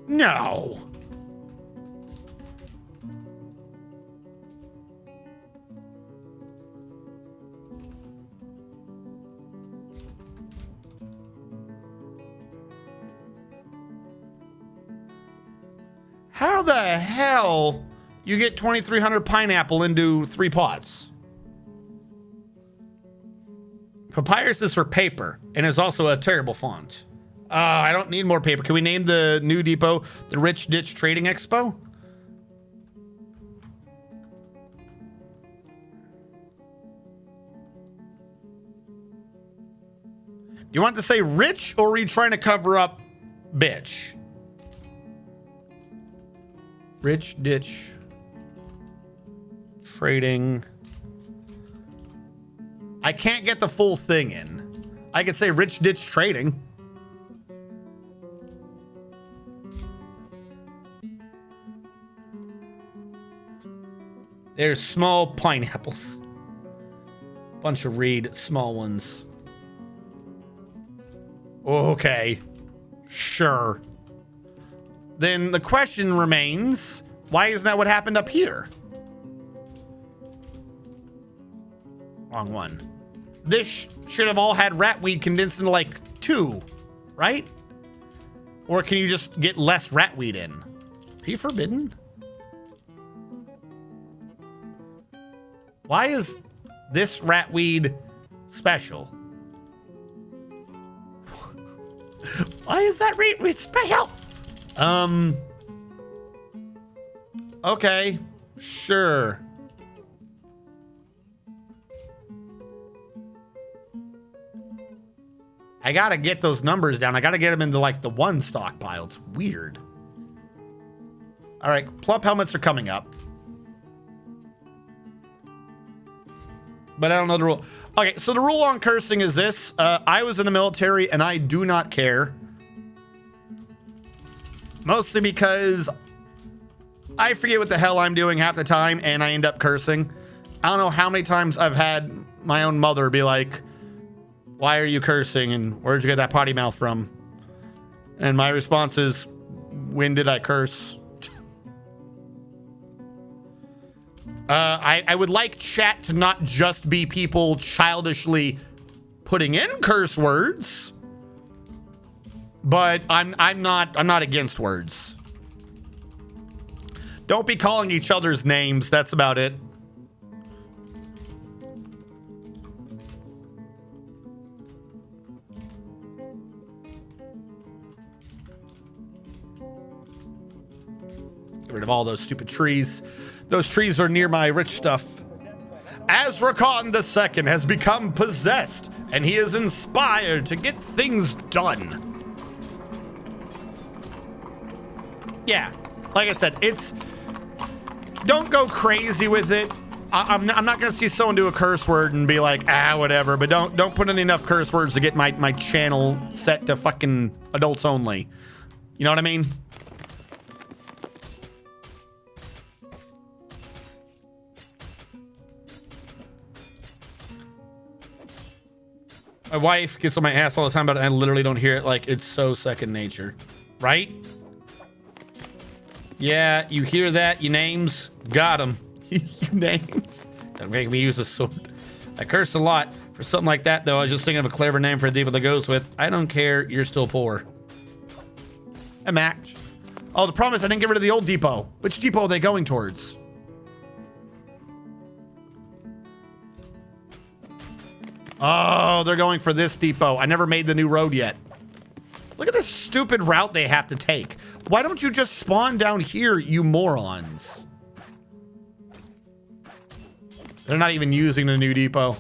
No. How the hell you get 2,300 pineapple into 3 pots? Papyrus is for paper and is also a terrible font. I don't need more paper. Can we name the new depot the Rich Ditch Trading Expo? You want to say rich, or are you trying to cover up bitch? Rich Ditch Trading. I can't get the full thing in. I could say Rich Ditch Trading. There's small pineapples. Bunch of reed, small ones. Okay. Sure. Then the question remains, why isn't that what happened up here? Wrong one. This should have all had ratweed condensed into like 2, right? Or can you just get less ratweed in? Be forbidden? Why is this ratweed special? Why is that ratweed special? Okay, sure. I gotta get those numbers down. I gotta get them into like the 1 stockpile. It's weird. All right, plump helmets are coming up. But I don't know the rule. Okay, so the rule on cursing is this. I was in the military and I do not care. Mostly because I forget what the hell I'm doing half the time and I end up cursing. I don't know how many times I've had my own mother be like, why are you cursing? And where'd you get that potty mouth from? And my response is, when did I curse? I would like chat to not just be people childishly putting in curse words, but I'm not against words. Don't be calling each other's names. That's about it. Get rid of all those stupid trees. Those trees are near my rich stuff. Azrakon II has become possessed, and he is inspired to get things done. Yeah, like I said, don't go crazy with it. I'm not gonna see someone do a curse word and be like, whatever, but don't put in enough curse words to get my channel set to fucking adults only. You know what I mean? My wife gets on my ass all the time, but I literally don't hear it. Like, it's so second nature, right? Yeah, you hear that? You names? Got him. You names? Don't make me use a sword. I curse a lot. For something like that, though, I was just thinking of a clever name for a depot that goes with. I don't care. You're still poor. A match. Oh, the problem is I didn't get rid of the old depot. Which depot are they going towards? Oh, they're going for this depot. I never made the new road yet. Look at this stupid route they have to take. Why don't you just spawn down here, you morons? They're not even using the new depot.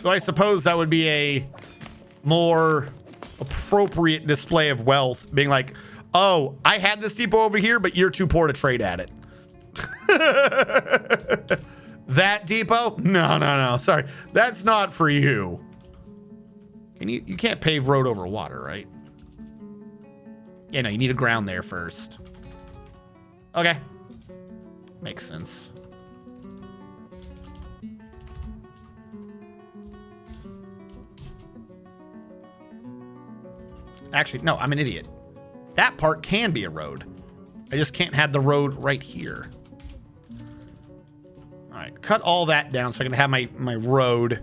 So I suppose that would be a more appropriate display of wealth, being like, oh, I had this depot over here, but you're too poor to trade at it. That depot? No. Sorry. That's not for you. And you can't pave road over water, right? Yeah, no, you need a ground there first. Okay. Makes sense. Actually, no, I'm an idiot. That part can be a road. I just can't have the road right here. All right, cut all that down so I can have my road.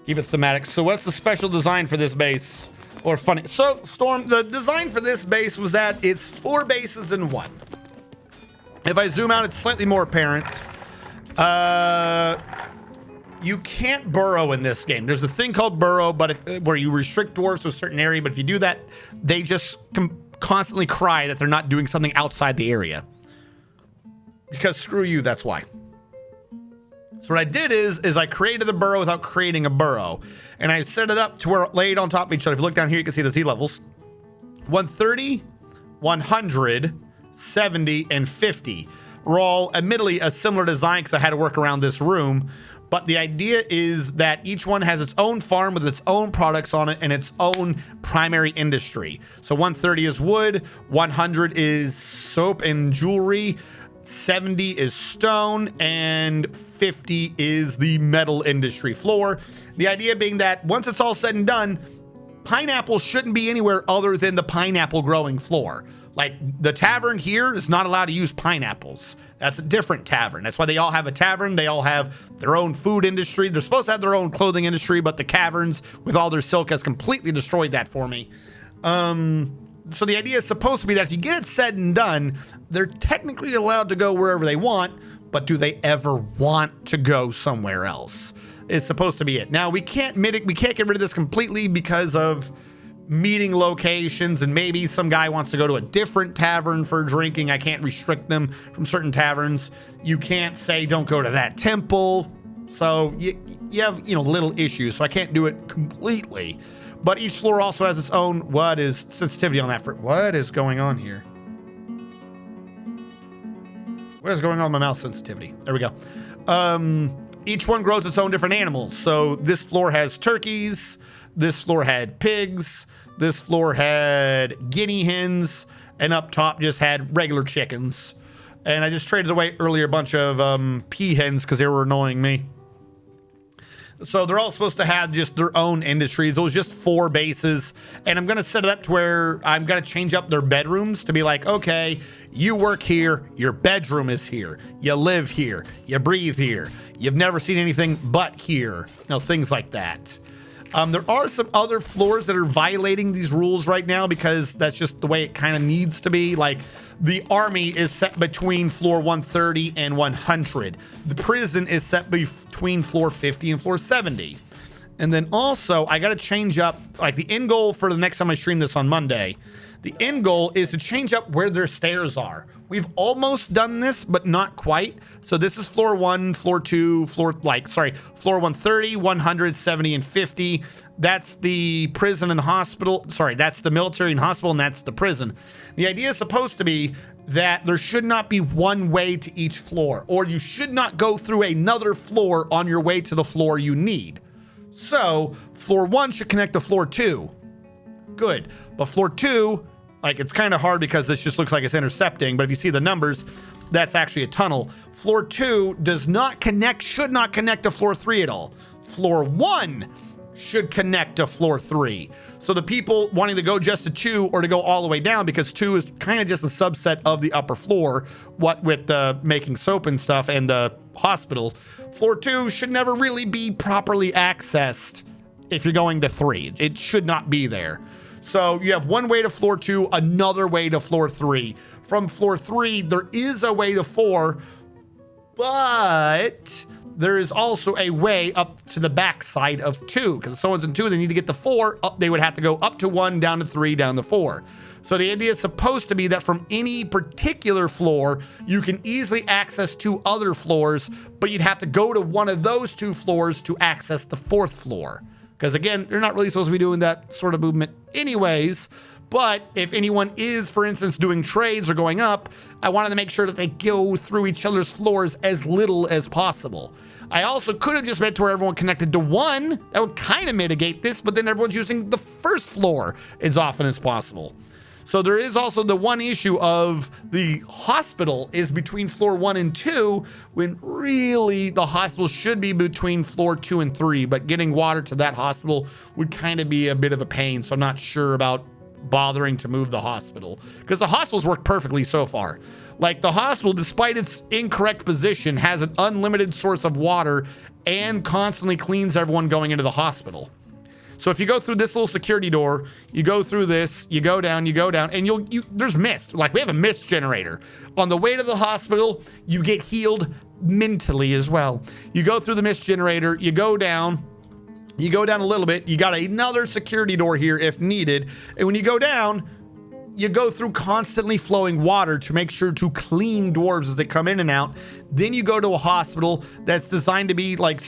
Keep it thematic. So what's the special design for this base? Or funny. So, Storm, the design for this base was that it's 4 bases in 1. If I zoom out, it's slightly more apparent. You can't burrow in this game. There's a thing called burrow, but where you restrict dwarves to a certain area, but if you do that, they just constantly cry that they're not doing something outside the area. Because screw you, that's why. So what I did is I created a burrow without creating a burrow. And I set it up to where it laid on top of each other. If you look down here, you can see the Z levels. 130, 100, 70, and 50 were all admittedly a similar design because I had to work around this room. But the idea is that each one has its own farm with its own products on it and its own primary industry. So 130 is wood, 100 is soap and jewelry, 70 is stone, and 50 is the metal industry floor. The idea being that once it's all said and done, pineapple shouldn't be anywhere other than the pineapple growing floor. Like the tavern here is not allowed to use pineapples. That's a different tavern. That's why they all have a tavern. They all have their own food industry. They're supposed to have their own clothing industry, but the caverns with all their silk has completely destroyed that for me. So the idea is supposed to be that if you get it said and done, they're technically allowed to go wherever they want, but do they ever want to go somewhere else? Is supposed to be it. Now we can't get rid of this completely because of meeting locations, and maybe some guy wants to go to a different tavern for drinking. I can't restrict them from certain taverns. You can't say don't go to that temple. So you have little issues. So I can't do it completely. But each floor also has its own. What is sensitivity on that? What is going on here? What is going on with my mouse sensitivity? There we go. Each one grows its own different animals. So this floor has turkeys. This floor had pigs. This floor had guinea hens. And up top just had regular chickens. And I just traded away earlier a bunch of pea hens because they were annoying me. So they're all supposed to have just their own industries. It was just 4 bases. And I'm going to set it up to where I'm going to change up their bedrooms to be like, okay, you work here. Your bedroom is here. You live here. You breathe here. You've never seen anything but here. Things like that. There are some other floors that are violating these rules right now because that's just the way it kind of needs to be. Like the army is set between floor 130 and 100. The prison is set between floor 50 and floor 70. And then also I got to change up, like the end goal for the next time I stream this on Monday, the end goal is to change up where their stairs are. We've almost done this, but not quite. So this is floor 1, floor 2, floor 130, 100, 70, and 50. That's the prison and hospital. Sorry, that's the military and hospital, and that's the prison. The idea is supposed to be that there should not be one way to each floor, or you should not go through another floor on your way to the floor you need. So floor 1 should connect to floor 2. Good. But floor 2, like, it's kind of hard because this just looks like it's intercepting, but if you see the numbers, that's actually a tunnel. Floor 2 does not connect, should not connect to floor 3 at all. Floor 1 should connect to floor 3. So the people wanting to go just to 2 or to go all the way down, because 2 is kind of just a subset of the upper floor, what with the making soap and stuff and the hospital. Floor 2 should never really be properly accessed if you're going to 3. It should not be there. So you have one way to floor 2, another way to floor 3. From floor 3, there is a way to 4, but there is also a way up to the back side of 2. Because if someone's in 2, they need to get to 4. They would have to go up to 1, down to 3, down to 4. So the idea is supposed to be that from any particular floor, you can easily access 2 other floors, but you'd have to go to one of those 2 floors to access the 4th floor. Because again, you're not really supposed to be doing that sort of movement anyways. But if anyone is, for instance, doing trades or going up, I wanted to make sure that they go through each other's floors as little as possible. I also could have just made it to where everyone connected to 1. That would kind of mitigate this, but then everyone's using the first floor as often as possible. So there is also the one issue of the hospital is between floor 1 and 2, when really the hospital should be between floor 2 and 3, but getting water to that hospital would kind of be a bit of a pain. So I'm not sure about bothering to move the hospital, because the hospitals work perfectly so far. Like the hospital, despite its incorrect position, has an unlimited source of water and constantly cleans everyone going into the hospital. So if you go through this little security door, you go through this, you go down, and there's mist. Like we have a mist generator. On the way to the hospital, you get healed mentally as well. You go through the mist generator, you go down a little bit, you got another security door here if needed. And when you go down, you go through constantly flowing water to make sure to clean dwarves as they come in and out. Then you go to a hospital that's designed to be like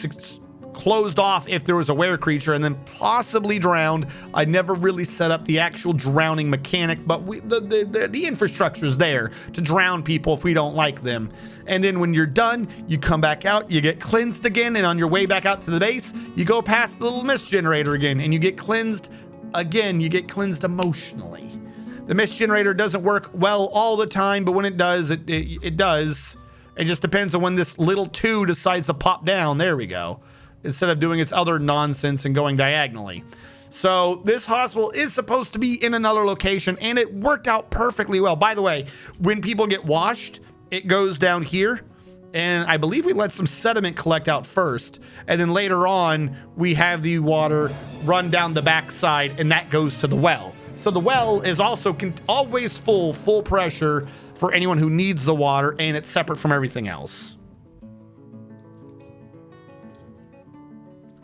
closed off if there was a were creature, and then possibly drowned. I never really set up the actual drowning mechanic, but the infrastructure is there to drown people if we don't like them. And then when you're done, you come back out, you get cleansed again, and on your way back out to the base, you go past the little mist generator again, and you get cleansed again. You get cleansed emotionally. The mist generator doesn't work well all the time, but when it does, it does. It just depends on when this little 2 decides to pop down. There we go. Instead of doing its other nonsense and going diagonally. So this hospital is supposed to be in another location, and it worked out perfectly well. By the way, when people get washed, it goes down here, and I believe we let some sediment collect out first, and then later on we have the water run down the backside, and that goes to the well. So the well is also always full pressure for anyone who needs the water, and it's separate from everything else.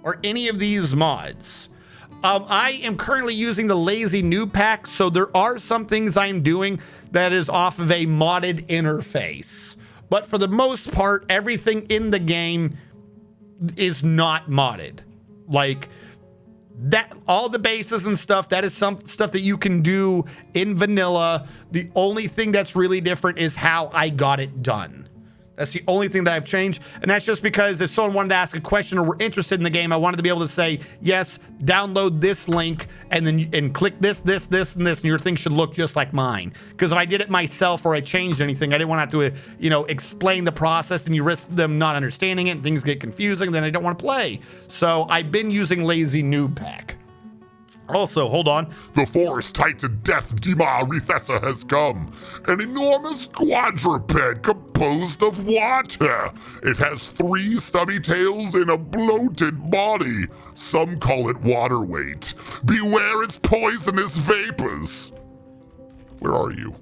Or any of these mods. I am currently using the lazy noob pack, so there are some things I'm doing that is off of a modded interface. But for the most part, everything in the game is not modded. Like that, all the bases and stuff, that is some stuff that you can do in vanilla. The only thing that's really different is how I got it done. That's the only thing that I've changed. And that's just because if someone wanted to ask a question or were interested in the game, I wanted to be able to say, yes, download this link and then click this, and your thing should look just like mine. Because if I did it myself or I changed anything, I didn't want to have to, explain the process, and you risk them not understanding it and things get confusing, then I don't want to play. So I've been using lazy noob pack. Also, hold on. The forest titan Death Dima Refessa has come. An enormous quadruped composed composed of water. It has 3 stubby tails and a bloated body. Some call it water weight. Beware its poisonous vapors. Where are you?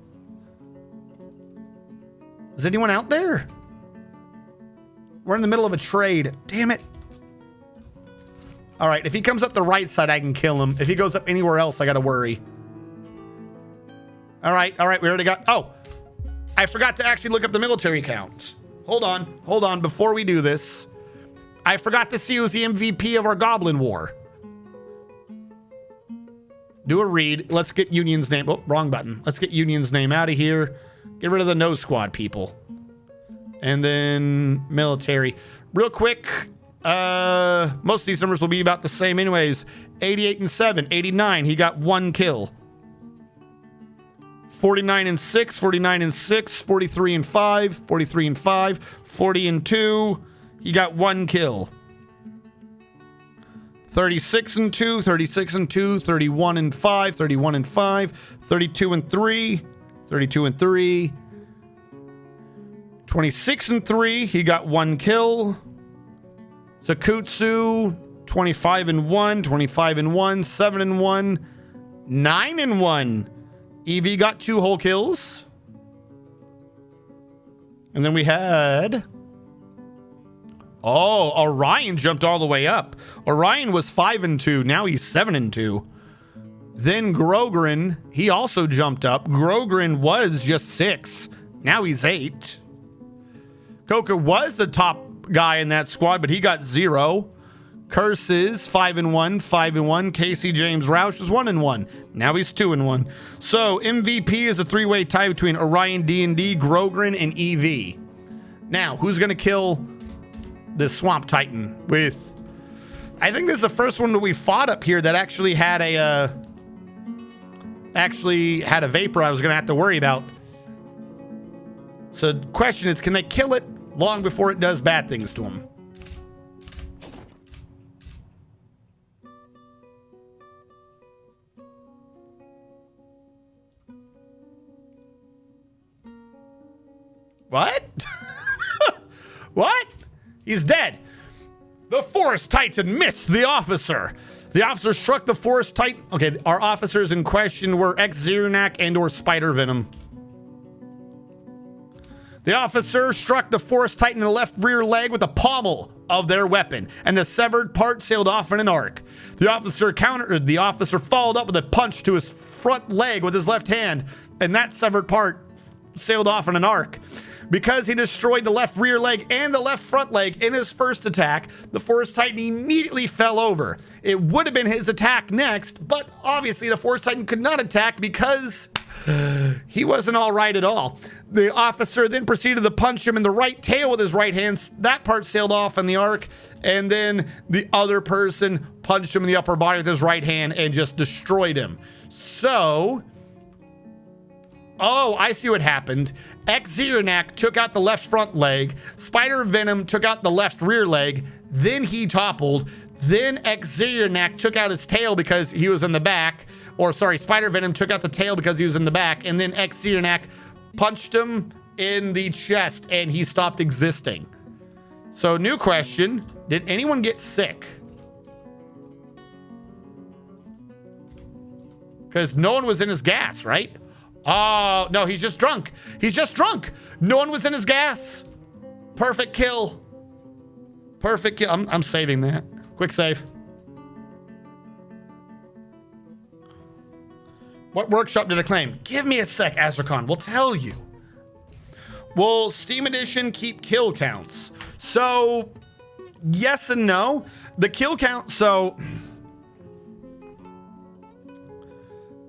Is anyone out there? We're in the middle of a trade. Damn it. All right, if he comes up the right side, I can kill him. If he goes up anywhere else, I got to worry. All right, we already got... Oh, I forgot to actually look up the military count. Hold on. Before we do this, I forgot to see who's the MVP of our Goblin War. Do a read. Let's get Union's name. Oh, wrong button. Let's get Union's name out of here. Get rid of the no squad people. And then military. Real quick, most of these numbers will be about the same anyways. 88 and 7, 89. He got 1 kill. 49 and 6, 49 and 6, 43 and 5, 43 and 5, 40 and 2. He got 1 kill. 36 and 2, 36 and 2, 31 and 5, 31 and 5, 32 and 3, 32 and 3. 26 and 3, he got 1 kill. Sakutsu, 25 and 1, 25 and 1, 7 and 1, 9 and 1. EV got 2 whole kills. And then we had... Oh, Orion jumped all the way up. Orion was 5 and 2, now he's 7 and 2. Then Grogrin, he also jumped up. Grogrin was just 6, now he's 8. Coca was the top guy in that squad, but he got 0. Curses 5 and 1, 5 and 1. Casey James Roush is 1 and 1. Now he's 2 and 1. So MVP is a 3-way tie between Orion D&D, Grogrin, and EV. Now, who's gonna kill this Swamp Titan with? I think this is the first one that we fought up here that actually had a vapor I was gonna have to worry about. So the question is, can they kill it long before it does bad things to him? What? What? He's dead. The Forest Titan missed the officer. The officer struck the Forest Titan. Okay, our officers in question were X-Xeranak and or Spider Venom. The officer struck the Forest Titan in the left rear leg with the pommel of their weapon, and the severed part sailed off in an arc. The officer followed up with a punch to his front leg with his left hand, and that severed part sailed off in an arc. Because he destroyed the left rear leg and the left front leg in his first attack, the Forest Titan immediately fell over. It would have been his attack next, but obviously the Forest Titan could not attack because he wasn't all right at all. The officer then proceeded to punch him in the right tail with his right hand. That part sailed off in the arc, and then the other person punched him in the upper body with his right hand and just destroyed him. So... Oh, I see what happened. X-Xeranak took out the left front leg. Spider Venom took out the left rear leg. Then he toppled. Then X-Xeranak took out his tail because he was in the back. Or sorry, Spider Venom took out the tail because he was in the back. And then X-Xeranak punched him in the chest and he stopped existing. So new question, did anyone get sick? Because no one was in his gas, right? Oh, no, he's just drunk. He's just drunk. No one was in his gas. Perfect kill. Perfect kill. I'm saving that. Quick save. What workshop did I claim? Give me a sec, Azrakhan. We'll tell you. Will Steam Edition keep kill counts? So, yes and no. The kill count, so...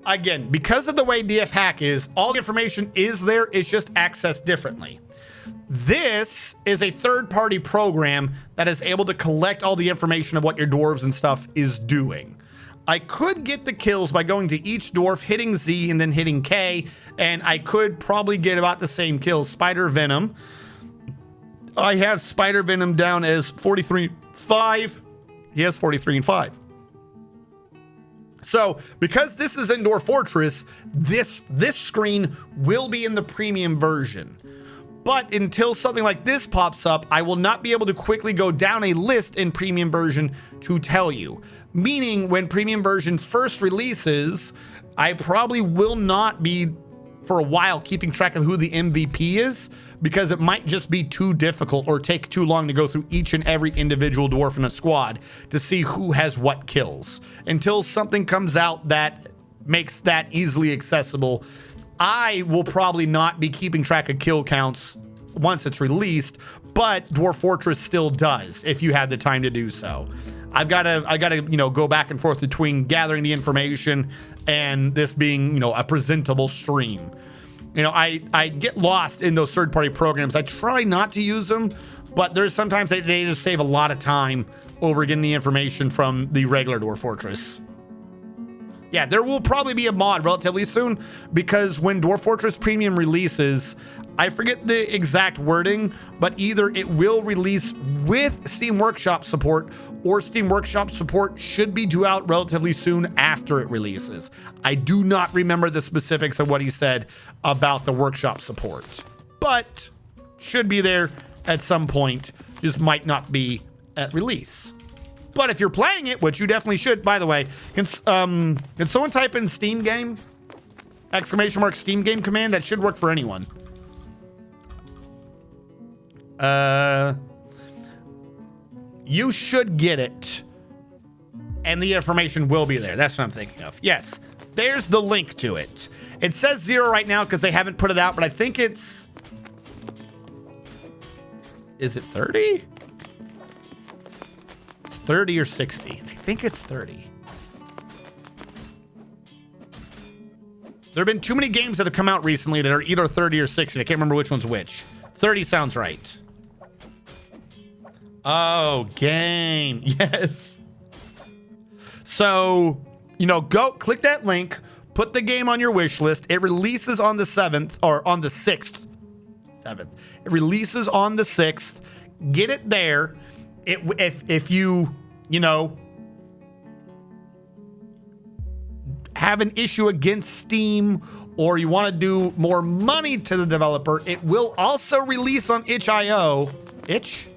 Again, because of the way DF Hack is, all the information is there, it's just accessed differently. This is a third-party program that is able to collect all the information of what your dwarves and stuff is doing. I could get the kills by going to each dwarf, hitting Z, and then hitting K, and I could probably get about the same kills. Spider Venom. I have Spider Venom down as 43.5. He has 43 and 5. So, because this is Indoor Fortress, this screen will be in the premium version. But until something like this pops up, I will not be able to quickly go down a list in premium version to tell you. Meaning when premium version first releases, I probably will not be for a while keeping track of who the MVP is, because it might just be too difficult or take too long to go through each and every individual dwarf in a squad to see who has what kills. Until something comes out that makes that easily accessible, I will probably not be keeping track of kill counts once it's released, but Dwarf Fortress still does if you have the time to do so. I gotta, you know, go back and forth between gathering the information and this being, you know, a presentable stream. You know, I get lost in those third-party programs. I try not to use them, but there's sometimes they just save a lot of time over getting the information from the regular Dwarf Fortress. Yeah, there will probably be a mod relatively soon, because when Dwarf Fortress Premium releases, I forget the exact wording, but either it will release with Steam Workshop support, or Steam Workshop support should be due out relatively soon after it releases. I do not remember the specifics of what he said about the Workshop support, but should be there at some point, just might not be at release. But if you're playing it, which you definitely should, by the way, can someone type in Steam game? ! Steam game command? That should work for anyone. You should get it, and the information will be there. That's what I'm thinking of. Yes, there's the link to it. It says 0 right now because they haven't put it out, but I think it's... Is it 30? 30 or 60. I think it's 30. There have been too many games that have come out recently that are either 30 or 60. I can't remember which one's which. 30 sounds right. Oh, game. Yes. So, you know, go click that link, put the game on your wish list. It releases on the 7th, or on the 6th. 7th. It releases on the 6th. Get it there. If you know, have an issue against Steam, or you want to do more money to the developer, it will also release on itch.io. Itch?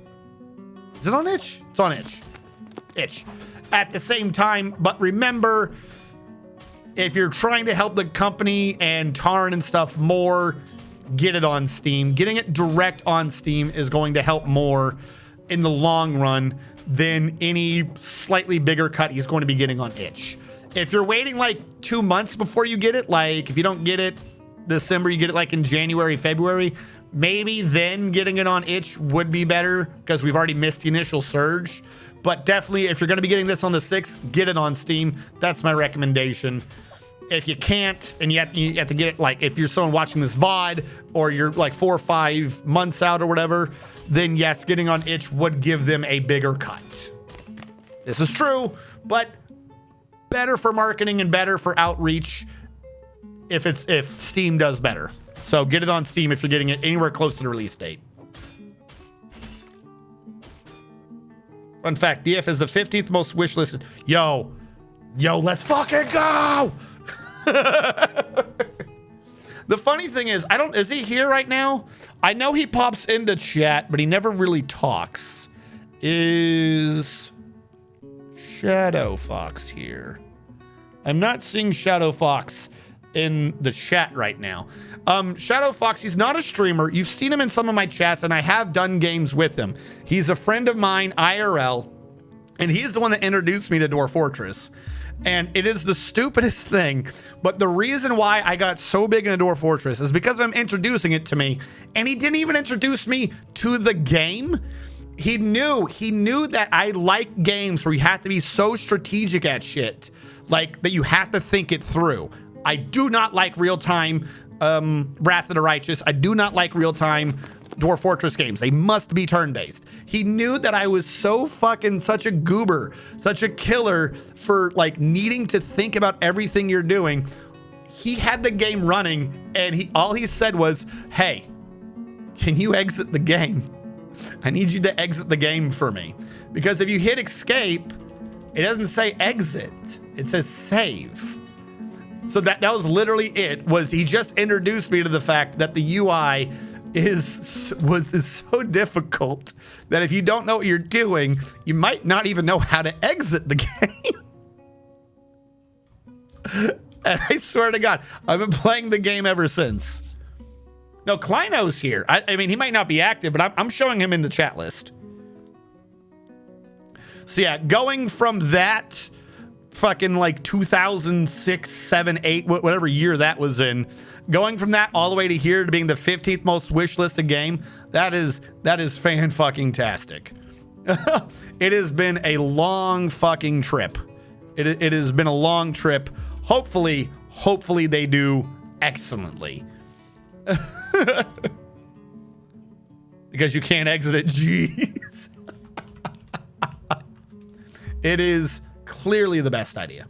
Is it on itch? It's on itch. Itch. At the same time, but remember, if you're trying to help the company and Tarn and stuff more, get it on Steam. Getting it direct on Steam is going to help more in the long run than any slightly bigger cut he's going to be getting on itch. If you're waiting like 2 months before you get it, like if you don't get it December, you get it like in January, February, maybe then getting it on itch would be better, because we've already missed the initial surge. But definitely, if you're going to be getting this on the 6th, get it on Steam. That's my recommendation. If you can't, and you have to get it, like if you're someone watching this VOD, or you're like 4 or 5 months out or whatever, then yes, getting on itch would give them a bigger cut. This is true, but better for marketing and better for outreach if Steam does better. So get it on Steam if you're getting it anywhere close to the release date. Fun fact, DF is the 15th most wishlisted. Yo, let's fucking go! The funny thing is, is he here right now? I know he pops into chat, but he never really talks. Is Shadow Fox here? I'm not seeing Shadow Fox in the chat right now. Shadow Fox, he's not a streamer. You've seen him in some of my chats, and I have done games with him. He's a friend of mine, IRL, and he's the one that introduced me to Dwarf Fortress. And it is the stupidest thing, but the reason why I got so big into Dwarf Fortress is because of him introducing it to me, and he didn't even introduce me to the game. He knew that I like games where you have to be so strategic at shit, like that you have to think it through. I do not like real-time Wrath of the Righteous. I do not like real-time Dwarf Fortress games. They must be turn-based. He knew that I was so fucking such a goober, such a killer for like needing to think about everything you're doing. He had the game running, and all he said was, "Hey, can you exit the game? I need you to exit the game for me." Because if you hit escape, it doesn't say exit. It says save. So that was literally it. Was he just introduced me to the fact that the UI is so difficult that if you don't know what you're doing, you might not even know how to exit the game. And I swear to God, I've been playing the game ever since. No, Kleino's here. I mean, he might not be active, but I'm showing him in the chat list. So yeah, going from that fucking like 2006, 7, 8, whatever year that was in, going from that all the way to here to being the 15th most wish listed game, that is fan fucking tastic. It has been a long fucking trip. It has been a long trip. Hopefully they do excellently. Because you can't exit it. Jeez. It is clearly the best idea.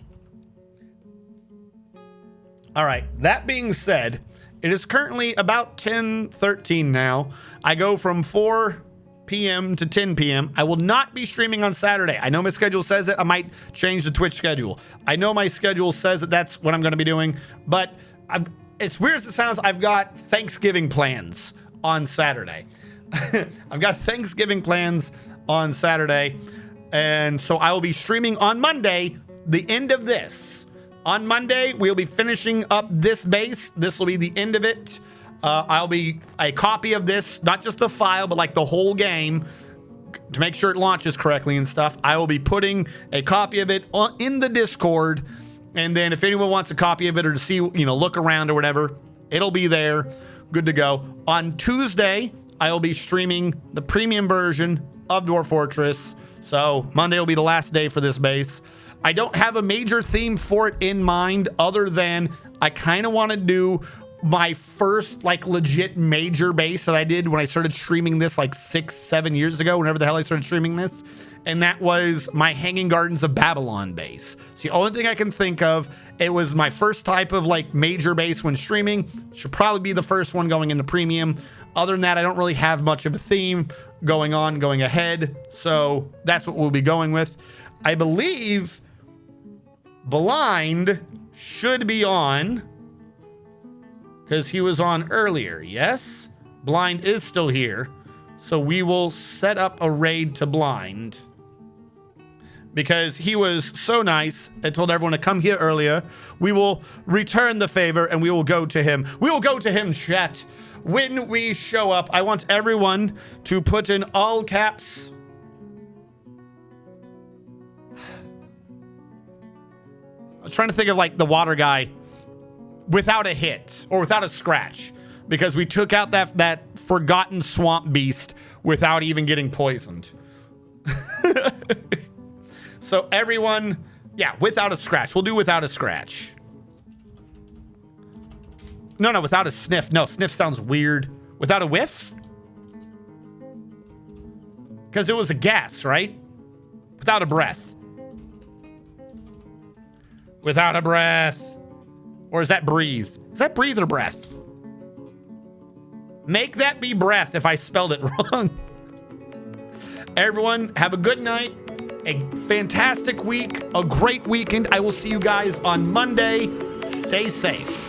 All right. That being said, it is currently about 10:13 now. I go from 4 p.m. to 10 p.m. I will not be streaming on Saturday. I know my schedule says it. I might change the Twitch schedule. I know my schedule says that that's what I'm going to be doing, but as weird as it sounds, I've got Thanksgiving plans on Saturday. I've got Thanksgiving plans on Saturday, and so I will be streaming on Monday, the end of this. On Monday, we'll be finishing up this base. This will be the end of it. I'll be a copy of this, not just the file, but like the whole game to make sure it launches correctly and stuff. I will be putting a copy of it in the Discord. And then if anyone wants a copy of it or to see, look around or whatever, it'll be there. Good to go. On Tuesday, I'll be streaming the premium version of Dwarf Fortress. So Monday will be the last day for this base. I don't have a major theme for it in mind other than I kind of want to do my first like legit major base that I did when I started streaming this like 6-7 years ago, whenever the hell I started streaming this. And that was my Hanging Gardens of Babylon base. It's the only thing I can think of. It was my first type of like major base when streaming. Should probably be the first one going into premium. Other than that, I don't really have much of a theme going ahead. So that's what we'll be going with. I believe Blind should be on because he was on earlier. Yes, Blind is still here. So we will set up a raid to Blind because he was so nice and told everyone to come here earlier. We will return the favor and we will go to him. We will go to him, chat. When we show up, I want everyone to put in all caps. I was trying to think of like the water guy without a hit or without a scratch, because we took out that forgotten swamp beast without even getting poisoned. So everyone, yeah, without a scratch. We'll do without a scratch. No, without a sniff. No, sniff sounds weird. Without a whiff? Because it was a gas, right? Without a breath. Without a breath. Or is that breathe? Is that breathe or breath? Make that be breath if I spelled it wrong. Everyone, have a good night. A fantastic week. A great weekend. I will see you guys on Monday. Stay safe.